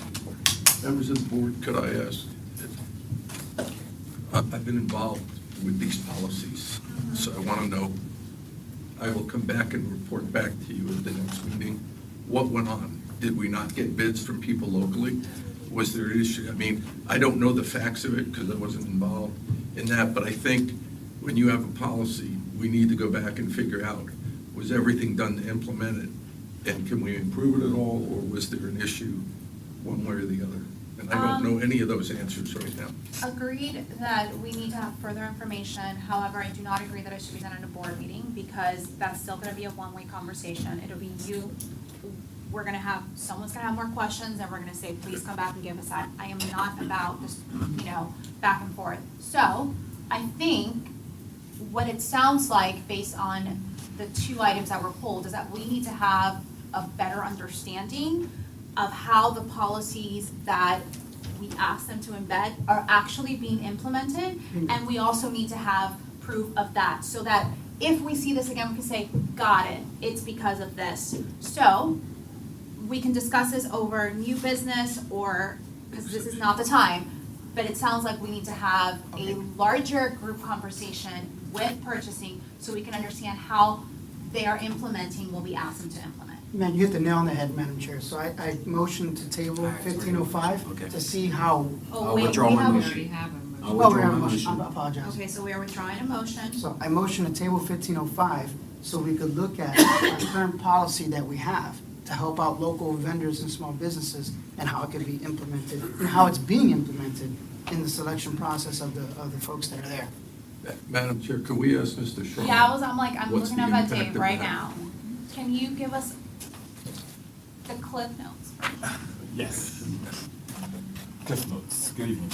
Members of the board, could I ask? I've been involved with these policies, so I want to know. I will come back and report back to you at the next meeting. What went on? Did we not get bids from people locally? Was there an issue? I mean, I don't know the facts of it because I wasn't involved in that, but I think when you have a policy, we need to go back and figure out, was everything done to implement it? And can we improve it at all, or was there an issue one way or the other? And I don't know any of those answers right now.
Agreed that we need to have further information. However, I do not agree that it should be done at a board meeting because that's still gonna be a one-way conversation. It'll be you, someone's gonna have more questions and we're gonna say, please come back and give us that. I am not about this, back and forth. So I think what it sounds like based on the two items that were pulled is that we need to have a better understanding of how the policies that we ask them to embed are actually being implemented. And we also need to have proof of that, so that if we see this again, we can say, got it, it's because of this. So we can discuss this over new business or, because this is not the time, but it sounds like we need to have a larger group conversation with purchasing so we can understand how they are implementing what we ask them to implement.
Man, you hit the nail on the head, Madam Chair. So I motion to table 1505 to see how.
Oh, wait,
withdraw
we
my
have-
motion. I'll
Oh, we
withdraw
have a
my
motion.
motion.
I apologize.
Okay, so we are withdrawing a motion.
So I motion to table 1505 so we could look at our current policy that we have to help out local vendors and small businesses and how it could be implemented and how it's being implemented in the selection process of the folks that are there.
Madam Chair, could we ask Mr. Shaw?
Yeah, I'm
what's
looking
the
up at
impact
Dave
of
right
that?
now. Can you give us the clip notes?
Yes. Cliff notes. Good evening.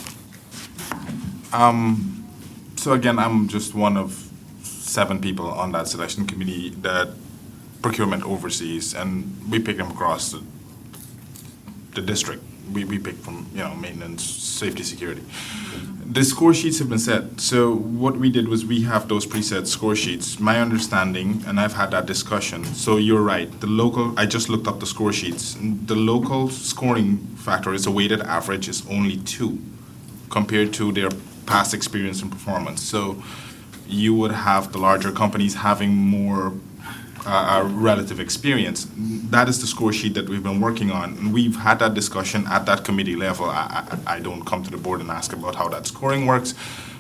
So again, I'm just one of 7 people on that selection committee that procurement oversees, and we pick them across the district. We pick from, maintenance, safety, security. The score sheets have been set. So what we did was we have those preset score sheets. My understanding, and I've had that discussion, so you're right, I just looked up the score sheets. The local scoring factor is a weighted average is only 2 compared to their past experience and performance. So you would have the larger companies having more relative experience. That is the score sheet that we've been working on. And we've had that discussion at that committee level. I don't come to the board and ask about how that scoring works,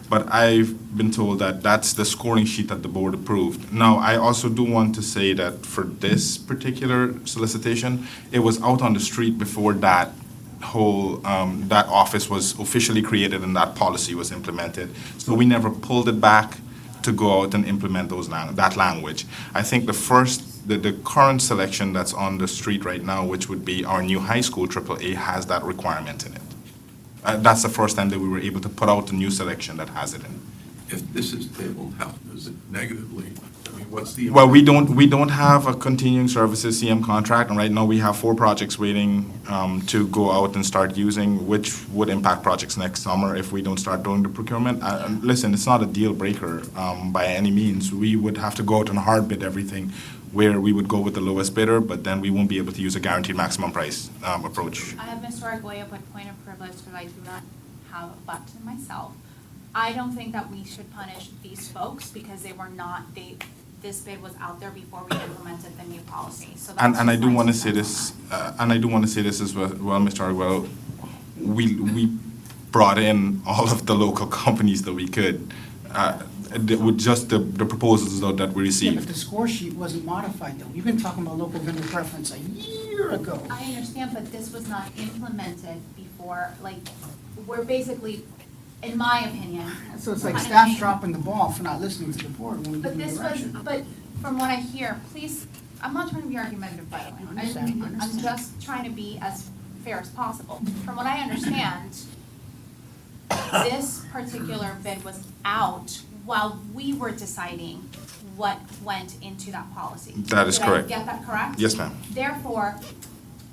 but I've been told that that's the scoring sheet that the board approved. Now, I also do want to say that for this particular solicitation, it was out on the street before that whole, that office was officially created and that policy was implemented. So we never pulled it back to go out and implement that language. I think the current selection that's on the street right now, which would be our new high school AAA, has that requirement in it. That's the first time that we were able to put out a new selection that has it in.
If this is tabled, how does it negatively, what's the?
Well, we don't have a continuing services CM contract, and right now we have 4 projects waiting to go out and start using, which would impact projects next summer if we don't start doing the procurement. Listen, it's not a deal breaker by any means. We would have to go out and hard bid everything, where we would go with the lowest bidder, but then we won't be able to use a guaranteed maximum price approach.
I have Mr. Arguello put point of privilege because I do not have a button myself. I don't think that we should punish these folks because this bid was out there before we implemented the new policy. So that's
And I
just
do
my
want to
2
say
cents
this, as well, Mr. Arguello. We brought in all of the local companies that we could, with just the proposals though that we
Yeah,
received.
but the score sheet wasn't modified though. We've been talking about local vendor preference a year ago.
I understand, but this was not implemented before, we're basically, in my opinion.
So it's like
kind of
staff's
saying-
dropping the ball for not listening to the board when we
But
give them
this was,
direction.
but from what I hear, please, I'm not trying to be argumentative, by the way.
I understand.
I'm just trying to be as fair as possible. From what I understand, this particular bid was out while we were deciding what went into that policy.
That is correct.
Did I get that correct?
Yes, ma'am.
Therefore,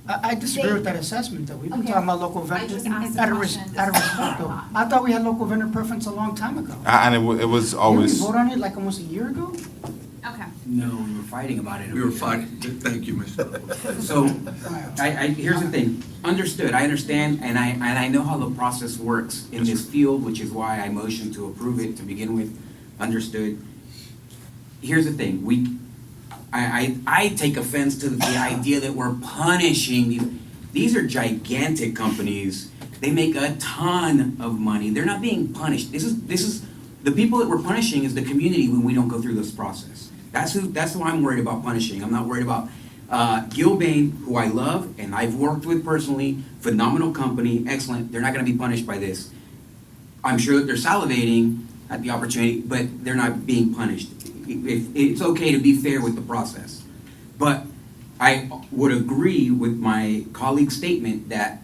I disagree with that assessment, though. We've been
Okay.
talking about local
I
vendors
just asked a
out of
question.
respect, though. I thought we had local vendor preference a long time ago.
And it was
Didn't
always.
we vote on it like almost a year ago?
okay.
No, we were fighting about it.
We were fighting, thank you, Mr.
So, here's the thing, understood, I understand, and I know how the process works in this field, which is why I motioned to approve it to begin with, understood. Here's the thing, I take offense to the idea that we're punishing these are gigantic companies, they make a ton of money, they're not being punished, this is, the people that we're punishing is the community when we don't go through this process. That's who I'm worried about punishing. I'm not worried about Gilbane, who I love and I've worked with personally, phenomenal company, excellent, they're not gonna be punished by this. I'm sure that they're salivating at the opportunity, but they're not being punished. It's okay to be fair with the process. But I would agree with my colleague's statement that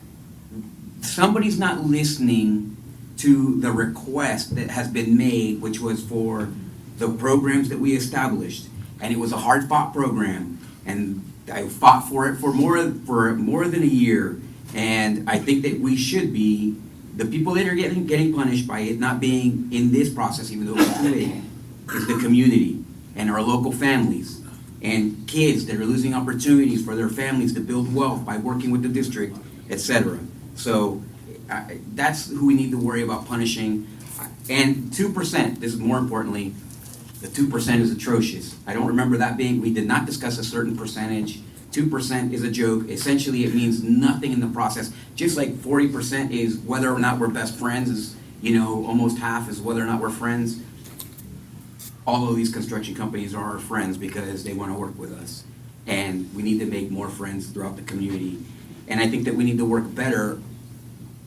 somebody's not listening to the request that has been made, which was for the programs that we established. And it was a hard-fought program, and I fought for it for more than a year. And I think that we should be, the people that are getting punished by it not being in this process, even though it's too late, is the community and our local families and kids that are losing opportunities for their families to build wealth by working with the district, etc. So that's who we need to worry about punishing. And 2%, this is more importantly, the 2% is atrocious. I don't remember that being, we did not discuss a certain percentage. 2% is a joke. Essentially, it means nothing in the process. Just like 40% is whether or not we're best friends, is, you know, almost half is whether or not we're friends. All of these construction companies are our friends because they want to work with us. And we need to make more friends throughout the community. And I think that we need to work better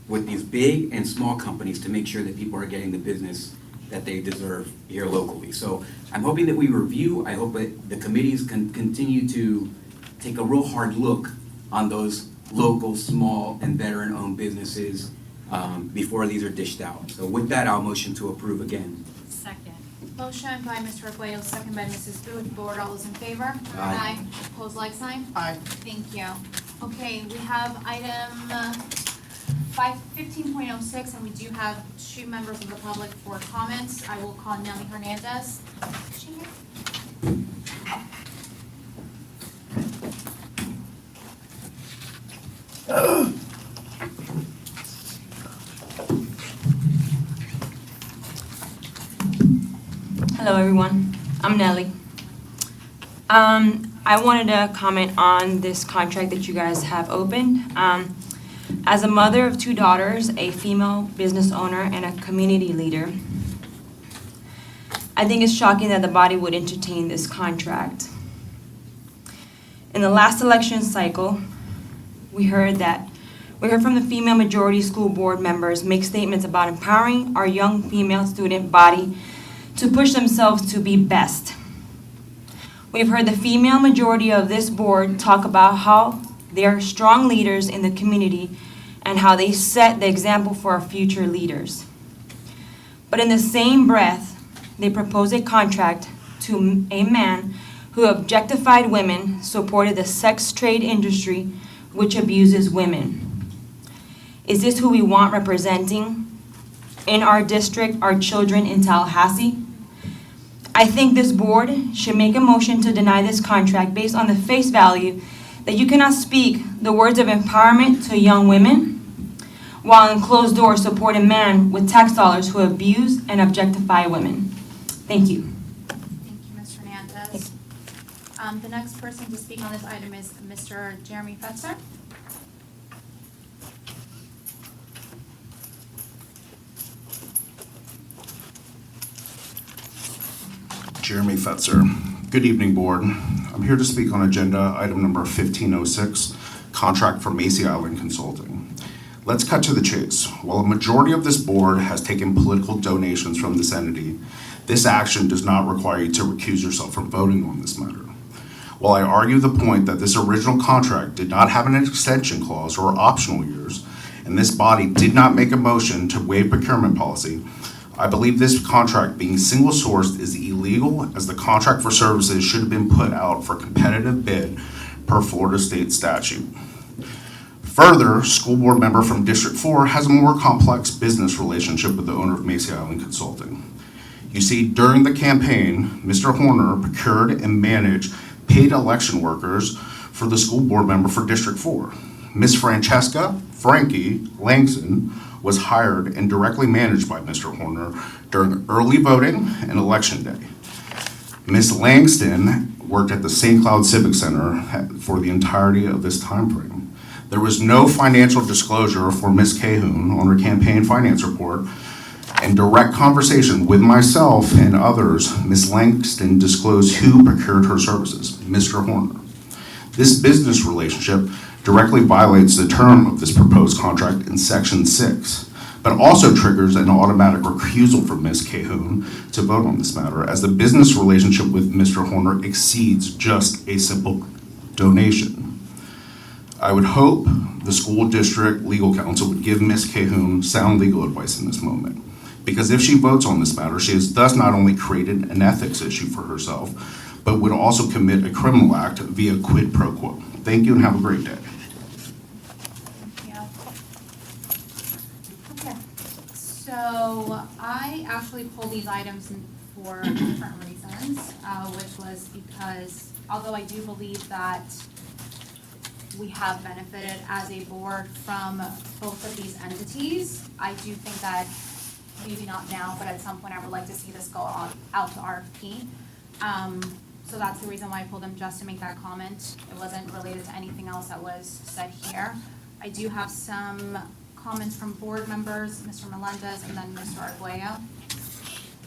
with these big and small companies to make sure that people are getting the business that they deserve here locally. So I'm hoping that we review, I hope that the committees can continue to take a real hard look on those local, small, and veteran-owned businesses before these are dished out. So with that, I'll motion to approve again.
Second. Motion by Mr. Arguello, second by Mrs. Booth. Board, all those in favor?
Aye.
Opposed, like sign?
Aye.
Thank you. Okay, we have item 15.06, and we do have 2 members of the public for comments. I will call Nelly Hernandez. Is she here?
Hello, everyone. I'm Nelly. I wanted to comment on this contract that you guys have opened. As a mother of 2 daughters, a female business owner, and a community leader, I think it's shocking that the body would entertain this contract. In the last election cycle, we heard from the female majority school board members make statements about empowering our young female student body to push themselves to be best. We've heard the female majority of this board talk about how they are strong leaders in the community and how they set the example for our future leaders. But in the same breath, they propose a contract to a man who objectified women, supported the sex trade industry, which abuses women. Is this who we want representing in our district, our children in Tallahassee? I think this board should make a motion to deny this contract based on the face value that you cannot speak the words of empowerment to young women while in closed doors support a man with tax dollars who abuse and objectify women. Thank you.
Thank you, Ms. Hernandez. The next person to speak on this item is Mr. Jeremy Fetzer.
Jeremy Fetzer. Good evening, Board. I'm here to speak on agenda item number 1506, contract for Macy Island Consulting. Let's cut to the chase. While a majority of this board has taken political donations from this entity, this action does not require you to recuse yourself from voting on this matter. While I argue the point that this original contract did not have an extension clause or optional years, and this body did not make a motion to waive procurement policy, I believe this contract being single-sourced is illegal, as the contract for services should have been put out for competitive bid per Florida state statute. Further, school board member from District 4 has a more complex business relationship with the owner of Macy Island Consulting. You see, during the campaign, Mr. Horner procured and managed paid election workers for the school board member for District 4. Ms. Francesca Frankie Langston was hired and directly managed by Mr. Horner during early voting and election day. Ms. Langston worked at the St. Cloud Civic Center for the entirety of this time frame. There was no financial disclosure for Ms. Cahoon on her campaign finance report, and direct conversation with myself and others, Ms. Langston disclosed who procured her services, Mr. Horner. This business relationship directly violates the term of this proposed contract in Section 6, but also triggers an automatic recusal from Ms. Cahoon to vote on this matter, as the business relationship with Mr. Horner exceeds just a simple donation. I would hope the school district legal counsel would give Ms. Cahoon sound legal advice in this moment, because if she votes on this matter, she has thus not only created an ethics issue for herself, but would also commit a criminal act via quid pro quo. Thank you and have a great day.
Okay, so I actually pulled these items for different reasons, which was because although I do believe that we have benefited as a board from both of these entities, I do think that maybe not now, but at some point I would like to see this go out to RFP. So that's the reason why I pulled them, just to make that comment. It wasn't related to anything else that was said here. I do have some comments from board members, Mr. Melendez and then Mr. Arguello.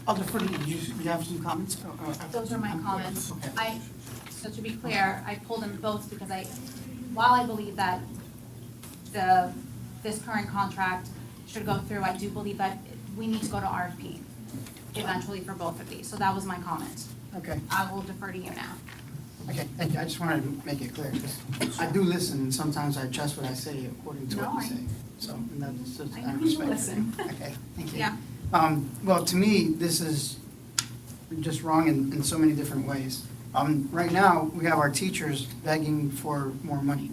I'll defer to you. You have some comments?
Those are my comments.
Okay.
So to be clear, I pulled them both because while I believe that this current contract should go through, I do believe that we need to go to RFP eventually for both of these. So that was my comment.
Okay.
I will defer to you now.
Okay, thank you. I just wanted to make it clear, because I do listen, and sometimes I adjust what I say according to what you say. So, and that's just,
I
I
know you
respect
listen.
that. Okay, thank you.
Yeah.
Well, to me, this is just wrong in so many different ways. Right now, we have our teachers begging for more money,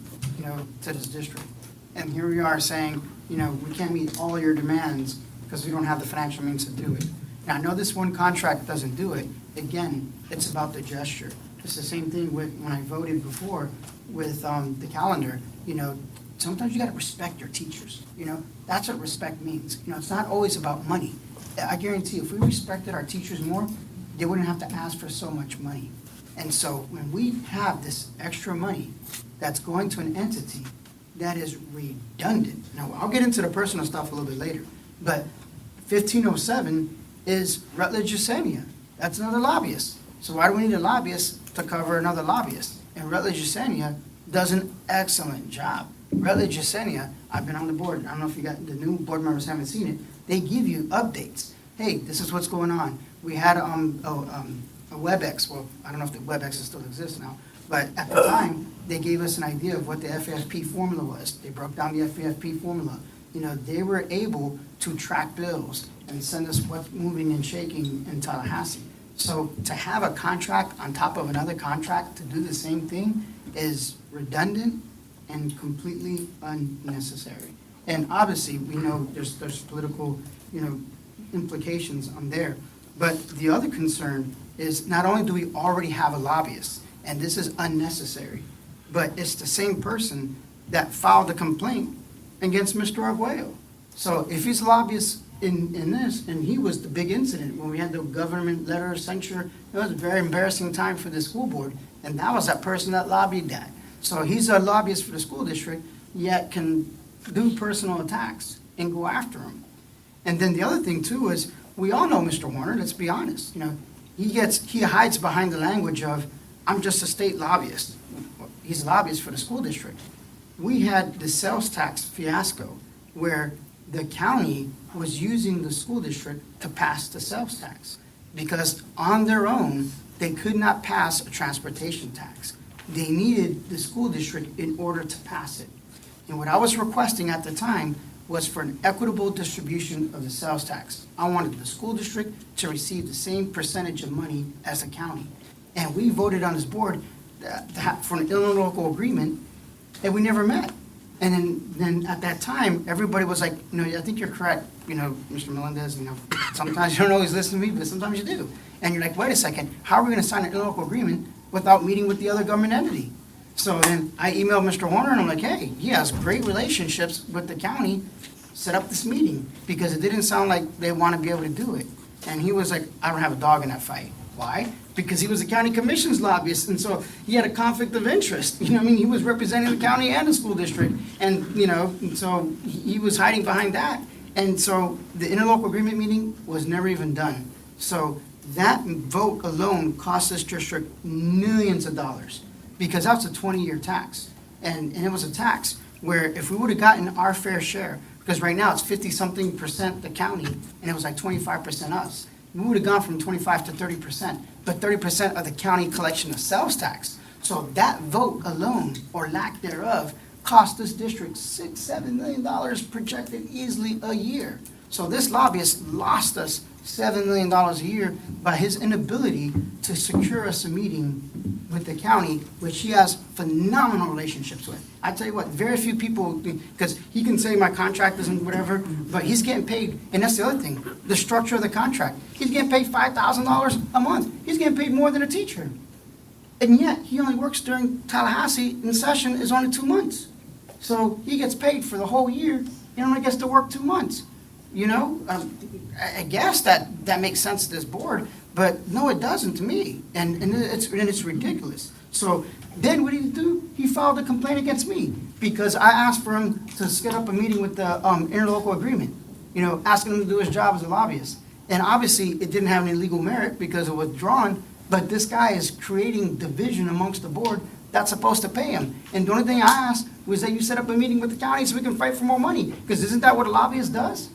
to this district. And here we are saying, we can't meet all your demands because we don't have the financial means to do it. Now, I know this one contract doesn't do it. Again, it's about the gesture. It's the same thing with when I voted before with the calendar. Sometimes you got to respect your teachers. That's what respect means. It's not always about money. I guarantee if we respected our teachers more, they wouldn't have to ask for so much money. And so when we have this extra money that's going to an entity that is redundant. Now, I'll get into the personal stuff a little bit later, but 1507 is Rutledge Yesenia. That's another lobbyist. So why do we need a lobbyist to cover another lobbyist? And Rutledge Yesenia does an excellent job. Rutledge Yesenia, I've been on the board. I don't know if you got the new board members haven't seen it. They give you updates. Hey, this is what's going on. We had a WebEx. Well, I don't know if the WebEx still exists now, but at the time they gave us an idea of what the FFP formula was. They broke down the FFP formula. They were able to track bills and send us what's moving and shaking in Tallahassee. So to have a contract on top of another contract to do the same thing is redundant and completely unnecessary. And obviously, we know there's political, implications on there. But the other concern is not only do we already have a lobbyist, and this is unnecessary, but it's the same person that filed a complaint against Mr. Arguello. So if he's a lobbyist in this, and he was the big incident when we had the government letter of censure, it was a very embarrassing time for the school board, and that was that person that lobbied that. So he's a lobbyist for the school district, yet can do personal attacks and go after him. And then the other thing too is, we all know Mr. Warner, let's be honest, he hides behind the language of, I'm just a state lobbyist. He's a lobbyist for the school district. We had the sales tax fiasco where the county was using the school district to pass the sales tax because on their own, they could not pass a transportation tax. They needed the school district in order to pass it. And what I was requesting at the time was for an equitable distribution of the sales tax. I wanted the school district to receive the same percentage of money as the county. And we voted on this board for an interlocal agreement, and we never met. And then at that time, everybody was like, I think you're correct, Mr. Melendez, sometimes you don't always listen to me, but sometimes you do. And you're like, wait a second, how are we going to sign an interlocal agreement without meeting with the other government entity? So then I emailed Mr. Horner, and I'm like, hey, he has great relationships with the county, set up this meeting, because it didn't sound like they want to be able to do it. And he was like, I don't have a dog in that fight. Why? Because he was a county commission's lobbyist, and so he had a conflict of interest. He was representing the county and the school district, and, so he was hiding behind that. And so the interlocal agreement meeting was never even done. So that vote alone cost this district millions of dollars. because that's a 20-year tax. And it was a tax where if we would have gotten our fair share, because right now it's 50-something% the county, and it was like 25% us, we would have gone from 25 to 30%, but 30% of the county collection of sales tax. So that vote alone, or lack thereof, cost this district $6-7 million projected easily a year. So this lobbyist lost us $7 million a year by his inability to secure us a meeting with the county, which he has phenomenal relationships with. I tell you what, very few people, because he can say my contract isn't whatever, but he's getting paid, and that's the other thing, the structure of the contract. He's getting paid $5,000 a month. He's getting paid more than a teacher. And yet, he only works during Tallahassee, and session is only 2 months. So he gets paid for the whole year, he only gets to work 2 months. You know, I guess that makes sense to this board, but no, it doesn't to me, and it's ridiculous. So then what did he do? He filed a complaint against me because I asked for him to set up a meeting with the interlocal agreement, you know, asking him to do his job as a lobbyist. And obviously, it didn't have any legal merit because it was withdrawn, but this guy is creating division amongst the board that's supposed to pay him. And the only thing I asked was that you set up a meeting with the county so we can fight for more money, because isn't that what a lobbyist does?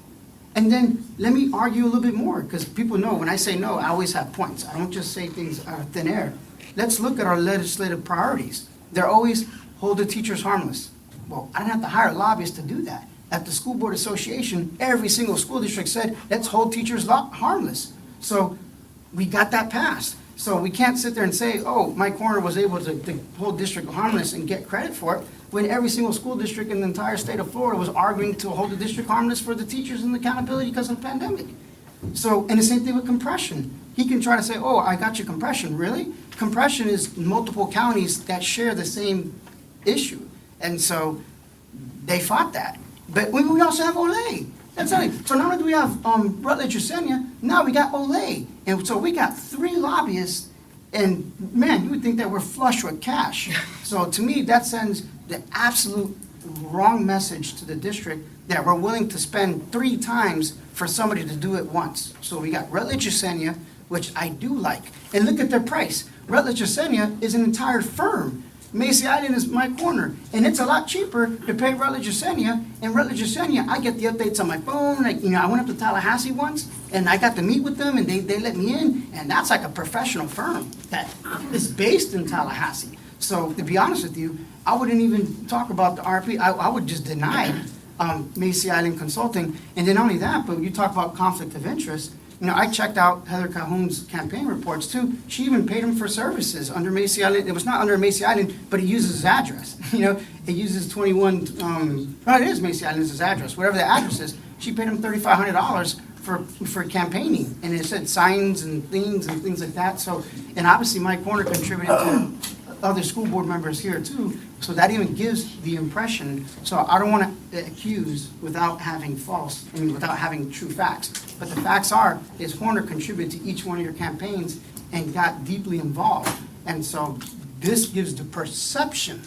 And then let me argue a little bit more, because people know when I say no, I always have points. I don't just say things out of thin air. Let's look at our legislative priorities. They're always hold the teachers harmless. Well, I didn't have to hire a lobbyist to do that. At the School Board Association, every single school district said, let's hold teachers harmless. So we got that passed. So we can't sit there and say, oh, Mike Horner was able to hold district harmless and get credit for it, when every single school district in the entire state of Florida was arguing to hold the district harmless for the teachers and accountability because of the pandemic. So, and the same thing with compression. He can try to say, oh, I got you compression. Really? Compression is multiple counties that share the same issue. And so they fought that. But we also have Olay. That's it. So not only do we have Rutledge Yesenia, now we got Olay. And so we got 3 lobbyists, and man, you would think that we're flush with cash. So to me, that sends the absolute wrong message to the district that we're willing to spend 3 times for somebody to do it once. So we got Rutledge Yesenia, which I do like. And look at their price. Rutledge Yesenia is an entire firm. Macy Island is my corner, and it's a lot cheaper to pay Rutledge Yesenia. And Rutledge Yesenia, I get the updates on my phone. Like, I went up to Tallahassee once, and I got to meet with them, and they let me in, and that's like a professional firm that is based in Tallahassee. So to be honest with you, I wouldn't even talk about the RP. I would just deny Macy Island Consulting. And then not only that, but you talk about conflict of interest. I checked out Heather Calhoun's campaign reports too. She even paid him for services under Macy Island. It was not under Macy Island, but he uses his address. It uses 21, it is Macy Island is his address. Whatever the address is, she paid him $3,500 for campaigning. And it said signs and things like that. So, and obviously Mike Horner contributed to other school board members here too. So that even gives the impression, so I don't want to accuse without having without having true facts. But the facts is Horner contributed to each one of your campaigns and got deeply involved. And so this gives the perception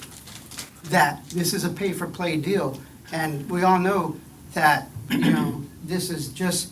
that this is a pay-for-play deal. And we all know that, this is just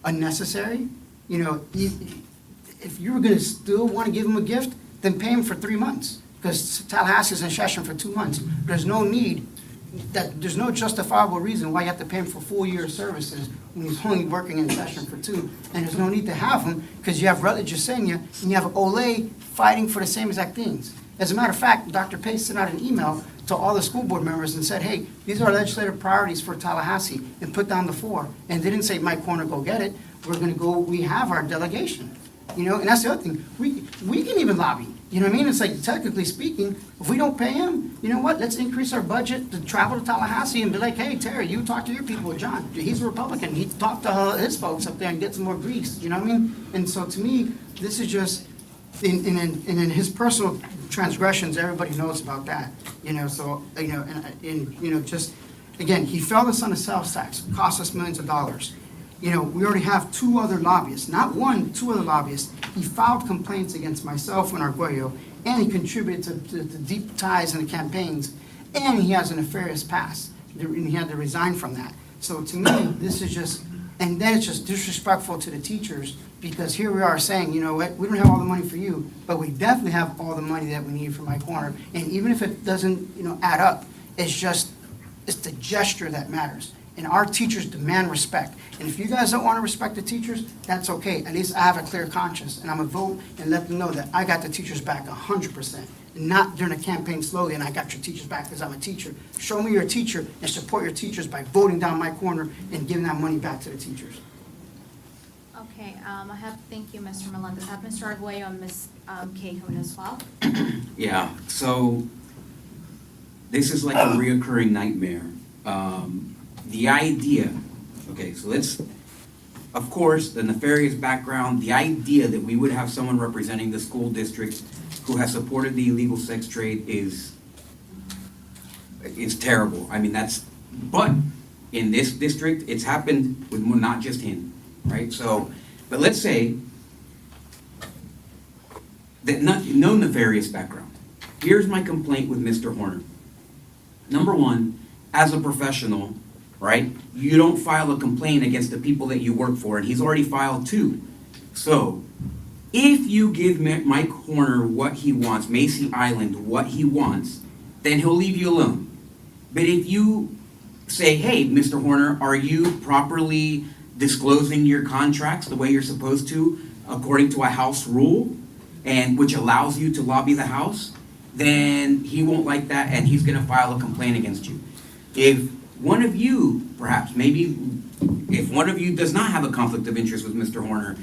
unnecessary. If you were going to still want to give him a gift, then pay him for 3 months. Because Tallahassee is in session for 2 months. There's no justifiable reason why you have to pay him for full year of services when he's only working in session for 2. And there's no need to have him because you have Rutledge Yesenia and you have Olay fighting for the same exact things. As a matter of fact, Dr. Pace sent out an email to all the school board members and said, hey, these are legislative priorities for Tallahassee, and put down the 4. And they didn't say, Mike Horner, go get it. We have our delegation. And that's the other thing. We can even lobby. You know what I mean? It's like, technically speaking, if we don't pay him, you know what? Let's increase our budget to travel to Tallahassee and be like, hey, Terry, you talk to your people with John. He's a Republican. He talked to his folks up there and get some more grease. You know what I mean? And so to me, this is just, in his personal transgressions, everybody knows about that. So, just, again, he failed us on the sales tax, cost us millions of dollars. We already have 2 other lobbyists, not 1, 2 other lobbyists. He filed complaints against myself and Arguello, and he contributed to deep ties in the campaigns, and he has a nefarious past, and he had to resign from that. So to me, this is just And then it's just disrespectful to the teachers, because here we are saying, you know what, we don't have all the money for you, but we definitely have all the money that we need for my corner. And even if it doesn't, add up, it's the gesture that matters. And our teachers demand respect. And if you guys don't want to respect the teachers, that's okay. At least I have a clear conscience, and I'm gonna vote and let them know that I got the teachers back 100%. And not during a campaign slogan, and I got your teachers back because I'm a teacher. Show me your teacher and support your teachers by voting down my corner and giving that money back to the teachers.
Okay, thank you, Mr. Melendez. I have Mr. Arguello and Ms. Cahoon as well.
Yeah, so this is like a reoccurring nightmare. The idea, okay, so let's, of course, the nefarious background, the idea that we would have someone representing the school district who has supported the illegal sex trade is terrible. I mean, but in this district, it's happened with not just him, right? So, but let's say that no nefarious background. Here's my complaint with Mr. Horner. Number one, as a professional, right, you don't file a complaint against the people that you work for, and he's already filed 2. So, if you give Mike Horner what he wants, Macy Island what he wants, then he'll leave you alone. But if you say, hey, Mr. Horner, are you properly disclosing your contracts the way you're supposed to, according to a house rule, and which allows you to lobby the house, then he won't like that, and he's going to file a complaint against you. If one of you, perhaps, maybe, if one of you does not have a conflict of interest with Mr. Horner,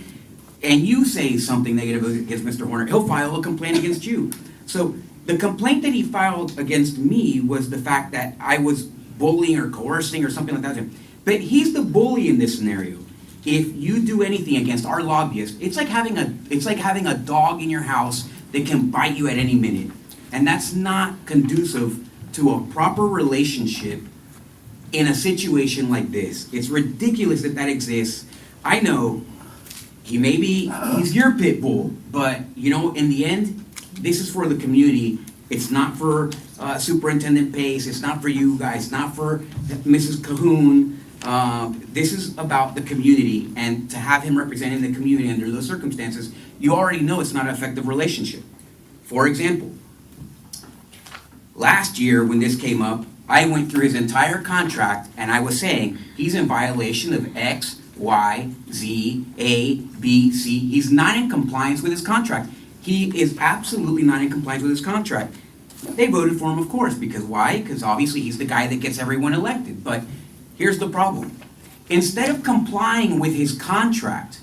and you say something negative against Mr. Horner, he'll file a complaint against you. So the complaint that he filed against me was the fact that I was bullying or coercing or something like that. But he's the bully in this scenario. If you do anything against our lobbyists, it's like having a dog in your house that can bite you at any minute. And that's not conducive to a proper relationship in a situation like this. It's ridiculous that exists. I know he's your pit bull, but in the end, this is for the community. It's not for Superintendent Pace. It's not for you guys. Not for Mrs. Cahoon. This is about the community, and to have him representing the community under those circumstances, you already know it's not an effective relationship. For example, last year when this came up, I went through his entire contract, and I was saying he's in violation of X, Y, Z, A, B, C. He's not in compliance with his contract. He is absolutely not in compliance with his contract. They voted for him, of course, because why? Because obviously he's the guy that gets everyone elected. But here's the problem. Instead of complying with his contract,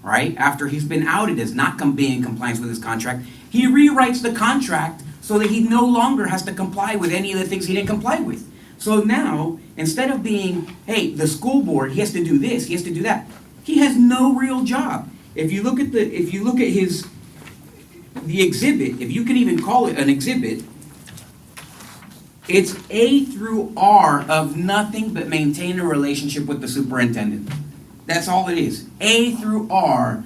right, after he's been outed as not being in compliance with his contract, he rewrites the contract so that he no longer has to comply with any of the things he didn't comply with. So now, instead of being, hey, the school board, he has to do this, he has to do that, he has no real job. If you look at the exhibit, if you can even call it an exhibit, it's A through R of nothing but maintain a relationship with the superintendent. That's all it is. A through R,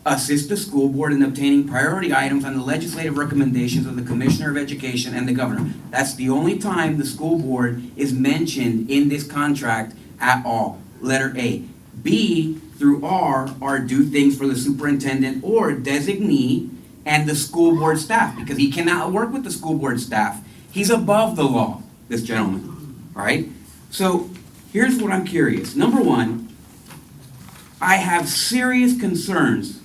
assist the school board in obtaining priority items on the legislative recommendations of the Commissioner of Education and the Governor. That's the only time the school board is mentioned in this contract at all. Letter A. B through R are do things for the superintendent or designee and the school board staff, because he cannot work with the school board staff. He's above the law, this gentleman, all right? So here's what I'm curious. Number one, I have serious concerns,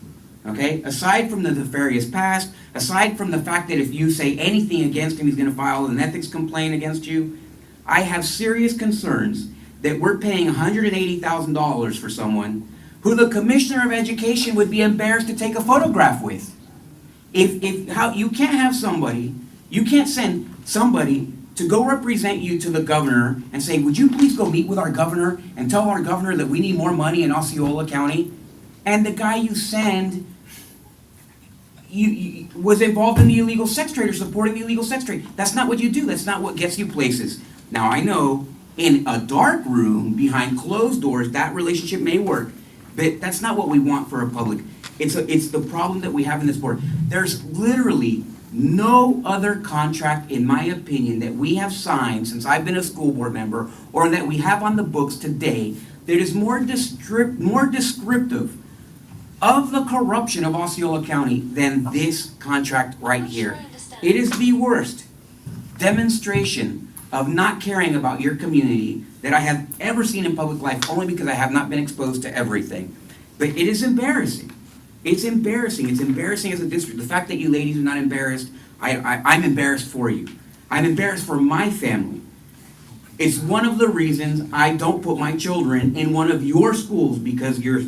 okay? Aside from the nefarious past, aside from the fact that if you say anything against him, he's gonna file an ethics complaint against you, I have serious concerns that we're paying $180,000 for someone who the Commissioner of Education would be embarrassed to take a photograph with. You can't have somebody, you can't send somebody to go represent you to the governor and say, would you please go meet with our governor and tell our governor that we need more money in Osceola County? And the guy you send was involved in the illegal sex trade or supporting the illegal sex trade. That's not what you do. That's not what gets you places. Now, I know in a dark room behind closed doors, that relationship may work, but that's not what we want for a public. It's the problem that we have in this board. There's literally no other contract, in my opinion, that we have signed since I've been a school board member or that we have on the books today that is more descriptive of the corruption of Osceola County than this contract right here. It is the worst demonstration of not caring about your community that I have ever seen in public life, only because I have not been exposed to everything. But it is embarrassing. It's embarrassing. It's embarrassing as a district. The fact that you ladies are not embarrassed, I'm embarrassed for you. I'm embarrassed for my family. It's one of the reasons I don't put my children in one of your schools, because your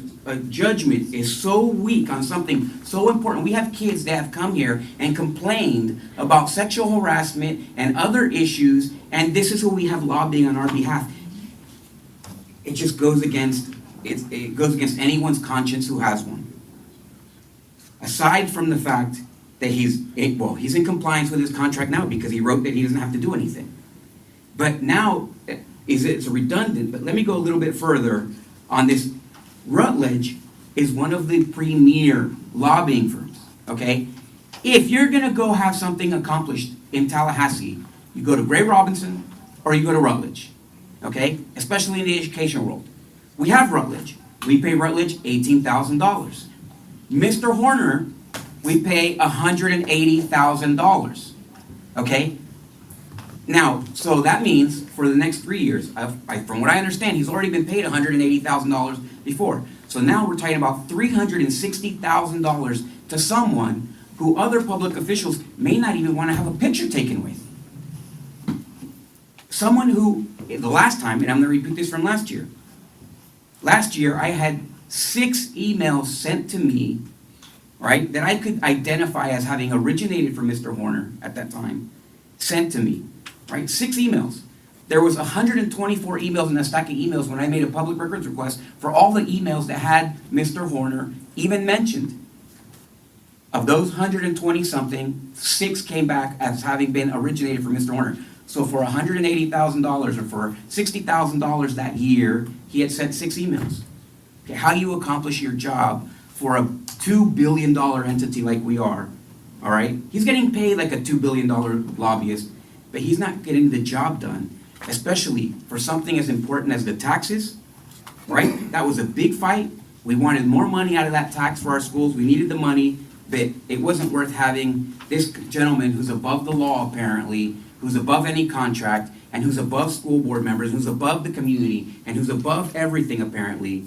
judgment is so weak on something so important. We have kids that have come here and complained about sexual harassment and other issues, and this is who we have lobbying on our behalf. It just goes against anyone's conscience who has one. Aside from the fact that he's in compliance with his contract now because he wrote that he doesn't have to do anything. But now, it's redundant, but let me go a little bit further on this. Rutledge is one of the premier lobbying firms, okay? If you're gonna go have something accomplished in Tallahassee, you go to Gray Robinson or you go to Rutledge, okay? Especially in the education world. We have Rutledge. We pay Rutledge $18,000. Mr. Horner, we pay $180,000, okay? Now, so that means for the next 3 years, from what I understand, he's already been paid $180,000 before. So now we're talking about $360,000 to someone who other public officials may not even want to have a picture taken with. Someone who, the last time, and I'm going to repeat this from last year. Last year, I had 6 emails sent to me, right, that I could identify as having originated from Mr. Horner at that time, sent to me. Right, 6 emails. There was 124 emails in a stack of emails when I made a public records request for all the emails that had Mr. Horner even mentioned. Of those 120-something, 6 came back as having been originated from Mr. Horner. So for $180,000 or for $60,000 that year, he had sent 6 emails. Okay, how do you accomplish your job for a $2 billion entity like we are? All right, he's getting paid like a $2 billion lobbyist. But he's not getting the job done, especially for something as important as the taxes, right? That was a big fight. We wanted more money out of that tax for our schools. We needed the money, but it wasn't worth having this gentleman who's above the law, apparently, who's above any contract, and who's above school board members, who's above the community, and who's above everything, apparently,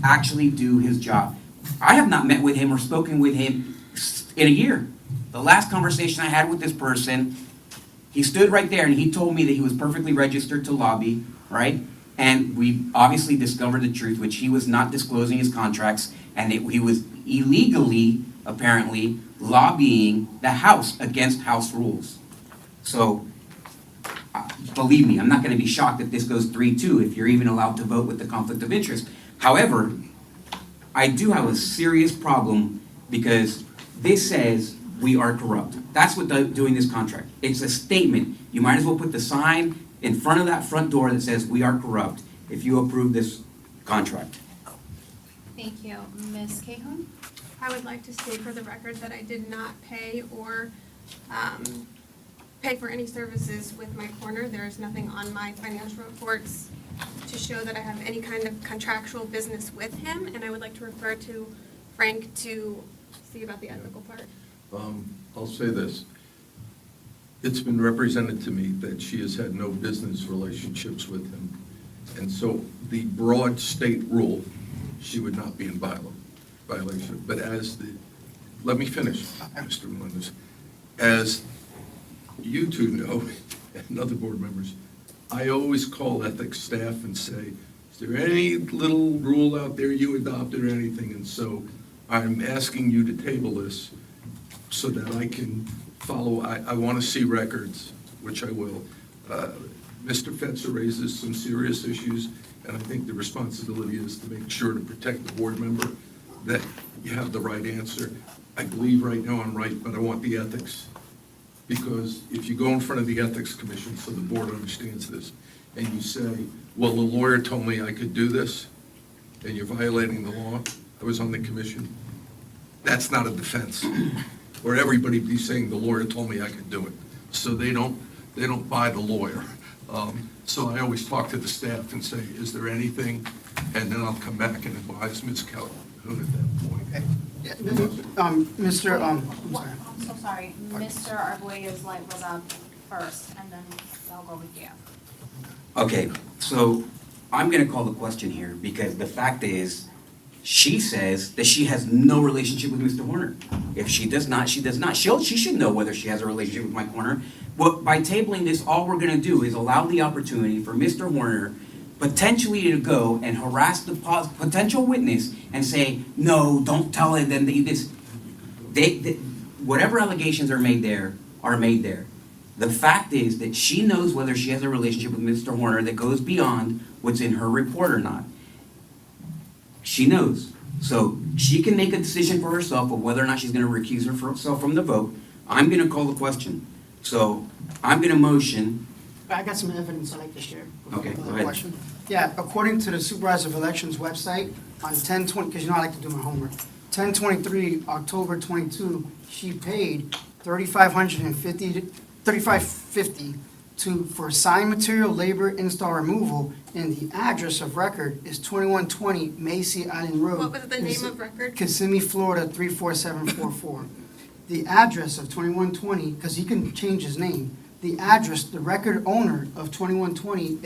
actually do his job. I have not met with him or spoken with him in a year. The last conversation I had with this person, he stood right there and he told me that he was perfectly registered to lobby, right? And we obviously discovered the truth, which he was not disclosing his contracts, and he was illegally, apparently, lobbying the House against House rules. So, believe me, I'm not going to be shocked if this goes 3-2, if you're even allowed to vote with the conflict of interest. However, I do have a serious problem because this says we are corrupt. That's what doing this contract. It's a statement. You might as well put the sign in front of that front door that says we are corrupt if you approve this contract.
Thank you. Ms. Cahoon?
I would like to state for the record that I did not pay or pay for any services with my corner. There is nothing on my financial reports to show that I have any kind of contractual business with him, and I would like to refer to Frank to see about the ethical part.
I'll say this. It's been represented to me that she has had no business relationships with him. And so the broad state rule, she would not be in violation. But let me finish, Mr. Melendez. As you two know, and other board members, I always call ethics staff and say, is there any little rule out there you adopted or anything? And so I'm asking you to table this so that I can follow. I want to see records, which I will. Mr. Fetzer raises some serious issues, and I think the responsibility is to make sure to protect the board member, that you have the right answer. I believe right now I'm right, but I want the ethics. Because if you go in front of the Ethics Commission, so the board understands this, and you say, well, the lawyer told me I could do this, and you're violating the law, I was on the commission, that's not a defense. Or everybody be saying the lawyer told me I could do it. So they don't buy the lawyer. So I always talk to the staff and say, is there anything? And then I'll come back and advise Ms. Calhoun at that point.
Mr., I'm
What-
sorry.
I'm so sorry, Mr. Arguello's light was up first, and then I'll go with you.
Okay, so I'm gonna call the question here, because the fact is, she says that she has no relationship with Mr. Horner. If she does not, she does not. She should know whether she has a relationship with Mike Horner. But by tabling this, all we're gonna do is allow the opportunity for Mr. Horner potentially to go and harass the potential witness and say, no, don't tell it, then whatever allegations are made there are made there. The fact is that she knows whether she has a relationship with Mr. Horner that goes beyond what's in her report or not. She knows. So she can make a decision for herself of whether or not she's going to recuse herself from the vote. I'm going to call the question. So I'm going to motion.
I got some evidence I'd like to share.
Okay, go
Another
ahead.
question. Yeah, according to the Supervisor of Elections website, on 10/20, because you know I like to do my homework, 10/23, October 22, she paid $3,550 for sign material, labor, install, removal, and the address of record is 2120 Macy Island Road.
What was the name of record?
Kissimmee, Florida, 34744. The address of 2120, because he can change his name, the address, the record owner of 2120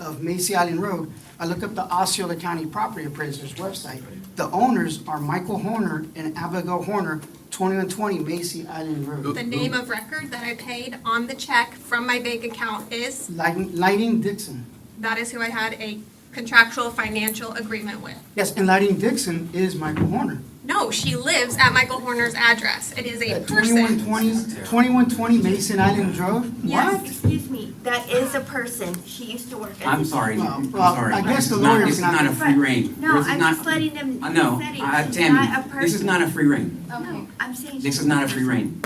of Macy Island Road, I looked up the Osceola County Property Appraiser's website. The owners are Michael Horner and Abigail Horner, 2120 Macy Island Road.
The name of record that I paid on the check from my bank account is,
Lighting Dixon.
that is who I had a contractual financial agreement with.
Yes, and Lighting Dixon is Michael Horner.
No, she lives at Michael Horner's address. It is a
At
person.
2120 Mason Island Road?
Yes, excuse me, that is a person. She used to work at.
I'm sorry, I'm
Well,
sorry.
I guess the
This is not-
lawyer's
This is
not-
not a free reign.
No,
This is
I'm
not-
just letting them
I know,
setting. She's not a
Tammy, this is
person.
not a free reign.
Okay,
I'm saying.
This
she's
is not a
person.
free reign.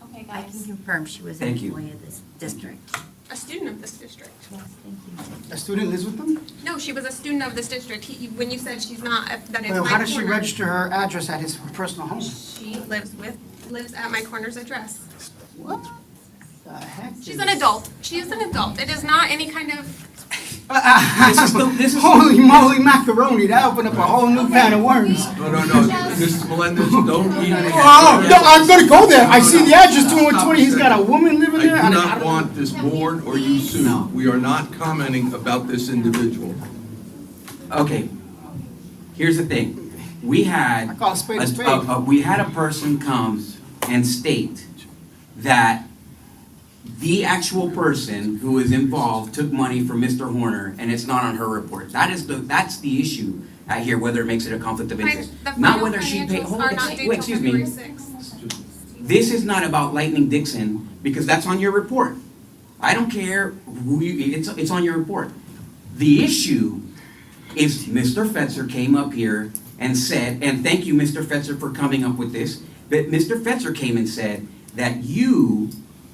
okay,
I
guys.
can confirm she was an
Thank you.
employee of this district.
A student of this district.
Yes, thank you.
A student lives with them?
No, she was a student of this district. When you said she's not, that is
Well,
my
how does she
corner.
register her address at his personal home?
She lives at my corner's address.
What the heck?
She's an adult. She is an adult. It is not any kind of,
This is
Holy moly macaroni, that opened up a whole new can of worms.
No, Mr. Melendez, don't even.
Oh, no, I'm gonna go there. I see the address 2120, he's got a woman living there.
I do not want this board or you sued. We are not commenting about this individual.
Okay, here's the thing. We had,
I call a spade a spade.
we had a person come and state that the actual person who is involved took money from Mr. Horner, and it's not on her report. That's the issue here, whether it makes it a conflict of interest.
the
Not
final
whether she paid,
financials are not due till
excuse me.
February 6th.
This is not about Lightning Dixon, because that's on your report. I don't care who you, it's on your report. The issue is Mr. Fetzer came up here and said, and thank you, Mr. Fetzer, for coming up with this, but Mr. Fetzer came and said that you,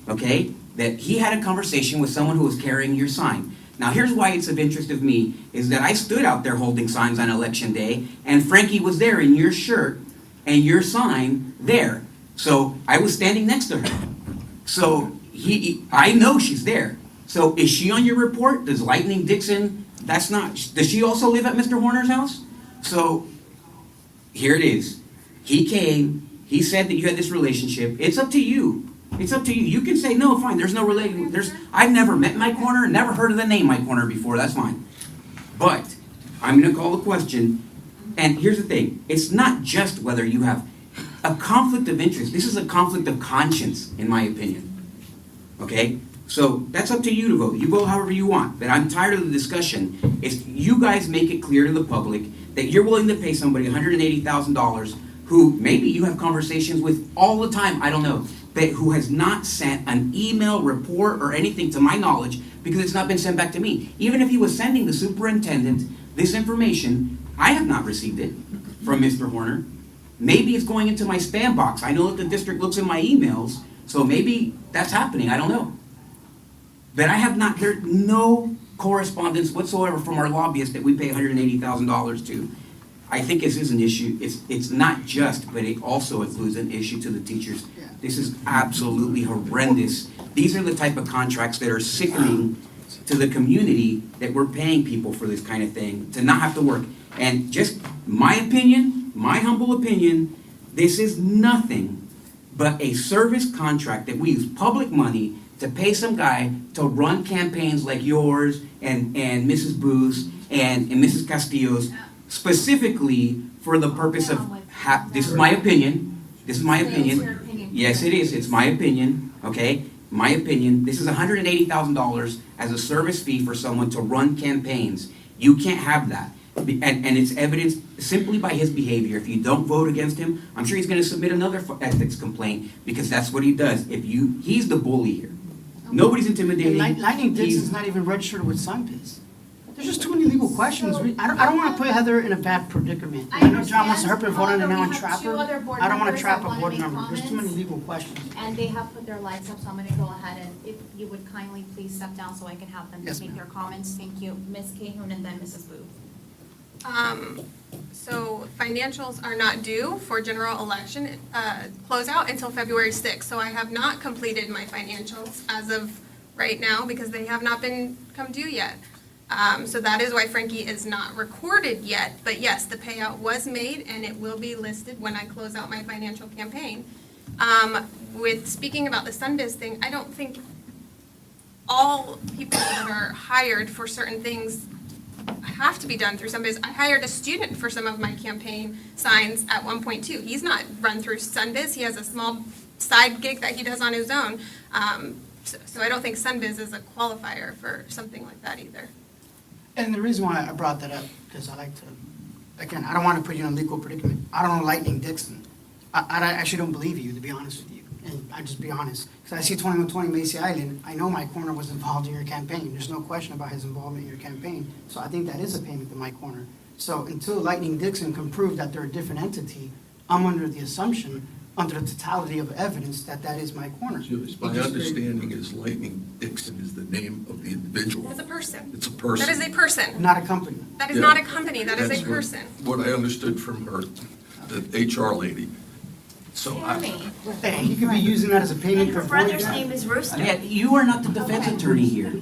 okay, that he had a conversation with someone who was carrying your sign. Now, here's why it's of interest of me, is that I stood out there holding signs on Election Day, and Frankie was there in your shirt and your sign there. So I was standing next to her. So I know she's there. So is she on your report? Does Lightning Dixon, does she also live at Mr. Horner's house? So here it is. He came, he said that you had this relationship. It's up to you. It's up to you. You can say, no, fine, there's no relation. I've never met Mike Horner, never heard of the name Mike Horner before, that's fine. But I'm gonna call the question, and here's the thing. It's not just whether you have a conflict of interest. This is a conflict of conscience, in my opinion. Okay? So that's up to you to vote. You vote however you want. But I'm tired of the discussion. If you guys make it clear to the public that you're willing to pay somebody $180,000 who maybe you have conversations with all the time, I don't know, but who has not sent an email, report, or anything to my knowledge because it's not been sent back to me. Even if he was sending the superintendent this information, I have not received it from Mr. Horner. Maybe it's going into my spam box. I know that the district looks in my emails, so maybe that's happening. I don't know. But I have not, there's no correspondence whatsoever from our lobbyist that we pay $180,000 to. I think this is an issue. It's not just, but it also includes an issue to the teachers. This is absolutely horrendous. These are the type of contracts that are sickening to the community that we're paying people for this kind of thing to not have to work. And just my opinion, my humble opinion, this is nothing but a service contract that we use public money to pay some guy to run campaigns like yours and Mrs. Booth's and Mrs. Castillo's, specifically for the purpose of, this is my opinion, this is my opinion. Yes, it is, it's my opinion, okay? My opinion, this is $180,000 as a service fee for someone to run campaigns. You can't have that. And it's evidenced simply by his behavior. If you don't vote against him, I'm sure he's gonna submit another ethics complaint, because that's what he does. He's the bully here. Nobody's intimidating.
And Lightning Dixon's not even registered with Sunbiz. There's just too many legal questions. I don't wanna put Heather in a bad predicament. I know John wants to help her vote on it now and trap her. I don't wanna trap a board member. There's too many legal questions.
And they have put their lights up, so I'm gonna go ahead and if you would kindly please step down so I can have them
Yes,
make their comments. Thank you. Ms. Cahoon and then Mrs. Booth.
So financials are not due for general election closeout until February 6th. So I have not completed my financials as of right now because they have not been come due yet. So that is why Frankie is not recorded yet. But yes, the payout was made and it will be listed when I close out my financial campaign. With speaking about the Sunbiz thing, I don't think all people that are hired for certain things have to be done through Sunbiz. I hired a student for some of my campaign signs at one point too. He's not run through Sunbiz. He has a small side gig that he does on his own. So I don't think Sunbiz is a qualifier for something like that either.
And the reason why I brought that up, because I like to, again, I don't want to put you in a legal predicament. I don't know Lightning Dixon. I actually don't believe you, to be honest with you. And I just be honest. Because I see 2120 Macy Island. I know Mike Corner was involved in your campaign. There's no question about his involvement in your campaign. So I think that is a payment to Mike Corner. So until Lightning Dixon can prove that they're a different entity, I'm under the assumption, under the totality of evidence, that that is Mike Corner.
My understanding is Lightning Dixon is the name of the individual.
That's a person.
It's a person.
That is a person.
Not a company.
That is
Yeah.
not a company. That is
That's
a person.
What I understood from her, the HR lady. So
Hey, you could be using that as a payment for
Her brother's
voting.
name is Rooster.
Yeah, you are not the defense attorney here.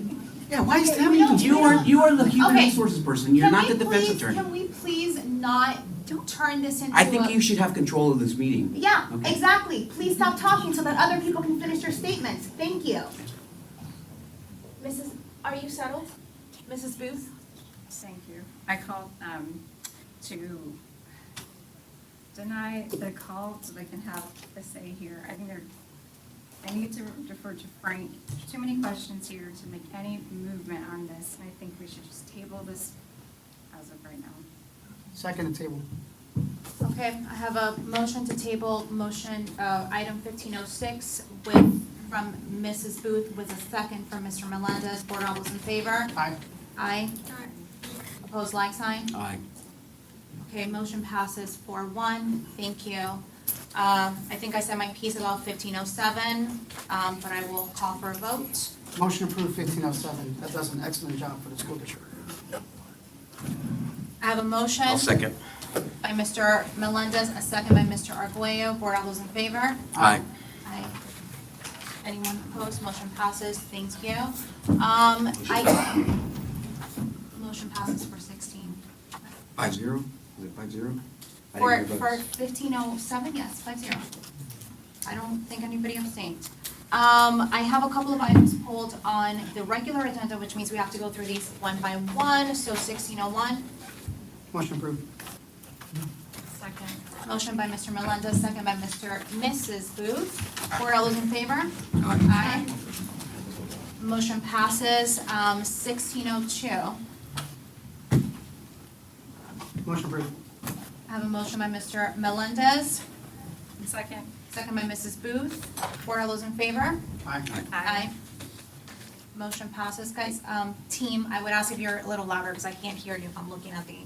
Yeah, why is Tammy doing
You are the human
Okay.
resources person. You're not the defense attorney.
Can we please not turn this into
I think you should have control of this meeting.
Yeah,
Okay.
exactly. Please stop talking so that other people can finish their statements. Thank you. Mrs., are you settled? Mrs. Booth?
Thank you. I called to deny the call so they can have a say here. I need to defer to Frank. There's too many questions here to make any movement on this, and I think we should just table this as of right now.
Second table.
Okay, I have a motion to table, item 1506 from Mrs. Booth with a second from Mr. Melendez. Board, all those in favor?
Aye.
Aye. Opposed, like sign?
Aye.
Okay, motion passes 4-1. Thank you. I think I said my piece about 1507, but I will call for a vote.
Motion approved 1507. That does an excellent job for the school district.
I have a motion.
I'll second.
By Mr. Melendez, a second by Mr. Arguello. Board, all those in favor?
Aye.
Aye. Anyone opposed? Motion passes. Thank you. Motion passes for 16.
5-0? Is it 5-0?
For 1507, yes, 5-0. I don't think anybody abstained. I have a couple of items pulled on the regular agenda, which means we have to go through these one by one. So 1601.
Motion approved.
Second. Motion by Mr. Melendez, second by Mrs. Booth. Board, all those in favor? Aye. Motion passes. 1602.
Motion approved.
I have a motion by Mr. Melendez,
Second.
second by Mrs. Booth. Board, all those in favor?
Aye.
Aye. Motion passes, guys. Team, I would ask if you're a little louder because I can't hear you if I'm looking at the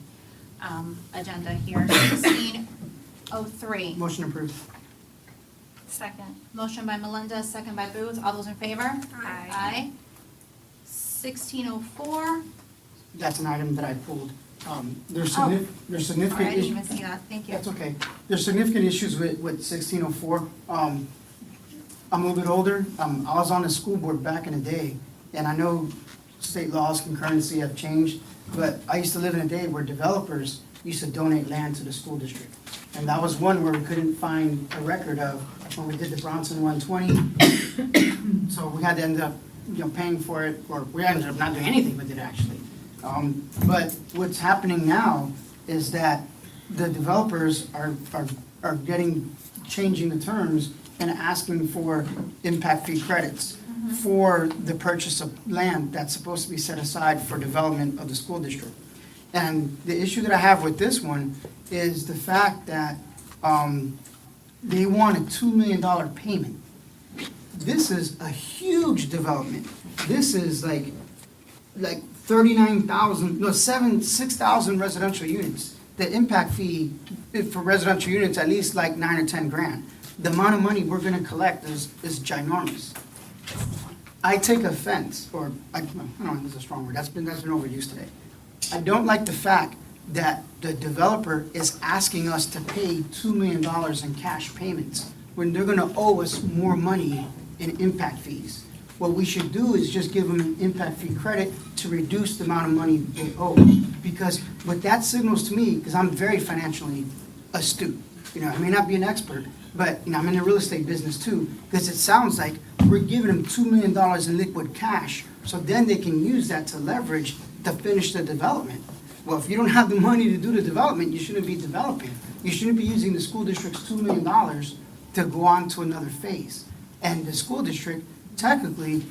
agenda here. 1603.
Motion approved.
Second.
Motion by Melendez, second by Booth. All those in favor?
Aye.
Aye. 1604.
That's an item that I pulled. There's
Oh.
there's
Sorry,
significant
I didn't
issues.
even see that. Thank you.
That's okay. There's significant issues with 1604. I'm a little bit older. I was on the school board back in the day, and I know state laws, concurrency have changed, but I used to live in a day where developers used to donate land to the school district. And that was one where we couldn't find a record of when we did the Bronson 120. So we had to end up, paying for it, or we ended up not doing anything with it, actually. But what's happening now is that the developers are changing the terms and asking for impact fee credits for the purchase of land that's supposed to be set aside for development of the school district. And the issue that I have with this one is the fact that they want a $2 million payment. This is a huge development. This is like 6,000 residential units. The impact fee for residential units, at least like 9 or 10 grand. The amount of money we're gonna collect is ginormous. I take offense, or I don't know, this is a strong word, that's been overused today. I don't like the fact that the developer is asking us to pay $2 million in cash payments when they're gonna owe us more money in impact fees. What we should do is just give them an impact fee credit to reduce the amount of money they owe. Because what that signals to me, because I'm very financially astute, I may not be an expert, but I'm in the real estate business too, because it sounds like we're giving them $2 million in liquid cash, so then they can use that to leverage to finish the development. Well, if you don't have the money to do the development, you shouldn't be developing. You shouldn't be using the school district's $2 million to go on to another phase. And the school district technically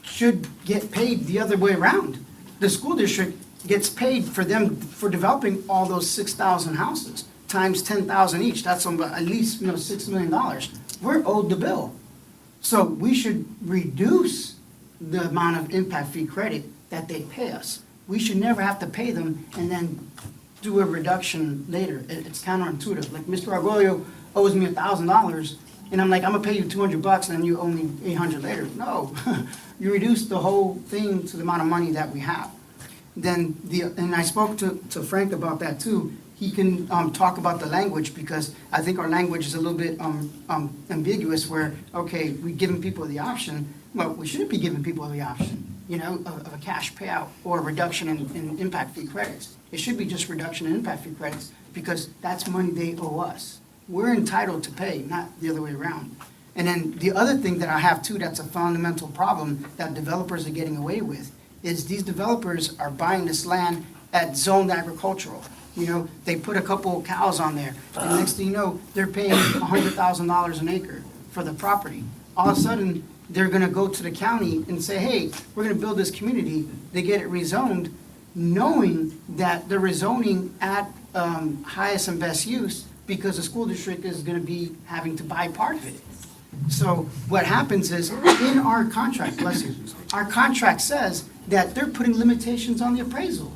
should get paid the other way around. The school district gets paid for developing all those 6,000 houses, times 10,000 each. That's at least $6 million. We're owed the bill. So we should reduce the amount of impact fee credit that they pay us. We should never have to pay them and then do a reduction later. It's counterintuitive. Like Mr. Argoyo owes me $1,000, and I'm like, I'm gonna pay you $200 and then you owe me $800 later. No, you reduce the whole thing to the amount of money that we have. Then and I spoke to Frank about that too. He can talk about the language, because I think our language is a little bit ambiguous where, okay, we're giving people the option. Well, we shouldn't be giving people the option, of a cash payout or a reduction in impact fee credits. It should be just reduction in impact fee credits, because that's money they owe us. We're entitled to pay, not the other way around. And then the other thing that I have too, that's a fundamental problem that developers are getting away with, is these developers are buying this land at zoned agricultural. They put a couple of cows on there, and next thing you know, they're paying $100,000 an acre for the property. All of a sudden, they're gonna go to the county and say, hey, we're gonna build this community. They get it rezoned, knowing that they're rezoning at highest and best use, because the school district is gonna be having to buy part of it. So what happens is, in our contract, bless you, our contract says that they're putting limitations on the appraisal.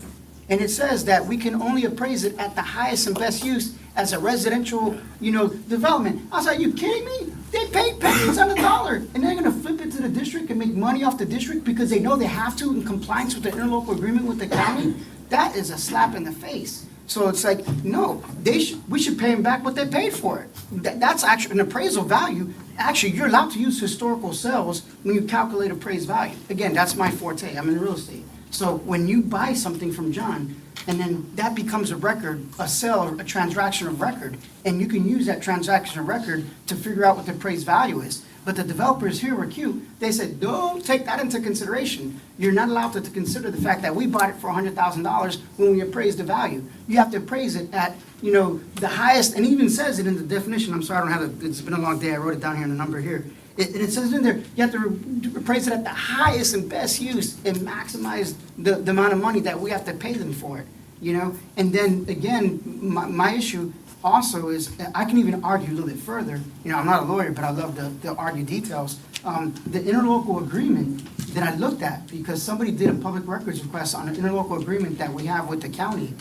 And it says that we can only appraise it at the highest and best use as a residential, development. I was like, you kidding me? They pay pennies on the dollar, and they're gonna flip it to the district and make money off the district because they know they have to in compliance with the interlocal agreement with the county? That is a slap in the face. So it's like, no, we should pay them back what they paid for it. That's actually an appraisal value. Actually, you're allowed to use historical sales when you calculate appraised value. Again, that's my forte. I'm in real estate. So when you buy something from John, and then that becomes a record, a sale, a transaction of record, and you can use that transaction of record to figure out what the appraised value is. But the developers here were cute. They said, don't take that into consideration. You're not allowed to consider the fact that we bought it for $100,000 when we appraised the value. You have to appraise it at, the highest, and it even says it in the definition. I'm sorry, I don't have it's been a long day. I wrote it down here in the number here. It says in there, you have to appraise it at the highest and best use and maximize the amount of money that we have to pay them for it, And then, again, my issue also is, I can even argue a little bit further. I'm not a lawyer, but I love to argue details. The interlocal agreement that I looked at, because somebody did a public records request on an interlocal agreement that we have with the county,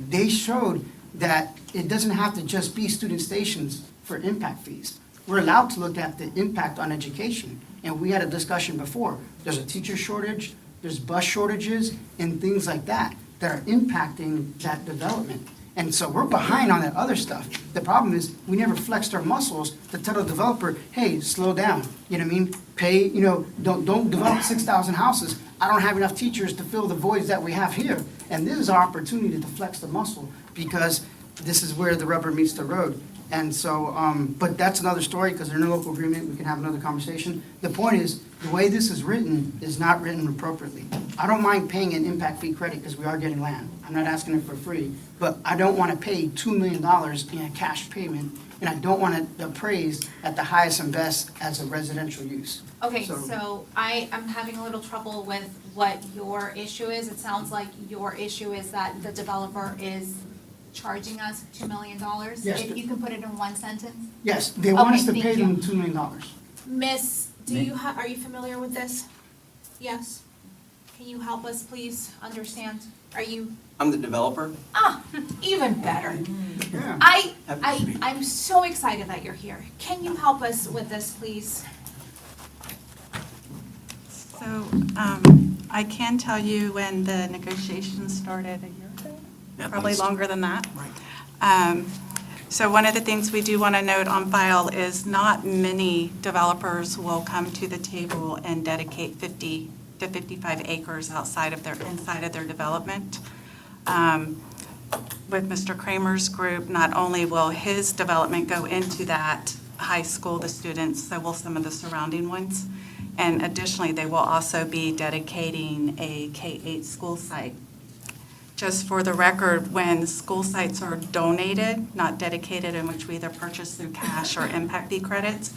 they showed that it doesn't have to just be student stations for impact fees. We're allowed to look at the impact on education. And we had a discussion before. There's a teacher shortage, there's bus shortages, and things like that are impacting that development. And so we're behind on that other stuff. The problem is, we never flexed our muscles to tell the developer, hey, slow down. You know what I mean? Pay, don't develop 6,000 houses. I don't have enough teachers to fill the voids that we have here. And this is our opportunity to flex the muscle, because this is where the rubber meets the road. And so, but that's another story, because they're in a local agreement, we can have another conversation. The point is, the way this is written is not written appropriately. I don't mind paying an impact fee credit, because we are getting land. I'm not asking it for free, but I don't want to pay $2 million in a cash payment, and I don't want it appraised at the highest and best as a residential use.
Okay, so I am having a little trouble with what your issue is. It sounds like your issue is that the developer is charging us $2 million?
Yes.
If you can put it in one sentence?
Yes, they want us
Okay,
to
thank
pay
you.
them $2 million.
Miss, are you familiar with this? Yes? Can you help us, please, understand? Are you,
I'm the developer.
even better.
Yeah.
I'm so excited that you're here. Can you help us with this, please?
So I can tell you when the negotiations started a year ago, probably longer than that. So one of the things we do want to note on file is not many developers will come to the table and dedicate 50 to 55 acres inside of their development. With Mr. Kramer's group, not only will his development go into that high school, the students, so will some of the surrounding ones. And additionally, they will also be dedicating a K-8 school site. Just for the record, when school sites are donated, not dedicated, in which we either purchase through cash or impact fee credits,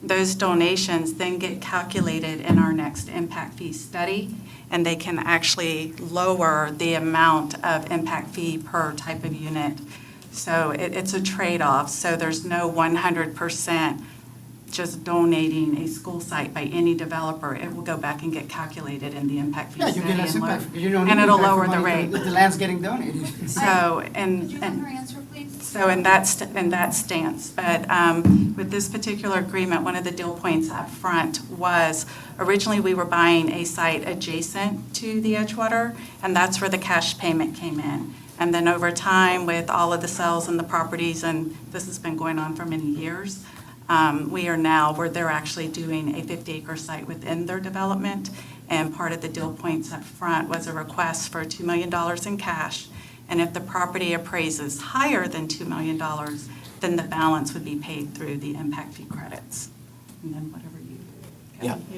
those donations then get calculated in our next impact fee study, and they can actually lower the amount of impact fee per type of unit. So it's a trade-off. So there's no 100% just donating a school site by any developer. It will go back and get calculated in the impact fee
Yeah,
study.
you get less
and
impact,
lower-
you don't need
and it'll
impact
lower
for
the
money
rate.
if the land's getting donated.
So,
Could you have
and
her answer, please?
so in that stance, but with this particular agreement, one of the deal points up front was originally we were buying a site adjacent to the Edgewater, and that's where the cash payment came in. And then over time, with all of the sales and the properties, and this has been going on for many years, we are now where they're actually doing a 50-acre site within their development. And part of the deal points up front was a request for $2 million in cash. And if the property appraises higher than $2 million, then the balance would be paid through the impact fee credits. And then whatever you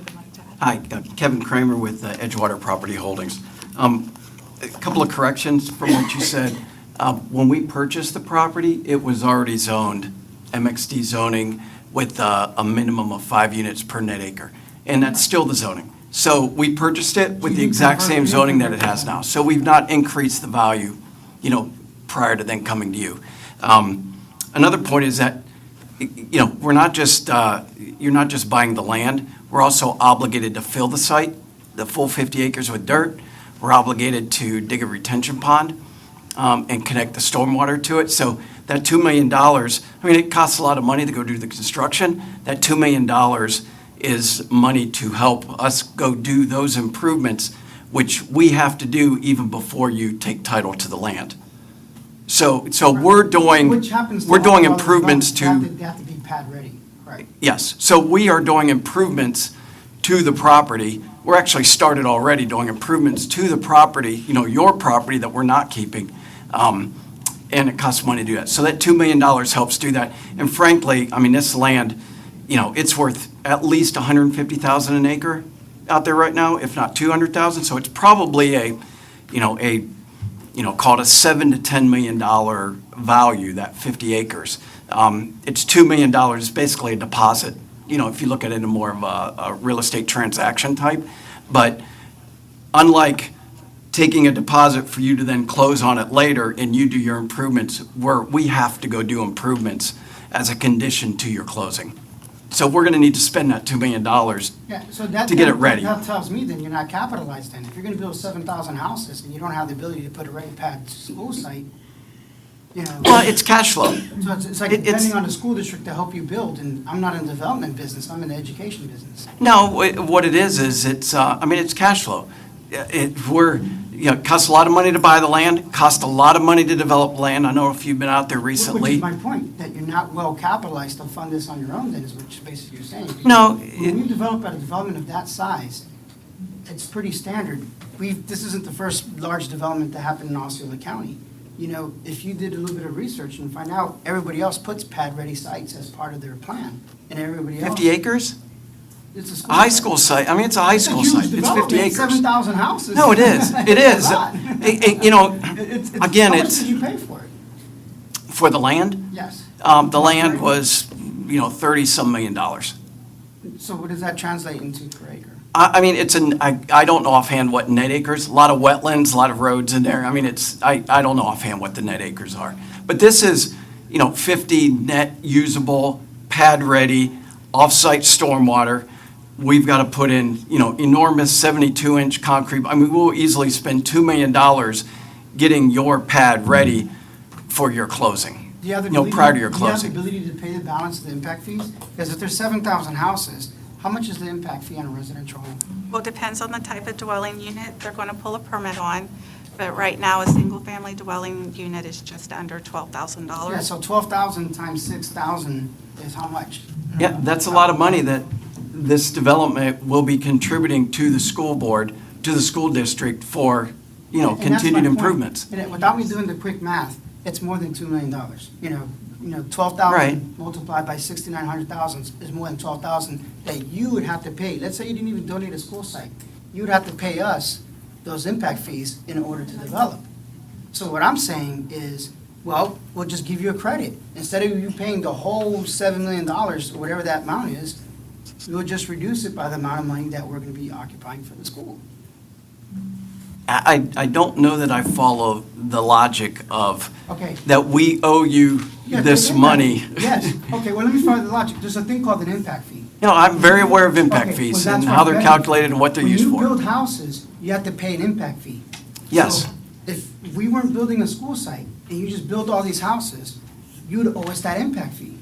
would like to add.
Hi, Kevin Kramer with Edgewater Property Holdings. A couple of corrections from what you said. When we purchased the property, it was already zoned, MXD zoning, with a minimum of 5 units per net acre. And that's still the zoning. So we purchased it with the exact same zoning that it has now. So we've not increased the value, prior to then coming to you. Another point is that, we're not just, you're not just buying the land, we're also obligated to fill the site, the full 50 acres with dirt. We're obligated to dig a retention pond and connect the stormwater to it. So that $2 million, it costs a lot of money to go do the construction. That $2 million is money to help us go do those improvements, which we have to do even before you take title to the land. So we're doing,
Which happens to
we're doing
all of our
improvements
developments.
to.
They have to be pad ready, right?
Yes, so we are doing improvements to the property. We're actually started already doing improvements to the property, your property that we're not keeping. And it costs money to do that. So that $2 million helps do that. And frankly, this land, it's worth at least $150,000 an acre out there right now, if not $200,000. So it's probably called a $7 to $10 million value, that 50 acres. It's $2 million, it's basically a deposit, if you look at it in more of a real estate transaction type. But unlike taking a deposit for you to then close on it later and you do your improvements, we have to go do improvements as a condition to your closing. So we're going to need to spend that $2 million
Yeah, so that,
to get it ready.
That tells me then you're not capitalized then. If you're gonna build 7,000 houses and you don't have the ability to put a ready pad school site,
Well, it's cash flow.
So it's like depending on the school district to help you build, and I'm not in the development business, I'm in the education business.
No, what it is it's, it's cash flow.
it costs a lot of money to buy the land, costs a lot of money to develop land. I know if you've been out there
Which
recently.
is my point, that you're not well capitalized to fund this on your own, then, is what basically you're saying.
No,
When you develop a development of that size, it's pretty standard. This isn't the first large development to happen in Osceola County. You know, if you did a little bit of research and find out, everybody else puts pad-ready sites as part of their plan, and everybody else.
50 acres?
It's a
A high school site, I mean, it's a high school site, it's 50 acres.
7,000 houses.
No, it is, it is.
It's a lot.
Again,
How much
it's,
did you pay for it?
for the land,
Yes.
the land was, 30-some million dollars.
So what does that translate into per acre?
I mean, I don't know offhand what net acres, a lot of wetlands, a lot of roads in there. I mean, I don't know offhand what the net acres are. But this is, 50 net usable, pad-ready, off-site stormwater. We've got to put in, enormous 72-inch concrete. I mean, we'll easily spend $2 million getting your pad ready for your closing,
Do you have the ability-
prior to your
Do you have
closing.
the ability to pay the balance of the impact fees? Because if there's 7,000 houses, how much is the impact fee on a residential home?
Well, it depends on the type of dwelling unit they're going to pull a permit on, but right now, a single-family dwelling unit is just under $12,000.
Yeah, so 12,000 times 6,000 is how much?
Yeah, that's a lot of money that this development will be contributing to the school board, to the school district for,
And that's my
continued
point.
improvements.
And without me doing the quick math, it's more than $2 million. 12,000
Right.
multiplied by 6,900,000 is more than 12,000 that you would have to pay. Let's say you didn't even donate a school site. You would have to pay us those impact fees in order to develop. So what I'm saying is, well, we'll just give you a credit. Instead of you paying the whole $7 million, or whatever that amount is, we'll just reduce it by the amount of money that we're going to be occupying for the school.
I don't know that I follow the logic of
Okay.
that we owe you
Yeah,
this
there's
money.
impact. Yes, okay, well, let me follow the logic. There's a thing called an impact fee.
I'm very aware of impact
Okay,
fees
well,
and
that's
how
what
they're
I'm
calculated and what they're used
When you
for.
build houses, you have to pay an impact fee.
Yes.
So if we weren't building a school site and you just built all these houses, you would owe us that impact fee.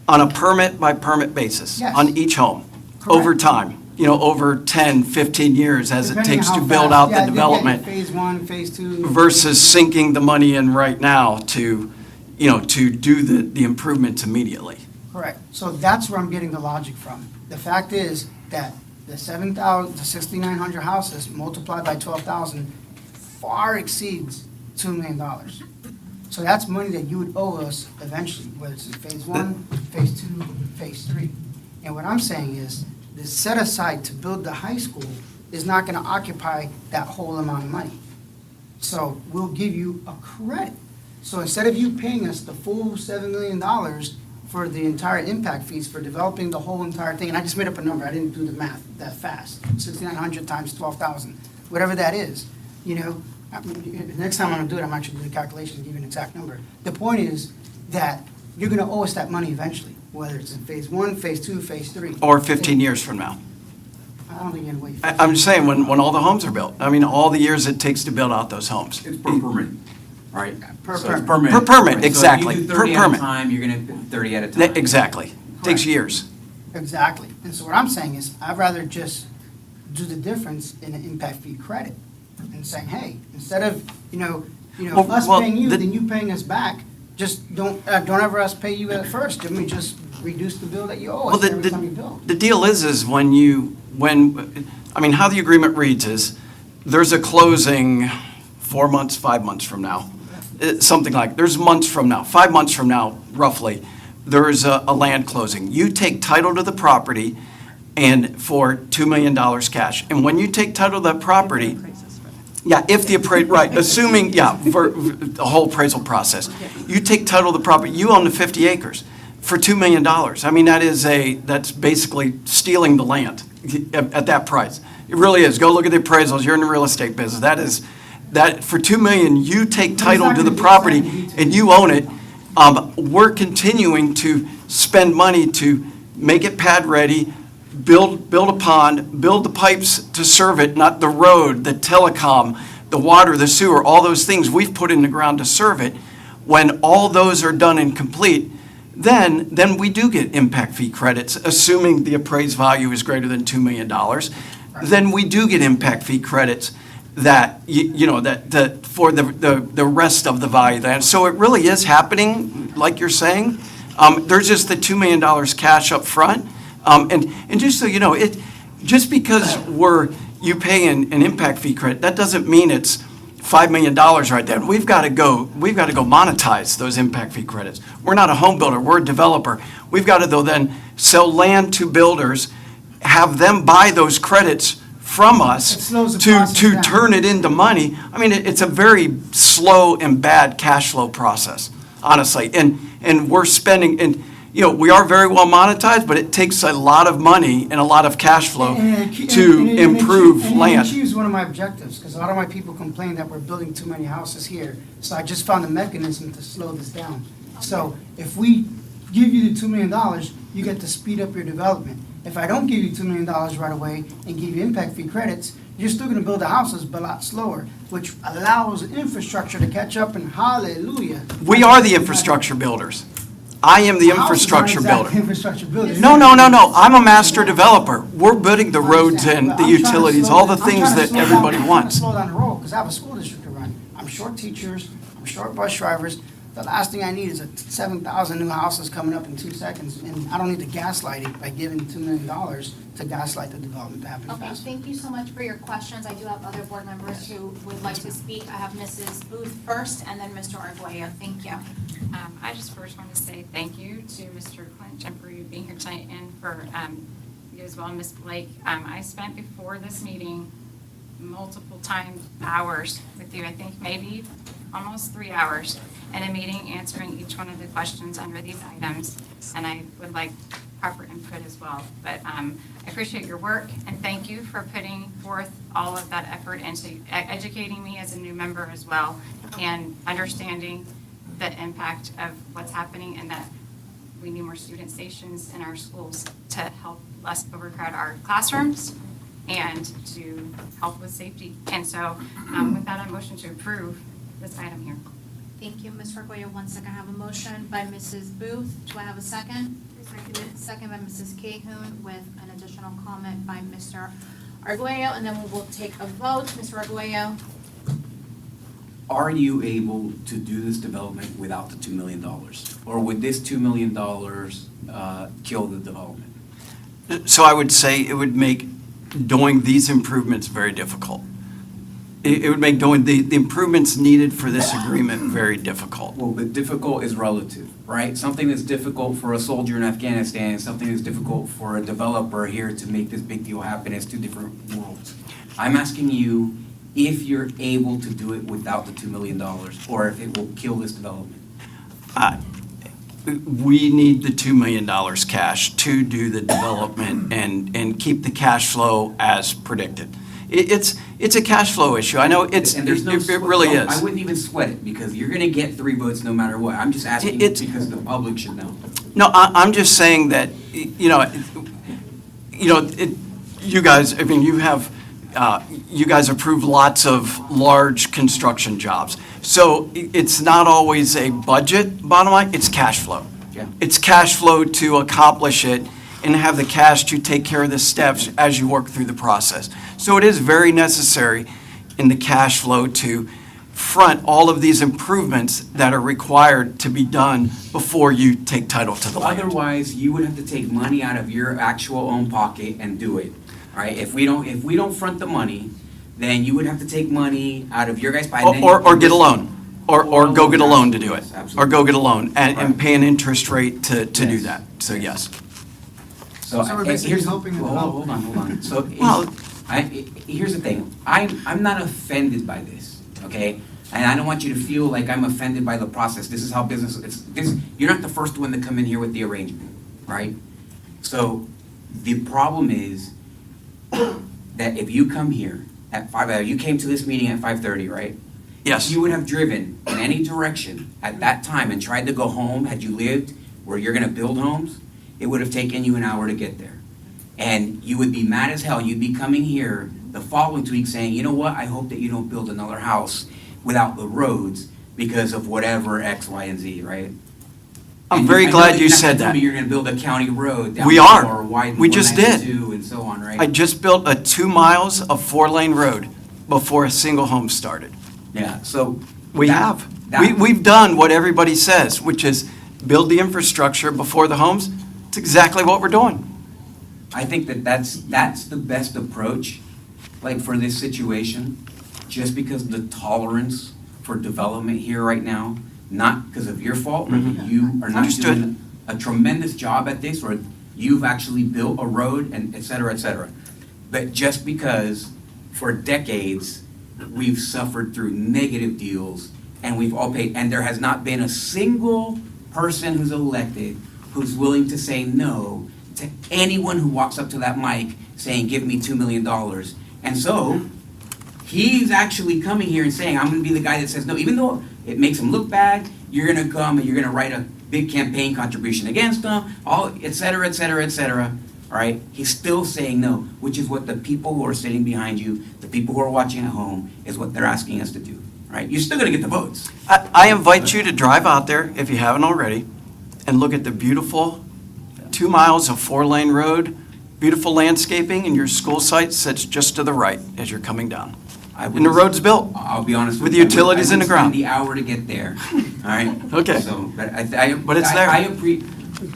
On a permit-by-permit basis,
Yes.
on each home, over time, over 10, 15 years as it
Depending
takes
on
to
how
build
fast.
out
Yeah,
the development
Phase 1, phase 2.
versus sinking the money in right now to, to do the improvements immediately.
Correct. So that's where I'm getting the logic from. The fact is that the 6,900 houses multiplied by 12,000 far exceeds $2 million. So that's money that you would owe us eventually, whether it's in phase 1, phase 2, phase 3. And what I'm saying is, the set aside to build the high school is not going to occupy that whole amount of money. So we'll give you a credit. So instead of you paying us the full $7 million for the entire impact fees for developing the whole entire thing, and I just made up a number, I didn't do the math that fast, 6,900 times 12,000, whatever that is, next time I'm gonna do it, I'm actually doing a calculation to give you an exact number. The point is that you're gonna owe us that money eventually, whether it's in phase 1, phase 2, phase 3.
Or 15 years from now.
I don't think you're gonna wait.
I'm just saying, when all the homes are built, I mean, all the years it takes to build out those homes.
It's per permit, right?
Per
So it's
permit.
Per permit,
Right.
exactly,
So if you do
per
30 at a
permit.
time, you're gonna put 30 at a time.
Exactly. Takes
Correct.
years.
Exactly. And so what I'm saying is, I'd rather just do the difference in an impact fee credit and saying, hey, instead of, us
Well,
paying you,
the-
then you paying us back, just don't ever us pay you at first. Let me just reduce the bill that you owe
Well,
us every time you bill.
the deal is how the agreement reads is, there's a closing 4 months, 5 months from now. Something like, there's months from now, 5 months from now, roughly, there's a land closing. You take title to the property and for $2 million cash. And when you take title to that property, yeah, if the right, assuming, for the whole appraisal process, you take title of the property, you own the 50 acres for $2 million. I mean, that's basically stealing the land at that price. It really is. Go look at the appraisals. You're in the real estate business. That for $2 million, you take title to the property and you own it. We're continuing to spend money to make it pad ready, build a pond, build the pipes to serve it, not the road, the telecom, the water, the sewer, all those things we've put in the ground to serve it. When all those are done and complete, then we do get impact fee credits, assuming the appraised value is greater than $2 million. Then we do get impact fee credits. that, that for the rest of the value of the land. So it really is happening, like you're saying. There's just the $2 million cash up front. And just so you know, just because you pay an impact fee credit, that doesn't mean it's $5 million right there. We've got to go monetize those impact fee credits. We're not a home builder, we're a developer. We've got to, though, then sell land to builders, have them buy those credits from us to turn it into money. I mean, it's a very slow and bad cash flow process, honestly. And we're spending, and we are very well monetized, but it takes a lot of money and a lot of cash flow to improve land.
It achieves one of my objectives, because a lot of my people complain that we're building too many houses here. So I just found a mechanism to slow this down. So if we give you the $2 million, you get to speed up your development. If I don't give you $2 million right away and give you impact fee credits, you're still gonna build the houses, but a lot slower, which allows infrastructure to catch up, and hallelujah.
We are the infrastructure builders. I am the infrastructure builder.
Infrastructure builder.
No. I'm a master developer. We're building the roads and the utilities, all the things that everybody wants.
I'm trying to slow down the road, because I have a school district to run. I'm short teachers, I'm short bus drivers. The last thing I need is 7,000 new houses coming up in 2 seconds, and I don't need to gaslight it by giving $2 million to gaslight the development to happen
Okay,
fast.
thank you so much for your questions. I do have other board members who would like to speak. I have Mrs. Booth first, and then Mr. Arguello. Thank you.
I just first want to say thank you to Mr. Clinch and for you being here tonight, and for you as well, Ms. Blake. I spent before this meeting multiple hours with you, I think maybe almost 3 hours in a meeting answering each one of the questions under these items, and I would like proper input as well. But I appreciate your work, and thank you for putting forth all of that effort into educating me as a new member as well, and understanding the impact of what's happening, and that we need more student stations in our schools to help less overcrowd our classrooms and to help with safety. And so with that, I motion to approve this item here.
Thank you, Ms. Arguello. 1 second. I have a motion by Mrs. Booth. Do I have a second? Second by Mrs. Cahoon, with an additional comment by Mr. Arguello, and then we will take a vote. Mr. Arguello?
Are you able to do this development without the $2 million? Or would this $2 million kill the development?
So I would say it would make doing these improvements very difficult. It would make doing the improvements needed for this agreement very difficult.
Well, but difficult is relative, right? Something that's difficult for a soldier in Afghanistan, something that's difficult for a developer here to make this big deal happen, is two different worlds. I'm asking you if you're able to do it without the $2 million, or if it will kill this development.
We need the $2 million cash to do the development and keep the cash flow as predicted. It's a cash flow issue. I know it really is.
I wouldn't even sweat it, because you're gonna get 3 votes no matter what. I'm just asking because the public should know.
No, I'm just saying that, you guys, I mean, you guys approve lots of large construction jobs. So it's not always a budget, bottom line, it's cash flow.
Yeah.
It's cash flow to accomplish it and have the cash to take care of the steps as you work through the process. So it is very necessary in the cash flow to front all of these improvements that are required to be done before you take title to the land.
Otherwise, you would have to take money out of your actual own pocket and do it, right? If we don't front the money, then you would have to take money out of your guys' pocket.
Or get a loan, or go get a loan to do it.
Absolutely.
Or go get a loan and pay an interest rate to do that, so yes.
So
we're basically
here's,
helping the
hold on. So here's the thing. I'm not offended by this, okay? And I don't want you to feel like I'm offended by the process. This is how business. You're not the first one to come in here with the arrangement, right? So the problem is that if you come here at 5, you came to this meeting at 5:30, right?
Yes.
If you would have driven in any direction at that time and tried to go home, had you lived where you're going to build homes, it would have taken you an hour to get there. And you would be mad as hell. You'd be coming here the following week saying, you know what, I hope that you don't build another house without the roads because of whatever X, Y, and Z, right?
I'm very glad you said that.
You're going to build a county road down
We
there,
are.
or widen
We just did.
192 and so on, right?
I just built a 2 miles of 4-lane road before a single home started.
Yeah, so.
We
that-
have.
that-
We've done what everybody says, which is build the infrastructure before the homes. It's exactly what we're doing.
I think that's the best approach, like for this situation, just because of the tolerance for development here right now, not because of your fault, or that you are not
Understood.
doing a tremendous job at this, or you've actually built a road and et cetera, et cetera. But just because for decades, we've suffered through negative deals and we've all paid, and there has not been a single person who's elected who's willing to say no to anyone who walks up to that mic saying, give me $2 million. And so, he's actually coming here and saying, I'm gonna be the guy that says no, even though it makes him look bad, you're gonna come and you're gonna write a big campaign contribution against him, all, et cetera, et cetera, et cetera. All right, he's still saying no, which is what the people who are sitting behind you, the people who are watching at home, is what they're asking us to do. All right, you're still gonna get the votes.
I invite you to drive out there, if you haven't already, and look at the beautiful 2 miles of 4-lane road, beautiful landscaping, and your school site sits just to the right as you're coming down. And the road's built.
I'll be honest
with
with you.
utilities in the ground.
I would spend the hour to get there, all right?
Okay.
So, but
But it's there.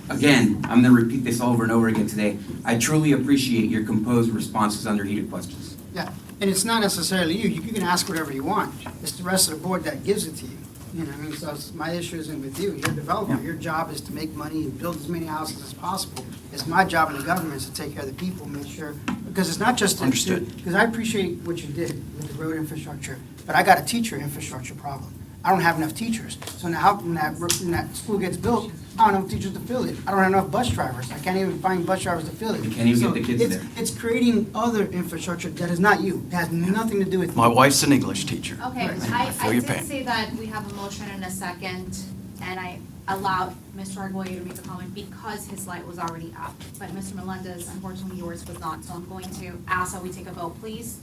Again, I'm gonna repeat this over and over again today. I truly appreciate your composed responses under heated questions.
Yeah, and it's not necessarily you. You can ask whatever you want. It's the rest of the board that gives it to you. You know, what I mean, so my issue isn't with you. You're a developer. Your job is to make money and build as many houses as possible. It's my job in the government is to take care of the people, make sure, because it's not just.
Understood.
Because I appreciate what you did with the road infrastructure, but I got a teacher infrastructure problem. I don't have enough teachers. So now when that school gets built, I don't have enough teachers to fill it. I don't have enough bus drivers. I can't even find bus drivers to fill it.
You can't even
So
get the kids
it's-
there.
It's creating other infrastructure that is not you. It has nothing to do with you.
My wife's an English teacher.
Okay,
feel
I
your
did
pain.
say that we have a motion and a second, and I allowed Mr. Arguello to make the comment because his light was already up. But Mr. Melendez, unfortunately yours was not, so I'm going to ask that we take a vote, please.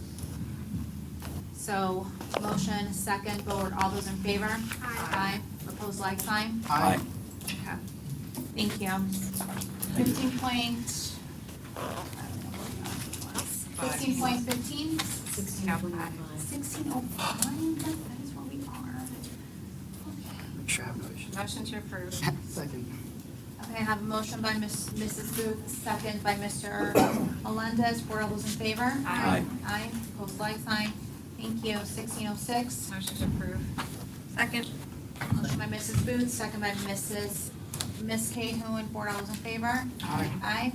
So, motion, second, vote, all those in favor? Aye. Opposed, like sign?
Aye.
Okay. Thank you. 15.15? 16.05. 16:05, that is where we are. Okay.
Sure, I have no issues.
Motion to approve.
Second.
Okay, I have a motion by Mrs. Booth, second by Mr. Melendez. For all those in favor?
Aye.
Aye, opposed, like sign. Thank you. 16:06.
Motion to approve. Second.
Motion by Mrs. Booth, second by Miss Cahoon. For all those in favor?
Aye.
Aye.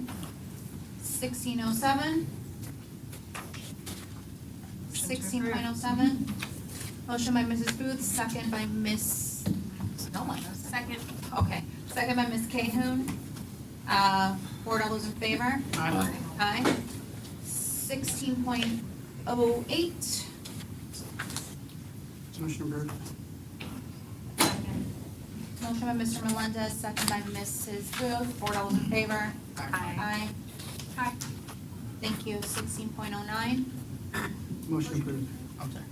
16:07. 16.07. Motion by Mrs. Booth, second by Miss, no one, second, okay. Second by Miss Cahoon. For all those in favor?
Aye.
Aye. 16.08.
Motion approved.
Motion by Mr. Melendez, second by Mrs. Booth. For all those in favor?
Aye.
Aye. Thank you. 16.09.
Motion approved. I'm sorry.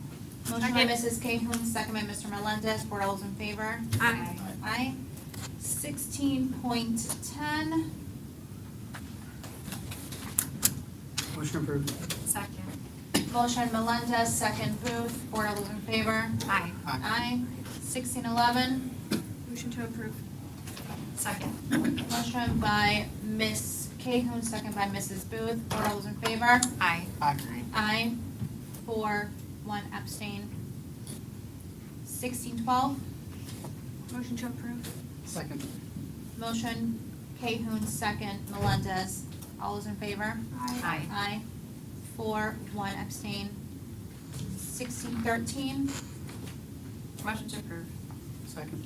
Motion by Mrs. Cahoon, second by Mr. Melendez. For all those in favor?
Aye.
Aye. 16.10.
Motion approved.
Second.
Motion Melendez, second Booth. For all those in favor?
Aye.
Aye. 16.11.
Motion to approve. Second.
Motion by Miss Cahoon, second by Mrs. Booth. For all those in favor?
Aye.
Aye.
Aye. 4, 1 abstain. 16.12.
Motion to approve.
Second.
Motion Cahoon, second Melendez. All those in favor?
Aye.
Aye. 4, 1 abstain. 16.13.
Motion to approve.
Second.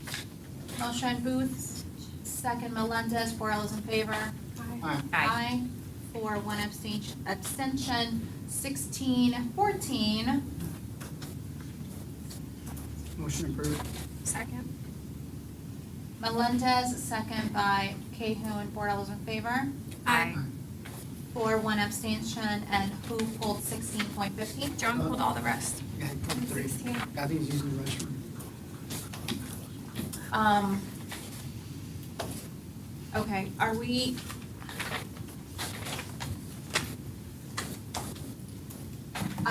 Motion Booth, second Melendez. For all those in favor?
Aye.
Aye. 4, 1 abstention. 16.14.
Motion approved.
Second.
Melendez, second by Cahoon. For all those in favor?
Aye.
4, 1 abstention, and who pulled 16.15?
John pulled all the rest.
Yeah, probably three.
16.
I think he's using the restroom.
Okay, are we?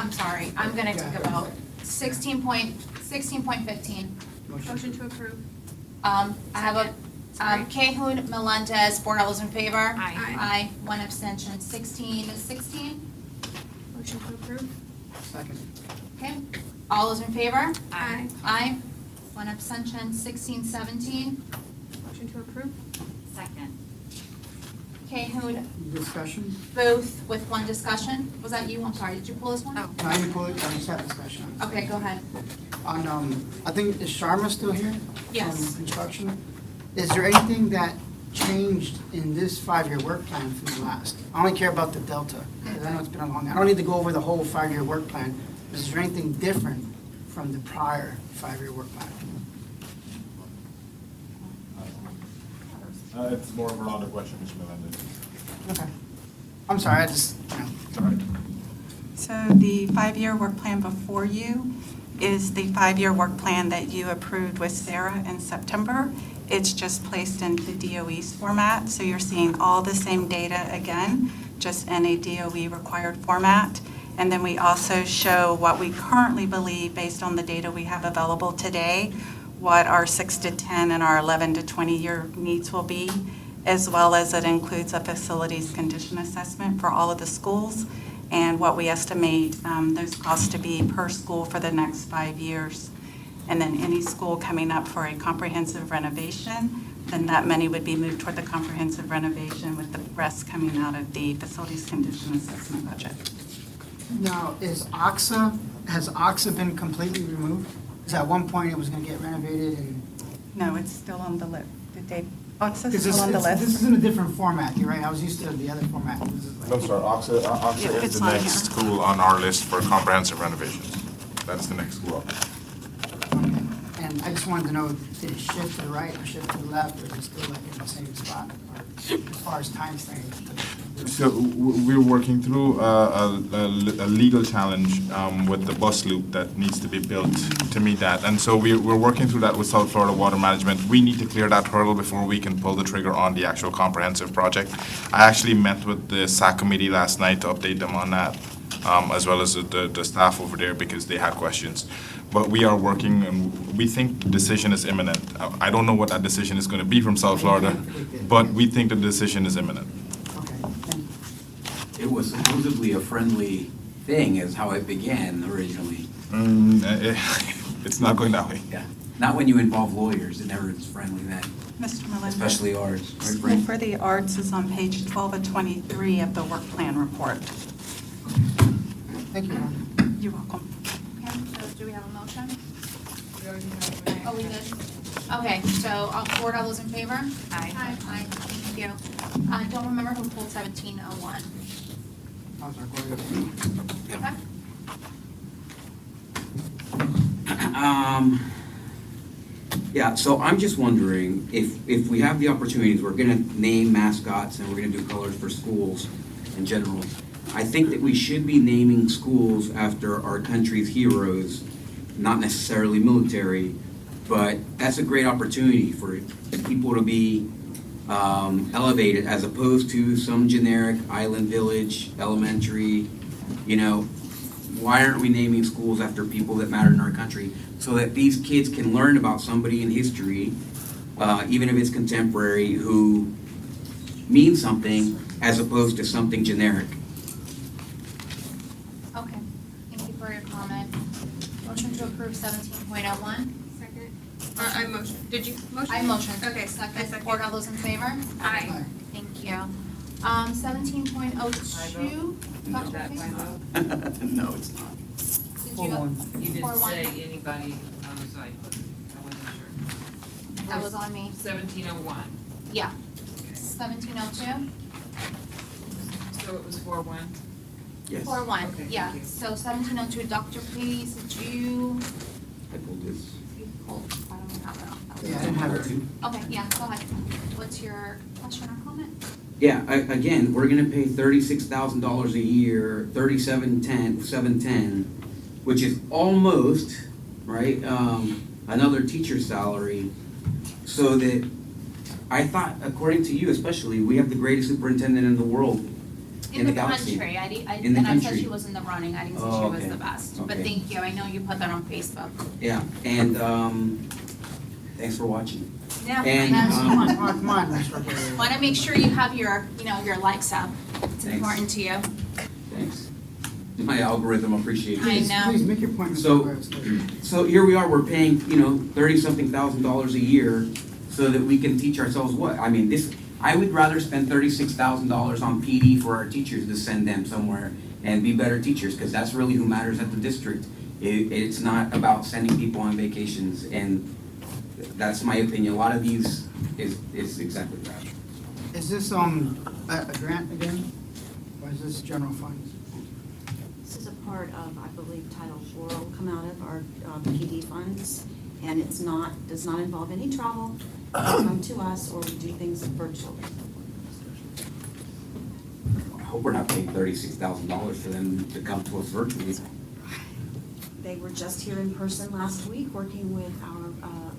I'm sorry, I'm gonna take a vote. 16.15.
Motion to approve.
I have a, Cahoon, Melendez, 4 all those in favor?
Aye.
Aye, 1 abstention. 16.
Motion to approve.
Second.
Okay, all those in favor?
Aye.
Aye, 1 abstention. 16.
Motion to approve.
Second.
Cahoon,
Discussion?
Booth with 1 discussion. Was that you? I'm sorry, did you pull this one?
Oh.
No, I didn't pull it, I just had discussion.
Okay, go ahead.
On, I think, is Sharma still here?
Yes.
From construction? Is there anything that changed in this 5-year work plan from the last? I only care about the delta, because I know it's been a long, I don't need to go over the whole 5-year work plan. Is there anything different from the prior 5-year work plan?
It's more of a rounder question, Mr. Melendez.
Okay. I'm sorry, I just, sorry.
So the 5-year work plan before you is the 5-year work plan that you approved with Sarah in September. It's just placed into DOE's format, so you're seeing all the same data again, just in a DOE required format. And then we also show what we currently believe, based on the data we have available today, what our 6 to 10 and our 11 to 20-year needs will be, as well as it includes a facilities condition assessment for all of the schools and what we estimate those costs to be per school for the next 5 years. And then any school coming up for a comprehensive renovation, then that money would be moved toward the comprehensive renovation, with the rest coming out of the facilities condition assessment budget.
Now, has OXA been completely removed? Because at one point it was going to get renovated and...
No, it's still on the list. OXA's
Because
still on the list.
this is in a different format, you're right, I was used to the other format. This is like-
No, sir, OXA
Yeah,
is
it's
the
on
next
here.
school on our list for comprehensive renovations. That's the next school up.
Okay. And I just wanted to know, did it shift to the right or shift to the left, or is it still like in the same spot? Or as far as time frame?
So we're working through a legal challenge with the bus loop that needs to be built to meet that. And so we're working through that with South Florida Water Management. We need to clear that hurdle before we can pull the trigger on the actual comprehensive project. I actually met with the SAC committee last night to update them on that, as well as the staff over there, because they had questions. But we are working, and we think the decision is imminent. I don't know what that decision is going to be from South Florida, but we think the decision is imminent.
It was supposedly a friendly thing, is how it began originally.
It's not going that way.
Yeah, not when you involve lawyers, it never is friendly then,
Mr. Melendez.
especially ours. Right,
School
Frank?
for the Arts is on page 12 of 23 of the work plan report.
Thank you, Ron.
You're welcome.
Okay, so do we have a motion? Oh, we did? Okay, so, Board, all those in favor?
Aye.
Aye, thank you. Don't remember who pulled 1701.
That was our goal.
Okay.
Yeah, so I'm just wondering, if we have the opportunities, we're gonna name mascots and we're gonna do colors for schools in general. I think that we should be naming schools after our country's heroes, not necessarily military, but that's a great opportunity for people to be elevated, as opposed to some generic island village, elementary, you know. Why aren't we naming schools after people that matter in our country, so that these kids can learn about somebody in history, even if it's contemporary, who means something as opposed to something generic?
Okay, thank you for your comment. Motion to approve 17.01.
Second. I motion. Did you motion?
I motioned.
Okay,
Second. Board, all those in favor?
Aye.
Thank you. 17.02. Dr. Pace?
No, it's not.
Did
Four
you?
one.
You didn't
4-1.
say anybody on the site. I wasn't sure.
That was on me.
1701.
Yeah. 1702?
So it was 4-1.
Yes.
4-1,
Okay,
yeah.
thank you.
So 1702, Dr. Pace, did you?
I pulled this.
You pulled, I don't have it on.
Yeah, I didn't have it.
Okay, yeah, go ahead. What's your question or comment?
Yeah, again, we're gonna pay $36,000 a year, $37,710, which is almost, right, another teacher's salary. So that, I thought, according to you especially, we have the greatest superintendent in the world.
In the
galaxy.
country,
In the
and I said
country.
she was in the running, I didn't say
Oh,
she was
okay.
the best. But
Okay.
thank you, I know you put that on Facebook.
Yeah, and thanks for watching.
Yeah,
And,
Come on, Ms. Rodriguez.
Want to make sure you have your, your likes up. It's
Thanks.
important to you.
Thanks. My algorithm appreciates it.
I know.
Please make your point, Mr.
So,
Rodriguez.
so here we are, we're paying, $30-something thousand a year so that we can teach ourselves what? I mean, I would rather spend $36,000 on PD for our teachers to send them somewhere and be better teachers, because that's really who matters at the district. It's not about sending people on vacations, and that's my opinion. A lot of these is exactly that.
Is this, a grant again? Or is this general funds?
This is a part of, I believe, Title IV will come out of our PD funds, and does not involve any travel. They come to us, or we do things virtually.
I hope we're not paying $36,000 for them to come to us virtually.
They were just here in person last week, working with our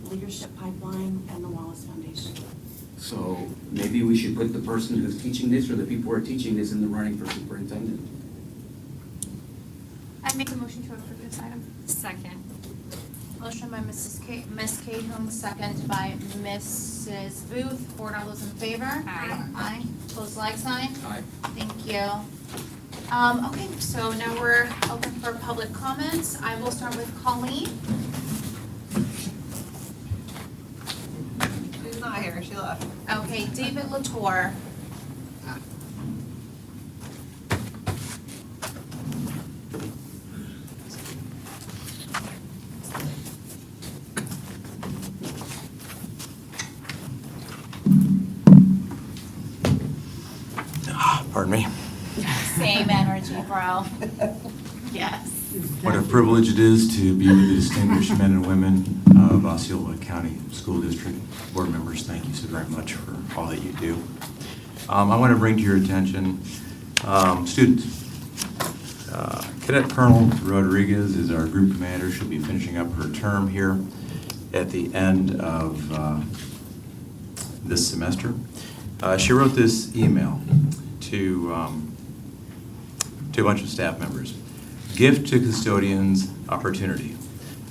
leadership pipeline and the Wallace Foundation.
So maybe we should put the person who's teaching this or the people who are teaching this in the running for superintendent.
I make a motion to approve this item.
Second.
Motion by Ms. Cahum, second by Mrs. Booth. Board, all those in favor?
Aye.
Aye. Opposed, like sign?
Aye.
Thank you. Okay, so now we're open for public comments. I will start with Colleen.
She's not here, she left.
Okay, David Latour.
Pardon me.
Same energy, bro. Yes.
What a privilege it is to be with the distinguished men and women of Osceola County School District. Board members, thank you so very much for all that you do. I want to bring to your attention students. Cadet Colonel Rodriguez is our group commander. She'll be finishing up her term here at the end of this semester. She wrote this email to a bunch of staff members. Gift to custodians opportunity.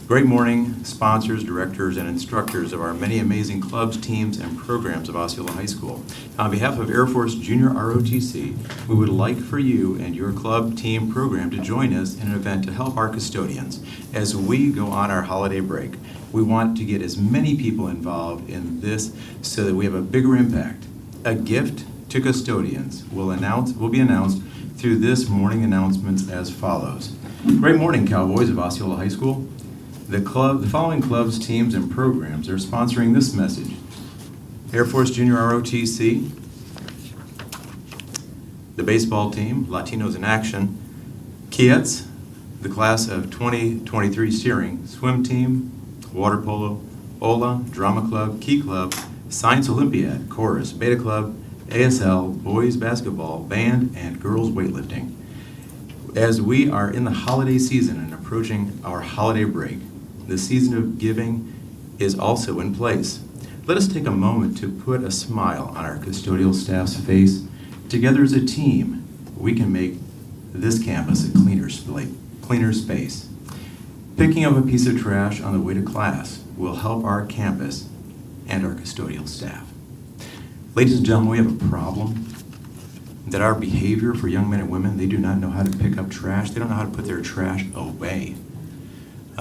Great morning, sponsors, directors, and instructors of our many amazing clubs, teams, and programs of Osceola High School. On behalf of Air Force Junior ROTC, we would like for you and your club, team, program to join us in an event to help our custodians. As we go on our holiday break, we want to get as many people involved in this so that we have a bigger impact. A gift to custodians will be announced through this morning announcements as follows. Great morning, Cowboys of Osceola High School. The following clubs, teams, and programs are sponsoring this message. Air Force Junior ROTC, the baseball team, Latinos in Action, Kiets, the class of 2023 steering, swim team, water polo, Ola, drama club, Key Club, Science Olympiad, chorus, Beta Club, ASL, boys basketball, band, and girls weightlifting. As we are in the holiday season and approaching our holiday break, the season of giving is also in place. Let us take a moment to put a smile on our custodial staff's face. Together as a team, we can make this campus a cleaner space. Picking up a piece of trash on the way to class will help our campus and our custodial staff. Ladies and gentlemen, we have a problem that our behavior for young men and women, they do not know how to pick up trash. They don't know how to put their trash away.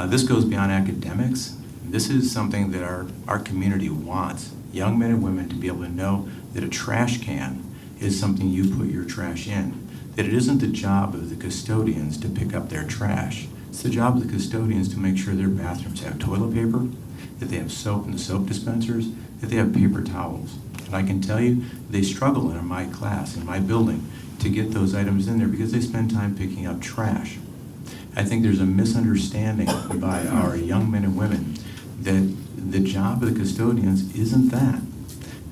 This goes beyond academics. This is something that our community wants. Young men and women to be able to know that a trash can is something you put your trash in. That it isn't the job of the custodians to pick up their trash. It's the job of the custodians to make sure their bathrooms have toilet paper, that they have soap in the soap dispensers, that they have paper towels. And I can tell you, they struggle in my class, in my building, to get those items in there because they spend time picking up trash. I think there's a misunderstanding by our young men and women that the job of the custodians isn't that.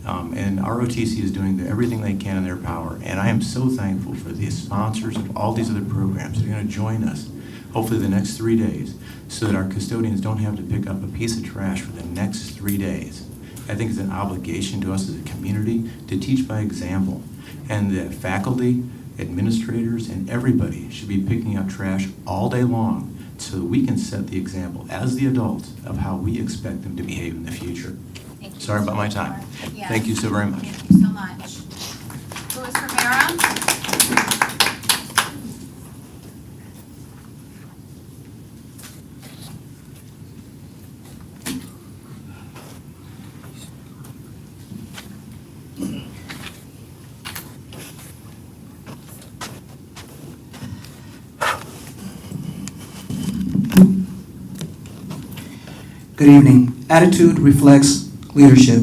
And ROTC is doing everything they can in their power. And I am so thankful for the sponsors of all these other programs that are going to join us, hopefully the next 3 days, so that our custodians don't have to pick up a piece of trash for the next 3 days. I think it's an obligation to us as a community to teach by example. And the faculty Administrators and everybody should be picking up trash all day long so that we can set the example as the adults of how we expect them to behave in the future.
Thank you,
Sorry
Mr.
about my
Rivera.
time.
Yes.
Thank you so very much.
Thank you so much. Luis Rivera?
Good evening. Attitude reflects leadership.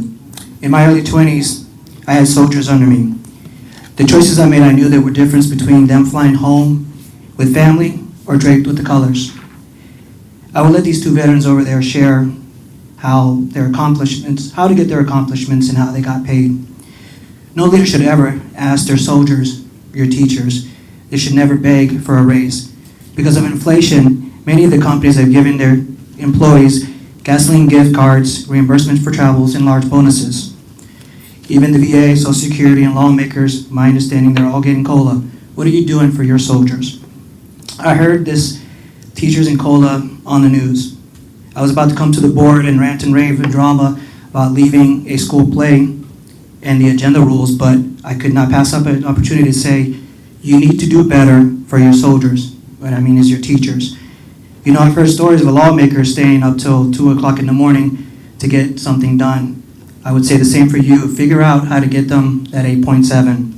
In my early 20s, I had soldiers under me. The choices I made, I knew there were difference between them flying home with family or draped with the colors. I will let these two veterans over there share how to get their accomplishments and how they got paid. No leader should ever ask their soldiers, your teachers, they should never beg for a raise. Because of inflation, many of the companies have given their employees gasoline gift cards, reimbursements for travels, and large bonuses. Even the VA, Social Security, and lawmakers, my understanding, they're all getting COLA. What are you doing for your soldiers? I heard this teachers in COLA on the news. I was about to come to the board and rant and rave and drama about leaving a school play and the agenda rules, but I could not pass up an opportunity to say, you need to do better for your soldiers. What I mean is your teachers. You know, I've heard stories of a lawmaker staying up till 2 o'clock in the morning to get something done. I would say the same for you. Figure out how to get them that 8.7.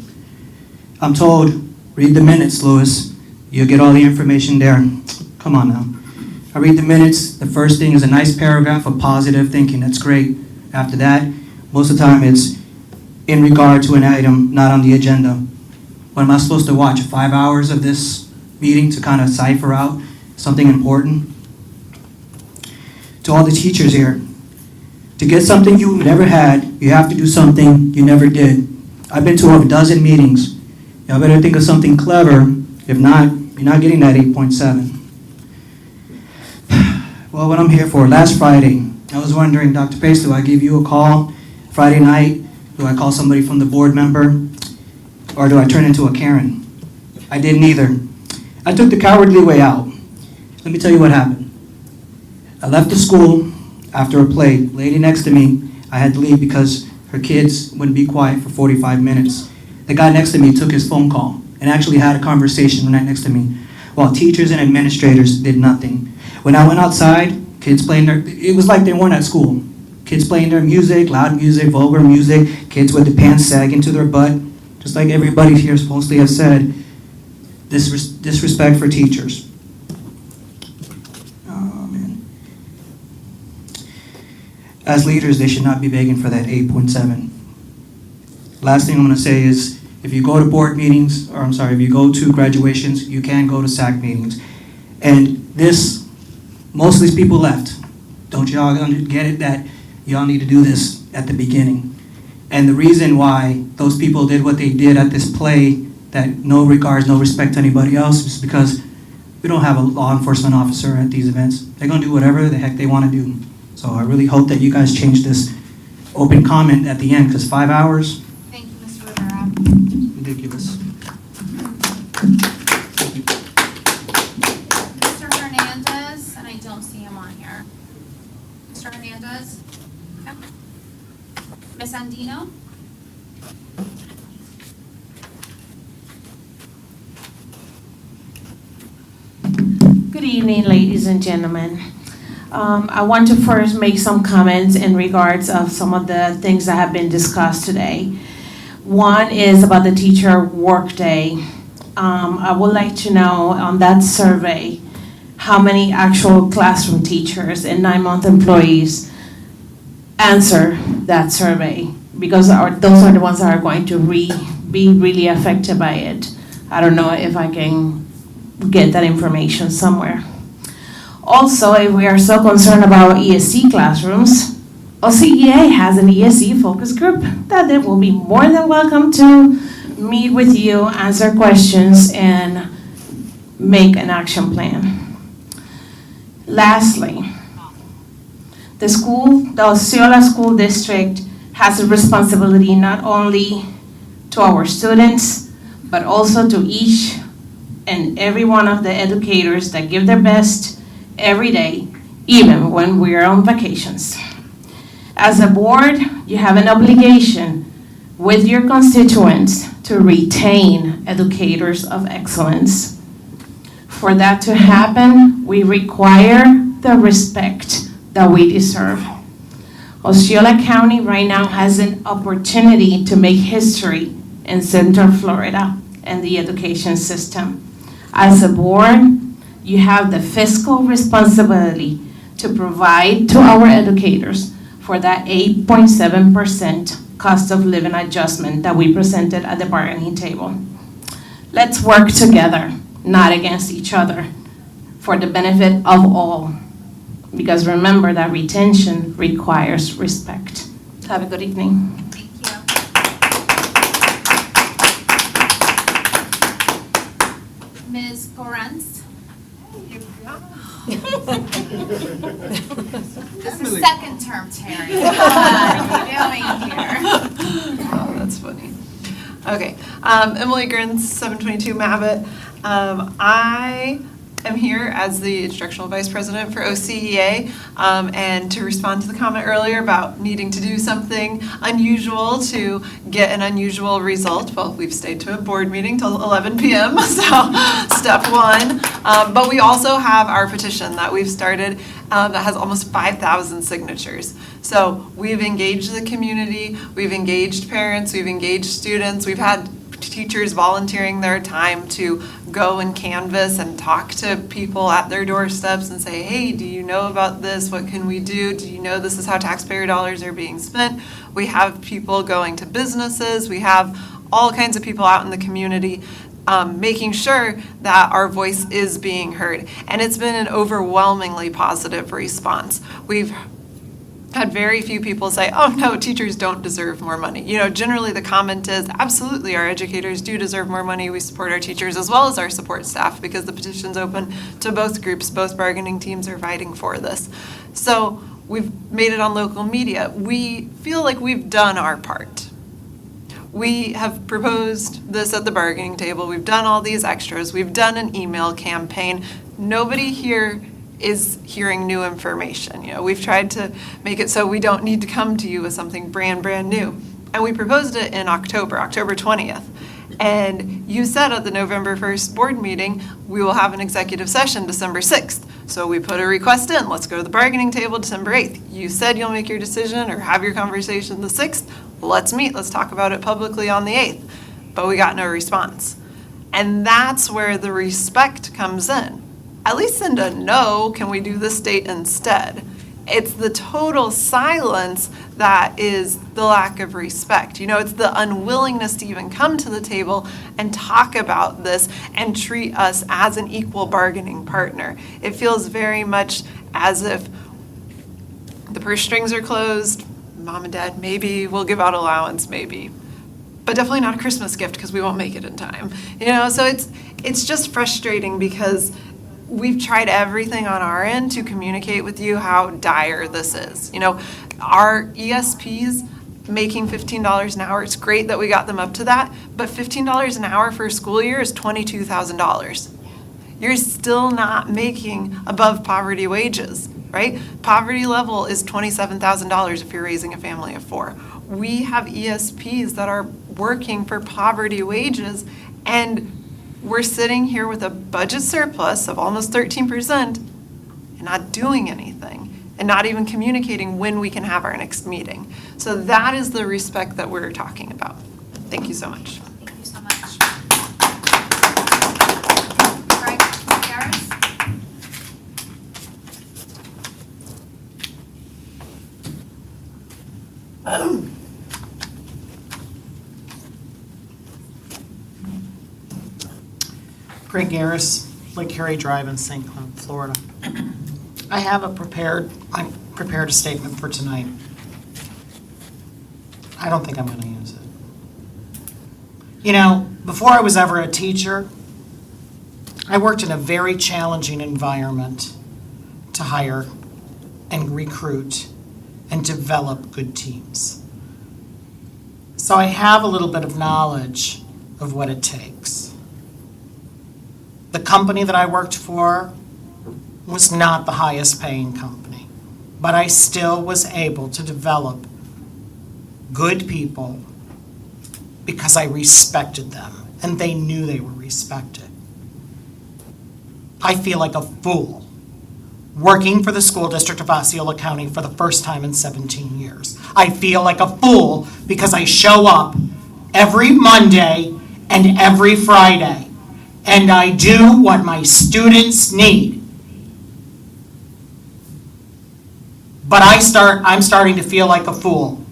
I'm told, read the minutes, Louis. You'll get all the information there. Come on now. I read the minutes. The first thing is a nice paragraph of positive thinking. That's great. After that, most of the time it's in regard to an item not on the agenda. What am I supposed to watch? 5 hours of this meeting to kind of cipher out something important? To all the teachers here, to get something you never had, you have to do something you never did. I've been to over a dozen meetings. Y'all better think of something clever. If not, you're not getting that 8.7. Well, what I'm here for, last Friday, I was wondering, Dr. Pace, do I give you a call Friday night? Do I call somebody from the board member? Or do I turn into a Karen? I didn't either. I took the cowardly way out. Let me tell you what happened. I left the school after a play. Lady next to me, I had to leave because her kids wouldn't be quiet for 45 minutes. The guy next to me took his phone call and actually had a conversation right next to me, while teachers and administrators did nothing. When I went outside, kids playing it was like they weren't at school. Kids playing their music, loud music, vulgar music, kids with the pants sagging to their butt, just like everybody here supposedly has said, disrespect for teachers. Oh, man. As leaders, they should not be begging for that 8.7. Last thing I'm going to say is, if you go to board meetings, if you go to graduations, you can go to SAC meetings. And most of these people left. Don't y'all get it that y'all need to do this at the beginning? And the reason why those people did what they did at this play, that no regards, no respect to anybody else, is because we don't have a law enforcement officer at these events. They're going to do whatever the heck they want to do. So I really hope that you guys change this open comment at the end, because 5 hours,
Thank you, Mr. Rivera.
ridiculous.
Mr. Hernandez, and I don't see him on here. Mr. Hernandez? Okay. Ms. Andino?
Good evening, ladies and gentlemen. I want to first make some comments in regards of some of the things that have been discussed today. One is about the teacher workday. I would like to know on that survey, how many actual classroom teachers and 9-month employees answer that survey, because those are the ones that are going to be really affected by it. I don't know if I can get that information somewhere. Also, if we are so concerned about ESC classrooms, OCEA has an ESC focus group that they will be more than welcome to meet with you, answer questions, and make an action plan. Lastly, the Osceola School District has a responsibility not only to our students, but also to each and every one of the educators that give their best every day, even when we're on vacations. As a board, you have an obligation with your constituents to retain educators of excellence. For that to happen, we require the respect that we deserve. Osceola County right now has an opportunity to make history in Central Florida and the education system. As a board, you have the fiscal responsibility to provide to our educators for that 8.7% cost of living adjustment that we presented at the bargaining table. Let's work together, not against each other, for the benefit of all. Because remember that retention requires respect. Have a good evening.
Ms. Gorenz? This is second term, Terry. What are you doing here?
Oh, that's funny. Okay, Emily Grins, 722 Mabit. I am here as the instructional vice president for OCEA, and to respond to the comment earlier about needing to do something unusual to get an unusual result. Well, we've stayed to a board meeting till 11 p.m., so step one. But we also have our petition that we've started that has almost 5,000 signatures. So we've engaged the community, we've engaged parents, we've engaged students, we've had teachers volunteering their time to go and canvass and talk to people at their doorsteps and say, hey, do you know about this? What can we do? Do you know this is how taxpayer dollars are being spent? We have people going to businesses. We have all kinds of people out in the community making sure that our voice is being heard. And it's been an overwhelmingly positive response. We've had very few people say, oh no, teachers don't deserve more money. You know, generally the comment is, absolutely, our educators do deserve more money. We support our teachers as well as our support staff because the petition's open to both groups. Both bargaining teams are fighting for this. So we've made it on local media. We feel like we've done our part. We have proposed this at the bargaining table. We've done all these extras. We've done an email campaign. Nobody here is hearing new information. You know, we've tried to make it so we don't need to come to you with something brand new. And we proposed it in October 20th. And you said at the November 1st board meeting, we will have an executive session December 6th. So we put a request in, let's go to the bargaining table December 8th. You said you'll make your decision or have your conversation the 6th. Let's meet, let's talk about it publicly on the 8th. But we got no response. And that's where the respect comes in. At least send a no, can we do this date instead? It's the total silence that is the lack of respect. You know, it's the unwillingness to even come to the table and talk about this and treat us as an equal bargaining partner. It feels very much as if the purse strings are closed, mom and dad maybe will give out allowance, maybe. But definitely not a Christmas gift because we won't make it in time. You know, so it's just frustrating because we've tried everything on our end to communicate with you how dire this is. You know, our ESPs making $15 an hour, it's great that we got them up to that, but $15 an hour for a school year is $22,000. You're still not making above poverty wages, right? Poverty level is $27,000 if you're raising a family of 4. We have ESPs that are working for poverty wages, and we're sitting here with a budget surplus of almost 13% and not doing anything and not even communicating when we can have our next meeting. So that is the respect that we're talking about. Thank you so much.
Thank you so much. Greg Harris?
Greg Garris, Lake Harry Drive in St. Cloud, Florida. I have I prepared a statement for tonight. I don't think I'm going to use it. You know, before I was ever a teacher, I worked in a very challenging environment to hire and recruit and develop good teams. So I have a little bit of knowledge of what it takes. The company that I worked for was not the highest paying company, but I still was able to develop good people because I respected them and they knew they were respected. I feel like a fool working for the school district of Osceola County for the first time in 17 years. I feel like a fool because I show up every Monday and every Friday, and I do what my students need. But I'm starting to feel like a fool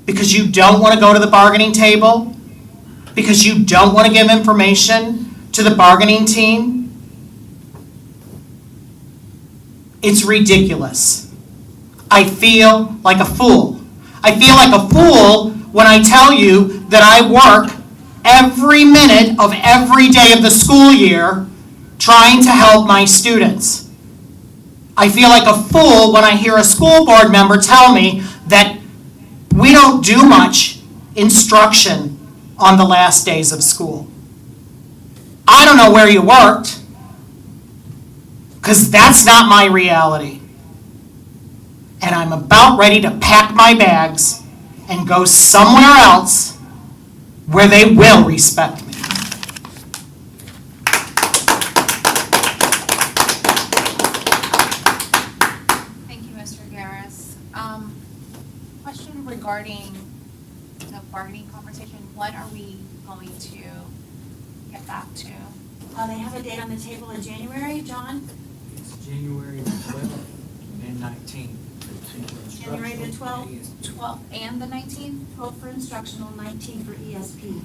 because you don't want to go to the bargaining table, because you don't want to give information to the bargaining team. It's ridiculous. I feel like a fool. I feel like a fool when I tell you that I work every minute of every day of the school year trying to help my students. I feel like a fool when I hear a school board member tell me that we don't do much instruction on the last days of school. I don't know where you worked, because that's not my reality. And I'm about ready to pack my bags and go somewhere else where they will respect me.
Thank you, Mr. Garris. Question regarding the bargaining conversation. When are we going to get back to?
They have a date on the table in January, John?
It's January 12th and 19th.
January the 12th?
12th and the 19th?
12 for instructional, 19 for ESP.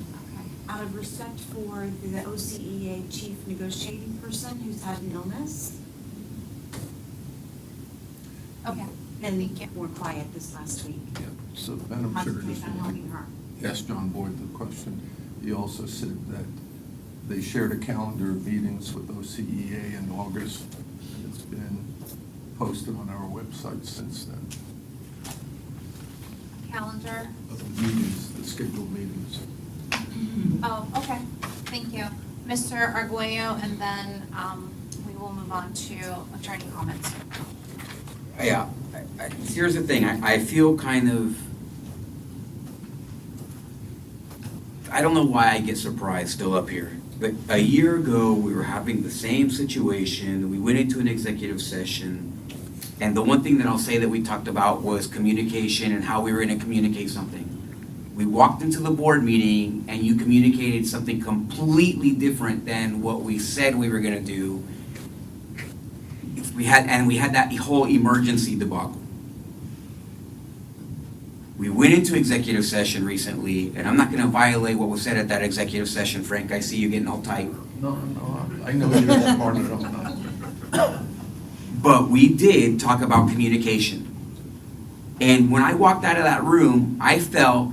Out of respect for the OCEA chief negotiating person who's had an illness.
Okay.
And more quiet this last week.
Yeah, so Madam Chair,
Concentrate
just
on helping her.
asked John Boyd the question. He also said that they shared a calendar of meetings with OCEA in August, and it's been posted on our website since then.
Calendar?
Of the meetings, the scheduled meetings.
Oh, okay. Thank you. Mr. Arguello, and then we will move on to attorney comments.
Yeah, here's the thing, I feel kind of, I don't know why I get surprised still up here. But a year ago, we were having the same situation, we went into an executive session, and the one thing that I'll say that we talked about was communication and how we were gonna communicate something. We walked into the board meeting and you communicated something completely different than what we said we were gonna do. We had that whole emergency debacle. We went into executive session recently, and I'm not gonna violate what was said at that executive session, Frank, I see you getting all tight.
No, I know you're that part of it.
But we did talk about communication. And when I walked out of that room, I felt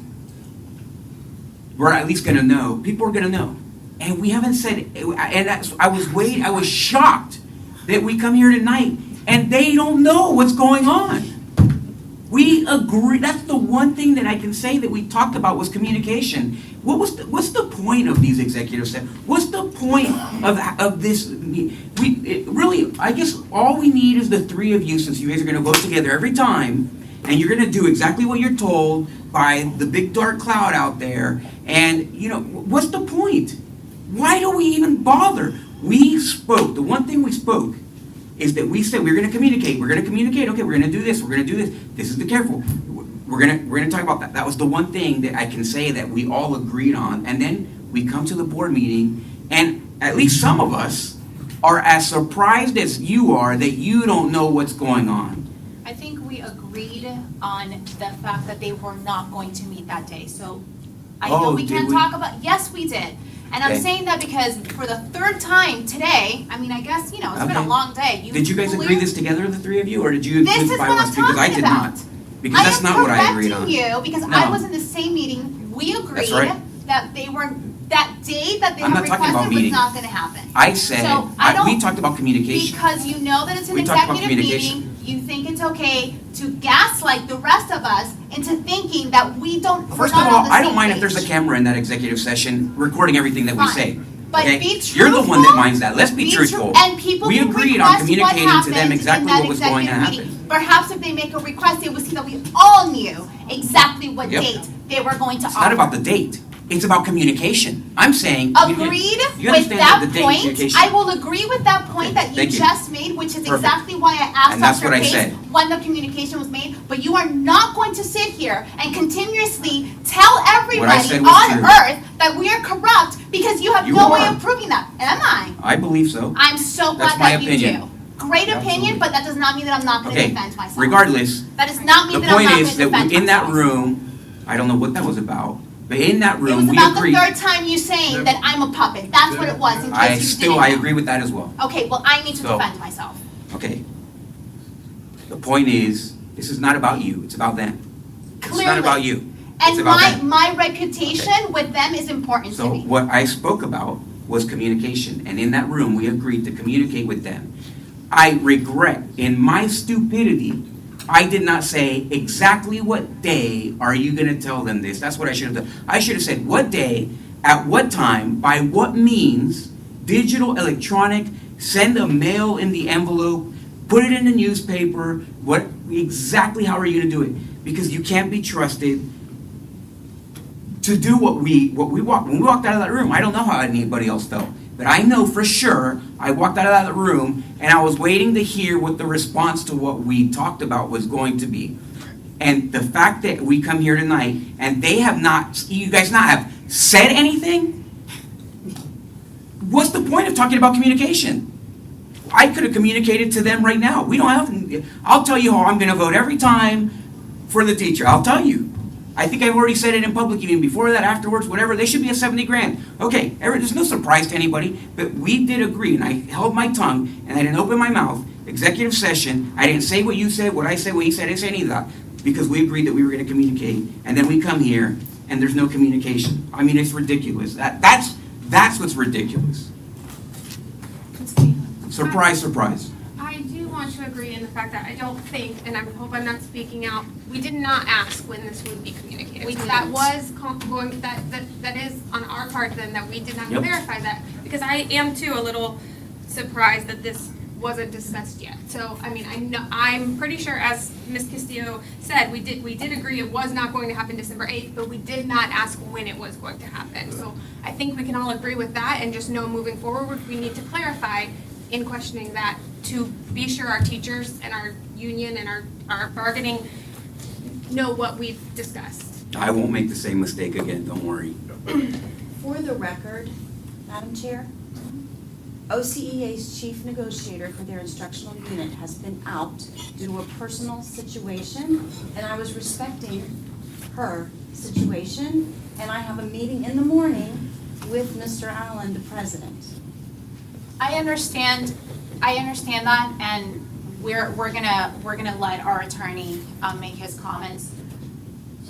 we're at least gonna know, people are gonna know. And we haven't said, and I was shocked that we come here tonight and they don't know what's going on. We agree, that's the one thing that I can say that we talked about was communication. What's the point of these executive sessions? What's the point of this? Really, I guess all we need is the three of you, since you guys are gonna vote together every time, and you're gonna do exactly what you're told by the big dark cloud out there, and what's the point? Why do we even bother? We spoke, the one thing we spoke is that we said we're gonna communicate, okay, we're gonna do this, this is the careful. We're gonna talk about that. That was the one thing that I can say that we all agreed on, and then we come to the board meeting, and at least some of us are as surprised as you are that you don't know what's going on.
I think we agreed on the fact that they were not going to meet that day, so I know we can't talk about, yes, we did. And I'm saying that because for the third time today, I mean, I guess, it's been a long day.
Did you guys agree this together, the three of you, or did you
This is
by
what I'm
us? Because I
talking
did
about.
not. Because that's not what I agreed on.
I am correcting you because I was in the same meeting. We agreed
right.
that they were, that day that they
I'm
have
not talking about
requested was
meeting.
not gonna happen.
I said,
So
we talked about communication.
Because you know that it's an
We talked about
executive
communication.
meeting, you think it's okay to gaslight the rest of us into thinking that we don't, we're
First
not
of all,
on the
I don't
same
mind if
page.
there's a camera in that executive session recording everything that we
Fine.
say.
But
okay?
be
You're the one that
truthful.
minds that. Let's be truthful.
And people
We
can
agreed on
request what
communicating to them
happened
exactly
in that
what was going to
executive
happen.
meeting. Perhaps if they make a request, they will see that we all knew exactly what
Yep.
date they were going to
It's
offer.
not about the date. It's about communication. I'm saying.
Agreed
You
with
understand
that
the date
point.
communication.
I will agree with that point that you
thank you.
just made, which is
Perfect.
exactly why I asked
And that's
Dr.
what I
Pace
said.
when the communication was made. But you are not going to sit here and continuously tell everybody
said was
on
true.
earth that we are corrupt because you have
You
no way
are.
of proving that. Am I?
I believe so.
I'm so
That's
glad
my
that you
opinion.
do. Great
Absolutely.
opinion, but that does not mean that I'm not going to
Okay.
defend myself.
Regardless,
That does not mean
the
that I'm
point
not going
is
to
that
defend
in that
myself.
room, I don't know what that was about, but in that
It
room,
was
we
about the
agreed.
third time you saying that I'm a puppet. That's what it was, in case you didn't
I
know.
agree with that as well.
Okay, well, I need to
So-
defend myself.
Okay. The point is, this is not about you, it's about them. It's
Clearly.
not about you. It's
And
about them.
my reputation with them is important to
So
me.
what I spoke about was communication, and in that room, we agreed to communicate with them. I regret, in my stupidity, I did not say exactly what day are you gonna tell them this? That's what I should have done. I should have said what day, at what time, by what means, digital, electronic, send a mail in the envelope, put it in the newspaper, exactly how are you gonna do it? Because you can't be trusted to do what we walked. When we walked out of that room, I don't know how anybody else felt. But I know for sure, I walked out of that room and I was waiting to hear what the response to what we talked about was going to be. And the fact that we come here tonight and they have not, you guys not have said anything, what's the point of talking about communication? I could have communicated to them right now. We don't have, I'll tell you how I'm gonna vote every time for the teacher. I'll tell you. I think I've already said it in public, even before that, afterwards, whatever. They should be at 70 grand. Okay, there's no surprise to anybody, but we did agree, and I held my tongue, and I didn't open my mouth. Executive session, I didn't say what you said, what I said, what he said. I didn't say any of that, because we agreed that we were going to communicate, and then we come here, and there's no communication. I mean, it's ridiculous. That's what's ridiculous. Surprise, surprise.
I do want to agree in the fact that I don't think, and I hope I'm not speaking out, we did not ask when this would be communicated.
We
That
didn't.
was going, that is on our part then, that we did not
Yep.
clarify that. Because I am too a little surprised that this wasn't discussed yet. So, I mean, I know, I'm pretty sure, as Ms. Castillo said, we did agree it was not going to happen December 8th, but we did not ask when it was going to happen. So I think we can all agree with that and just know moving forward, we need to clarify in questioning that to be sure our teachers and our union and our bargaining know what we've discussed.
I won't make the same mistake again, don't worry.
For the record, Madam Chair, OCEA's chief negotiator for their instructional unit has been out due to a personal situation, and I was respecting her situation, and I have a meeting in the morning with Mr. Allen, the president.
I understand that, and we're gonna let our attorney make his comments.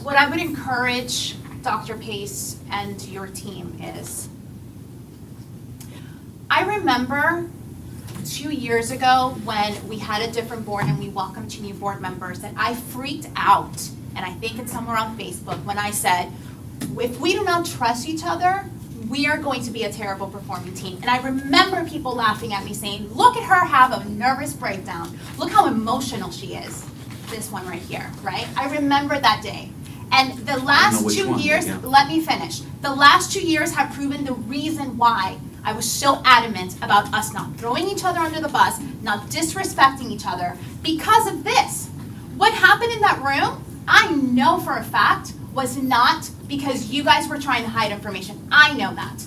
What I would encourage Dr. Pace and your team is, I remember 2 years ago when we had a different board and we welcomed 2 new board members, that I freaked out, and I think it's somewhere on Facebook, when I said, if we do not trust each other, we are going to be a terrible performing team. And I remember people laughing at me saying, look at her have a nervous breakdown. Look how emotional she is. This one right here, right? I remember that day. And the last 2 years, let me finish. The last 2 years have proven the reason why I was so adamant about us not throwing each other under the bus, not disrespecting each other, because of this. What happened in that room, I know for a fact, was not because you guys were trying to hide information. I know that.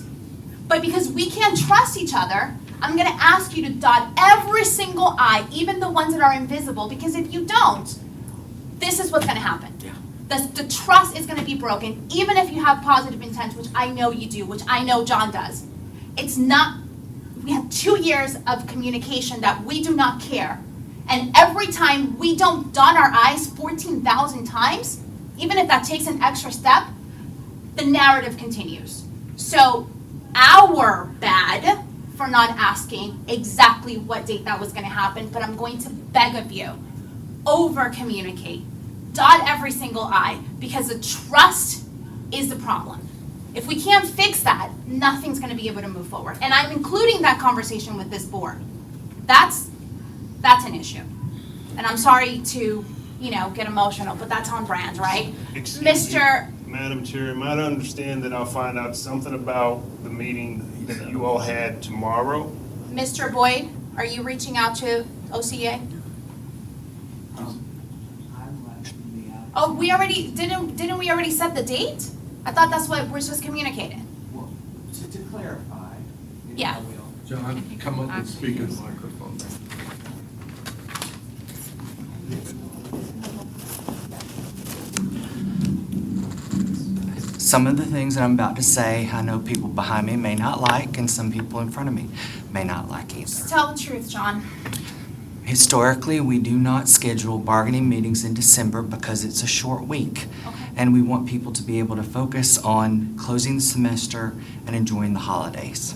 But because we can't trust each other, I'm gonna ask you to dot every single I, even the ones that are invisible, because if you don't, this is what's gonna happen. The trust is gonna be broken, even if you have positive intent, which I know you do, which I know John does. It's not, we have 2 years of communication that we do not care. And every time we don't dot our I's 14,000 times, even if that takes an extra step, the narrative continues. So our bad for not asking exactly what date that was gonna happen, but I'm going to beg of you, over communicate. dot every single I, because the trust is the problem. If we can't fix that, nothing's gonna be able to move forward. And I'm including that conversation with this board. That's an issue. And I'm sorry to, get emotional, but that's on brand, right? Mr.
Madam Chair, am I to understand that I'll find out something about the meeting that you all had tomorrow?
Mr. Boyd, are you reaching out to OCA? Oh, didn't we already set the date? I thought that's what we're just communicating.
To clarify.
Yeah.
John, come up and speak in the microphone.
Some of the things that I'm about to say, I know people behind me may not like, and some people in front of me may not like either.
Just tell the truth, John.
Historically, we do not schedule bargaining meetings in December because it's a short week.
Okay.
And we want people to be able to focus on closing the semester and enjoying the holidays.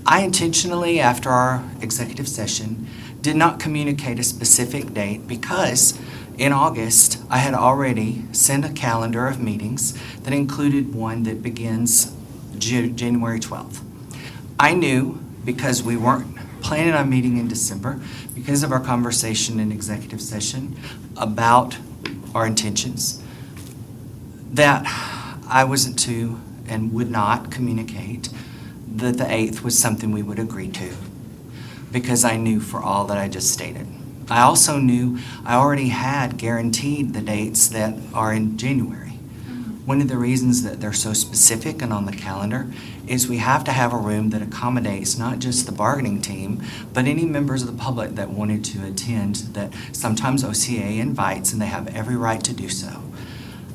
I intentionally, after our executive session, did not communicate a specific date because in August, I had already sent a calendar of meetings that included one that begins January 12th. I knew, because we weren't planning on meeting in December, because of our conversation in executive session about our intentions, that I wasn't to and would not communicate that the 8th was something we would agree to, because I knew for all that I just stated. I also knew I already had guaranteed the dates that are in January. One of the reasons that they're so specific and on the calendar is we have to have a room that accommodates not just the bargaining team, but any members of the public that wanted to attend, that sometimes OCA invites, and they have every right to do so.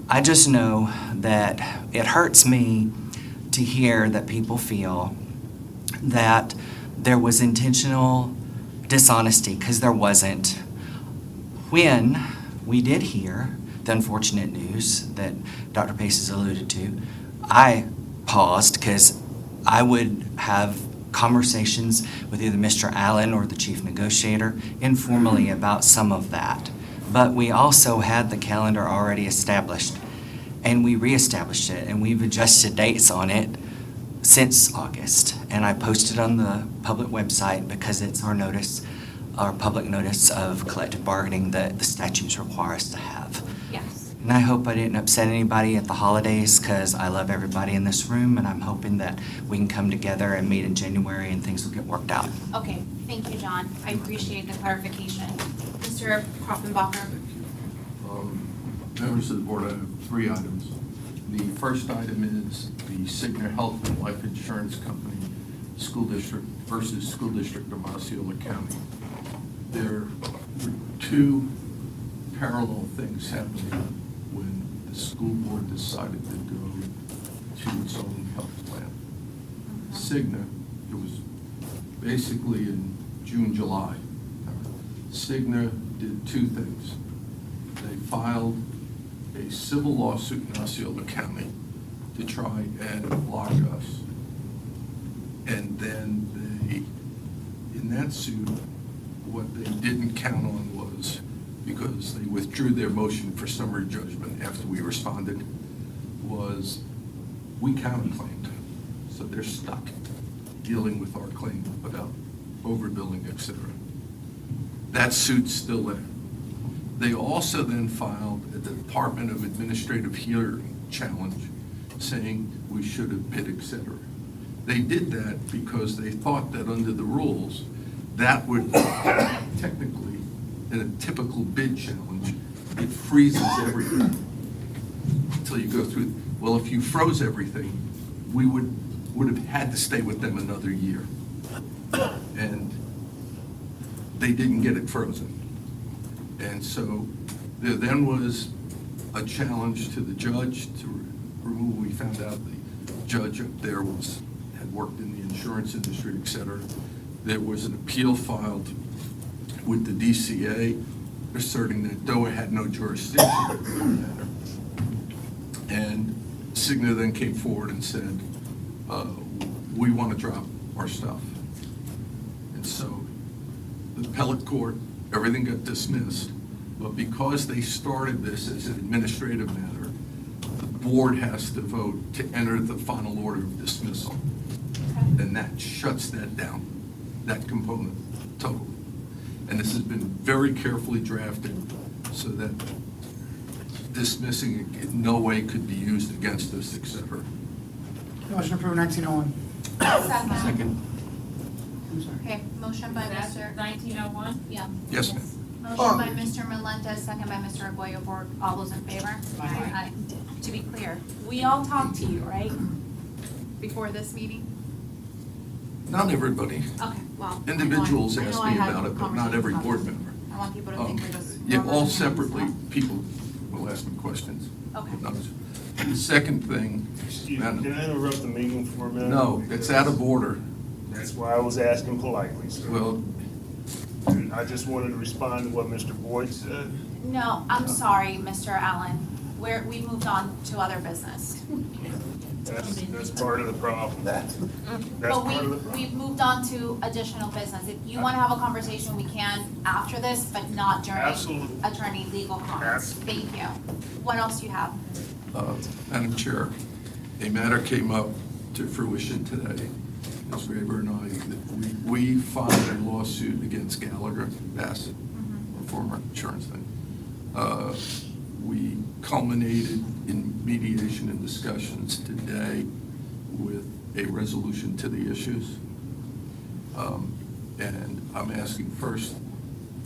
I just know that it hurts me to hear that people feel that there was intentional dishonesty, because there wasn't. When we did hear the unfortunate news that Dr. Pace has alluded to, I paused because I would have conversations with either Mr. Allen or the chief negotiator informally about some of that. But we also had the calendar already established, and we reestablished it, and we've adjusted dates on it since August. And I posted on the public website because it's our notice, our public notice of collective bargaining that the statutes require us to have.
Yes.
And I hope I didn't upset anybody at the holidays, because I love everybody in this room, and I'm hoping that we can come together and meet in January and things will get worked out.
Okay, thank you, John. I appreciate the clarification. Mr. Kroffenbacher.
Members of the board, I have 3 items. The first item is the Cigna Health and Life Insurance Company School District versus School District of Osceola County. There were 2 parallel things happening when the school board decided to go to its own health plan. Cigna, it was basically in June, July. Cigna did 2 things. They filed a civil lawsuit in Osceola County to try and block us. And then they, in that suit, what they didn't count on was, because they withdrew their motion for summary judgment after we responded, was we counterclaimed. So they're stuck dealing with our claim about overbilling, et cetera. That suit's still there. They also then filed a Department of Administrative Hearing challenge saying we should have bid, et cetera. They did that because they thought that under the rules, that would technically, in a typical bid challenge, it freezes everything until you go through. Well, if you froze everything, we would have had to stay with them another year. And they didn't get it frozen. And so there then was a challenge to the judge to remove. We found out the judge up there had worked in the insurance industry, et cetera. There was an appeal filed with the DCA asserting that DOA had no jurisdiction over the matter. And Cigna then came forward and said, we want to drop our stuff. And so the appellate court, everything got dismissed, but because they started this as an administrative matter, the board has to vote to enter the final order of dismissal. And that shuts that down, that component, totally. And this has been very carefully drafted so that dismissing it in no way could be used against us, et cetera.
Motion approved 1901.
Second.
I'm sorry.
Okay, motion by
Is
Mr.
that 1901?
Yeah.
Yes, ma'am.
Motion by Mr. Melendez, second by Mr. Arroyo Board. All those in favor? Aye. To be clear, we all talked to you, right? Before this meeting?
Not everybody.
Okay, well.
Individuals
I know
asked
I
me
had
about it, but not every board
conversations.
member.
I want people to think we're just.
Yeah, all
normally
separately,
hands,
people will ask me questions.
Okay.
Not as- The second thing,
Excuse me,
Madam-
can I interrupt the meeting for a minute?
no, it's out of order.
That's why I was asking politely, sir.
Well,
I just wanted to respond to what Mr. Boyd said.
so. No, I'm sorry, Mr. Allen. We moved on to other business.
That's part of the problem. That's
But
part of the problem.
we've moved on to additional business. If you want to have a conversation, we can after this, but not during
Absolutely.
attorney legal comments.
Absolutely.
Thank you. What else do you have?
Madam Chair, a matter came up to fruition today. Ms. Graber and I, that we filed a lawsuit against Gallagher Bassett, a former insurance thing. We culminated in mediation and discussions today with a resolution to the issues. And I'm asking first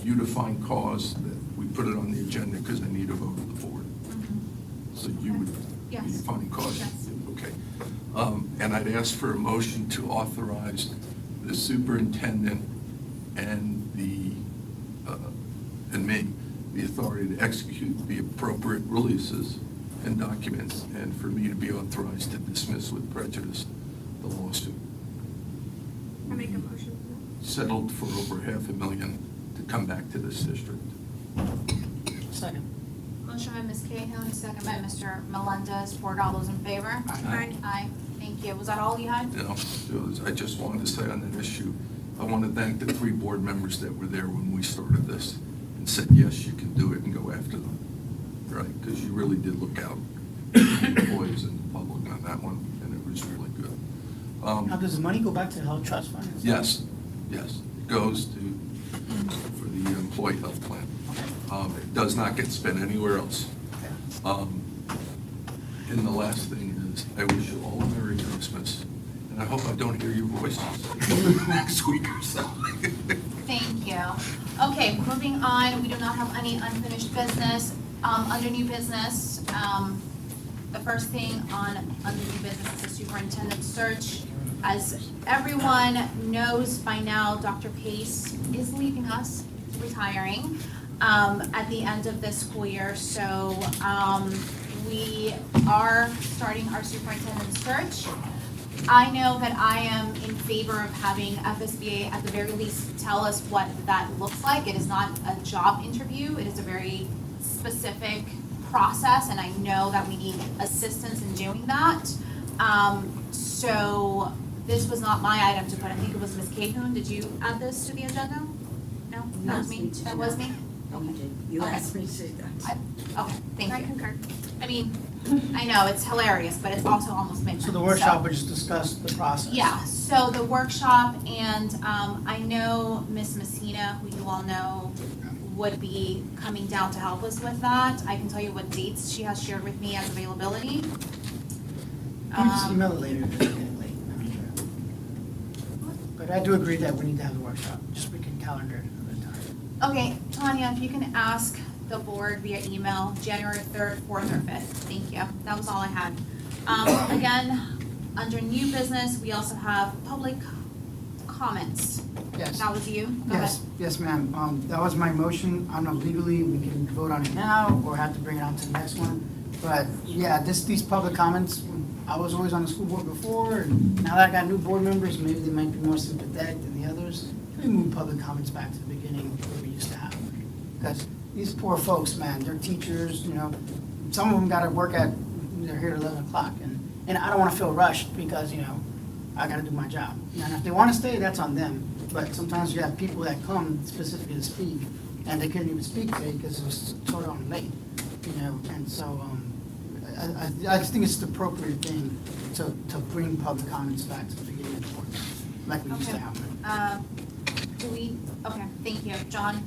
you to find cause that we put it on the agenda because I need a vote of the board. So you would be
Yes.
finding cause?
Yes.
Okay. And I'd ask for a motion to authorize the superintendent and and me, the authority to execute the appropriate releases and documents, and for me to be authorized to dismiss with prejudice the lawsuit.
I make a motion.
Settled for over $500,000 to come back to this district.
Second.
Motion by Ms. Cahill, second by Mr. Melendez. Board, all those in favor?
Aye.
Aye. Thank you. Was that all you had?
You know, I just wanted to say on that issue, I want to thank the 3 board members that were there when we started this and said, yes, you can do it, and go after them, right? Because you really did look out for the employees and the public on that one, and it was really good.
Now, does the money go back to the health trust fund?
Yes, yes, it goes for the employee health plan. It does not get spent anywhere else. And the last thing is, I wish you all a Merry Christmas, and I hope I don't hear your voices next week or so.
Thank you. Okay, moving on, we do not have any unfinished business. Under new business, the first thing under new business is the superintendent search. As everyone knows by now, Dr. Pace is leaving us, retiring, at the end of this school year. So, we are starting our superintendent search. I know that I am in favor of having FSBA at the very least tell us what that looks like. It is not a job interview. It is a very specific process, and I know that we need assistance in doing that. So this was not my item to put. I think it was Ms. Cahoon. Did you add this to the agenda? No? That was me? That was me?
You
Okay.
asked me to say that.
Okay, thank you.
I concur.
I mean, I know, it's hilarious, but it's also almost midnight.
So the workshop would just discuss the process?
Yeah, so the workshop, and I know Ms. Messina, who you all know, would be coming down to help us with that. I can tell you what dates she has shared with me as availability.
You can just email it later, just getting late. But I do agree that we need to have the workshop, just we can calendar it another time.
Okay, Tanya, if you can ask the board via email, January 3rd, 4th, or 5th. Thank you. That was all I had. Again, under new business, we also have public comments.
Yes.
That was you? Go ahead.
Yes, ma'am. That was my motion. I don't know legally, we can vote on it now or have to bring it on to the next one. But yeah, these public comments, I was always on the school board before, and now that I got new board members, maybe they might be more sympathetic than the others. We move public comments back to the beginning where we used to have them. Because these poor folks, man, they're teachers, you know, some of them gotta work they're here at 11 o'clock, and I don't wanna feel rushed because, you know, I gotta do my job. And if they wanna stay, that's on them. But sometimes you have people that come specifically to speak, and they couldn't even speak today because it was sort of late, and so, I just think it's the appropriate thing to bring public comments back to the beginning of the board, like we used to have.
Okay, thank you. John?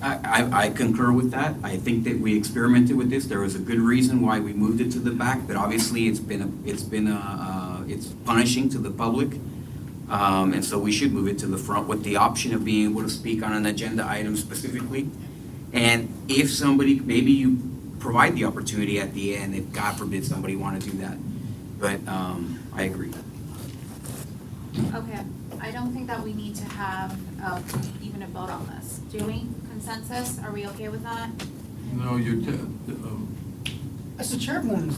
I concur with that. I think that we experimented with this. There was a good reason why we moved it to the back, but obviously it's punishing to the public. And so we should move it to the front with the option of being able to speak on an agenda item specifically. And if somebody, maybe you provide the opportunity at the end, if God forbid somebody want to do that. But I agree.
Okay, I don't think that we need to have even a vote on this. Do we? Consensus? Are we okay with that?
No,
That's the chairwoman's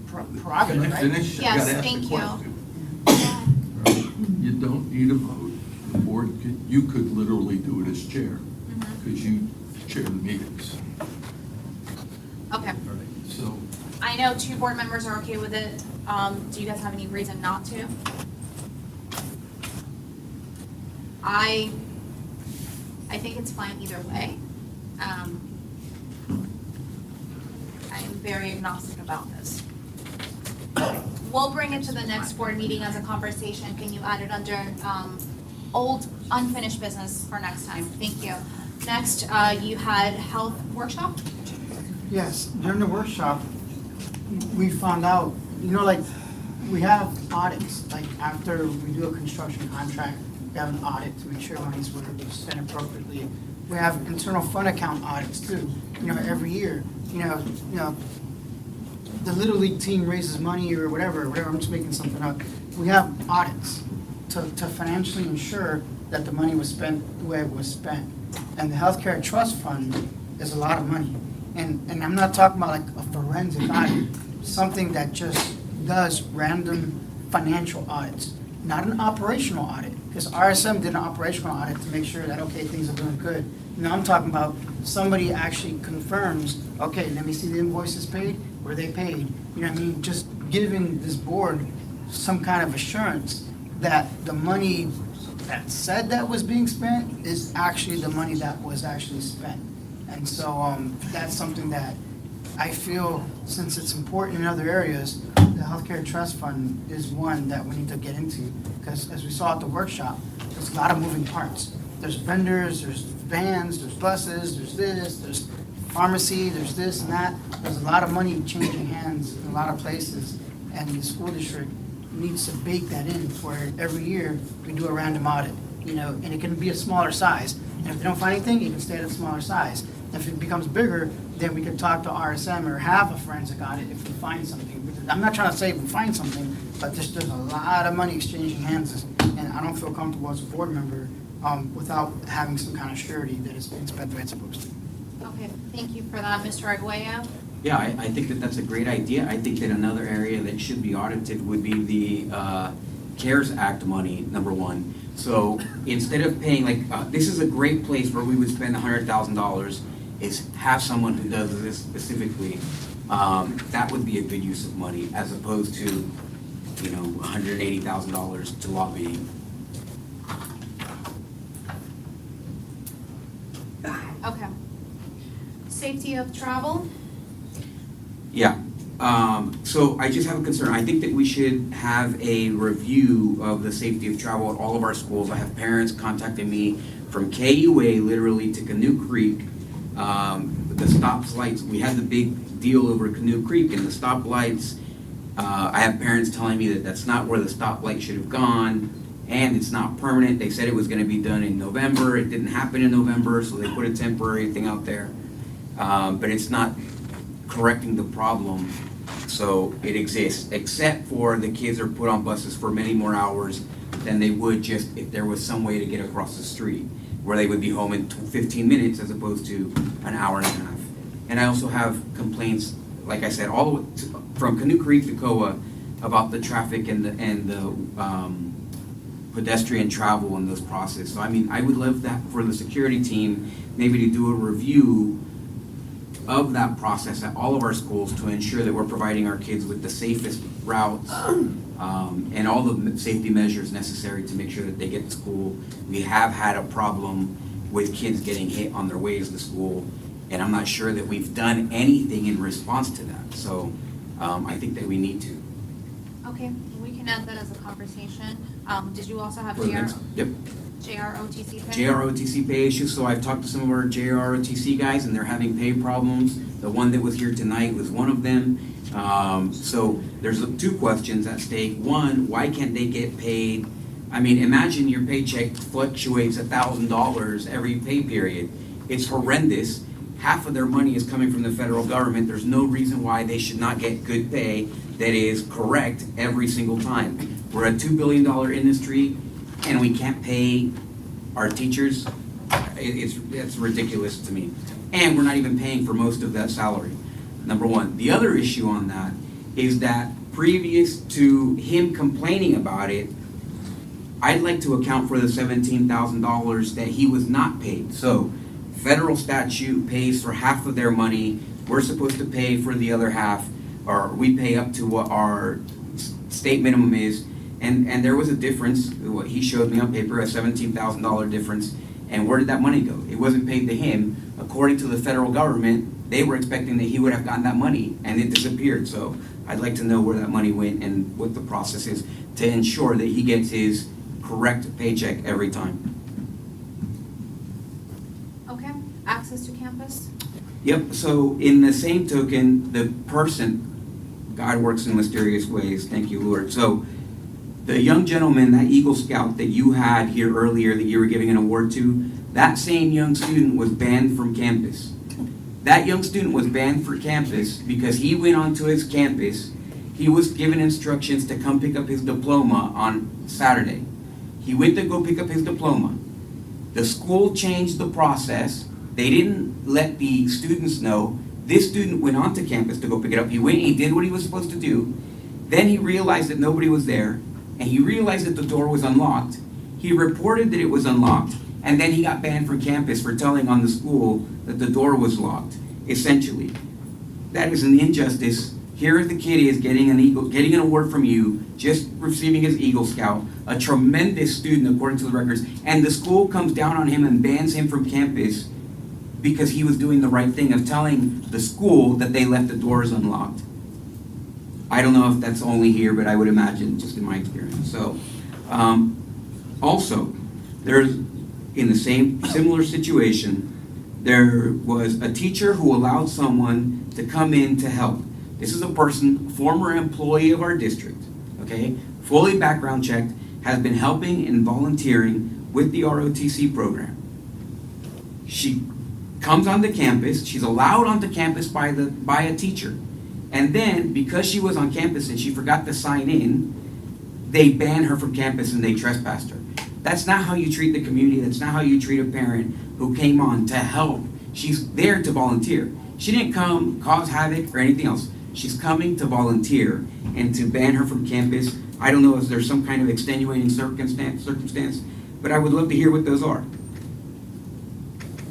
prerogative, right?
Finish. You gotta
Yes,
ask the
thank you.
question. You don't need a vote. The board you could literally do it as chair, because you chair the meetings.
Okay.
So,
I know 2 board members are okay with it. Do you guys have any reason not to? I think it's fine either way. I am very agnostic about this. We'll bring it to the next board meeting as a conversation. Can you add it under old unfinished business for next time? Thank you. Next, you had health workshop?
Yes, during the workshop, we found out, we have audits, like after we do a construction contract, we have an audit to make sure money's were spent appropriately. We have internal fund account audits too, every year. The Little League team raises money or whatever, I'm just making something up. We have audits to financially ensure that the money was spent the way it was spent. And the healthcare trust fund is a lot of money. And I'm not talking about like a forensic audit, something that just does random financial audits, not an operational audit. Because RSM did an operational audit to make sure that, okay, things are doing good. Now I'm talking about somebody actually confirms, okay, let me see the invoices paid, were they paid? You know what I mean? Just giving this board some kind of assurance that the money that said that was being spent is actually the money that was actually spent. And so that's something that I feel, since it's important in other areas, the healthcare trust fund is one that we need to get into. Because as we saw at the workshop, there's a lot of moving parts. There's vendors, there's vans, there's buses, there's this, there's pharmacy, there's this and that. There's a lot of money changing hands in a lot of places. And the school district needs to bake that in where every year we do a random audit, and it can be a smaller size. And if they don't find anything, it can stay at a smaller size. If it becomes bigger, then we could talk to RSM or have a forensic audit if we find something. Because I'm not trying to say we find something, but there's a lot of money exchanging hands, and I don't feel comfortable as a board member without having some kind of surety that it's been spent the way it's supposed to.
Okay, thank you for that. Mr. Arguello?
Yeah, I think that that's a great idea. I think that another area that should be audited would be the CARES Act money, number one. So instead of paying, this is a great place where we would spend $100,000, is have someone who does this specifically. That would be a good use of money as opposed to, $180,000 to lobbying.
Okay. Safety of travel?
Yeah. So I just have a concern. I think that we should have a review of the safety of travel at all of our schools. I have parents contacting me from KUA literally to Canoe Creek. The stoplights, we had the big deal over Canoe Creek and the stoplights. I have parents telling me that that's not where the stoplight should have gone, and it's not permanent. They said it was going to be done in November. It didn't happen in November, so they put a temporary thing out there. But it's not correcting the problem, so it exists, except for the kids are put on buses for many more hours than they would just if there was some way to get across the street, where they would be home in 15 minutes as opposed to an hour and a half. And I also have complaints, like I said, all the way from Canoe Creek to COA about the traffic and the pedestrian travel in this process. So I mean, I would love that for the security team maybe to do a review of that process at all of our schools to ensure that we're providing our kids with the safest routes and all the safety measures necessary to make sure that they get to school. We have had a problem with kids getting hit on their ways to school. And I'm not sure that we've done anything in response to that. So I think that we need to.
Okay, we can add that as a conversation. Did you also have
For the next- Yep.
JROTC pay?
JROTC pay issues, so I've talked to some of our JROTC guys, and they're having pay problems. The one that was here tonight was one of them. So there's two questions at stake. One, why can't they get paid? I mean, imagine your paycheck fluctuates $1,000 every pay period. It's horrendous. Half of their money is coming from the federal government. There's no reason why they should not get good pay that is correct every single time. We're a $2 billion industry, and we can't pay our teachers. It's ridiculous to me. And we're not even paying for most of that salary, number one. The other issue on that is that previous to him complaining about it, I'd like to account for the $17,000 that he was not paid. So federal statute pays for half of their money. We're supposed to pay for the other half, or we pay up to what our state minimum is. And there was a difference, what he showed me on paper, a $17,000 difference. And where did that money go? It wasn't paid to him. According to the federal government, they were expecting that he would have gotten that money, and it disappeared. So I'd like to know where that money went and what the process is to ensure that he gets his correct paycheck every time.
Okay, access to campus?
Yep, so in the same token, the person, God works in mysterious ways, thank you, Lord. So the young gentleman, that Eagle Scout that you had here earlier that you were giving an award to, that same young student was banned from campus. That young student was banned from campus because he went onto his campus. He was given instructions to come pick up his diploma on Saturday. He went to go pick up his diploma. The school changed the process. They didn't let the students know. This student went onto campus to go pick it up. He went, he did what he was supposed to do. Then he realized that nobody was there, and he realized that the door was unlocked. He reported that it was unlocked, and then he got banned from campus for telling on the school that the door was locked, essentially. That is an injustice. Here the kid is getting an award from you, just receiving his Eagle Scout, a tremendous student according to the records, and the school comes down on him and bans him from campus because he was doing the right thing of telling the school that they left the doors unlocked. I don't know if that's only here, but I would imagine, just in my experience. So, also, there's, in the same similar situation, there was a teacher who allowed someone to come in to help. This is a person, former employee of our district, okay, fully background checked, has been helping and volunteering with the ROTC program. She comes onto campus, she's allowed onto campus by a teacher. And then, because she was on campus and she forgot to sign in, they banned her from campus and they trespassed her. That's not how you treat the community. That's not how you treat a parent who came on to help. She's there to volunteer. She didn't come cause havoc or anything else. She's coming to volunteer, and to ban her from campus, I don't know if there's some kind of extenuating circumstance, but I would love to hear what those are.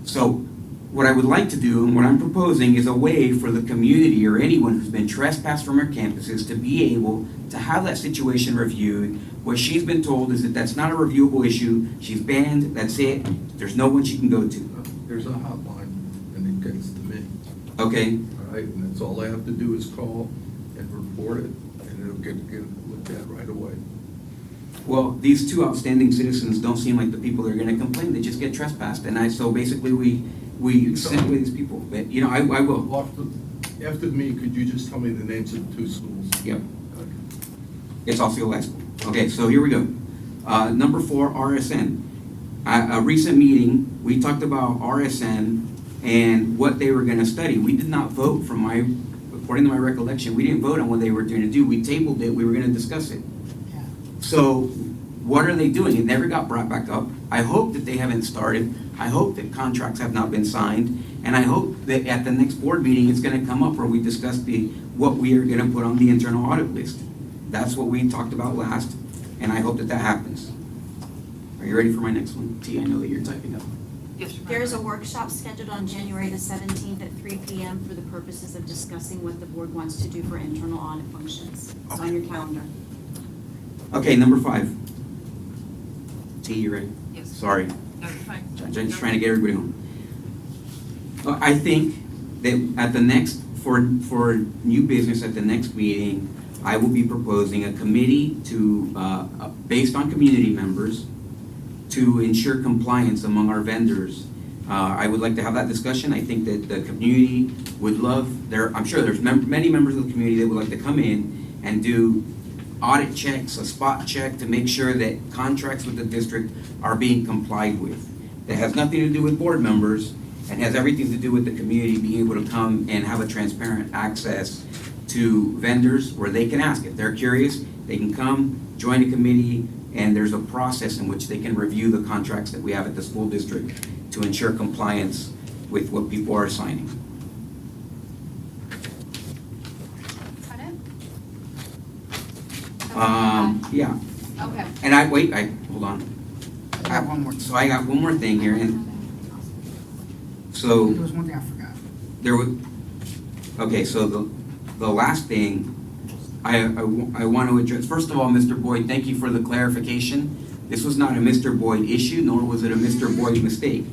So what I would like to do and what I'm proposing is a way for the community or anyone who's been trespassed from our campuses to be able to have that situation reviewed. What she's been told is that that's not a reviewable issue. She's banned, that's it. There's no one she can go to.
There's a hotline, and it gets to me.
Okay.
All right, and that's all I have to do is call and report it, and it'll get looked at right away.
Well, these two outstanding citizens don't seem like the people that are going to complain. They just get trespassed, and so basically we send away these people. But you know, I will.
After me, could you just tell me the names of the two schools?
Yep. It's Osceola High School. Okay, so here we go. Number 4, RSN. A recent meeting, we talked about RSN and what they were going to study. We did not vote, according to my recollection, we didn't vote on what they were going to do. We tabled it. We were going to discuss it.
Yeah.
So what are they doing? It never got brought back up. I hope that they haven't started. I hope that contracts have not been signed. And I hope that at the next board meeting, it's going to come up where we discuss what we are going to put on the internal audit list. That's what we talked about last, and I hope that that happens. Are you ready for my next one? T, I know that you're typing up.
Yes, Your Honor.
There is a workshop scheduled on January the 17th at 3 p.m. for the purposes of discussing what the board wants to do for internal audit functions. It's on your calendar.
Okay, number 5. T, you ready?
Yes.
Sorry.
That's fine.
I'm just trying to get everybody home. I think that at the next, for new business at the next meeting, I will be proposing a committee to, based on community members, to ensure compliance among our vendors. I would like to have that discussion. I think that the community would love, I'm sure there's many members of the community that would like to come in and do audit checks, a spot check to make sure that contracts with the district are being complied with. That has nothing to do with board members and has everything to do with the community being able to come and have a transparent access to vendors where they can ask. If they're curious, they can come, join a committee, and there's a process in which they can review the contracts that we have at the school district to ensure compliance with what people are signing.
Is that it?
Yeah.
Okay.
And hold on.
I have one more.
So I got one more thing here, and so
There was one thing I forgot.
there was, okay, so the last thing I want to address, first of all, Mr. Boyd, thank you for the clarification. This was not a Mr. Boyd issue, nor was it a Mr. Boyd mistake.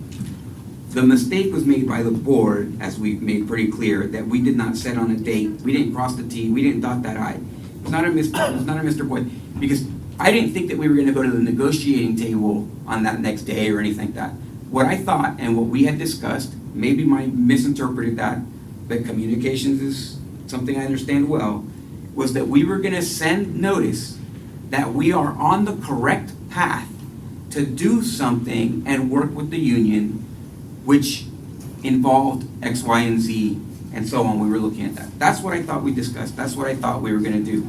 The mistake was made by the board, as we made pretty clear, that we did not set on a date, we didn't cross the T, we didn't dot that I. It's not a Mr. Boyd, because I didn't think that we were gonna go to the negotiating table on that next day or anything like that. What I thought and what we had discussed, maybe I misinterpreted that, but communications is something I understand well, was that we were gonna send notice that we are on the correct path to do something and work with the union, which involved X, Y, and Z, and so on. We were looking at that. That's what I thought we discussed. That's what I thought we were gonna do.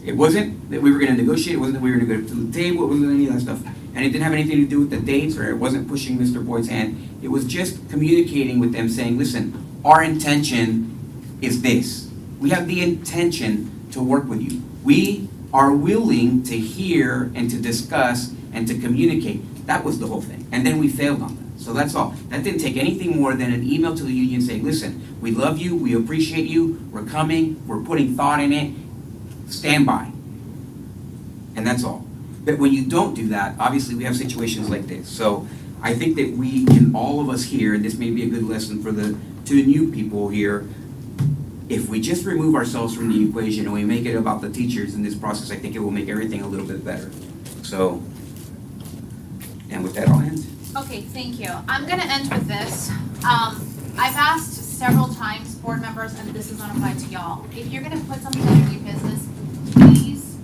It wasn't that we were gonna negotiate, it wasn't that we were gonna go to the table, it wasn't any of that stuff. And it didn't have anything to do with the dates, or it wasn't pushing Mr. Boyd's hand. It was just communicating with them, saying, listen, our intention is this. We have the intention to work with you. We are willing to hear and to discuss and to communicate. That was the whole thing. And then we failed on that. So that's all. That didn't take anything more than an email to the union saying, listen, we love you, we appreciate you, we're coming, we're putting thought in it, stand by. And that's all. But when you don't do that, obviously we have situations like this. So I think that we can, all of us here, and this may be a good lesson for the two new people here, if we just remove ourselves from the equation and we make it about the teachers in this process, I think it will make everything a little bit better. So, and with that, I'll end.
Okay, thank you. I'm gonna end with this. I've asked several times, board members, and this is gonna apply to y'all, if you're gonna put something under new business, please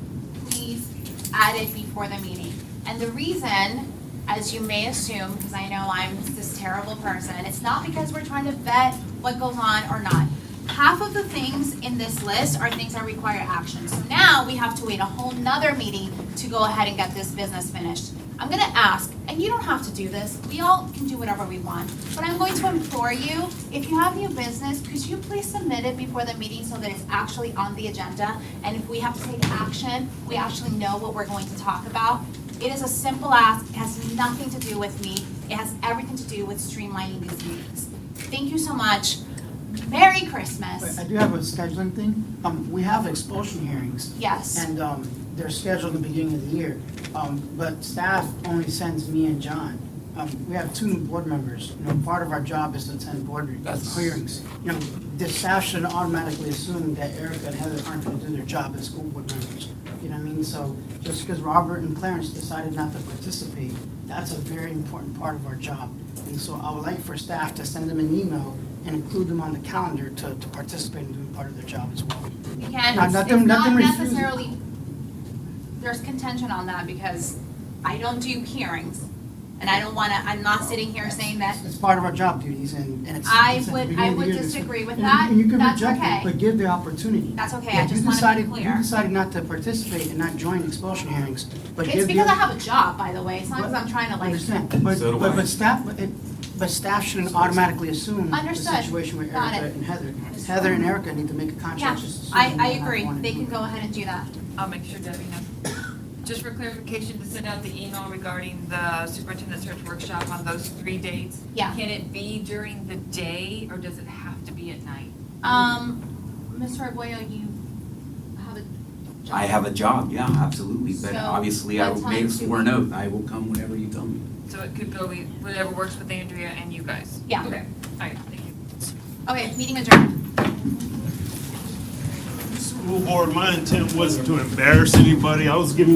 add it before the meeting. And the reason, as you may assume, because I know I'm this terrible person, it's not because we're trying to vet what goes on or not. Half of the things in this list are things that require action. So now we have to wait a whole nother meeting to go ahead and get this business finished. I'm gonna ask, and you don't have to do this, we all can do whatever we want, but I'm going to implore you, if you have new business, could you please submit it before the meeting so that it's actually on the agenda? And if we have to take action, we actually know what we're going to talk about. It is a simple ask, it has nothing to do with me, it has everything to do with streamlining these meetings. Thank you so much. Merry Christmas.
I do have a scheduling thing. We have expulsion hearings.
Yes.
And they're scheduled in the beginning of the year. But staff only sends me and John. We have two new board members. You know, part of our job is to attend board hearings. You know, the staff shouldn't automatically assume that Erica and Heather aren't going to do their job as school board members. You know what I mean? So just because Robert and Clarence decided not to participate, that's a very important part of our job. And so I would like for staff to send them an email and include them on the calendar to participate in doing part of their job as well.
Again, it's not necessarily, there's contention on that because I don't do hearings. And I don't wanna, I'm not sitting here saying that.
It's part of our job duties and it's.
I would disagree with that.
And you can
That's
reject
okay.
it, but give the opportunity.
That's okay,
Yeah,
I just
you
wanna be
decided-
clear.
You decided not to participate and not join expulsion hearings, but
It's
give
because
the-
I have a job, by the way, it's not because I'm trying to like.
Understand, but staff shouldn't automatically assume the
Understood.
situation with
Got
Erica
it.
and Heather. Heather and Erica need to make a
Yeah,
contract. just
I
assume they
agree,
want to
they
do
can
it.
go ahead and do that.
I'll make sure Debbie knows. Just for clarification, to send out the email regarding the superintendent search workshop on those 3 dates.
Yeah.
Can it be during the day or does it have to be at night?
Mr. Arguello, you have a job.
I have a job, yeah, absolutely. But
So,
obviously, I
what
will
time
make a
do
sworn
we-
oath. I will come whenever you tell me.
So it could go whatever works with Andrea and you guys?
Yeah.
Okay, all right, thank you.
Okay, meeting adjourned.
School board, my intent wasn't to embarrass anybody. I was giving you